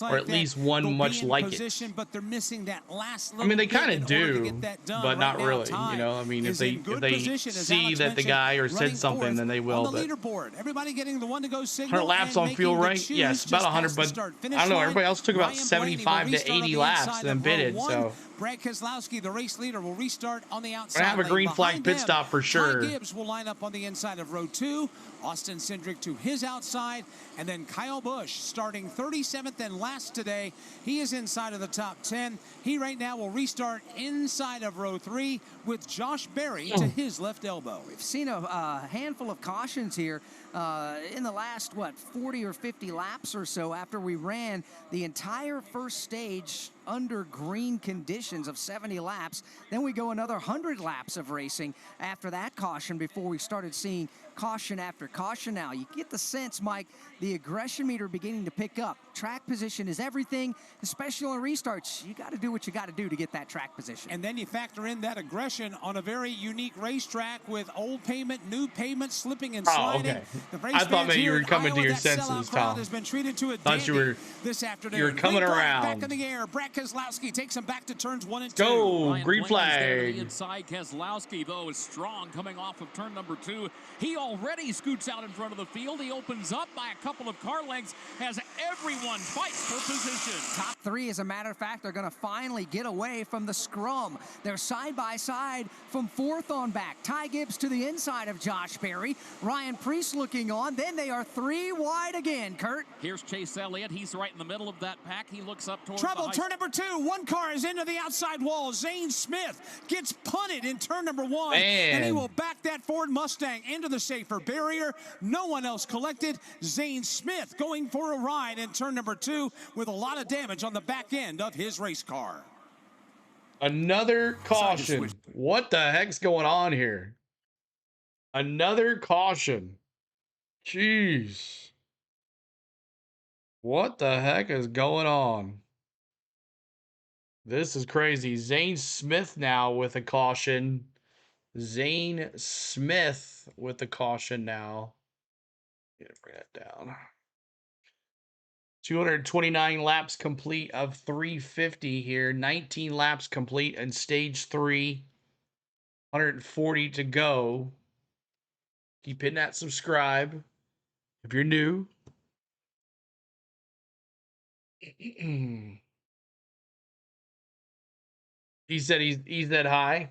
or at least one much like it. But they're missing that last I mean, they kind of of do, but not really. You know, I mean, if they see that the guy or said something, then they will. On the but leaderboard, everybody getting the one to go signal. 100 laps on fuel, right? Yes, about 100, but I don't know. Everybody else took about 75 to 80 laps, then pitted. So Brad Keselowski, the race leader, will restart on the outside. we're gonna have a green flag pit stop for sure. Ty Gibbs will line up on the inside of row 2. Austin Cindric to his outside, and then Kyle Busch starting 37th and last today. He is inside of the top 10. He right now will restart inside of row 3 with Josh Berry to his left elbow. We've seen a handful of cautions here in the last, 40 or 50 laps or so after we ran the entire first stage under green conditions of 70 laps. Then we go another 100 laps of racing after that caution before we started seeing caution after caution. Now, you get the sense, Mike, the aggression meter beginning to pick up. Track position is everything, especially on restarts. You got to do what you got to do to get that track position. And then you factor in that aggression on a very unique racetrack with old pavement, new pavement, slipping and sliding. Okay. I thought maybe you were coming to your senses, Tom. Has been treated to a thought you were this afternoon. You were coming around. Back in the air. Brad Keselowski takes him back to turns 1 and 2. Go, Ryan green Blaney's there to flag. the inside. Keselowski, though, is strong coming off of turn number 2. He already scoots out in front of the field. He opens up by a couple of car lengths as everyone fights for position. Top 3, as a matter of fact, are going to finally get away from the scrum. They're side by side from 4th on back. Ty Gibbs to the inside of Josh Berry. Ryan Preece looking on. Then they are 3 wide again, Kurt. Here's Chase Elliott. He's right in the middle of that pack. He looks up towards Trouble, the turn number 2. One car is into the outside wall. Zane Smith gets punted in turn number 1. Man. And he will back that Ford Mustang into the safer barrier. No one else collected. Zane Smith going for a ride in turn number 2 with a lot of damage on the back end of his race car. Another caution. What the heck's going on here? Another caution. Jeez. What the heck is going on? This is crazy. Zane Smith now with a caution. Zane Smith with the caution now. Gotta bring that down. 229 laps complete of 350 here. 19 laps complete in stage 3. 140 to go. Keep hitting that subscribe if you're new. He said he's that high.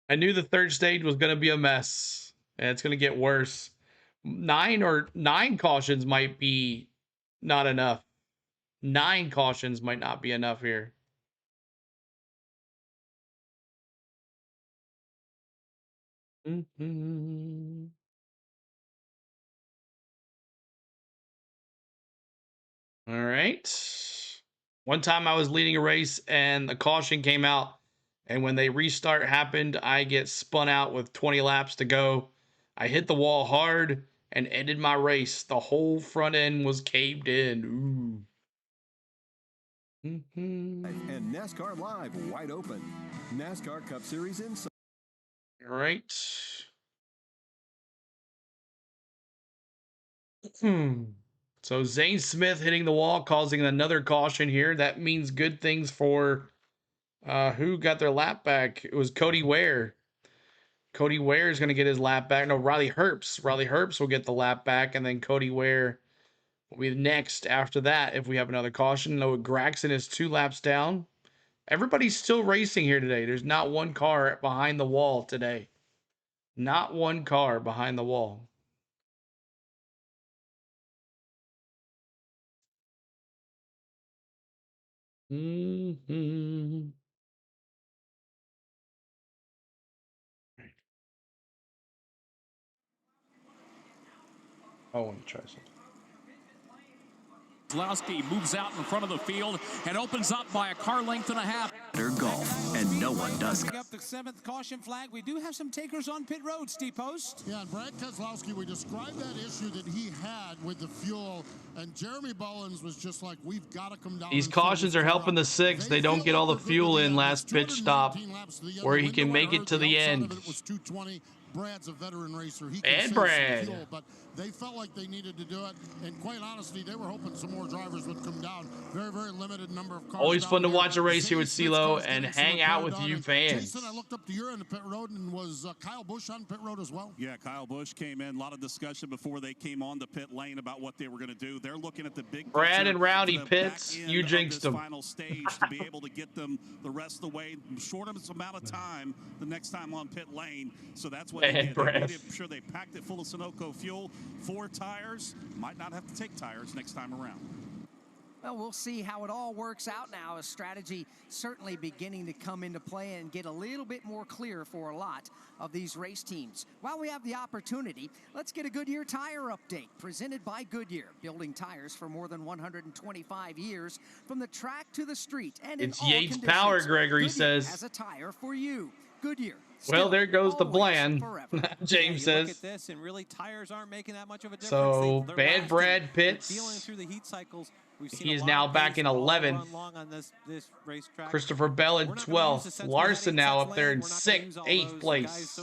I knew the third stage was going to be a mess, and it's going to get worse. 9 cautions might be not enough. 9 cautions might not be enough here. All right. One time I was leading a race and the caution came out, and when they restart happened, I get spun out with 20 laps to go. I hit the wall hard and ended my race. The whole front end was caved in. Ooh. And NASCAR Live wide open. NASCAR Cup Series inside. All right. So Zane Smith hitting the wall, causing another caution here. That means good things for who got their lap back. It was Cody Ware. Cody Ware is going to get his lap back. No, Riley Herbst. Riley Herbst will get the lap back, and then Cody Ware will be next after that if we have another caution. Noah Gragson is 2 laps down. Everybody's still racing here today. There's not one car behind the wall today. Not one car behind the wall. I want to try something. Keselowski moves out in front of the field and opens up by a car length and a half. Golf, and no one does. Up the 7th caution flag. We do have some takers on pit road, Steve Post. Yeah, and Brad Keselowski, we described that issue that he had with the fuel, and Jeremy Bullins was just like, we've got to come down. These cautions are helping the 6. They don't get all the fuel in last pitch stop where he can make it to the end. It was 220. Brad's a veteran racer. He and can Brad. fuel, but they felt like they needed to do it. And quite honestly, they were hoping some more drivers would come down. Very, very limited number of cars. Always fun to watch a race here with CeeLo and hang out with you fans. Jason, I looked up to you in the pit road, and was Kyle Busch on pit road as well? Yeah, Kyle Busch came in. A lot of discussion before they came on the pit lane about what they were going to do. They're looking at the big Brad and Rowdy pits. You jinxed them. Final stage to be able to get them the rest of the way, shortest amount of time the next time on pit lane. So that's what they did. I'm sure they packed it full of Sunoco fuel. 4 tires. Might not have to take tires next time around. Well, we'll see how it all works out now. A strategy certainly beginning to come into play and get a little bit more clear for a lot of these race teams. While we have the opportunity, let's get a Goodyear tire update presented by Goodyear, building tires for more than 125 years from the track to the street. And it's Yates Power, Gregory says. Has a tire for you. Goodyear. Well, there goes the plan. James says. Look at this, and really tires aren't making that much of a difference. So bad Brad pits. Dealing through the heat cycles. He is now back in 11th. Christopher Bell in 12th. Larson now up there in 8th place.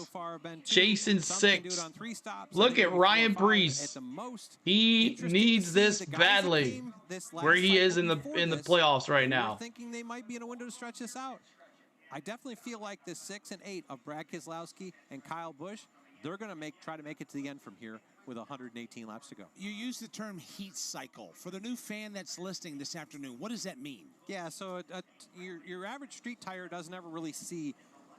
Jason 6th. Look at Ryan Preece. He needs this badly. Where he is in the playoffs right now. Thinking they might be in a window to stretch this out. I definitely feel like the 6 and 8 of Brad Keselowski and Kyle Busch, they're going to try to make it to the end from here with 118 laps to go. You use the term heat cycle. For the new fan that's listening this afternoon, what does that mean? Yeah, so your average street tire doesn't ever really see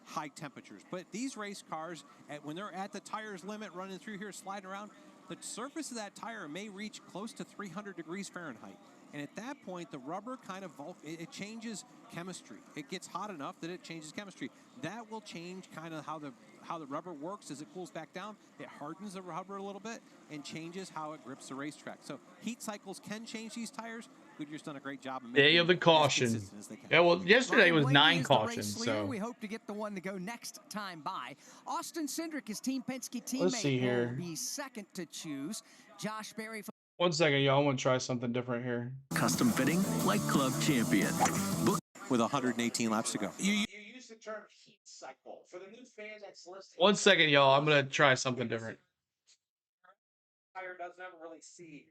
high temperatures. But these race cars, when they're at the tire's limit running through here, sliding around, the surface of that tire may reach close to 300 degrees Fahrenheit. And at that point, the rubber kind of it changes chemistry. It gets hot enough that it changes chemistry. That will change kind of how the rubber works as it cools back down. It hardens the rubber a little bit and changes how it grips the racetrack. So heat cycles can change these tires, Goodyear's done a great job. Day of the caution. Yeah, well, yesterday was 9 cautions. So we hope to get the one to go next time by. Austin Cindric, his Team Penske teammate, let's see here. will be second to choose. Josh Berry. 1 second, y'all. I want to try something different here. Custom fitting like Club Champion. With 118 laps to go. You use the term heat cycle. For the new fan that's listening. 1 second, y'all. I'm going to try something different. Tire doesn't ever really see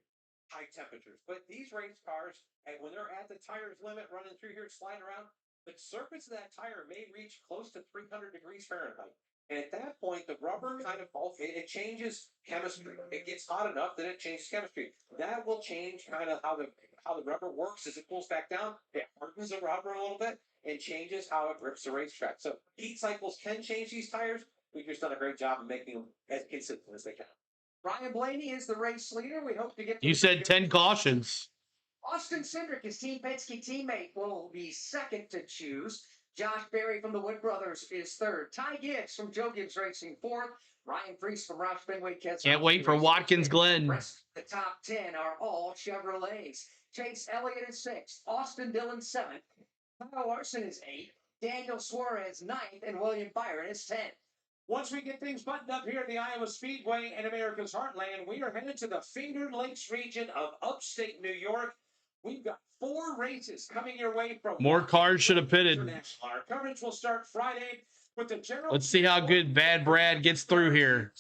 high temperatures. But these race cars, and when they're at the tire's limit running through here, sliding around, the surface of that tire may reach close to 300 degrees Fahrenheit. And at that point, the rubber kind of it changes chemistry. It gets hot enough that it changes chemistry. That will change kind of how the rubber works as it cools back down. It hardens the rubber a little bit and changes how it grips the racetrack. So heat cycles can change these tires. We've just done a great job of making them as consistent as they can. Ryan Blaney is the race leader. We hope to get. You said 10 cautions. Austin Cindric, his Team Penske teammate, will be second to choose. Josh Berry from the Wood Brothers is third. Ty Gibbs from Joe Gibbs Racing fourth. Ryan Priest from Roush Fenway. Can't wait for Watkins Glen. The top 10 are all Chevrolets. Chase Elliott is sixth. Austin Dillon seventh. Kyle Larson is eighth. Daniel Suarez ninth. And William Byron is 10th. Once we get things buttoned up here at the Iowa Speedway in America's Heartland, we are headed to the Finger Lakes region of upstate New York. We've got 4 races coming your way from More cars should have pitted. Our coverage will start Friday with the general. Let's see how good Bad Brad gets through here.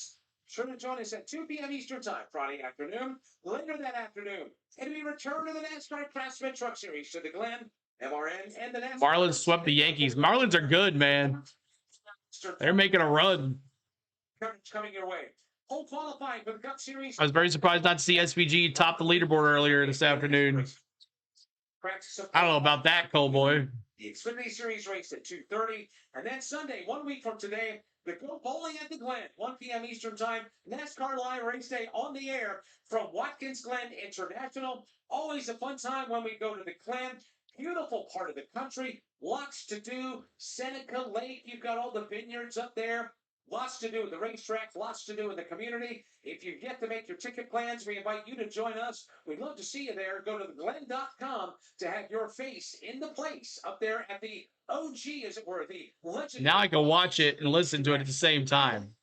Sure to join us at 2 p.m. Eastern Time Friday afternoon. Later that afternoon, it'll be return to the NASCAR Craftsman Truck Series to the Glen, MRN, and the NASCAR. Marlins swept the Yankees. Marlins are good, man. They're making a run. Coverage coming your way. Full qualifying for the Cup Series. I was very surprised not to see SVG top the leaderboard earlier this afternoon. I don't know about that, Cole boy. The Xfinity Series race at 2:30. And then Sunday, 1 week from today, the Go Bowling at the Glen, 1 p.m. Eastern Time. NASCAR Live Race Day on the air from Watkins Glen International. Always a fun time when we go to the Glen. Beautiful part of the country. Lots to do. Seneca Lake, you've got all the vineyards up there. Lots to do with the racetrack, lots to do with the community. If you've yet to make your ticket plans, we invite you to join us. We'd love to see you there. Go to theglen.com to have your face in the place up there at the OG, as it were, the legendary. Now I can watch it and listen to it at the same time.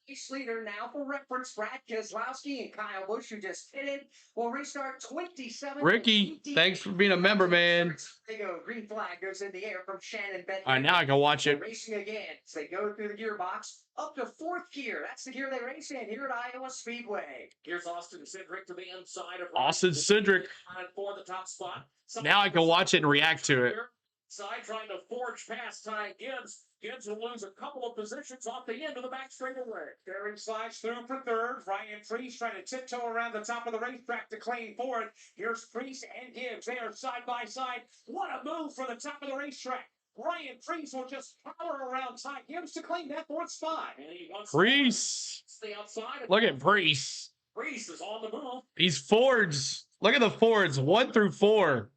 Race leader now for reference, Brad Keselowski and Kyle Busch, who just pitted, will restart 27. Ricky, thanks for being a member, man. They go. Green flag goes in the air from Shannon Bentley. All right, now I can watch it. Racing again. So they go through the gearbox up to 4th gear. That's the gear they race in here at Iowa Speedway. Here's Austin Cindric to the inside of Austin Cindric. For the top spot. Now I can watch it and react to it. Side trying to forge past Ty Gibbs. Gibbs will lose a couple of positions off the end of the back straightaway. Berry slides through for third. Ryan Priest trying to tiptoe around the top of the racetrack to claim fourth. Here's Priest and Gibbs. They are side by side. What a move for the top of the racetrack. Ryan Priest will just power around Ty Gibbs to claim that 4th spot. And he wants Priest. to stay outside. Look at Priest. Priest is on the move. These Fords. Look at the Fords, 1 through 4.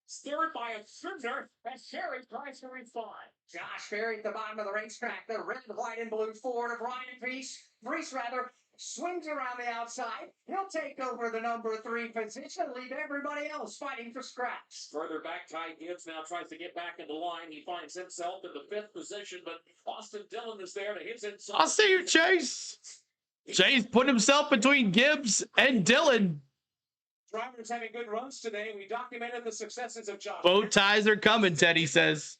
Steered by a Cinder as Sherry tries to refine. Josh Berry at the bottom of the racetrack. The red, white, and blue Ford of Ryan Priest. Priest, swings around the outside. He'll take over the number 3 position and leave everybody else fighting for scraps. Further back, Ty Gibbs now tries to get back in the line. He finds himself in the 5th position, but Austin Dillon is there to his inside. I'll see you, Chase. Chase put himself between Gibbs and Dillon. Drivers having good runs today. We documented the successes of Josh. Bow ties are coming, Teddy says.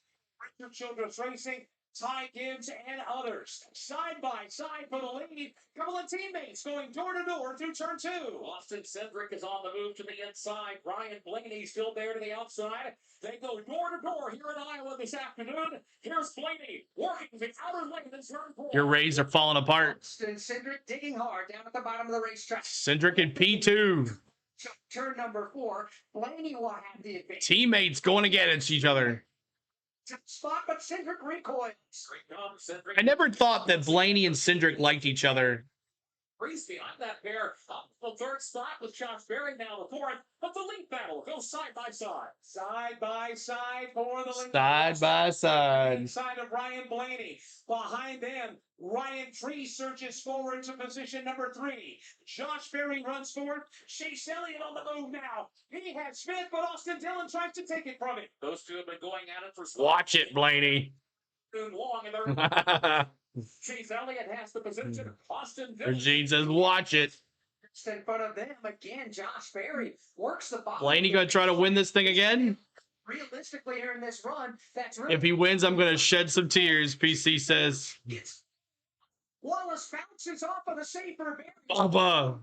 Richard Childress Racing, Ty Gibbs, and others. Side by side for the lead. Couple of teammates going door to door through turn 2. Austin Cindric is on the move to the inside. Ryan Blaney still there to the outside. They go door to door here in Iowa this afternoon. Here's Blaney working the outer lane in turn 4. Your Rays are falling apart. Austin Cindric digging hard down at the bottom of the racetrack. Cindric in P2. Turn number 4. Blaney will have the advantage. Teammates going against each other. Spot, but Cindric recoils. I never thought that Blaney and Cindric liked each other. Reese behind that pair. The third spot with Josh Berry now the fourth. But the lead battle goes side by side. Side by side for the lead. Side by side. Inside of Ryan Blaney. Behind them, Ryan Tree surges forward to position number 3. Josh Berry runs forward. Chase Elliott on the move now. He has Smith, but Austin Dillon tries to take it from him. Those two have been going at it for Watch it, Blaney. long, and they're Chase Elliott has the position. Austin Dillon. Gene says, watch it. In front of them again, Josh Berry works the bottom. Blaney gonna try to win this thing again? Realistically, here in this run, that's really If he wins, I'm gonna shed some tears, PC says. Wallace bounces off of the safer Berry. Bubba.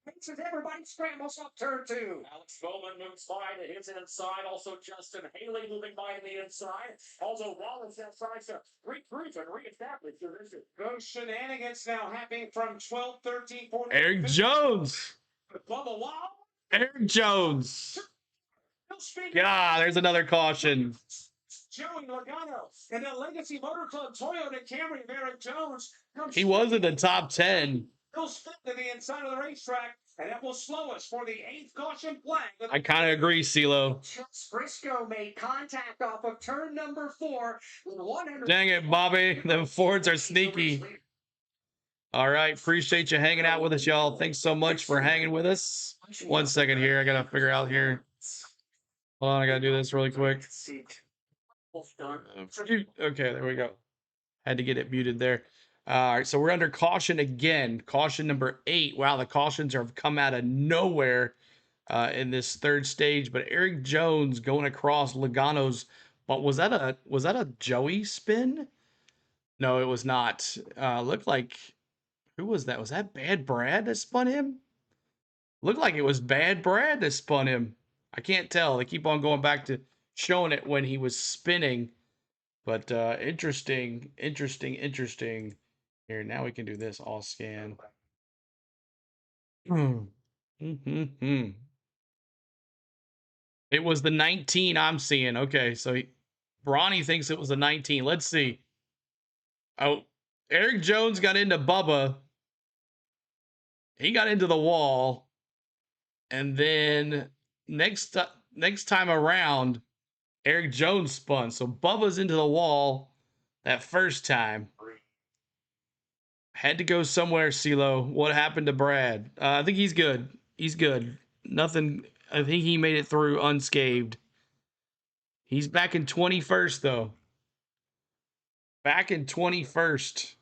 Makes it everybody scrambles up turn 2. Alex Bowman moves by to his inside. Also, Justin Haley moving by to the inside. Also, Wallace outside to regroup and reestablish position. Those shenanigans now happening from 12, 13, 14. Eric Jones. Bubba Wow. Eric Jones. God, there's another caution. Joey Logano and the Legacy Motor Club Toyota Camry of Eric Jones. He was in the top 10. He'll spin to the inside of the racetrack, and that will slow us for the 8th caution flag. I kind of agree, CeeLo. Briscoe made contact off of turn number 4 with 100. Dang it, Bobby. Them Fords are sneaky. All right. Appreciate you hanging out with us, y'all. Thanks so much for hanging with us. 1 second here. I got to figure out here. Hold on. I got to do this really quick. Okay, there we go. Had to get it muted there. All right, so we're under caution again. Caution number 8. Wow, the cautions have come out of nowhere in this third stage. But Eric Jones going across Logano's. But was that a Joey spin? No, it was not. Looked like, who was that? Was that Bad Brad that spun him? Looked like it was Bad Brad that spun him. I can't tell. They keep on going back to showing it when he was spinning. But interesting. Here, now we can do this all scan. It was the 19 I'm seeing. Okay, so Bronny thinks it was the 19. Let's see. Oh, Eric Jones got into Bubba. He got into the wall. And then next time around, Eric Jones spun. So Bubba's into the wall that first time. Had to go somewhere, CeeLo. What happened to Brad? I think he's good. He's good. Nothing. I think he made it through unscathed. He's back in 21st, though. Back in 21st.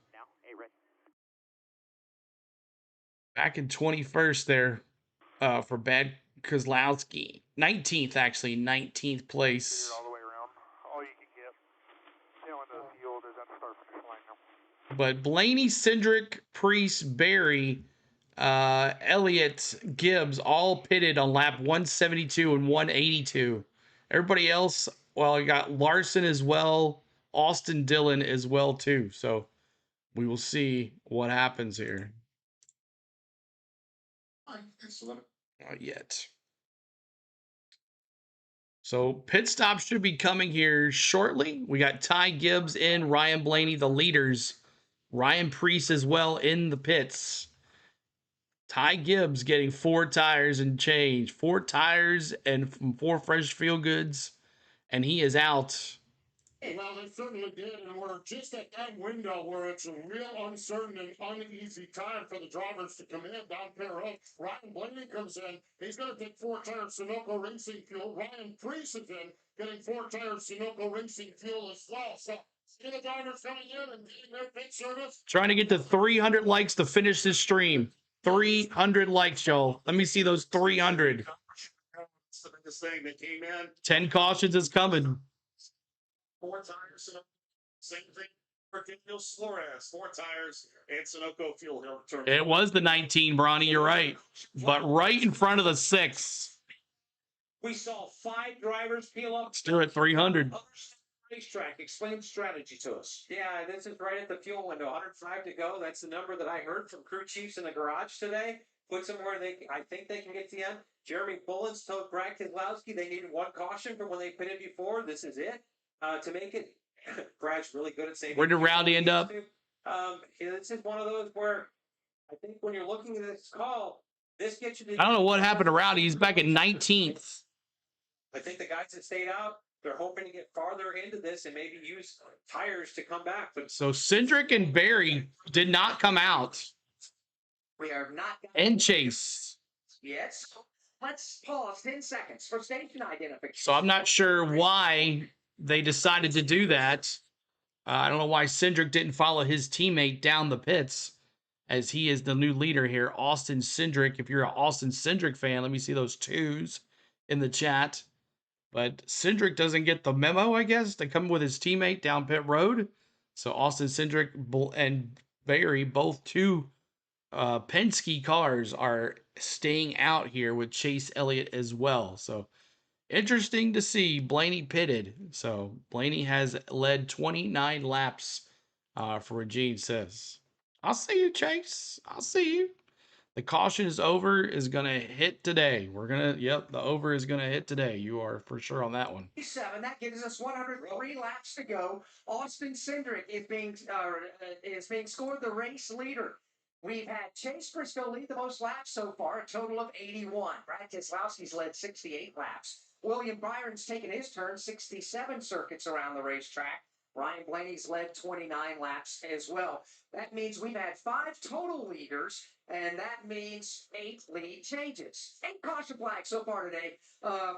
Back in 21st there for Bad Kozlowski. 19th, actually. 19th place. All the way around. All you can get. Tail into the field is at the start finish line now. But Blaney, Cindric, Priest, Berry, Elliott, Gibbs all pitted on lap 172 and 182. Everybody else, well, you got Larson as well, Austin Dillon as well too. So we will see what happens here. Not yet. So pit stop should be coming here shortly. We got Ty Gibbs and Ryan Blaney, the leaders. Ryan Priest as well in the pits. Ty Gibbs getting 4 tires and change. 4 tires and 4 fresh feel goods. And he is out. Well, they certainly did, and we're just at that window where it's a real uncertain and uneasy time for the drivers to come in, down pair up. Ryan Blaney comes in. He's going to take 4 tires Sunoco Racing Fuel. Ryan Priest is in, getting 4 tires Sunoco Racing Fuel as well. So, see the drivers coming in and getting their pit service. Trying to get to 300 likes to finish this stream. 300 likes, y'all. Let me see those 300. It's the biggest thing that came in. 10 cautions is coming. 4 tires, same thing. Fuel Flores, 4 tires, and Sunoco Fuel Hill return. It was the 19, Bronny. You're right. But right in front of the 6. We saw 5 drivers peel up. Still at 300. Racetrack, explain strategy to us. Yeah, this is right at the fuel window. 105 to go. That's the number that I heard from crew chiefs in the garage today. Puts them where I think they can get to the end. Jeremy Bullens told Brad Kozlowski they needed 1 caution from when they pitted before. This is it to make it. Brad's really good at saving. Where did Rowdy end up? This is one of those where I think when you're looking at this call, this gets you to... I don't know what happened to Rowdy. He's back at 19th. I think the guys that stayed out, they're hoping to get farther into this and maybe use tires to come back. But So Cindric and Barry did not come out. We are not. And Chase. Yes. Let's pause 10 seconds for station identification. So I'm not sure why they decided to do that. I don't know why Cindric didn't follow his teammate down the pits, as he is the new leader here. Austin Cindric. If you're an Austin Cindric fan, let me see those twos in the chat. But Cindric doesn't get the memo, I guess, to come with his teammate down pit road. So Austin Cindric and Barry, both two Penske cars, are staying out here with Chase Elliott as well. So interesting to see. Blaney pitted. So Blaney has led 29 laps for what Gene says. I'll see you, Chase. I'll see you. The caution is over is going to hit today. The over is going to hit today. You are for sure on that one. 7, that gives us 103 laps to go. Austin Cindric is being scored the race leader. We've had Chase Briscoe lead the most laps so far, a total of 81. Brad Keselowski's led 68 laps. William Byron's taken his turn, 67 circuits around the racetrack. Ryan Blaney's led 29 laps as well. That means we've had 5 total leaders, and that means 8 lead changes. 8 caution flags so far today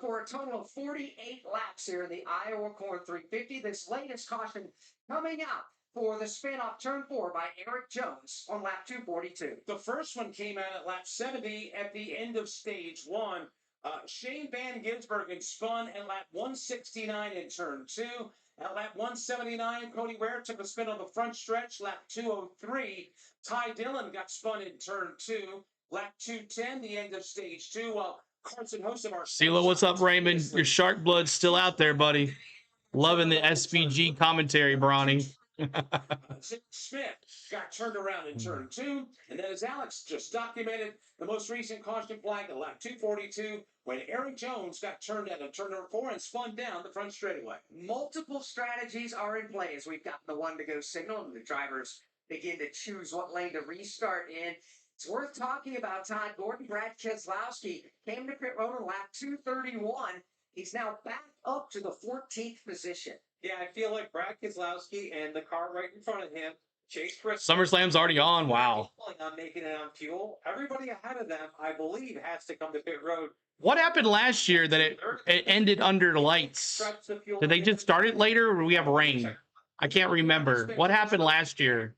for a total of 48 laps here in the Iowa Corn 350. This latest caution coming out for the spin off turn 4 by Eric Jones on lap 242. the first one came out at lap 70 at the end of stage 1. Shane Van Gisbergen spun at lap 169 in turn 2. At lap 179, Cody Ware took a spin on the front stretch. Lap 203, Ty Dillon got spun in turn 2. Lap 210, the end of stage 2, while Carson Hocevar... CeeLo, what's up, Raymond? Your shark blood's still out there, buddy. Loving the SVG commentary, Bronny. Smith got turned around in turn 2, and then as Alex just documented, the most recent caution flag at lap 242 when Eric Jones got turned out of turn number 4 and spun down the front straightaway. Multiple strategies are in play as we've gotten the 1-to-go signal and the drivers begin to choose what lane to restart in. It's worth talking about Todd Gordon. Brad Keselowski came to pit road on lap 231. He's now back up to the 14th position. Yeah, I feel like Brad Keselowski and the car right in front of him, Chase Briscoe. SummerSlam's already on. Wow. On making it on fuel. Everybody ahead of them, I believe, has to come to pit road. What happened last year that it ended under the lights? Did they just start it later, or do we have rain? I can't remember. What happened last year?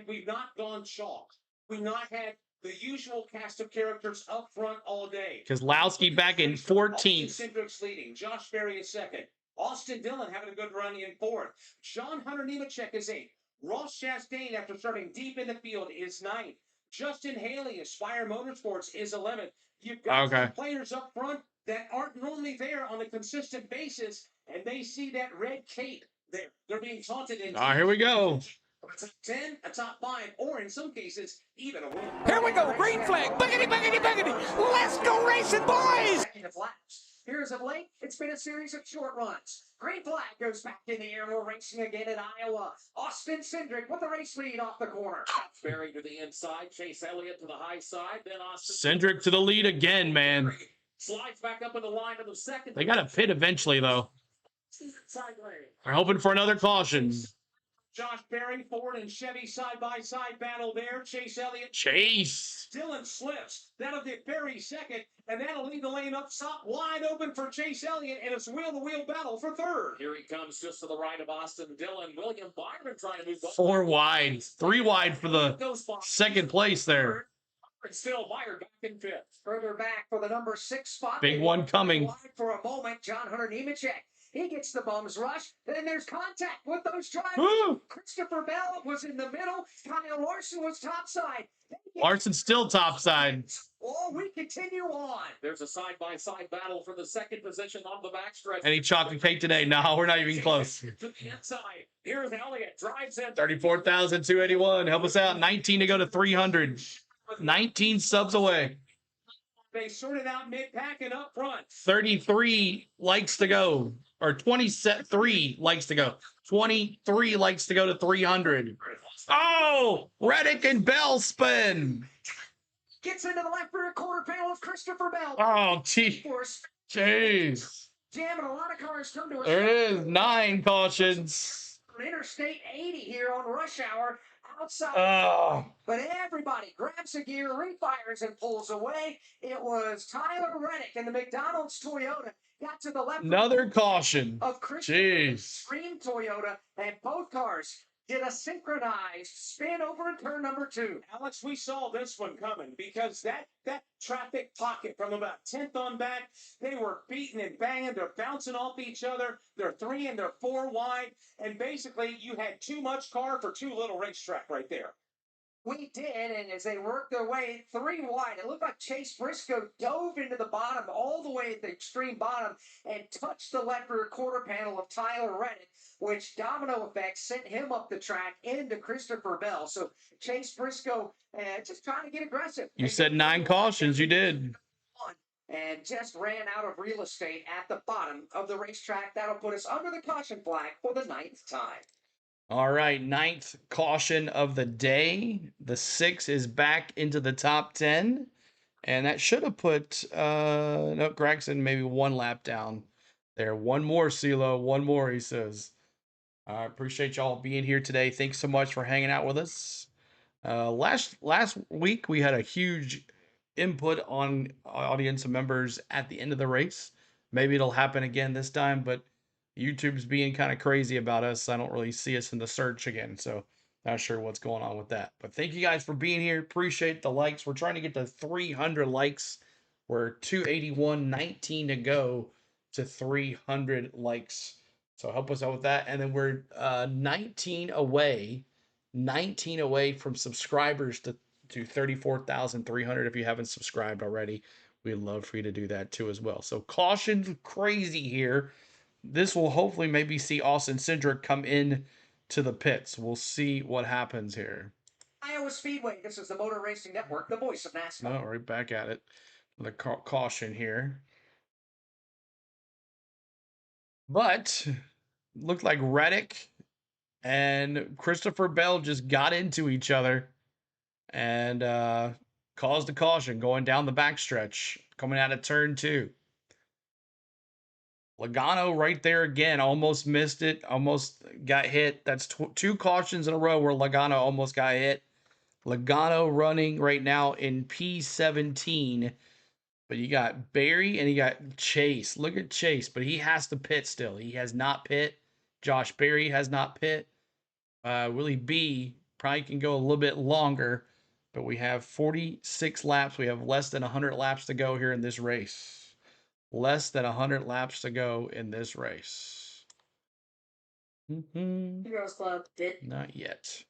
We've not gone chalk. We've not had the usual cast of characters up front all day. Keselowski back in 14th. Cindric's leading. Josh Berry is 2nd. Austin Dillon having a good run in 4th. John Hunter Nemechek is 8th. Ross Chastain, after starting deep in the field, is 9th. Justin Haley, Aspire Motorsports, is 11th. You've got some players up front that aren't normally there on a consistent basis, and they see that red cape there. They're being taunted in. Here we go. A top 10, a top 5, or in some cases, even a win. Here we go, green flag. Boogity, boogity, boogity. Let's go racing, boys. Here's of late, it's been a series of short runs. Green flag goes back in the air. We're racing again at Iowa. Austin Cindric with the race lead off the corner. Berry to the inside, Chase Elliott to the high side, then Austin Cindric to the lead again, man. slides back up in the line of the second. They got to pit eventually, though. They're hoping for another caution. Josh Berry, Ford and Chevy side-by-side battle there. Chase Elliott. Chase. Dillon slips. That'll get Berry 2nd, and that'll leave the lane up top wide open for Chase Elliott, and it's wheel-to-wheel battle for 3rd. Here he comes just to the right of Austin Dillon. William Byron trying to move up. 4 wide. 3 wide for the 2nd place there. Still Byron back in 5th. Further back for the number 6 spot. Big one coming. For a moment, John Hunter Nemechek. He gets the bums rush. Then there's contact with those drivers. Woo! Christopher Bell was in the middle. Kyle Larson was topside. Larson's still topside. Oh, we continue on. There's a side-by-side battle for the 2nd position on the backstretch. Any chocolate cake today? No, we're not even close. To the inside. Here's Elliott. Drives in. 34,281. Help us out. 19 to go to 300. 19 subs away. They sorted out mid-pack and up front. 33 likes to go. Or 23 likes to go. 23 likes to go to 300. Oh, Reddick and Bell spin. Gets into the left rear quarter panel of Christopher Bell. Oh, jeez. Jamming a lot of cars come to us. There it is. 9 cautions. Interstate 80 here on rush hour outside. Oh. But everybody grabs a gear, refires, and pulls away. It was Tyler Reddick in the McDonald's Toyota. Got to the left. Another caution. Of Jeez. Dream Toyota, and both cars did a synchronized spin over in turn number 2. Alex, we saw this one coming because that traffic pocket from about 10th on back, they were beating and banging. They're bouncing off each other. They're 3 and they're 4 wide. And basically, you had too much car for too little racetrack right there. We did, and as they worked their way 3 wide, it looked like Chase Briscoe dove into the bottom, all the way at the extreme bottom, and touched the left rear quarter panel of Tyler Reddick, which domino effect sent him up the track into Christopher Bell. So Chase Briscoe just trying to get aggressive. You said 9 cautions. You did. And just ran out of real estate at the bottom of the racetrack. That'll put us under the caution flag for the 9th time. All right, 9th caution of the day. The 6 is back into the top 10. And that should have put, no, Gregson maybe 1 lap down there. 1 more, CeeLo. 1 more, he says. I appreciate y'all being here today. Thanks so much for hanging out with us. Last week, we had a huge input on audience members at the end of the race. Maybe it'll happen again this time, but YouTube's being kind of crazy about us. I don't really see us in the search again, so not sure what's going on with that. But thank you guys for being here. Appreciate the likes. We're trying to get to 300 likes. We're 281, 19 to go to 300 likes. So help us out with that. And then we're 19 away from subscribers to 34,300. If you haven't subscribed already, we'd love for you to do that too as well. So caution's crazy here. This will hopefully maybe see Austin Cindric come in to the pits. We'll see what happens here. Iowa Speedway. This is the Motor Racing Network, the voice of NASCAR. Oh, right back at it. The caution here. But looked like Reddick and Christopher Bell just got into each other and caused a caution going down the backstretch, coming out of turn 2. Logano right there again, almost missed it, almost got hit. That's 2 cautions in a row where Logano almost got hit. Logano running right now in P17. But you got Barry and you got Chase. Look at Chase, but he has to pit still. He has not pit. Josh Berry has not pit. Willie B probably can go a little bit longer, but we have 46 laps. We have less than 100 laps to go here in this race. Less than 100 laps to go in this race. Heroes Club did. Not yet.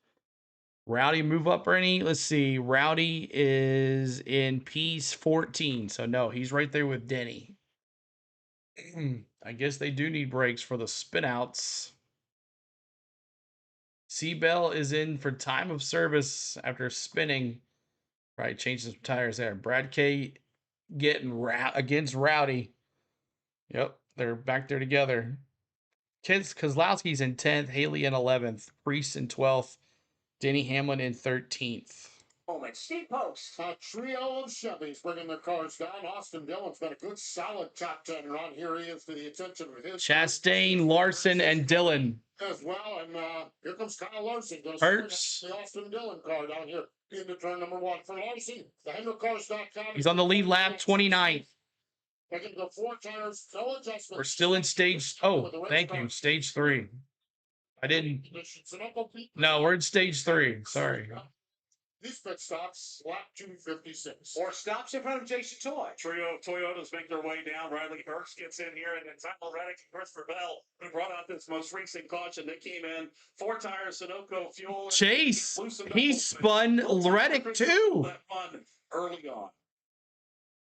Rowdy move up, Ernie? Let's see. Rowdy is in piece 14. So, no, he's right there with Denny. I guess they do need brakes for the spinouts. C-Bell is in for time of service after spinning. Right, changing some tires there. Brad K getting against Rowdy. Yep, they're back there together. Kozlowski's in 10th, Haley in 11th, Priest in 12th, Denny Hamlin in 13th. Moment. Steve Post. A trio of Chevys bringing their cars down. Austin Dillon's got a good, solid top 10 run. Here he is to the attention of his. Chastain, Larson, and Dillon. As well, and here comes Kyle Larson. Hurts. The Austin Dillon car down here into turn number 1. For Larson, the HenderCars.com. He's on the lead lap, 29th. Taking the 4 tires, no adjustments. We're still in stage. Oh, thank you. Stage 3. I didn't. No, we're in stage 3. Sorry. These pit stops, lap 256. 4 stops in front of Jason Toy. Trio of Toyotas make their way down. Riley Hurst gets in here, and then Tyler Reddick and Christopher Bell, who brought out this most recent caution. They came in 4 tires, Sunoco fuel. Chase, he spun Reddick too. That fun early on.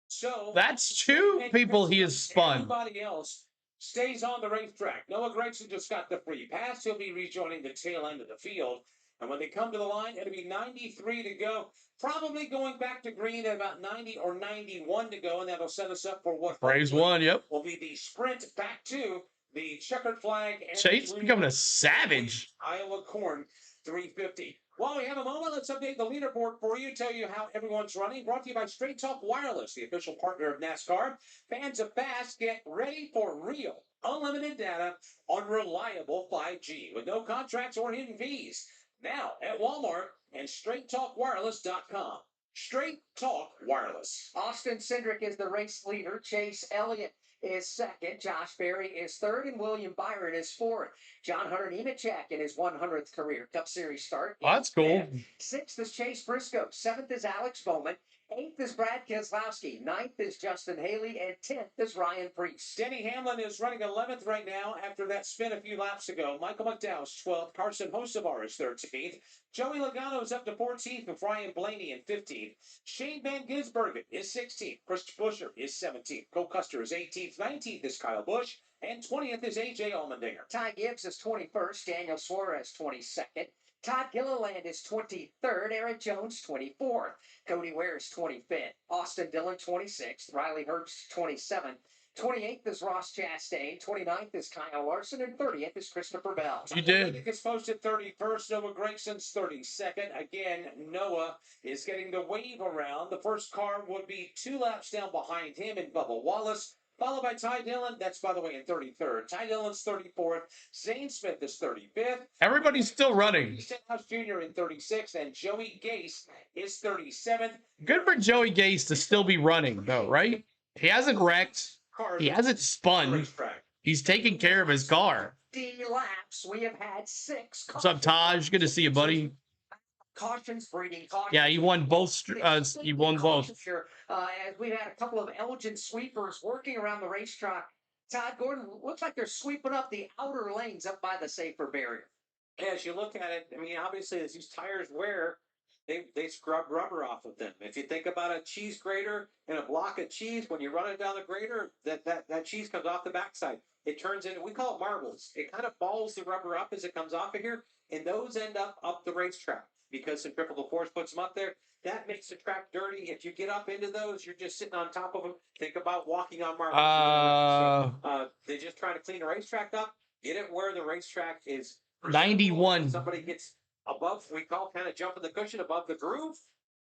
So that's 2 people he has spun. Everybody else stays on the racetrack. Noah Gregson just got the free pass. He'll be rejoining the tail end of the field. And when they come to the line, it'll be 93 to go. Probably going back to green at about 90 or 91 to go, and that'll set us up for what Praise 1, yep. will be the sprint back to the checkered flag. And Chase becoming a savage. Iowa Corn 350. While we have a moment, let's update the leaderboard for you, tell you how everyone's running. Brought to you by Straight Talk Wireless, the official partner of NASCAR. Fans of fast, get ready for real, unlimited data on reliable 5G with no contracts or hidden fees. Now at Walmart and StraightTalkWireless.com. Straight Talk Wireless. Austin Cindric is the race leader. Chase Elliott is second. Josh Berry is third. And William Byron is fourth. John Hunter Nemechek in his 100th career Cup Series start. Oh, that's cool. Sixth is Chase Briscoe. Seventh is Alex Bowman. Eighth is Brad Keselowski. Ninth is Justin Haley. And 10th is Ryan Preece. Denny Hamlin is running 11th right now after that spin a few laps ago. Michael McDowell's 12th. Carson Hocevar is 13th. Joey Logano is up to 14th with Ryan Blaney in 15th. Shane Van Gisbergen is 16th. Chris Buescher is 17th. Cole Custer is 18th. 19th is Kyle Busch. And 20th is A.J. Allmendinger. Ty Gibbs is 21st. Daniel Suarez 22nd. Todd Gilliland is 23rd. Eric Jones 24th. Cody Ware is 25th. Austin Dillon 26th. Riley Herbst 27th. 28th is Ross Chastain. 29th is Kyle Larson. And 30th is Christopher Bell. You did. It's posted 31st. Noah Gragson's 32nd. Again, Noah is getting the wave around. The first car would be 2 laps down behind him in Bubba Wallace. Followed by Ty Dillon. That's, by the way, in 33rd. Ty Dillon's 34th. Zane Smith is 35th. Everybody's still running. Stenhouse Jr. in 36th. And Joey Gase is 37th. Good for Joey Gase to still be running, though, right? He hasn't wrecked. He hasn't spun. He's taking care of his car. 50 laps. We have had 6. What's up, Taj? Good to see you, buddy. Cautions, breeding cautions. Yeah, he won both. He won both. Sure. As we've had a couple of Elgin sweepers working around the racetrack. Todd Gordon, looks like they're sweeping up the outer lanes up by the safer barrier. As you look at it, I mean, obviously, as these tires wear, they scrub rubber off of them. If you think about a cheese grater and a block of cheese, when you run it down the grater, that cheese comes off the backside. It turns into, we call it marbles. It kind of balls the rubber up as it comes off of here, and those end up the racetrack because centrifugal force puts them up there. That makes the track dirty. If you get up into those, you're just sitting on top of them. Think about walking on marbles. They're just trying to clean the racetrack up, get it where the racetrack is. 91. Somebody gets above, we call kind of jumping the cushion above the groove.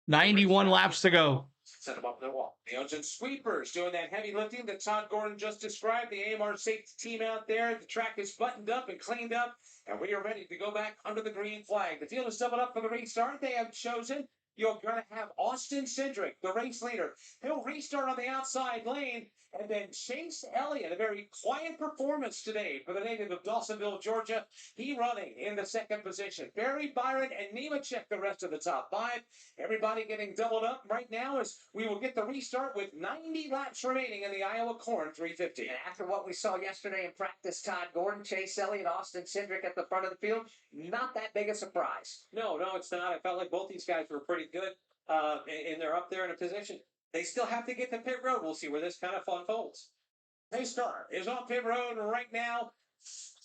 91 laps to go. Set them up the wall. The Elgin Sweepers doing that heavy lifting that Todd Gordon just described. The AMR safety team out there. The track is buttoned up and cleaned up, and we are ready to go back under the green flag. The field is doubled up for the restart. They have chosen you're going to have Austin Cindric, the race leader. He'll restart on the outside lane. And then Chase Elliott, a very quiet performance today for the native of Dawsonville, Georgia. He running in the second position. Barry, Byron, and Nemechek, the rest of the top 5. Everybody getting doubled up right now as we will get the restart with 90 laps remaining in the Iowa Corn 350. And after what we saw yesterday in practice, Todd Gordon, Chase Elliott, Austin Cindric at the front of the field, not that big a surprise. No, it's not. I felt like both these guys were pretty good, and they're up there in a position. They still have to get to pit road. We'll see where this kind of unfolds. Nascar is on pit road right now,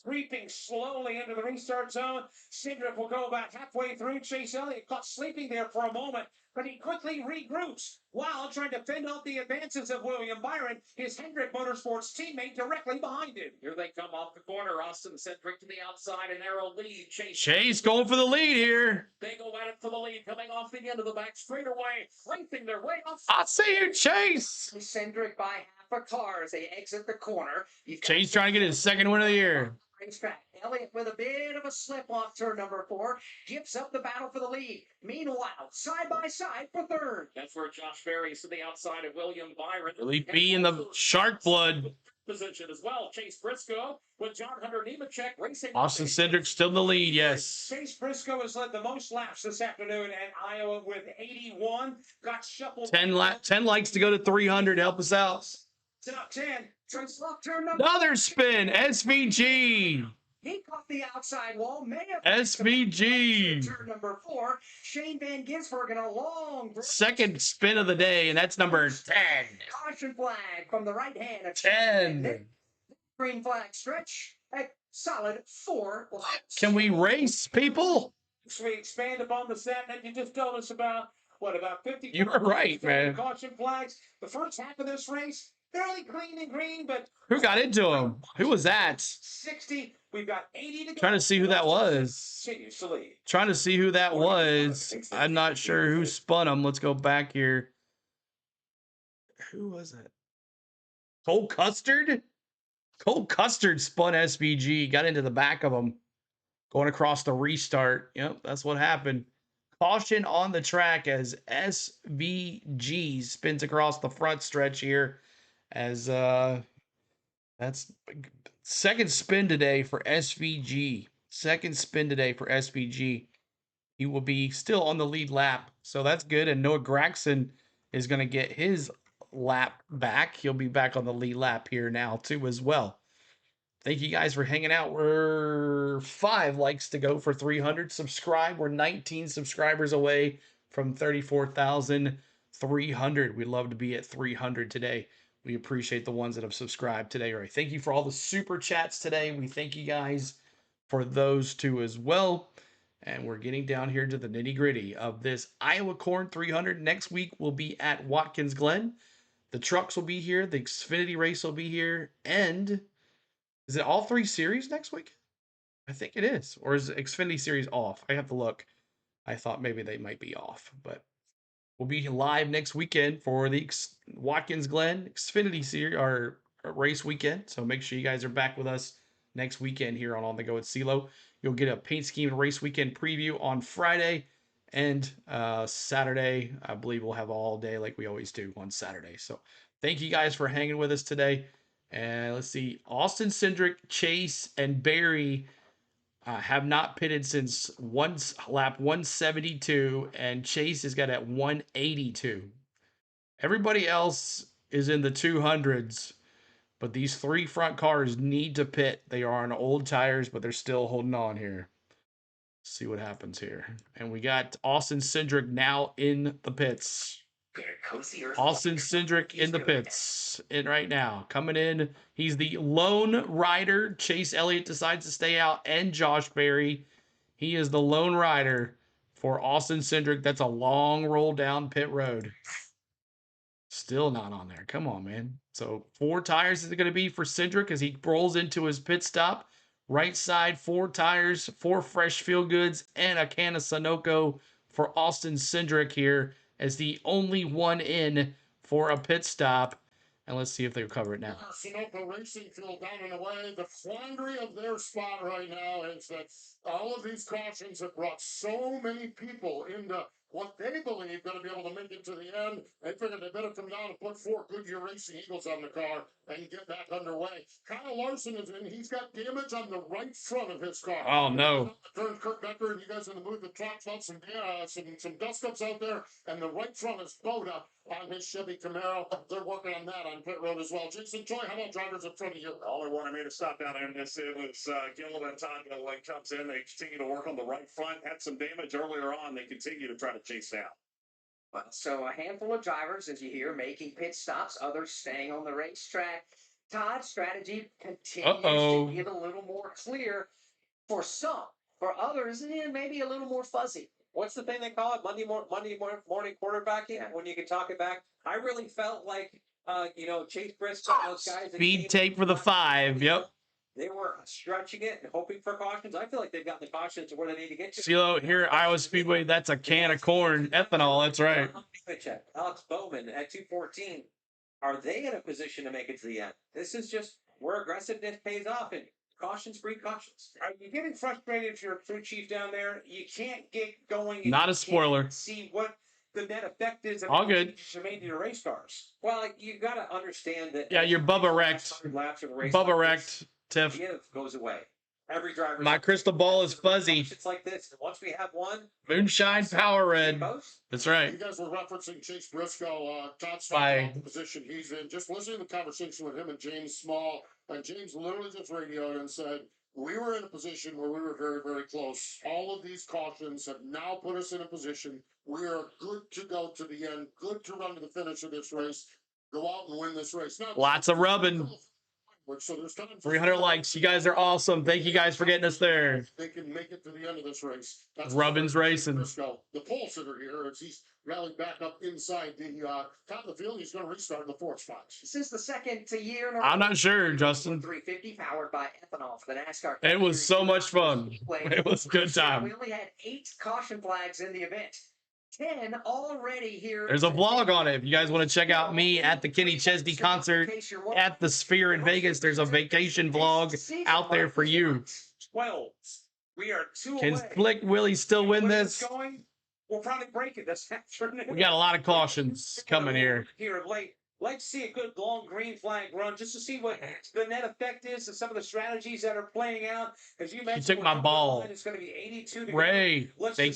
creeping slowly into the restart zone. Cindric will go about halfway through. Chase Elliott caught sleeping there for a moment, but he quickly regroups while trying to fend off the advances of William Byron, his Hendrick Motorsports teammate, directly behind him. Here they come off the corner. Austin Cindric to the outside, a narrow lead. Chase going for the lead here. They go at it for the lead, coming off the end of the back straightaway, racing their way off. I see you, Chase. Cindric by half a car as they exit the corner. Chase trying to get his second win of the year. Racetrack. Elliott with a bit of a slip off turn number 4. Gives up the battle for the lead. Meanwhile, side by side for third. That's where Josh Berry is to the outside of William Byron. Really be in the shark blood. Position as well. Chase Briscoe with John Hunter Nemechek racing. Austin Cindric still in the lead, yes. Chase Briscoe has led the most laps this afternoon at Iowa with 81. Got shuffled. 10 likes to go to 300. Help us out. Top 10. Trace left turn number. Another spin. SVG. He caught the outside wall. May have SVG. Turn number 4. Shane Van Gisbergen a long second spin of the day, and that's number 10. Caution flag from the right hand of 10. Green flag stretch at solid 4 laps. Can we race, people? So we expand upon the set that you just told us about. What, about 50? You were right, man. Caution flags. The first half of this race, fairly clean and green, but who got into him? Who was that? 60. We've got 80 to go. Trying to see who that was. Continues to lead. Trying to see who that was. I'm not sure who spun him. Let's go back here. Who was it? Cole Custard? Cole Custard spun SVG, got into the back of him, going across the restart. Yep, that's what happened. Caution on the track as SVG spins across the front stretch here. As that's second spin today for SVG. Second spin today for SVG. He will be still on the lead lap, so that's good. And Noah Gregson is going to get his lap back. He'll be back on the lead lap here now too as well. Thank you guys for hanging out. We're 5 likes to go for 300. Subscribe. We're 19 subscribers away from 34,300. We'd love to be at 300 today. We appreciate the ones that have subscribed today. All right. Thank you for all the super chats today. We thank you guys for those too as well. And we're getting down here to the nitty gritty of this Iowa Corn 300. Next week we'll be at Watkins Glen. The trucks will be here. The Xfinity race will be here. And is it all 3 series next week? I think it is. Or is Xfinity series off? I have to look. I thought maybe they might be off. But we'll be live next weekend for the Watkins Glen Xfinity series or race weekend. So make sure you guys are back with us next weekend here on the Go with CeeLo. You'll get a paint scheme and race weekend preview on Friday. And Saturday, I believe we'll have all day like we always do on Saturday. So thank you guys for hanging with us today. And let's see, Austin Cindric, Chase, and Barry have not pitted since lap 172, and Chase has got at 182. Everybody else is in the 200s, but these 3 front cars need to pit. They are on old tires, but they're still holding on here. Let's see what happens here. And we got Austin Cindric now in the pits. Austin Cindric in the pits right now. Coming in. He's the lone rider. Chase Elliott decides to stay out, and Josh Berry. He is the lone rider for Austin Cindric. That's a long roll down pit road. Still not on there. Come on, man. So 4 tires is it going to be for Cindric as he rolls into his pit stop. Right side, 4 tires, 4 fresh Feel Goods, and a can of Sunoco for Austin Cindric here as the only one in for a pit stop. And let's see if they'll cover it now. Sunoco Racing Fuel down and away. The quandary of their spot right now is that all of these cautions have brought so many people into what they believe going to be able to make it to the end. They figured they better come down and put 4 Goodyear Racing Eagles on the car and get back underway. Kyle Larson is in. He's got damage on the right front of his car. Oh, no. Turn Kurt Becker and you guys in the booth have talked about some dust ups out there, and the right front is bowed up on his Chevy Camaro. They're working on that on pit road as well. Jason Choi, how about drivers in front of you? The only one I made a stop down there in this, it was Gilliland and Tonga. When comes in, they continue to work on the right front. Had some damage earlier on. They continue to try to chase down. Well, so a handful of drivers, as you hear, making pit stops, others staying on the racetrack. Todd's strategy continues to get a little more clear for some. For others, maybe a little more fuzzy. What's the thing they call it? Monday morning quarterbacking? Yeah. When you can talk it back. I really felt like, Chase Briscoe, those guys. Speed tape for the 5. Yep. They were stretching it and hoping for cautions. I feel like they've gotten the cautions to where they need to get to. CeeLo, here at Iowa Speedway, that's a can of corn ethanol. That's right. Alex Bowman at 214. Are they in a position to make it to the end? This is just where aggressiveness pays off, and cautions breed cautions. Are you getting frustrated if you're a crew chief down there? You can't get going. Not a spoiler. See what the net effect is of all good. Made to your race cars. Well, you got to understand that. Yeah, you're Bubba wrecked. Bubba wrecked. Tiff. Goes away. Every driver. My crystal ball is fuzzy. It's like this. Once we have one. Moonshine Power Red. That's right. You guys were referencing Chase Briscoe. Todd's talking about the position he's in. Just listening to the conversation with him and James Small. And James literally just radioed and said, we were in a position where we were very, very close. All of these cautions have now put us in a position. We are good to go to the end. Good to run to the finish of this race. Go out and win this race. Now, lots of rubbing. So there's time for 300 likes. You guys are awesome. Thank you guys for getting us there. they can make it to the end of this race. That's Rubbin's racing. Briscoe, the pole sitter here, as he's rallied back up inside the top of the field. He's going to restart in the fourth spot. This is the second year. I'm not sure, Justin. 350 powered by ethanol for the NASCAR. It was so much fun. It was a good time. We only had 8 caution flags in the event. 10 already here. There's a vlog on it. If you guys want to check out me at the Kenny Chesney concert at the Sphere in Vegas, there's a vacation vlog out there for you. 12. We are 2 Can away. Slick Willie still win this? We'll probably break it this afternoon. We got a lot of cautions coming here. Here of late. Like to see a good long green flag run just to see what the net effect is and some of the strategies that are playing out. As you mentioned, He took my ball. It's going to be 82 to Ray, they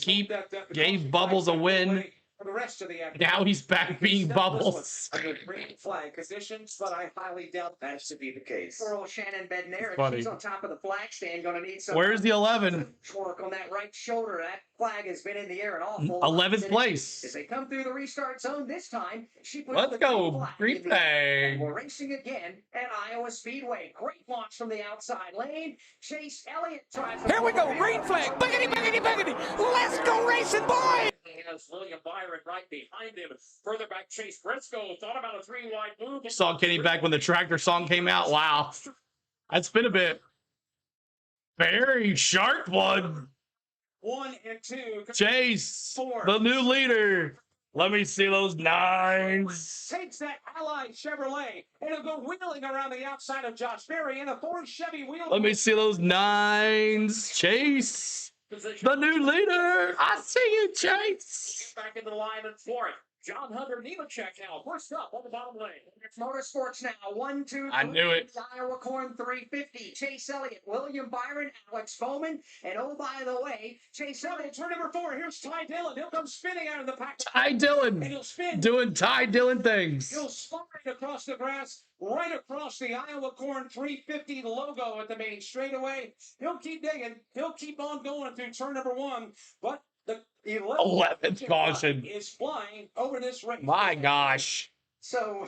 gave Bubbles a win. For the rest of the Now he's back being Bubbles. A good green flag position, but I highly doubt that to be the case. For old Shannon Bednair, Funny. she's on top of the flag stand. Going to need some. Where's the 11? Work on that right shoulder. That flag has been in the air an awful 11th place. As they come through the restart zone this time, she puts Let's the go, green flag. We're racing again at Iowa Speedway. Great launch from the outside lane. Chase Elliott tries. Here we go, green flag. Buggity, buggity, buggity. Let's go racing, boys. He has William Byron right behind him. Further back, Chase Briscoe thought about a 3-wide move. Saw Kenny back when the tractor song came out. Wow. That's been a bit. Very sharp one. 1 and 2. Chase, the new leader. Let me see those 9s. Takes that Allied Chevrolet and it'll go wheeling around the outside of Josh Berry in a Ford Chevy wheel. Let me see those 9s. Chase, the new leader. I see you, Chase. Back into the line and fourth. John Hunter Nemechek now. First up on the bottom lane. It's Motorsports now. 1, 2, 3. I knew it. The Iowa Corn 350. Chase Elliott, William Byron, Alex Bowman, and oh, by the way, Chase Elliott. Turn number 4. Here's Ty Dillon. He'll come spinning out of the pack. Ty Dillon. And he'll spin. Doing Ty Dillon things. He'll slide across the grass, right across the Iowa Corn 350 logo at the main straightaway. He'll keep digging. He'll keep on going through turn number 1. But the 11th caution is flying over this race. My gosh. So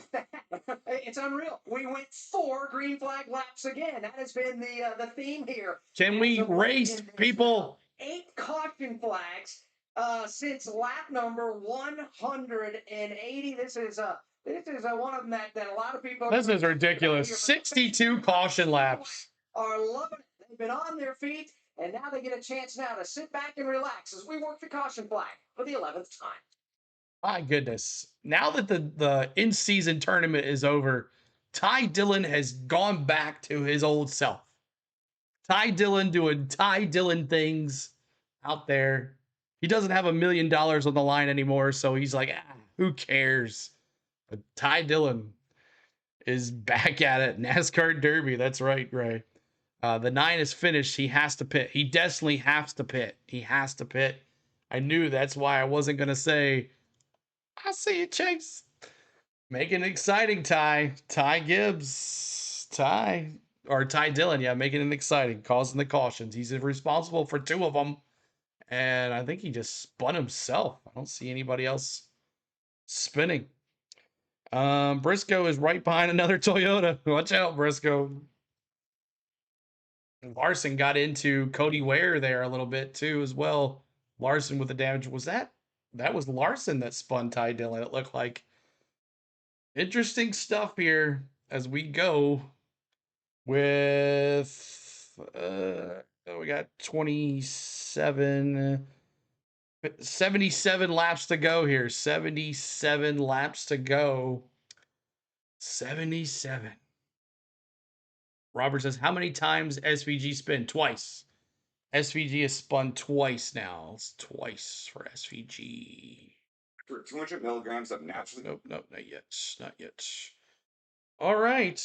it's unreal. We went 4 green flag laps again. That has been the theme here. Can we race, people? 8 caution flags since lap number 180. This is one of them that a lot of people. This is ridiculous. 62 caution laps. Are loving it. They've been on their feet. And now they get a chance now to sit back and relax as we work the caution flag for the 11th time. My goodness. Now that the in-season tournament is over, Ty Dillon has gone back to his old self. Ty Dillon doing Ty Dillon things out there. He doesn't have $1 million on the line anymore, so he's like, who cares? But Ty Dillon is back at it. NASCAR Derby. That's right, Ray. The 9 is finished. He has to pit. He definitely has to pit. He has to pit. I knew that's why I wasn't going to say, I see you, Chase. Making it exciting, Ty. Ty Gibbs. Ty Dillon. Yeah, making it exciting. Causing the cautions. He's responsible for 2 of them. And I think he just spun himself. I don't see anybody else spinning. Briscoe is right behind another Toyota. Watch out, Briscoe. Larson got into Cody Ware there a little bit too as well. Larson with the damage. Was that was Larson that spun Ty Dillon, it looked like. Interesting stuff here as we go with we got 77 laps to go here. 77 laps to go. 77. Robert says, how many times SVG spin? Twice. SVG has spun twice now. It's twice for SVG. For 200 milligrams of naturally. Nope, not yet. Not yet. All right.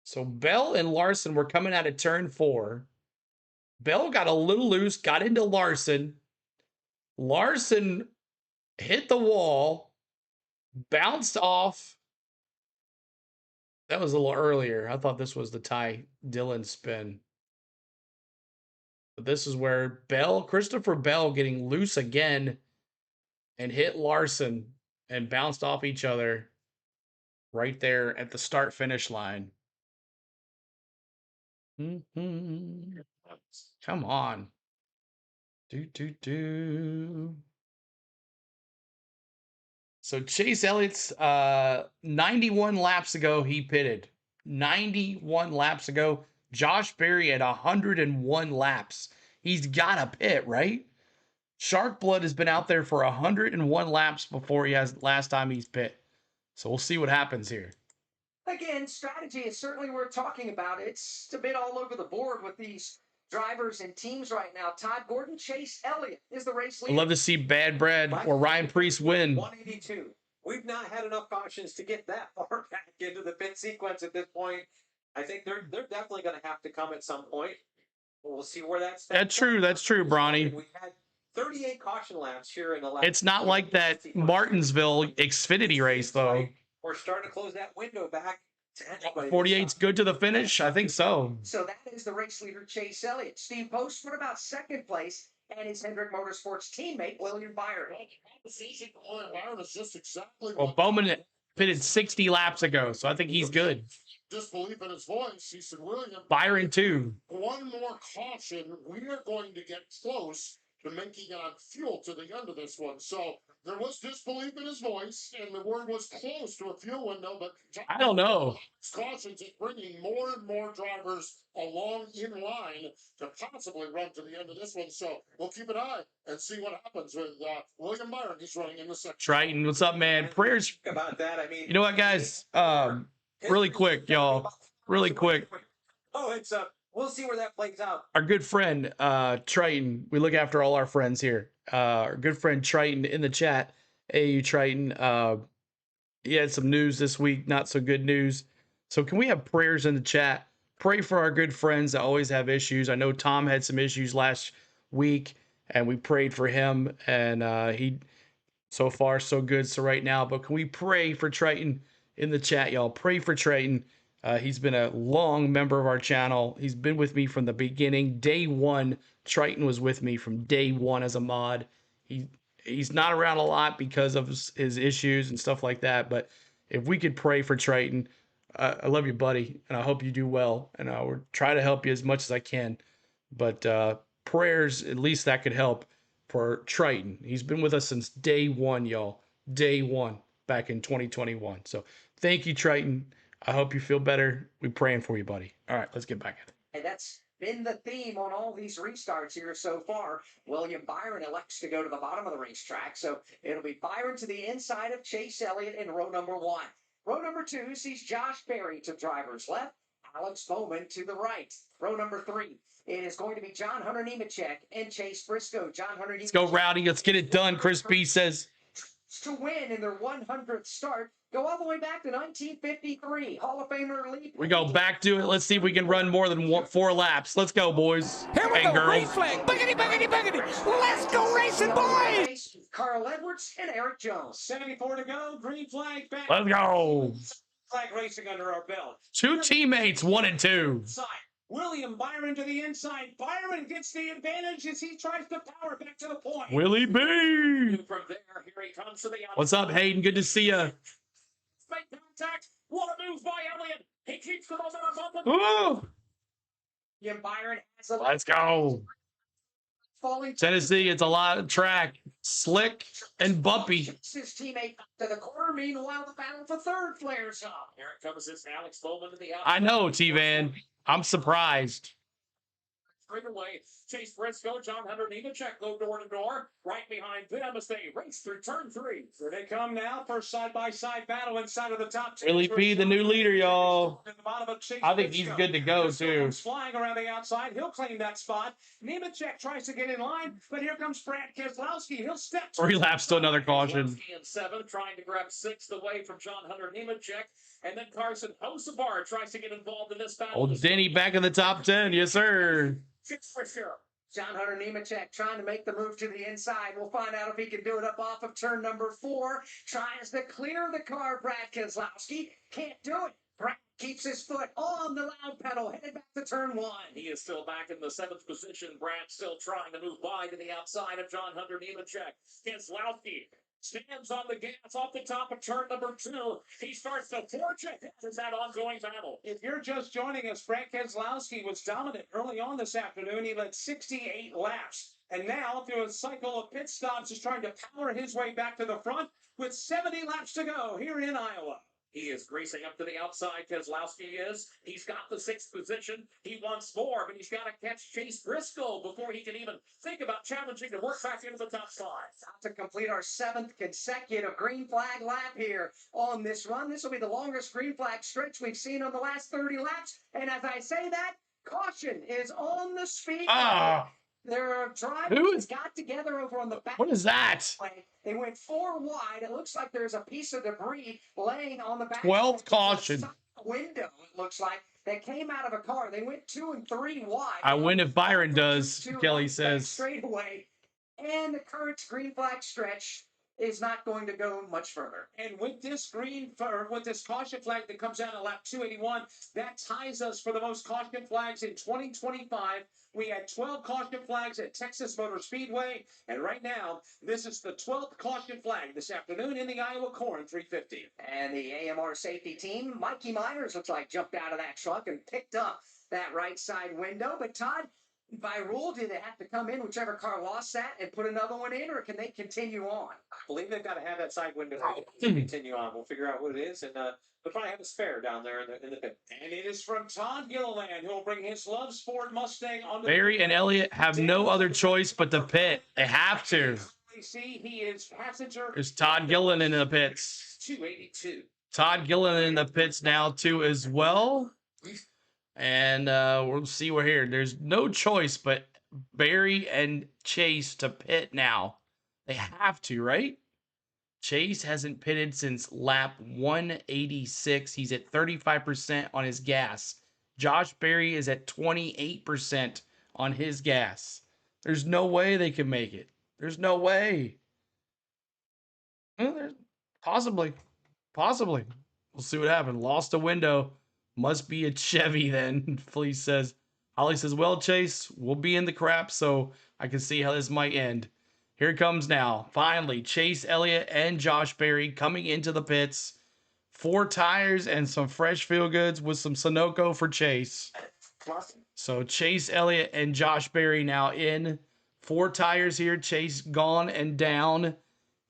So Bell and Larson were coming out of turn 4. Bell got a little loose, got into Larson. Larson hit the wall, bounced off. That was a little earlier. I thought this was the Ty Dillon spin. But this is where Christopher Bell getting loose again and hit Larson and bounced off each other right there at the start-finish line. Come on. So Chase Elliott's 91 laps ago, he pitted. 91 laps ago. Josh Berry at 101 laps. He's got to pit, right? Shark Blood has been out there for 101 laps before he has last time he's pit. So we'll see what happens here. Again, strategy is certainly worth talking about. It's a bit all over the board with these drivers and teams right now. Todd Gordon, Chase Elliott is the race leader. I'd love to see Bad Brad or Ryan Preece win. 182. We've not had enough cautions to get that far back into the pit sequence at this point. I think they're definitely going to have to come at some point. We'll see where that's. That's true, Bronny. We had 38 caution laps here in the last. It's not like that Martinsville Xfinity race, though. We're starting to close that window back to anybody. 48's good to the finish? I think so. So that is the race leader, Chase Elliott. Steve Post, what about second place? And his Hendrick Motorsports teammate, William Byron. Byron is just exactly. Well, Bowman pitted 60 laps ago, so I think he's good. Disbelief in his voice. He said, William. Byron, too. One more caution. We are going to get close to making on fuel to the end of this one. So there was disbelief in his voice, and the word was close to a fuel window, but I don't know. Cautions is bringing more and more drivers along in line to possibly run to the end of this one. So we'll keep an eye and see what happens with William Byron. He's running in the second. Triton, what's up, man? Prayers. About that, I mean, you know what, guys? Really quick, y'all. Really quick. Oh, it's we'll see where that plays out. Our good friend, Triton, we look after all our friends here. Our good friend Triton in the chat. Hey, Triton. He had some news this week, not so good news. So can we have prayers in the chat? Pray for our good friends that always have issues. I know Tom had some issues last week, and we prayed for him, and he, so far, so good. So right now, but can we pray for Triton in the chat, y'all? Pray for Triton. He's been a long member of our channel. He's been with me from the beginning. Day one, Triton was with me from day one as a mod. He's not around a lot because of his issues and stuff like that. But if we could pray for Triton, I love you, buddy, and I hope you do well. And I will try to help you as much as I can. But prayers, at least that could help for Triton. He's been with us since day one, y'all. Day one, back in 2021. So thank you, Triton. I hope you feel better. We're praying for you, buddy. All right, let's get back at it. And that's been the theme on all these restarts here so far. William Byron elects to go to the bottom of the racetrack. So it'll be Byron to the inside of Chase Elliott in row number one. Row number two sees Josh Berry to driver's left, Alex Bowman to the right. Row number three, it is going to be John Hunter Nemechek and Chase Briscoe. John Hunter Nemechek. Let's go, Rowdy. Let's get it done, Chris B says. To win in their 100th start. Go all the way back to 1953. Hall of Famer Lee. We go back to it. Let's see if we can run more than 4 laps. Let's go, boys. Here we and go. girls. Green flag. Boogity, boogity, boogity. Let's go racing, boys. Carl Edwards and Eric Jones. 74 to go. Green flag back. Let's go. Flag racing under our belt. 2 teammates, 1 and 2. William Byron to the inside. Byron gets the advantage as he tries to power back to the point. Willie B. From there, here he comes to the outside. What's up, Hayden? Good to see you. Make contact. What a move by Elliott. He keeps the momentum up. Ooh. William Byron has a. Let's go. Tennessee, it's a lot of track. Slick and bumpy. His teammate to the corner. Meanwhile, the battle for third flares up. Here it comes this Alex Bowman to the outside. I know, T-Van. I'm surprised. Straight away, Chase Briscoe, John Hunter Nemechek go door to door. Right behind them as they race through turn 3. Here they come now for side-by-side battle inside of the top 10. Willie P, the new leader, y'all. I think he's good to go, too. Flying around the outside. He'll claim that spot. Nemechek tries to get in line, but here comes Brad Keselowski. He'll step 3 laps to another caution. And 7, trying to grab 6th away from John Hunter Nemechek. And then Carson Hocevar tries to get involved in this battle. Old Denny back in the top 10. Yes, sir. For sure. John Hunter Nemechek trying to make the move to the inside. We'll find out if he can do it up off of turn number 4. Tries to clear the car. Brad Keselowski can't do it. Brad keeps his foot on the loud pedal, headed back to turn 1. He is still back in the 7th position. Brad still trying to move by to the outside of John Hunter Nemechek. Keselowski Stands on the gas off the top of turn number 2. He starts to forge ahead in that ongoing battle. If you're just joining us, Brad Keselowski was dominant early on this afternoon. He led 68 laps. And now, through a cycle of pit stops, is trying to power his way back to the front with 70 laps to go here in Iowa. He is racing up to the outside. Keselowski is. He's got the 6th position. He wants more, but he's got to catch Chase Briscoe before he can even think about challenging to work back into the top 5. To complete our 7th consecutive green flag lap here on this run. This will be the longest green flag stretch we've seen on the last 30 laps. And as I say that, caution is on the speed. There are drivers got together over on the back. What is that? They went 4 wide. It looks like there's a piece of debris laying on the back. 12th caution. Window, it looks like. They came out of a car. They went 2 and 3 wide. I win if Byron does, Kelly says. Straight away. And the current green flag stretch is not going to go much further. And with this caution flag that comes out at lap 281, that ties us for the most caution flags in 2025. We had 12 caution flags at Texas Motor Speedway, and right now, this is the 12th caution flag this afternoon in the Iowa Corn 350. And the AMR safety team, Mikey Myers, looks like jumped out of that truck and picked up that right side window. But Todd, by rule, do they have to come in, whichever car lost that, and put another one in, or can they continue on? I believe they've got to have that side window to continue on. We'll figure out what it is, and they'll probably have a spare down there in the pit. And it is from Todd Gilliland, who will bring his Love Sport Mustang on the Barry and Elliott have no other choice but to pit. They have to. See, he is passenger. There's Todd Gilliland in the pits. 282. Todd Gilliland in the pits now, too, as well. And we'll see we're here. There's no choice but Barry and Chase to pit now. They have to, right? Chase hasn't pitted since lap 186. He's at 35% on his gas. Josh Berry is at 28% on his gas. There's no way they can make it. There's no way. Well, possibly. We'll see what happens. Lost a window. Must be a Chevy then, Fleece says. Holly says, well, Chase, we'll be in the crap, so I can see how this might end. Here it comes now. Finally, Chase Elliott and Josh Berry coming into the pits. 4 tires and some fresh feel goods with some Sunoco for Chase. So Chase Elliott and Josh Berry now in. 4 tires here. Chase gone and down.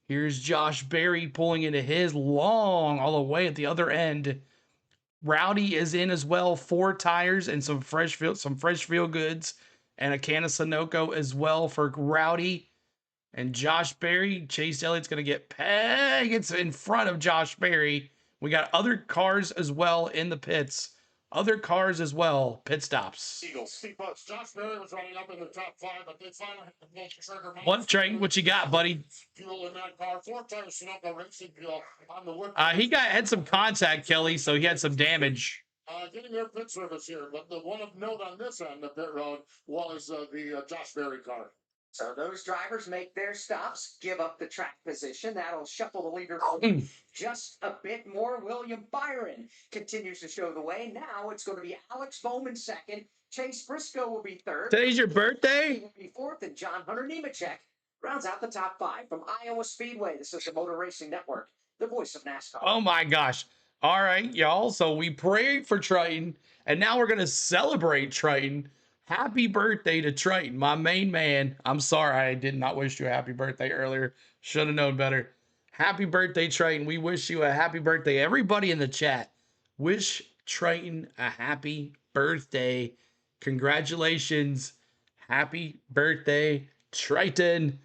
Here's Josh Berry pulling into his long all the way at the other end. Rowdy is in as well. 4 tires and some fresh feel goods and a can of Sunoco as well for Rowdy and Josh Berry. Chase Elliott's going to get gets in front of Josh Berry. We got other cars as well in the pits. Other cars as well. Pit stops. Eagles. Josh Berry was running up in the top 5, but they finally had to pull the trigger. One train. What you got, buddy? Fuel in that car. 4 tires Sunoco racing fuel on the wood. He had some contact, Kelly, so he had some damage. Getting their pit service here, but the one of note on this end of pit road was the Josh Berry car. So those drivers make their stops, give up the track position. That'll shuffle the leader just a bit more. William Byron continues to show the way. Now it's going to be Alex Bowman second. Chase Briscoe will be third. Today's your birthday? He will be fourth, and John Hunter Nemechek rounds out the top 5 from Iowa Speedway. This is the Motor Racing Network, the voice of NASCAR. Oh my gosh. All right, y'all. So we prayed for Triton, and now we're going to celebrate Triton. Happy birthday to Triton, my main man. I'm sorry I did not wish you a happy birthday earlier. Should have known better. Happy birthday, Triton. We wish you a happy birthday. Everybody in the chat, wish Triton a happy birthday. Congratulations. Happy birthday, Triton.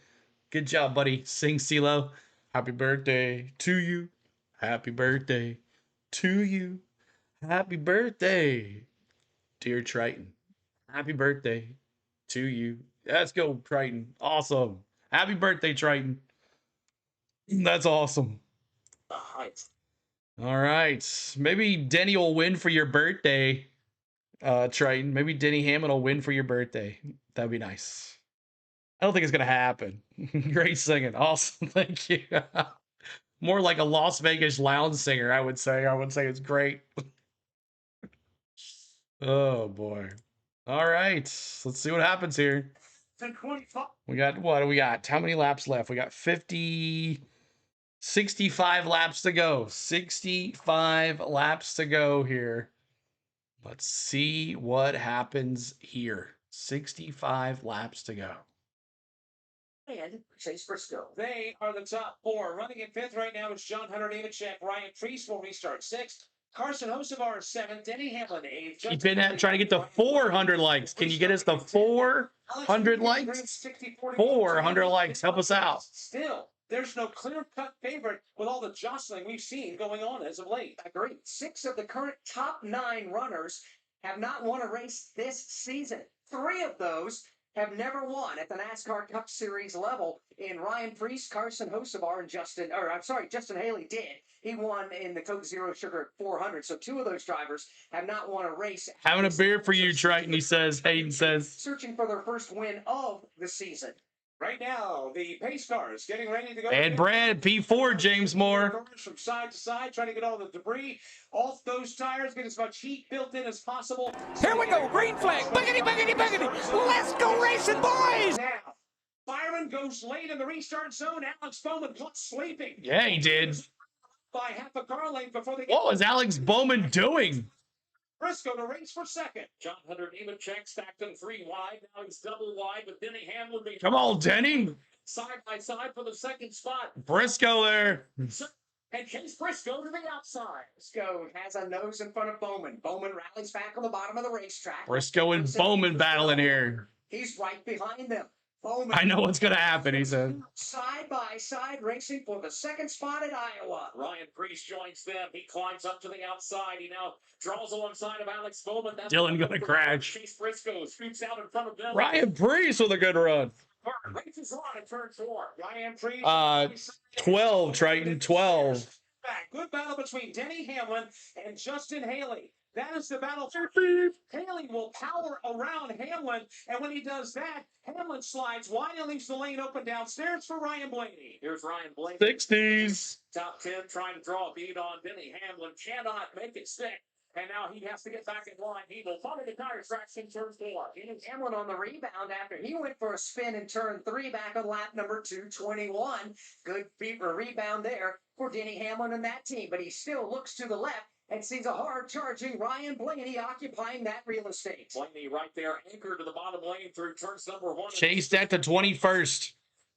Good job, buddy. Sing CeeLo. Happy birthday to you. Happy birthday to you. Happy birthday, dear Triton. Happy birthday to you. Let's go, Triton. Awesome. Happy birthday, Triton. That's awesome. All right. Maybe Denny will win for your birthday, Triton. Maybe Denny Hammond will win for your birthday. That'd be nice. I don't think it's going to happen. Great singing. Awesome. Thank you. More like a Las Vegas lounge singer, I would say. I would say it's great. Oh, boy. All right, let's see what happens here. We got, what do we got? How many laps left? We got 50. 65 laps to go. 65 laps to go here. Let's see what happens here. 65 laps to go. And Chase Briscoe. They are the top four. Running in fifth right now is John Hunter Nemechek. Ryan Priest will restart sixth. Carson Hocevar is seventh. Denny Hamlin eighth. Keep in that, trying to get the 400 likes. Can you get us the 400 likes? 400 likes. Help us out. Still, there's no clear-cut favorite with all the jostling we've seen going on as of late. Agreed. 6 of the current top 9 runners have not won a race this season. 3 of those have never won at the NASCAR Cup Series level. In Ryan Priest, Carson Hocevar, and Justin Haley did. He won in the Coke Zero Sugar 400. So 2 of those drivers have not won a race. Having a beer for you, Triton, he says. Hayden says. Searching for their first win of the season. Right now, the pace cars getting ready to go. And Brad, P4, James Moore. From side to side, trying to get all the debris off those tires, get as much heat built in as possible. Here we go, green flag. Boogity, boogity, boogity. Let's go racing, boys. Now, Byron goes late in the restart zone. Alex Bowman caught sleeping. Yeah, he did. By half a car length before they. What was Alex Bowman doing? Briscoe to race for second. John Hunter Nemechek stacked him 3 wide. Now he's double wide with Denny Hamlin. Come on, Denny. Side by side for the second spot. Briscoe there. And Chase Briscoe to the outside. Briscoe has a nose in front of Bowman. Bowman rallies back on the bottom of the racetrack. Briscoe and Bowman battling here. He's right behind them. Bowman. I know what's going to happen, he said. Side by side racing for the second spot at Iowa. Ryan Priest joins them. He climbs up to the outside. He now draws alongside of Alex Bowman. That's Dylan going to crash. Chase Briscoe scoots out in front of them. Ryan Priest with a good run. Races on at turn 4. Ryan Priest. 12, Triton, 12. Back. Good battle between Denny Hamlin and Justin Haley. That is the battle. Haley will power around Hamlin, and when he does that, Hamlin slides wide and leaves the lane open downstairs for Ryan Blaney. Here's Ryan Blaney. 60s. Top 10 trying to draw a bead on Denny Hamlin. Cannot make it stick. And now he has to get back in line. He will follow the tire tracks in turn 4. Hamlin on the rebound after he went for a spin in turn 3 back on lap number 221. Good rebound there for Denny Hamlin and that team, but he still looks to the left and sees a hard-charging Ryan Blaney occupying that real estate. Blaney right there, anchored to the bottom lane through turns number 1. Chased at the 21st.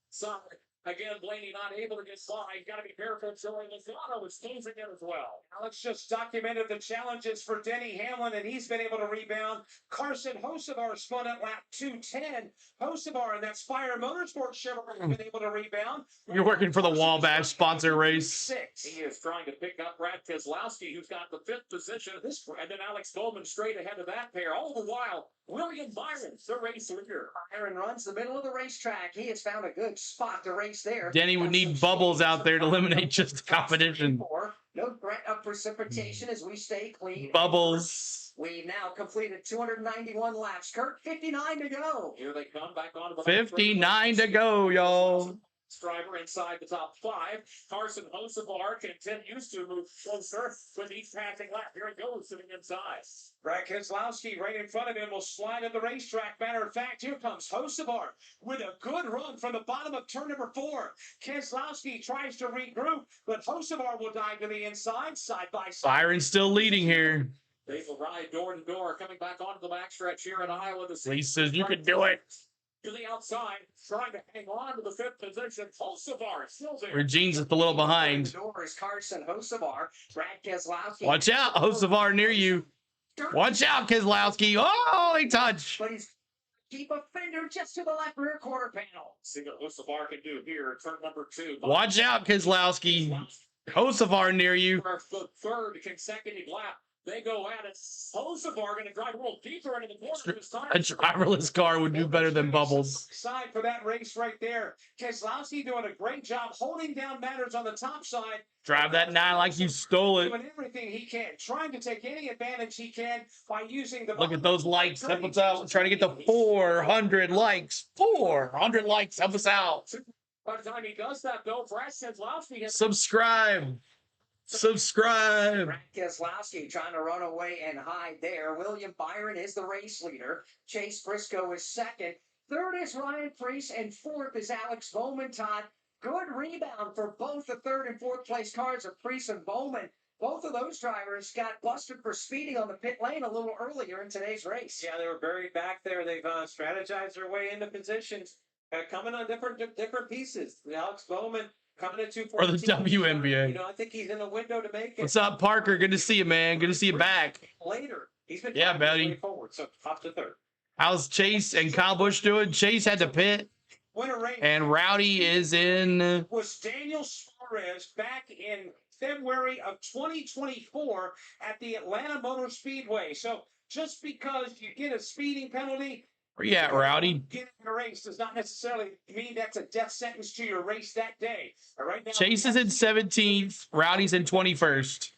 Sorry. Again, Blaney not able to get by. Got to be careful. Joey Lozano is closing in as well. Alex just documented the challenges for Denny Hamlin, and he's been able to rebound. Carson Hocevar spun at lap 210. Hocevar and that Spire Motorsports Chevrolet have been able to rebound. You're working for the Wabash sponsor race. 6. He is trying to pick up Brad Keselowski, who's got the 5th position. And then Alex Bowman straight ahead of that pair. All the while, William Byron, the race leader. Byron runs the middle of the racetrack. He has found a good spot to race there. Denny would need bubbles out there to eliminate just the competition. No threat of precipitation as we stay clean. Bubbles. We now completed 291 laps. Kurt, 59 to go. Here they come back on. 59 to go, y'all. Driver inside the top 5. Carson Hocevar continues to move closer with each passing lap. Here it goes sitting inside. Brad Keselowski right in front of him will slide at the racetrack. Matter of fact, here comes Hocevar with a good run from the bottom of turn number 4. Keselowski tries to regroup, but Hocevar will dive to the inside, side by side. Byron's still leading here. They will ride door to door, coming back onto the backstretch here in Iowa. Lee says you can do it. To the outside, trying to hang on to the 5th position. Hocevar still there. Regine's just a little behind. Door is Carson Hocevar. Brad Keselowski. Watch out, Hocevar near you. Watch out, Keselowski. Oh, he touched. But he's keep a fender just to the left rear quarter panel. See what Hocevar can do here. Turn number 2. Watch out, Keselowski. Hocevar near you. For the 3rd consecutive lap. They go at it. Hocevar going to drive a little deeper into the corner this time. A driverless car would do better than bubbles. Side for that race right there. Keselowski doing a great job holding down matters on the top side. Drive that 9 like you stole it. Doing everything he can. Trying to take any advantage he can by using the... Look at those likes. Help us out. Trying to get the 400 likes. 400 likes. Help us out. By the time he does that, though, Brad Keselowski has... Subscribe. Subscribe. Brad Keselowski trying to run away and hide there. William Byron is the race leader. Chase Briscoe is 2nd. 3rd is Ryan Priest, and 4th is Alex Bowman. Todd, Good rebound for both the third and fourth place cars of Preece and Bowman. Both of those drivers got busted for speeding on the pit lane a little earlier in today's race. Yeah, they were buried back there. They've strategized their way into positions, coming on different pieces. Alex Bowman coming at 214. Or the WNBA. You know, I think he's in the window to make it. What's up, Parker? Good to see you, man. Good to see you back. Later, he's been buddy. Forward, so top to third. How's Chase and Kyle Busch doing? Chase had to pit, Winner race. and Rowdy is in. Was Daniel Suarez back in February of 2024 at the Atlanta Motor Speedway. So just because you get a speeding penalty, Where you at, Rowdy? getting in a race does not necessarily mean that's a death sentence to your race that day. All right, now, Chase is in 17th. Rowdy's in 21st.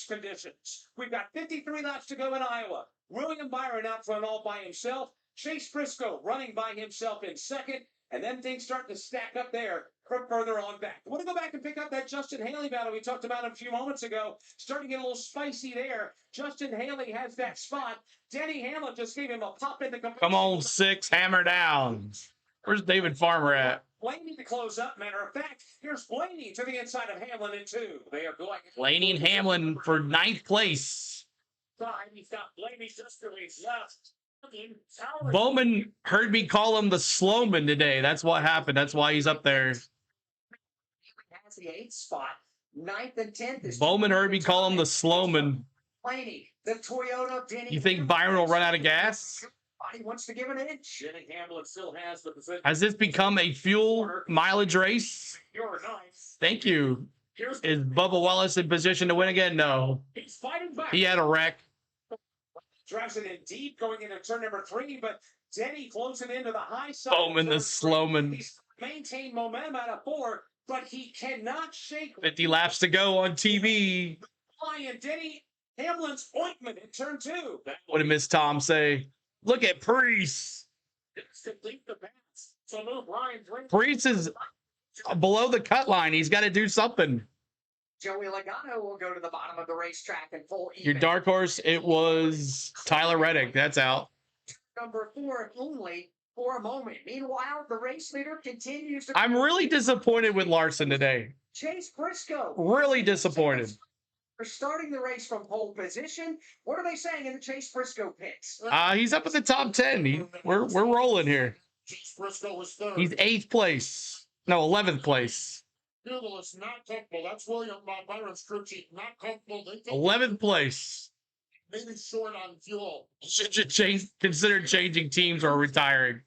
Conditions. We've got 53 laps to go in Iowa. William Byron out front all by himself. Chase Briscoe running by himself in second. And then things start to stack up there further on back. I want to go back and pick up that Justin Haley battle we talked about a few moments ago. Starting to get a little spicy there. Justin Haley has that spot. Denny Hamlin just gave him a pop in the competition. Come on, 6, hammer down. Where's David Farmer at? Blaney to close up. Matter of fact, here's Blaney to the inside of Hamlin in 2. They are going. Blaney and Hamlin for 9th place. He's got Blaney just to his left. Bowman heard me call him the Slowman today. That's what happened. That's why he's up there. Has the 8th spot. 9th and 10th is Bowman heard me call him the Slowman. Blaney, the Toyota. Denny. You think Byron will run out of gas? He wants to give an inch. Denny Hamlin still has the position. Has this become a fuel mileage race? You're nice. Thank you. Is Bubba Wallace in position to win again? No. He's fighting back. He had a wreck. Drives it in deep going into turn number 3, but Denny closing into the high side. Bowman the Slowman. He's maintained momentum out of 4, but he cannot shake. 50 laps to go on TV. Lion Denny Hamlin's ointment in turn 2. What did Miss Tom say? Look at Preece. Complete the pass. So move Ryan's ring. Preece is below the cut line. He's got to do something. Joey Logano will go to the bottom of the racetrack and full even. Your dark horse, it was Tyler Reddick. That's out. Number 4 only for a moment. Meanwhile, the race leader continues to. I'm really disappointed with Larson today. Chase Briscoe. Really disappointed. For starting the race from pole position. What are they saying in the Chase Briscoe pits? He's up at the top 10. We're rolling here. Chase Briscoe was 3rd. He's 8th place. No, 11th place. Fuel is not comfortable. That's William Byron's crew chief. Not comfortable. 11th place. Maybe short on fuel. Should you consider changing teams or retiring?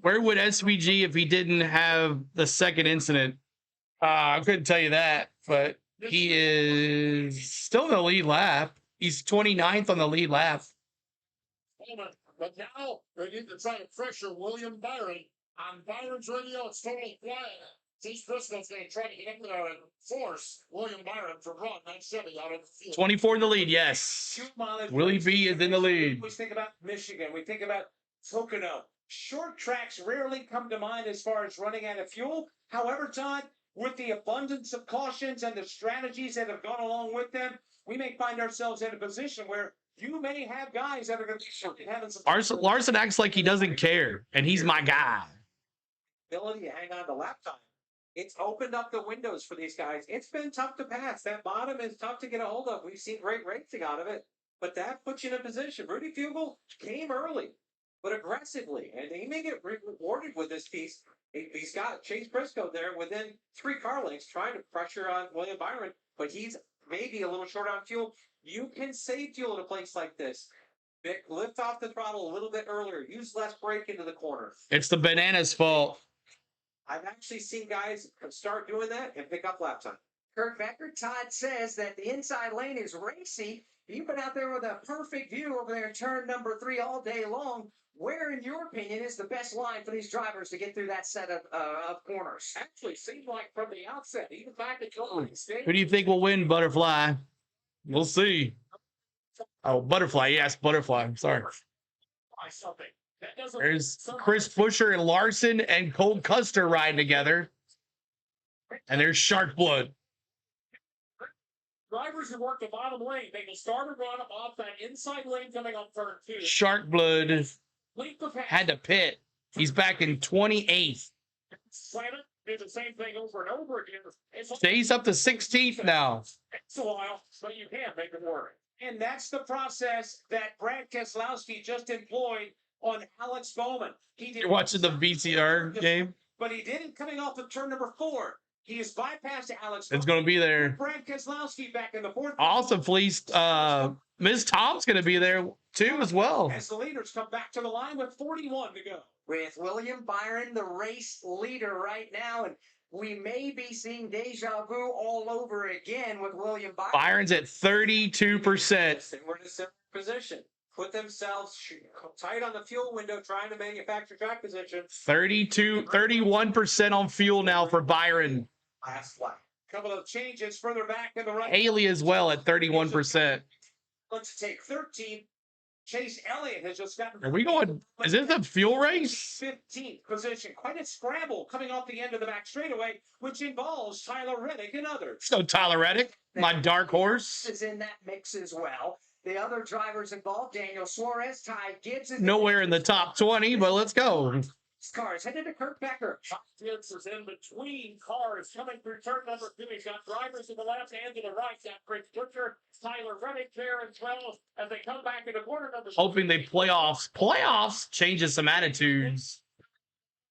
Where would SVG if he didn't have the second incident? I couldn't tell you that, but he is still in the lead lap. He's 29th on the lead lap. But now they need to try to pressure William Byron. On Byron's radio, it's totally quiet. Chase Briscoe's going to try to get up there and force William Byron to run that Chevy out of the field. 24 in the lead, yes. Willie B is in the lead. We think about Michigan. We think about Pocono. Short tracks rarely come to mind as far as running out of fuel. However, Todd, with the abundance of cautions and the strategies that have gone along with them, we may find ourselves in a position where you may have guys that are going to be having some. Larson acts like he doesn't care, and he's my guy. Ability to hang on to lap time. It's opened up the windows for these guys. It's been tough to pass. That bottom is tough to get a hold of. We've seen great racing out of it, but that puts you in a position. Rudy Fugle came early, but aggressively, and he may get rewarded with this piece. He's got Chase Briscoe there within 3 car lengths trying to pressure on William Byron, but he's maybe a little short on fuel. You can save fuel at a place like this. Vic, lift off the throttle a little bit earlier. Use less brake into the corner. It's the Bananas' fault. I've actually seen guys start doing that and pick up lap time. Kurt Becker, Todd says that the inside lane is racy. You've been out there with a perfect view over there in turn number 3 all day long. Where, in your opinion, is the best line for these drivers to get through that set of corners? Actually, seemed like from the outset, even back at Jordan State. Who do you think will win, Butterfly? We'll see. Oh, Butterfly. Yes, Butterfly. I'm sorry. Something. There's Chris Buescher and Larson and Cole Custer riding together. And there's Shark Blood. Drivers who work the bottom lane, they can start a run off that inside lane coming up turn 2. Shark Blood had to pit. He's back in 28th. Slam it, do the same thing over and over again. He's up to 16th now. It's a while, but you can make it work. And that's the process that Brad Keselowski just employed on Alex Bowman. You're watching the VCR game? But he did it coming off of turn number 4. He has bypassed Alex. It's going to be there. Brad Keselowski back in the 4th. Also, fleeced. Ms. Tom's going to be there too as well. As the leaders come back to the line with 41 to go. With William Byron, the race leader right now, and we may be seeing deja vu all over again with William Byron. Byron's at 32%. And we're in a similar position. Put themselves tight on the fuel window, trying to manufacture track position. 31% on fuel now for Byron. Last lap. Couple of changes further back in the right. Haley as well at 31%. Let's take 13. Chase Elliott has just gotten. Are we going? Is this a fuel race? 15th position. Quite a scramble coming off the end of the back straightaway, which involves Tyler Reddick and others. So Tyler Reddick, my dark horse, is in that mix as well. The other drivers involved, Daniel Suarez, Ty Gibbs. Nowhere in the top 20, but let's go. Cars headed to Kurt Becker. Gibbs is in between cars coming through turn number 2. He's got drivers to the left and to the right. Got Chris Butcher, Tyler Reddick there as well as they come back into corner number 2. Hoping they playoffs changes some attitudes.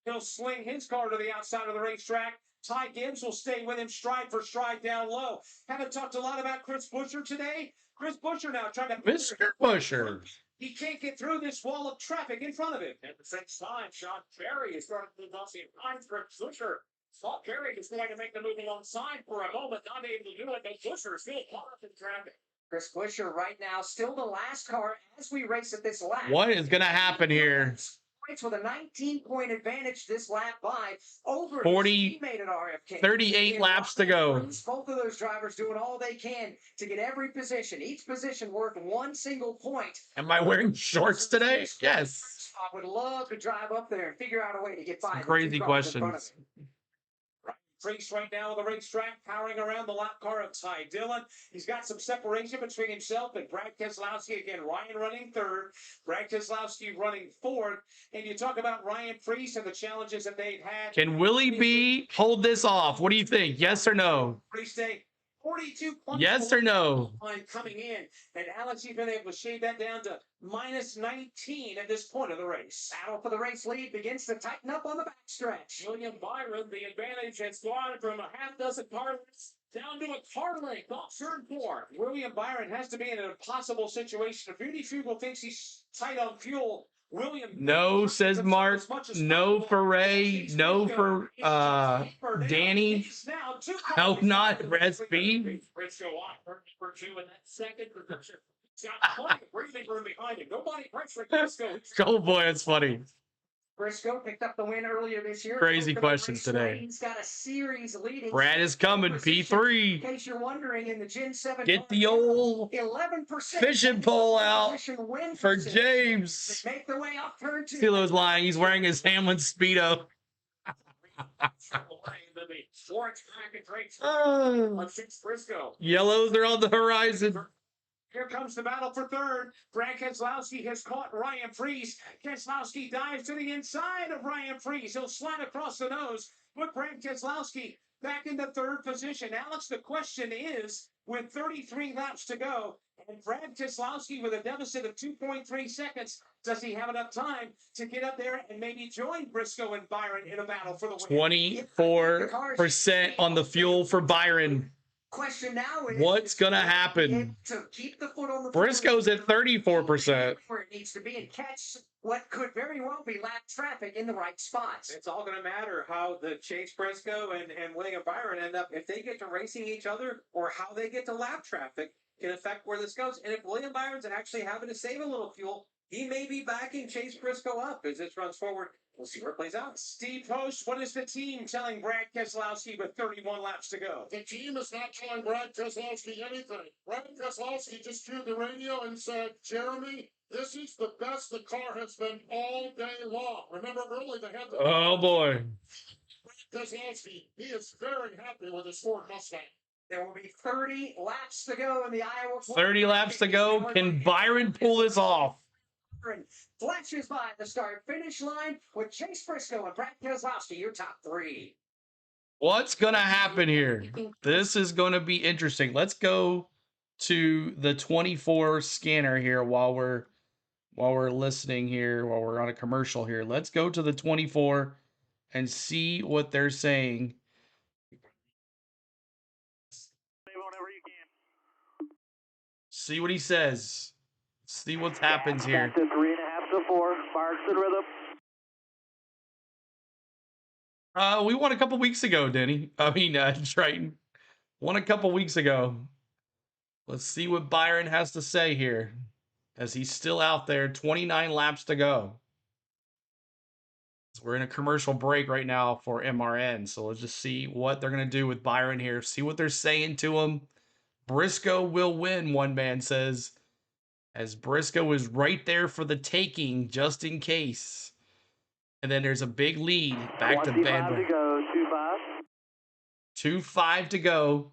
He'll sling his car to the outside of the racetrack. Ty Gibbs will stay with him stride for stride down low. Haven't talked a lot about Chris Butcher today. Chris Butcher now trying to... Mr. Butcher. He can't get through this wall of traffic in front of him. At the same time, Sean Perry is starting to move off the line for Butcher. Sean Perry is going to make the move alongside for a moment, not able to do it, but Butcher is still caught up in traffic. Chris Butcher right now still the last car as we race at this lap. What is going to happen here? With a 19-point advantage this lap by over 40, teammate at RFK. 38 laps to go. Both of those drivers doing all they can to get every position, each position worth 1 single point. Am I wearing shorts today? Yes. I would love to drive up there and figure out a way to get by. Crazy questions. Race right now on the racetrack, powering around the lap car of Ty Dillon. He's got some separation between himself and Brad Keselowski. Again, Ryan running 3rd, Brad Keselowski running 4th. And you talk about Ryan Preece and the challenges that they've had. Can Willie B hold this off? What do you think? Yes or no? Preece Day. 42 points. Yes or no? Coming in, and Alex, you've been able to shave that down to minus 19 at this point of the race. Battle for the race lead begins to tighten up on the backstretch. William Byron, the advantage has gone from a half dozen car lengths down to a car length off turn 4. William Byron has to be in an impossible situation. If Beauty Fugle thinks he's tight on fuel, William. No, says Mark. No for Ray. No for Danny. Hope not. SP. Briscoe on turn number 2 in that second position. He's got plenty of breathing room behind him. Nobody pressuring Briscoe. Oh boy, that's funny. Briscoe picked up the win earlier this year. Crazy questions today. He's got a series leading. Brad is coming, P3. In case you're wondering, in the Gen 7. Get the old 11% fishing pole out for James. Make the way up turn 2. Stilo's lying. He's wearing his Hamlin Speedo. Yellows are on the horizon. Here comes the battle for 3rd. Brad Keselowski has caught Ryan Preece. Keselowski dives to the inside of Ryan Preece. He'll slide across the nose. Put Brad Keselowski back into 3rd position. Alex, the question is, with 33 laps to go, and Brad Keselowski with a deficit of 2.3 seconds, does he have enough time to get up there and maybe join Briscoe and Byron in a battle for the win? 24% on the fuel for Byron. Question now is what's gonna happen? To keep the foot on the Briscoe's at 34%. Where it needs to be and catch what could very well be lap traffic in the right spots. It's all going to matter how the Chase Briscoe and William Byron end up. If they get to racing each other or how they get to lap traffic can affect where this goes. And if William Byron's actually having to save a little fuel, he may be backing Chase Briscoe up as this runs forward. We'll see where it plays out. Steve Post, what is the team telling Brad Keselowski with 31 laps to go? The team is not telling Brad Keselowski anything. Brad Keselowski just threw the radio and said, Jeremy, this is the best the car has been all day long. Remember early they had the... Oh, boy. Brad Keselowski, he is very happy with his Ford Mustang. There will be 30 laps to go in the Iowa... 30 laps to go. Can Byron pull this off? Byron flashes by the start-finish line with Chase Briscoe and Brad Keselowski, your top three. What's going to happen here? This is going to be interesting. Let's go to the 24 scanner here while we're listening here, while we're on a commercial here. Let's go to the 24 and see what they're saying. See what he says. See what happens here. 3.5 to 4. Marks in rhythm. We won a couple weeks ago, Denny. Triton. Won a couple weeks ago. Let's see what Byron has to say here, as he's still out there. 29 laps to go. So we're in a commercial break right now for MRN, so let's just see what they're going to do with Byron here. See what they're saying to him. Briscoe will win, one man says, as Briscoe is right there for the taking, just in case. And then there's a big lead back to Bad Boy. 2.5 to go.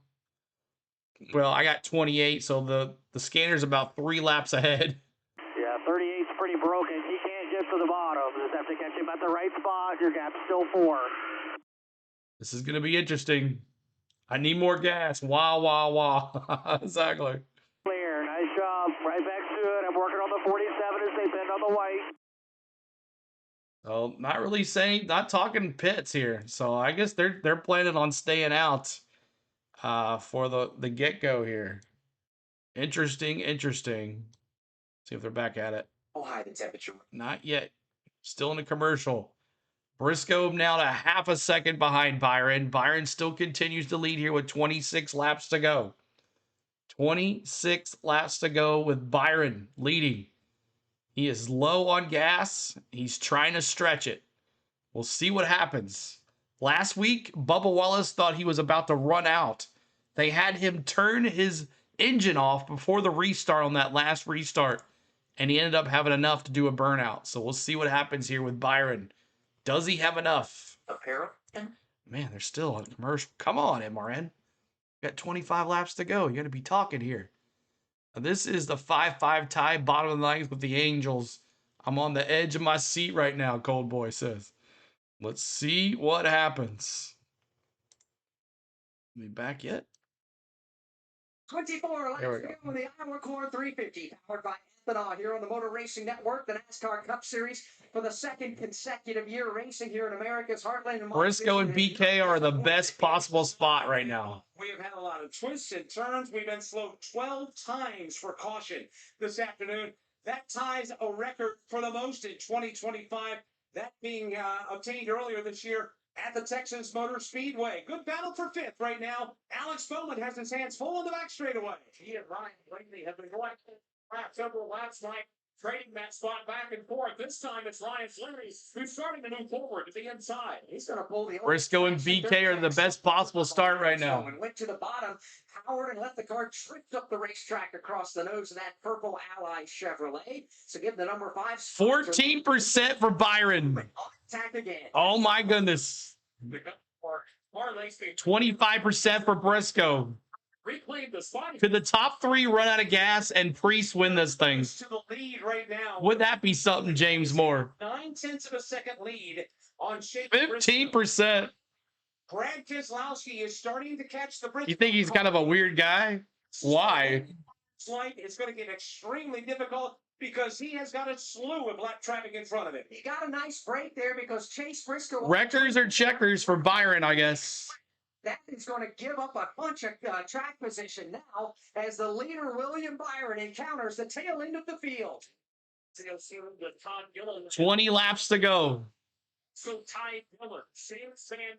Well, I got 28, so the scanner's about 3 laps ahead. Yeah, 38's pretty broken. He can't get to the bottom. Just have to catch him at the right spot. Your gap's still 4. This is going to be interesting. I need more gas. Wah, wah, wah. Exactly. Clear. Nice job. Right back to it. I'm working on the 47 as they bend on the white. So not really saying, not talking pits here. So I guess they're planning on staying out for the get-go here. Interesting. See if they're back at it. How high the temperature? Not yet. Still in a commercial. Briscoe now a half a second behind Byron. Byron still continues to lead here with 26 laps to go. 26 laps to go with Byron leading. He is low on gas. He's trying to stretch it. We'll see what happens. Last week, Bubba Wallace thought he was about to run out. They had him turn his engine off before the restart on that last restart, and he ended up having enough to do a burnout. So we'll see what happens here with Byron. Does he have enough? Apparel? Man, they're still on commercial. Come on, MRN. Got 25 laps to go. You got to be talking here. Now, this is the 5-5 tie, bottom of the ninth with the Angels. I'm on the edge of my seat right now, Cold Boy says. Let's see what happens. Are we back yet? 24 laps to go in the Iowa Core 350, powered by ethanol here on the Motor Racing Network, the NASCAR Cup Series for the second consecutive year racing here in America's heartland. And Briscoe and BK are the best possible spot right now. We have had a lot of twists and turns. We've been slowed 12 times for caution this afternoon. That ties a record for the most in 2025, that being obtained earlier this year at the Texas Motor Speedway. Good battle for fifth right now. Alex Bowman has his hands full on the back straightaway. He and Ryan Blaney have been going several laps like trading that spot back and forth. This time it's Ryan Blaney who's starting to move forward to the inside. He's going to pull the Briscoe and BK are the best possible start right now. Went to the bottom, Howard, and let the car drift up the racetrack across the nose of that purple Ally Chevrolet. So give the number 5. 14% for Byron. Attack again. Oh my goodness. 25% for Briscoe. Reclaim the spot. Could the top 3 run out of gas and Priest win this thing? To the lead right now. Would that be something, James Moore? 0.9 of a second lead on Shake. 15%. Brad Keselowski is starting to catch the Briscoe. You think he's kind of a weird guy? Why? Slight is going to get extremely difficult because he has got a slew of lap traffic in front of him. He got a nice break there because Chase Briscoe. Wreckers or checkers for Byron, I guess. That is going to give up a bunch of track position now as the leader, William Byron, encounters the tail end of the field. 20 laps to go. So Ty Dillon, Sam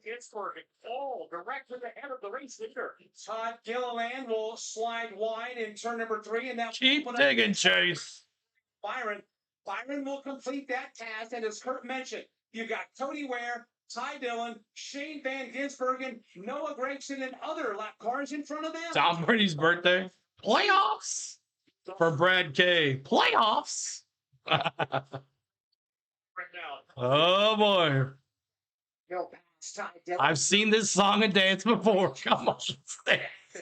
Pittsburgh, all directly ahead of the race leader. Todd Gilliland will slide wide in turn number 3, and that keep digging, Chase. Byron will complete that task, and as Kurt mentioned, you got Cody Ware, Ty Dillon, Shane Van Gisbergen, Noah Gregson, and other lap cars in front of them. Tom Brady's birthday. Playoffs for Brad K. Playoffs. Oh boy. I've seen this song and dance before. Come on, 6.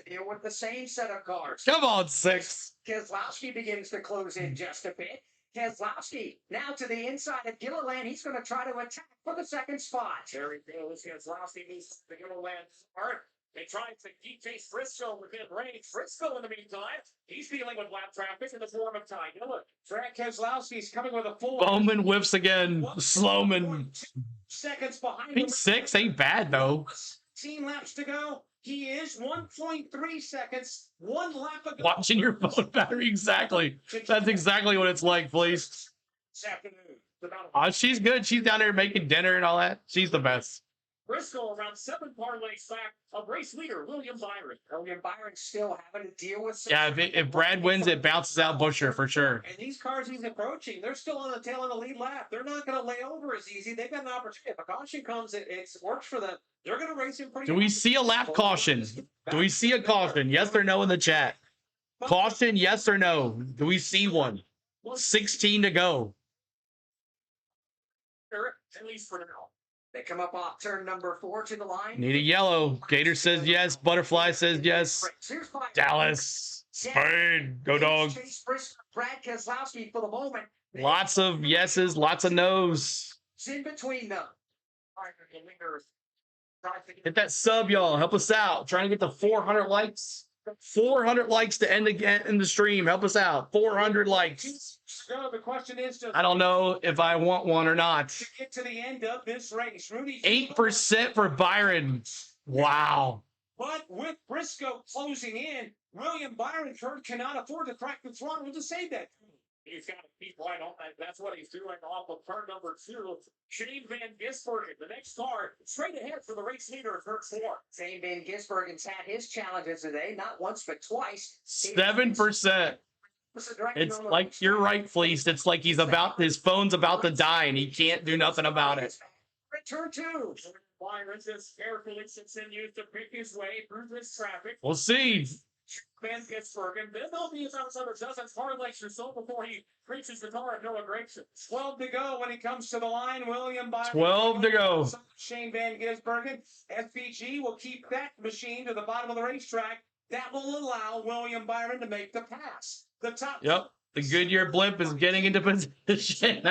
Deal with the same set of cars. Come on, 6. Keselowski begins to close in just a bit. Keselowski now to the inside of Gilliland. He's going to try to attack for the second spot. There he goes. Keselowski moves the Gilliland start. They tried to keep Chase Briscoe within range. Briscoe, in the meantime, he's dealing with lap traffic in the form of Ty Dillon. Brad Keselowski's coming with a full. Bowman whiffs again. Sloman. Seconds behind. P6 ain't bad though. 16 laps to go. He is 1.3 seconds. One lap ago. Watching your phone battery, exactly. That's exactly what it's like, please. This afternoon. Oh, she's good. She's down there making dinner and all that. She's the best. Briscoe around 7 parlays back of race leader William Byron. William Byron still having to deal with. Yeah, if Brad wins, it bounces out Busher for sure. And these cars he's approaching, they're still on the tail of the lead lap. They're not going to lay over as easy. They've got an opportunity. If a caution comes, it works for them. They're going to race him pretty. Do we see a lap caution? Do we see a caution? Yes or no in the chat? Caution, yes or no? Do we see one? 16 to go. At least for now. They come up off turn number 4 to the line. Need a yellow. Gator says yes. Butterfly says yes. Dallas. Spain. Go dogs. Brad Keselowski for the moment. Lots of yeses, lots of nos. It's in between them. Hit that sub, y'all. Help us out. Trying to get to 400 likes. 400 likes to end again in the stream. Help us out. 400 likes. So the question is, I don't know if I want one or not. To get to the end of this race, 8% for Byron. Wow. But with Briscoe closing in, William Byron cannot afford to crack the throttle to save that. He's got to keep right on that. That's what he's doing off of turn number 2. Shane Van Gisbergen, the next car, straight ahead for the race leader of turn 4. Shane Van Gisbergen's had his challenges today, not once but twice. 7%. It's like you're right, Fleeced. It's like his phone's about to die and he can't do nothing about it. Turn 2. Byron just carefully continues to pick his way through this traffic. We'll see. Van Gisbergen, then there'll be his outside of dozens hard legs or so before he reaches the car of Noah Gragson. 12 to go when he comes to the line. William Byron. 12 to go. Shane Van Gisbergen. SPG will keep that machine to the bottom of the racetrack. That will allow William Byron to make the pass. The top. Yep. The Goodyear blimp is getting into position.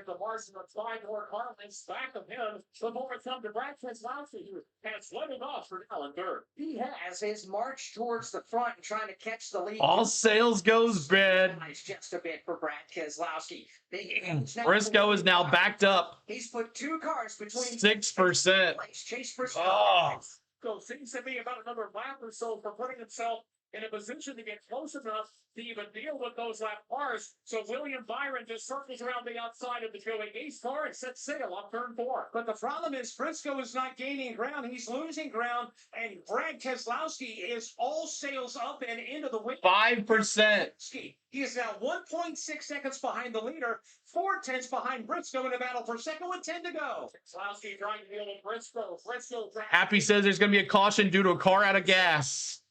The margin of 5 more car lengths back of him. The moment come to Brad Keselowski, who has led it off for now in third. He has his march towards the front and trying to catch the lead. All sales goes bad. It's just a bit for Brad Keselowski. Briscoe is now backed up. He's put 2 cars between 6%. Chase Briscoe. Oh. So seems to be about another lap or so for putting himself in a position to get close enough to even deal with those lap cars. So William Byron just circles around the outside of the Joey Ace car and sets sail on turn 4. But the problem is Briscoe is not gaining ground. He's losing ground. And Brad Keselowski is all sails up and into the wind. 5%. He is now 1.6 seconds behind the leader, 4/10 behind Briscoe in a battle for second with 10 to go. Keselowski trying to deal with Briscoe. Happy says there's going to be a caution due to a car out of gas.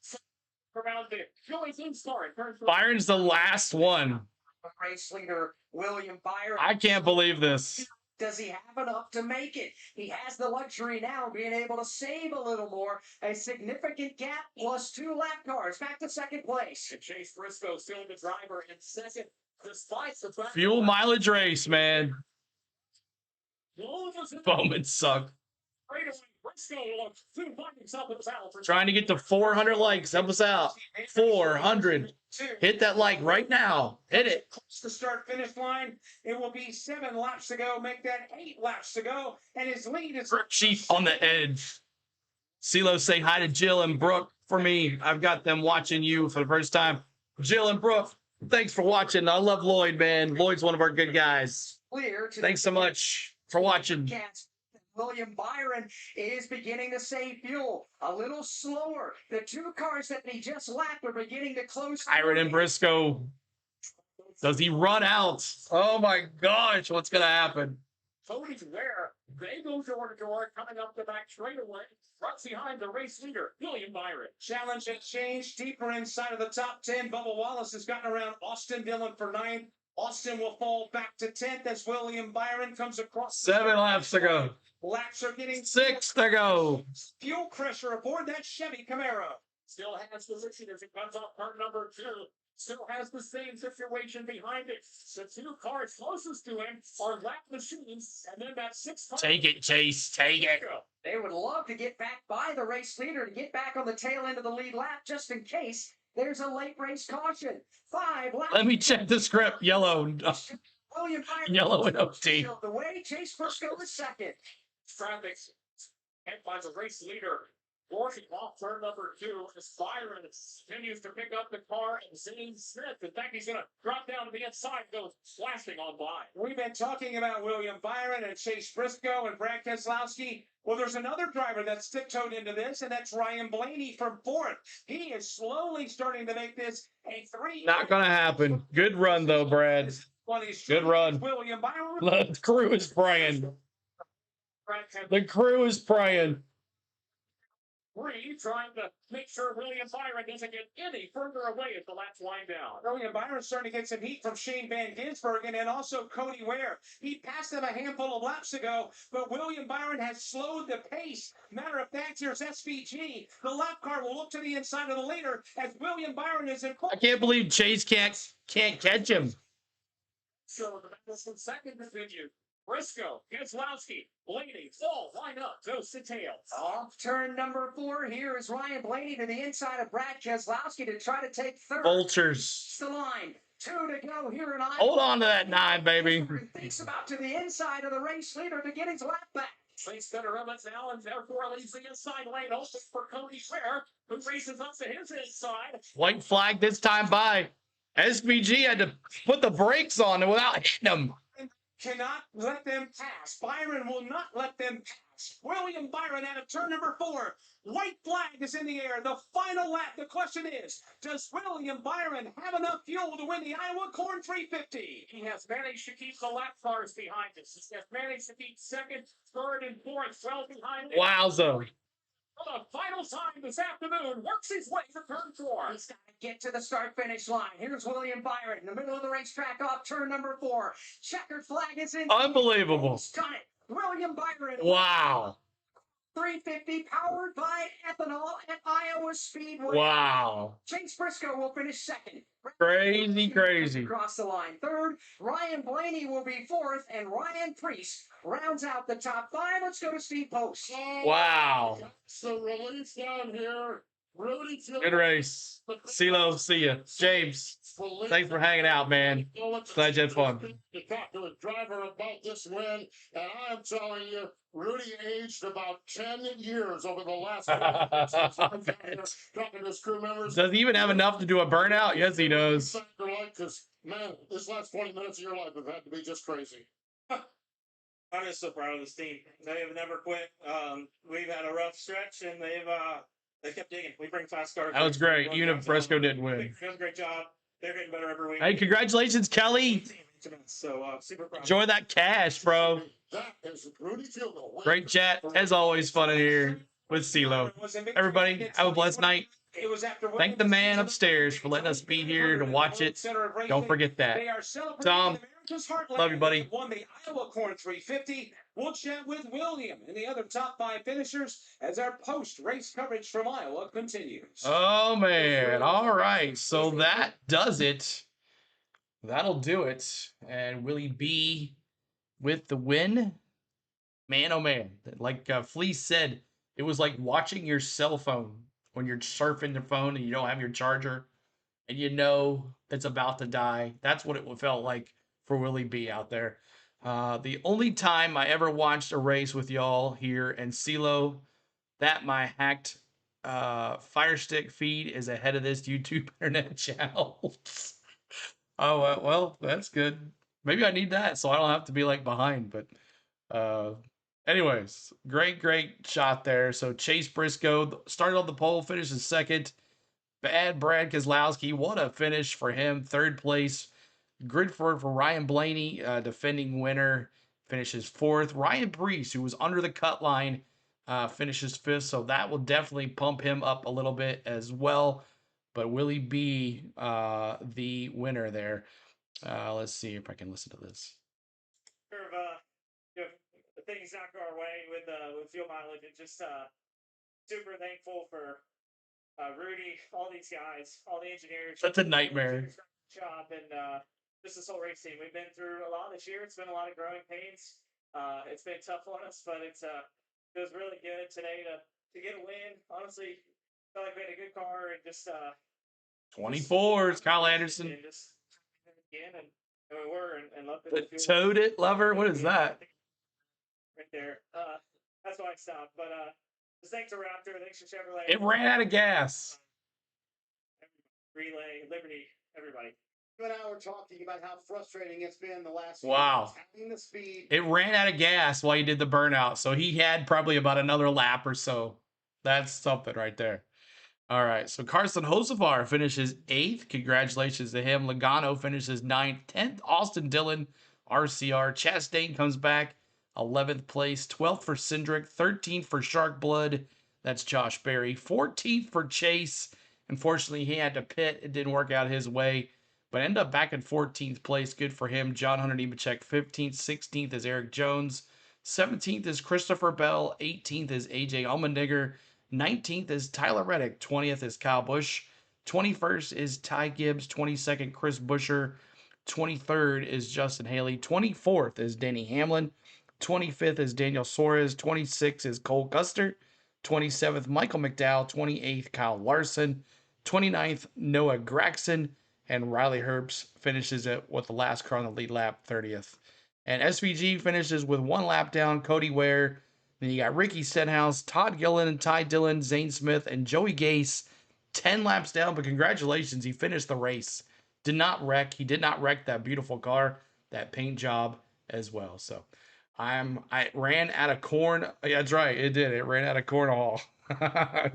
Around the Joey's in star in turn 3. Byron's the last one. Race leader William Byron. I can't believe this. Does he have enough to make it? He has the luxury now of being able to save a little more. A significant gap plus 2 lap cars. Back to second place. And Chase Briscoe still the driver in second, despite the fact Fuel mileage race, man. Bowman sucked. Trying to get to 400 likes. Help us out. 400. Hit that like right now. Hit it. Close to start finish line. It will be 7 laps to go. Make that 8 laps to go. And his lead is Chief on the edge. CeeLo, say hi to Jill and Brooke for me. I've got them watching you for the first time. Jill and Brooke, thanks for watching. I love Lloyd, man. Lloyd's one of our good guys. Thanks so much for watching. William Byron is beginning to save fuel. A little slower. The 2 cars that he just lapped are beginning to close. Byron and Briscoe. Does he run out? Oh my gosh, what's going to happen? Cody's there. They go door to door, coming up the back straightaway. Right behind the race leader, William Byron. Challenge exchange deeper inside of the top 10. Bubba Wallace has gotten around Austin Dillon for 9th. Austin will fall back to 10th as William Byron comes across. 7 laps to go. Laps are getting 6 to go. Fuel pressure aboard that Chevy Camaro. Still has position as it comes off turn number 2. Still has the same situation behind it. The 2 cars closest to him are lap machines, and then that 6 car. Take it, Chase. Take it. They would love to get back by the race leader to get back on the tail end of the lead lap just in case there's a late race caution. 5 laps. Let me check the script. Yellow. William Byron Yellow and OT. showed the way. Chase Briscoe was second. Traffic head by the race leader. Working off turn number 2 as Byron continues to pick up the car and Zane Smith. In fact, he's going to drop down to the inside, goes flashing on by. We've been talking about William Byron and Chase Briscoe and Brad Keselowski. Well, there's another driver that's stick-toed into this, and that's Ryan Blaney from 4th. He is slowly starting to make this a 3. Not going to happen. Good run, though, Brad. Good run. William Byron. The crew is praying. The crew is praying. Trying to make sure William Byron doesn't get any further away as the laps wind down. William Byron's starting to get some heat from Shane Van Gisbergen and also Cody Ware. He passed him a handful of laps ago, but William Byron has slowed the pace. Matter of fact, here's SVG. The lap car will look to the inside of the leader as William Byron is in. I can't believe Chase can't catch him. So the battle from second continues. Briscoe, Keselowski, Blaney, fall, line up, goes to tail. Off turn number 4, here is Ryan Blaney to the inside of Brad Keselowski to try to take third. Vultures. It's the line. 2 to go here in Iowa. Hold on to that 9, baby. Thinks about to the inside of the race leader to get his lap back. Chase better up now and therefore leaves the inside lane open for Cody Ware, who races up to his inside. White flag this time by. SVG had to put the brakes on it without hitting him. Cannot let them pass. Byron will not let them pass. William Byron out of turn number 4. White flag is in the air. The final lap. The question is, does William Byron have enough fuel to win the Iowa Corn 350? He has managed to keep the lap cars behind us. He has managed to keep second, third, and fourth well behind him. Wowza. For the final time this afternoon, works his way to turn 4. He's got to get to the start-finish line. Here's William Byron in the middle of the racetrack off turn number 4. Checkered flag is in. Unbelievable. He's done it. William Byron. Wow. 350 powered by ethanol at Iowa Speedway. Wow. Chase Briscoe will finish second. Crazy. Across the line. Third, Ryan Blaney will be 4th, and Ryan Priest rounds out the top 5. Let's go to Steve Post. Wow. So release down here. Rudy Good race. CeeLo, see ya. James, thanks for hanging out, man. Glad you had fun. To talk to a driver about this win, and I'm telling you, Rudy aged about 10 years over the last talking to his crew members. Does he even have enough to do a burnout? Yes, he does. Man, this last 20 minutes of your life have had to be just crazy. I'm just so proud of this team. They have never quit. We've had a rough stretch, and they kept digging. We bring fast cars. That was great. Even if Briscoe didn't win. Doing a great job. They're getting better every week. Hey, congratulations, Kelly. So super proud. Enjoy that cash, bro. Great chat. As always, fun in here with CeeLo. Everybody, have a blessed night. Thank the man upstairs for letting us be here to watch it. Don't forget that. Tom, love you, buddy. Won the Iowa Corn 350. We'll chat with William and the other top 5 finishers as our post-race coverage from Iowa continues. Oh, man. All right. So that does it. That'll do it. And will he be with the win? Man, oh, man. Like Fleece said, it was like watching your cell phone when you're surfing the phone and you don't have your charger and you know it's about to die. That's what it felt like for Willie B out there. The only time I ever watched a race with y'all here and CeeLo, that my hacked Fire Stick feed is ahead of this YouTube internet channel. Oh, well, that's good. Maybe I need that so I don't have to be like behind. But anyways, great shot there. So Chase Briscoe started on the pole, finished in second. Bad Brad Keselowski, what a finish for him. Third place. Gridford for Ryan Blaney, defending winner, finishes 4th. Ryan Priest, who was under the cut line, finishes 5th. So that will definitely pump him up a little bit as well. But will he be the winner there? Let's see if I can listen to this. If things not go our way with fuel mileage, and just super thankful for Rudy, all these guys, all the engineers. That's a nightmare. Job and just this whole race team. We've been through a lot this year. It's been a lot of growing pains. It's been tough on us, but it was really good today to get a win. Honestly, felt like we had a good car and just 24s, Kyle Anderson. And just again and we were and loved The it. Toad It Lover? What is that? Right there. That's why I stopped. But just thanks to Raptor, thanks to Chevrolet. It ran out of gas. Relay, Liberty, everybody. You and I were talking about how frustrating it's been the last few Wow. months, having the speed. It ran out of gas while he did the burnout, so he had probably about another lap or so. That's something right there. All right, so Carson Hocevar finishes 8th. Congratulations to him. Logano finishes 9th. 10th, Austin Dillon, RCR. Chastain comes back, 11th place. 12th for Cindric. 13th for Sharkblood. That's Josh Berry. 14th for Chase. Unfortunately, he had to pit. It didn't work out his way, but ended up back in 14th place. Good for him. John Hunter Nemechek, 15th. 16th is Eric Jones. 17th is Christopher Bell. 18th is AJ Allmendinger. 19th is Tyler Reddick. 20th is Kyle Busch. 21st is Ty Gibbs. 22nd, Chris Buescher. 23rd is Justin Haley. 24th is Denny Hamlin. 25th is Daniel Suarez. 26th is Cole Custer. 27th, Michael McDowell. 28th, Kyle Larson. 29th, Noah Gragson. And Riley Herbst finishes it with the last car on the lead lap, 30th. And SVG finishes with 1 lap down, Cody Ware. Then you got Ricky Stenhouse, Todd Gillen, and Ty Dillon, Zane Smith, and Joey Gase, 10 laps down, but congratulations, he finished the race. Did not wreck. He did not wreck that beautiful car, that paint job as well. So I ran out of corn. Yeah, that's right, it did. It ran out of cornhole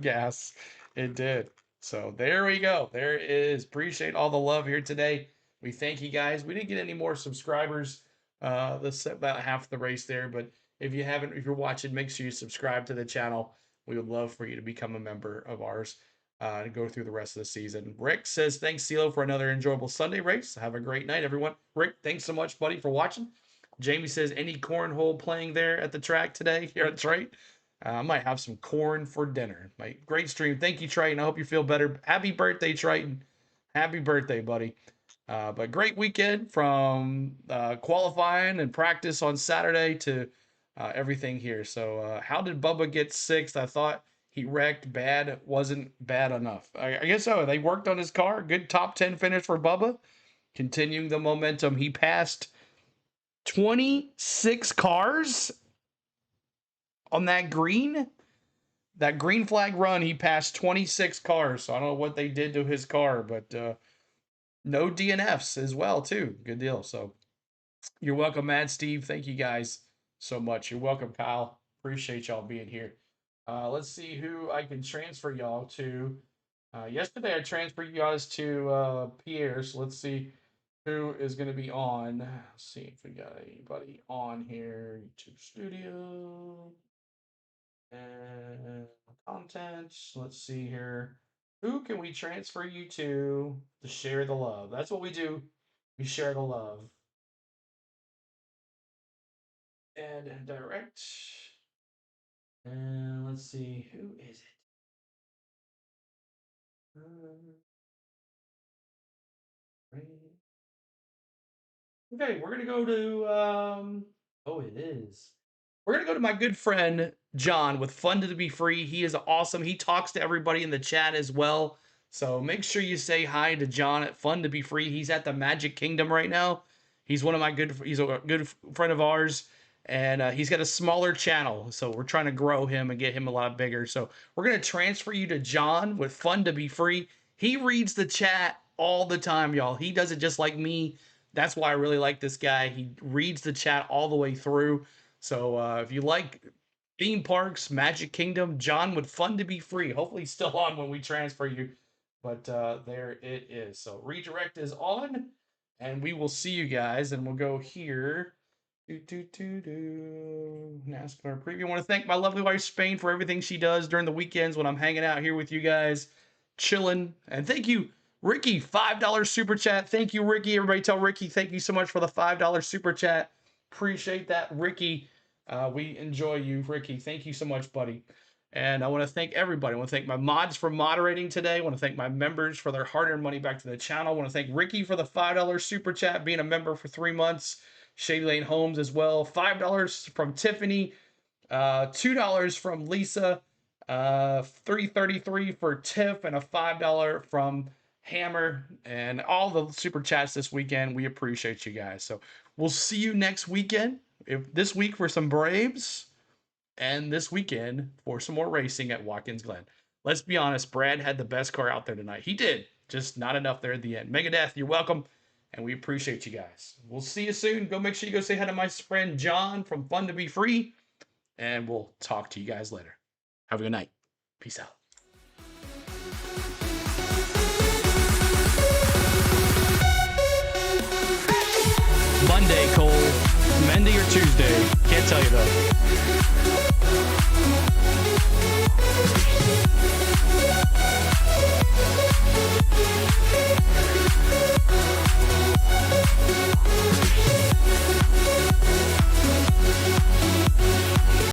gas. It did. So there we go. There it is. Appreciate all the love here today. We thank you guys. We didn't get any more subscribers. That's about half the race there, but if you're watching, make sure you subscribe to the channel. We would love for you to become a member of ours to go through the rest of the season. Rick says, thanks, CeeLo, for another enjoyable Sunday race. Have a great night, everyone. Rick, thanks so much, buddy, for watching. Jamie says, any cornhole playing there at the track today? Yeah, that's right. I might have some corn for dinner. Great stream. Thank you, Triton. I hope you feel better. Happy birthday, Triton. Happy birthday, buddy. But great weekend from qualifying and practice on Saturday to everything here. So how did Bubba get 6th? I thought he wrecked bad. Wasn't bad enough. I guess so. They worked on his car. Good top 10 finish for Bubba. Continuing the momentum. He passed 26 cars on that green flag run. He passed 26 cars. So I don't know what they did to his car, but no DNFs as well too. Good deal. So you're welcome, Mad Steve. Thank you guys so much. You're welcome, Kyle. Appreciate y'all being here. Let's see who I can transfer y'all to. Yesterday I transferred you guys to Pierre's. Let's see who is going to be on. Let's see if we got anybody on here. YouTube Studio and content. Let's see here. Who can we transfer you to share the love? That's what we do. We share the love. Add and direct. And let's see, who is it? Okay, we're gonna go to oh, it is. We're gonna go to my good friend John with Fun to Be Free. He is awesome. He talks to everybody in the chat as well. So make sure you say hi to John at Fun to Be Free. He's at the Magic Kingdom right now. He's one of my he's a good friend of ours. And he's got a smaller channel, so we're trying to grow him and get him a lot bigger. So we're going to transfer you to John with Fun to Be Free. He reads the chat all the time, y'all. He does it just like me. That's why I really like this guy. He reads the chat all the way through. So if you like theme parks, Magic Kingdom, John with Fun to Be Free. Hopefully he's still on when we transfer you. But there it is. So redirect is on, and we will see you guys. And we'll go here. NASCAR preview. I want to thank my lovely wife Spain for everything she does during the weekends when I'm hanging out here with you guys, chilling. And thank you, Ricky, $5 super chat. Thank you, Ricky. Everybody tell Ricky thank you so much for the $5 super chat. Appreciate that, Ricky. We enjoy you, Ricky. Thank you so much, buddy. And I want to thank everybody. I want to thank my mods for moderating today. I want to thank my members for their hard-earned money back to the channel. I want to thank Ricky for the $5 super chat, being a member for 3 months. Shady Lane Homes as well. $5 from Tiffany. $2 from Lisa. $3.33 for Tiff, and a $5 from Hammer. And all the super chats this weekend. We appreciate you guys. So we'll see you next weekend. This week for some Braves, and this weekend for some more racing at Watkins Glen. Let's be honest, Brad had the best car out there tonight. He did, just not enough there at the end. Megadeth, you're welcome, and we appreciate you guys. We'll see you soon. Go make sure you go say hi to my friend John from Fun to Be Free, and we'll talk to you guys later. Have a good night. Peace out. Monday, Cole. Monday or Tuesday. Can't tell you though.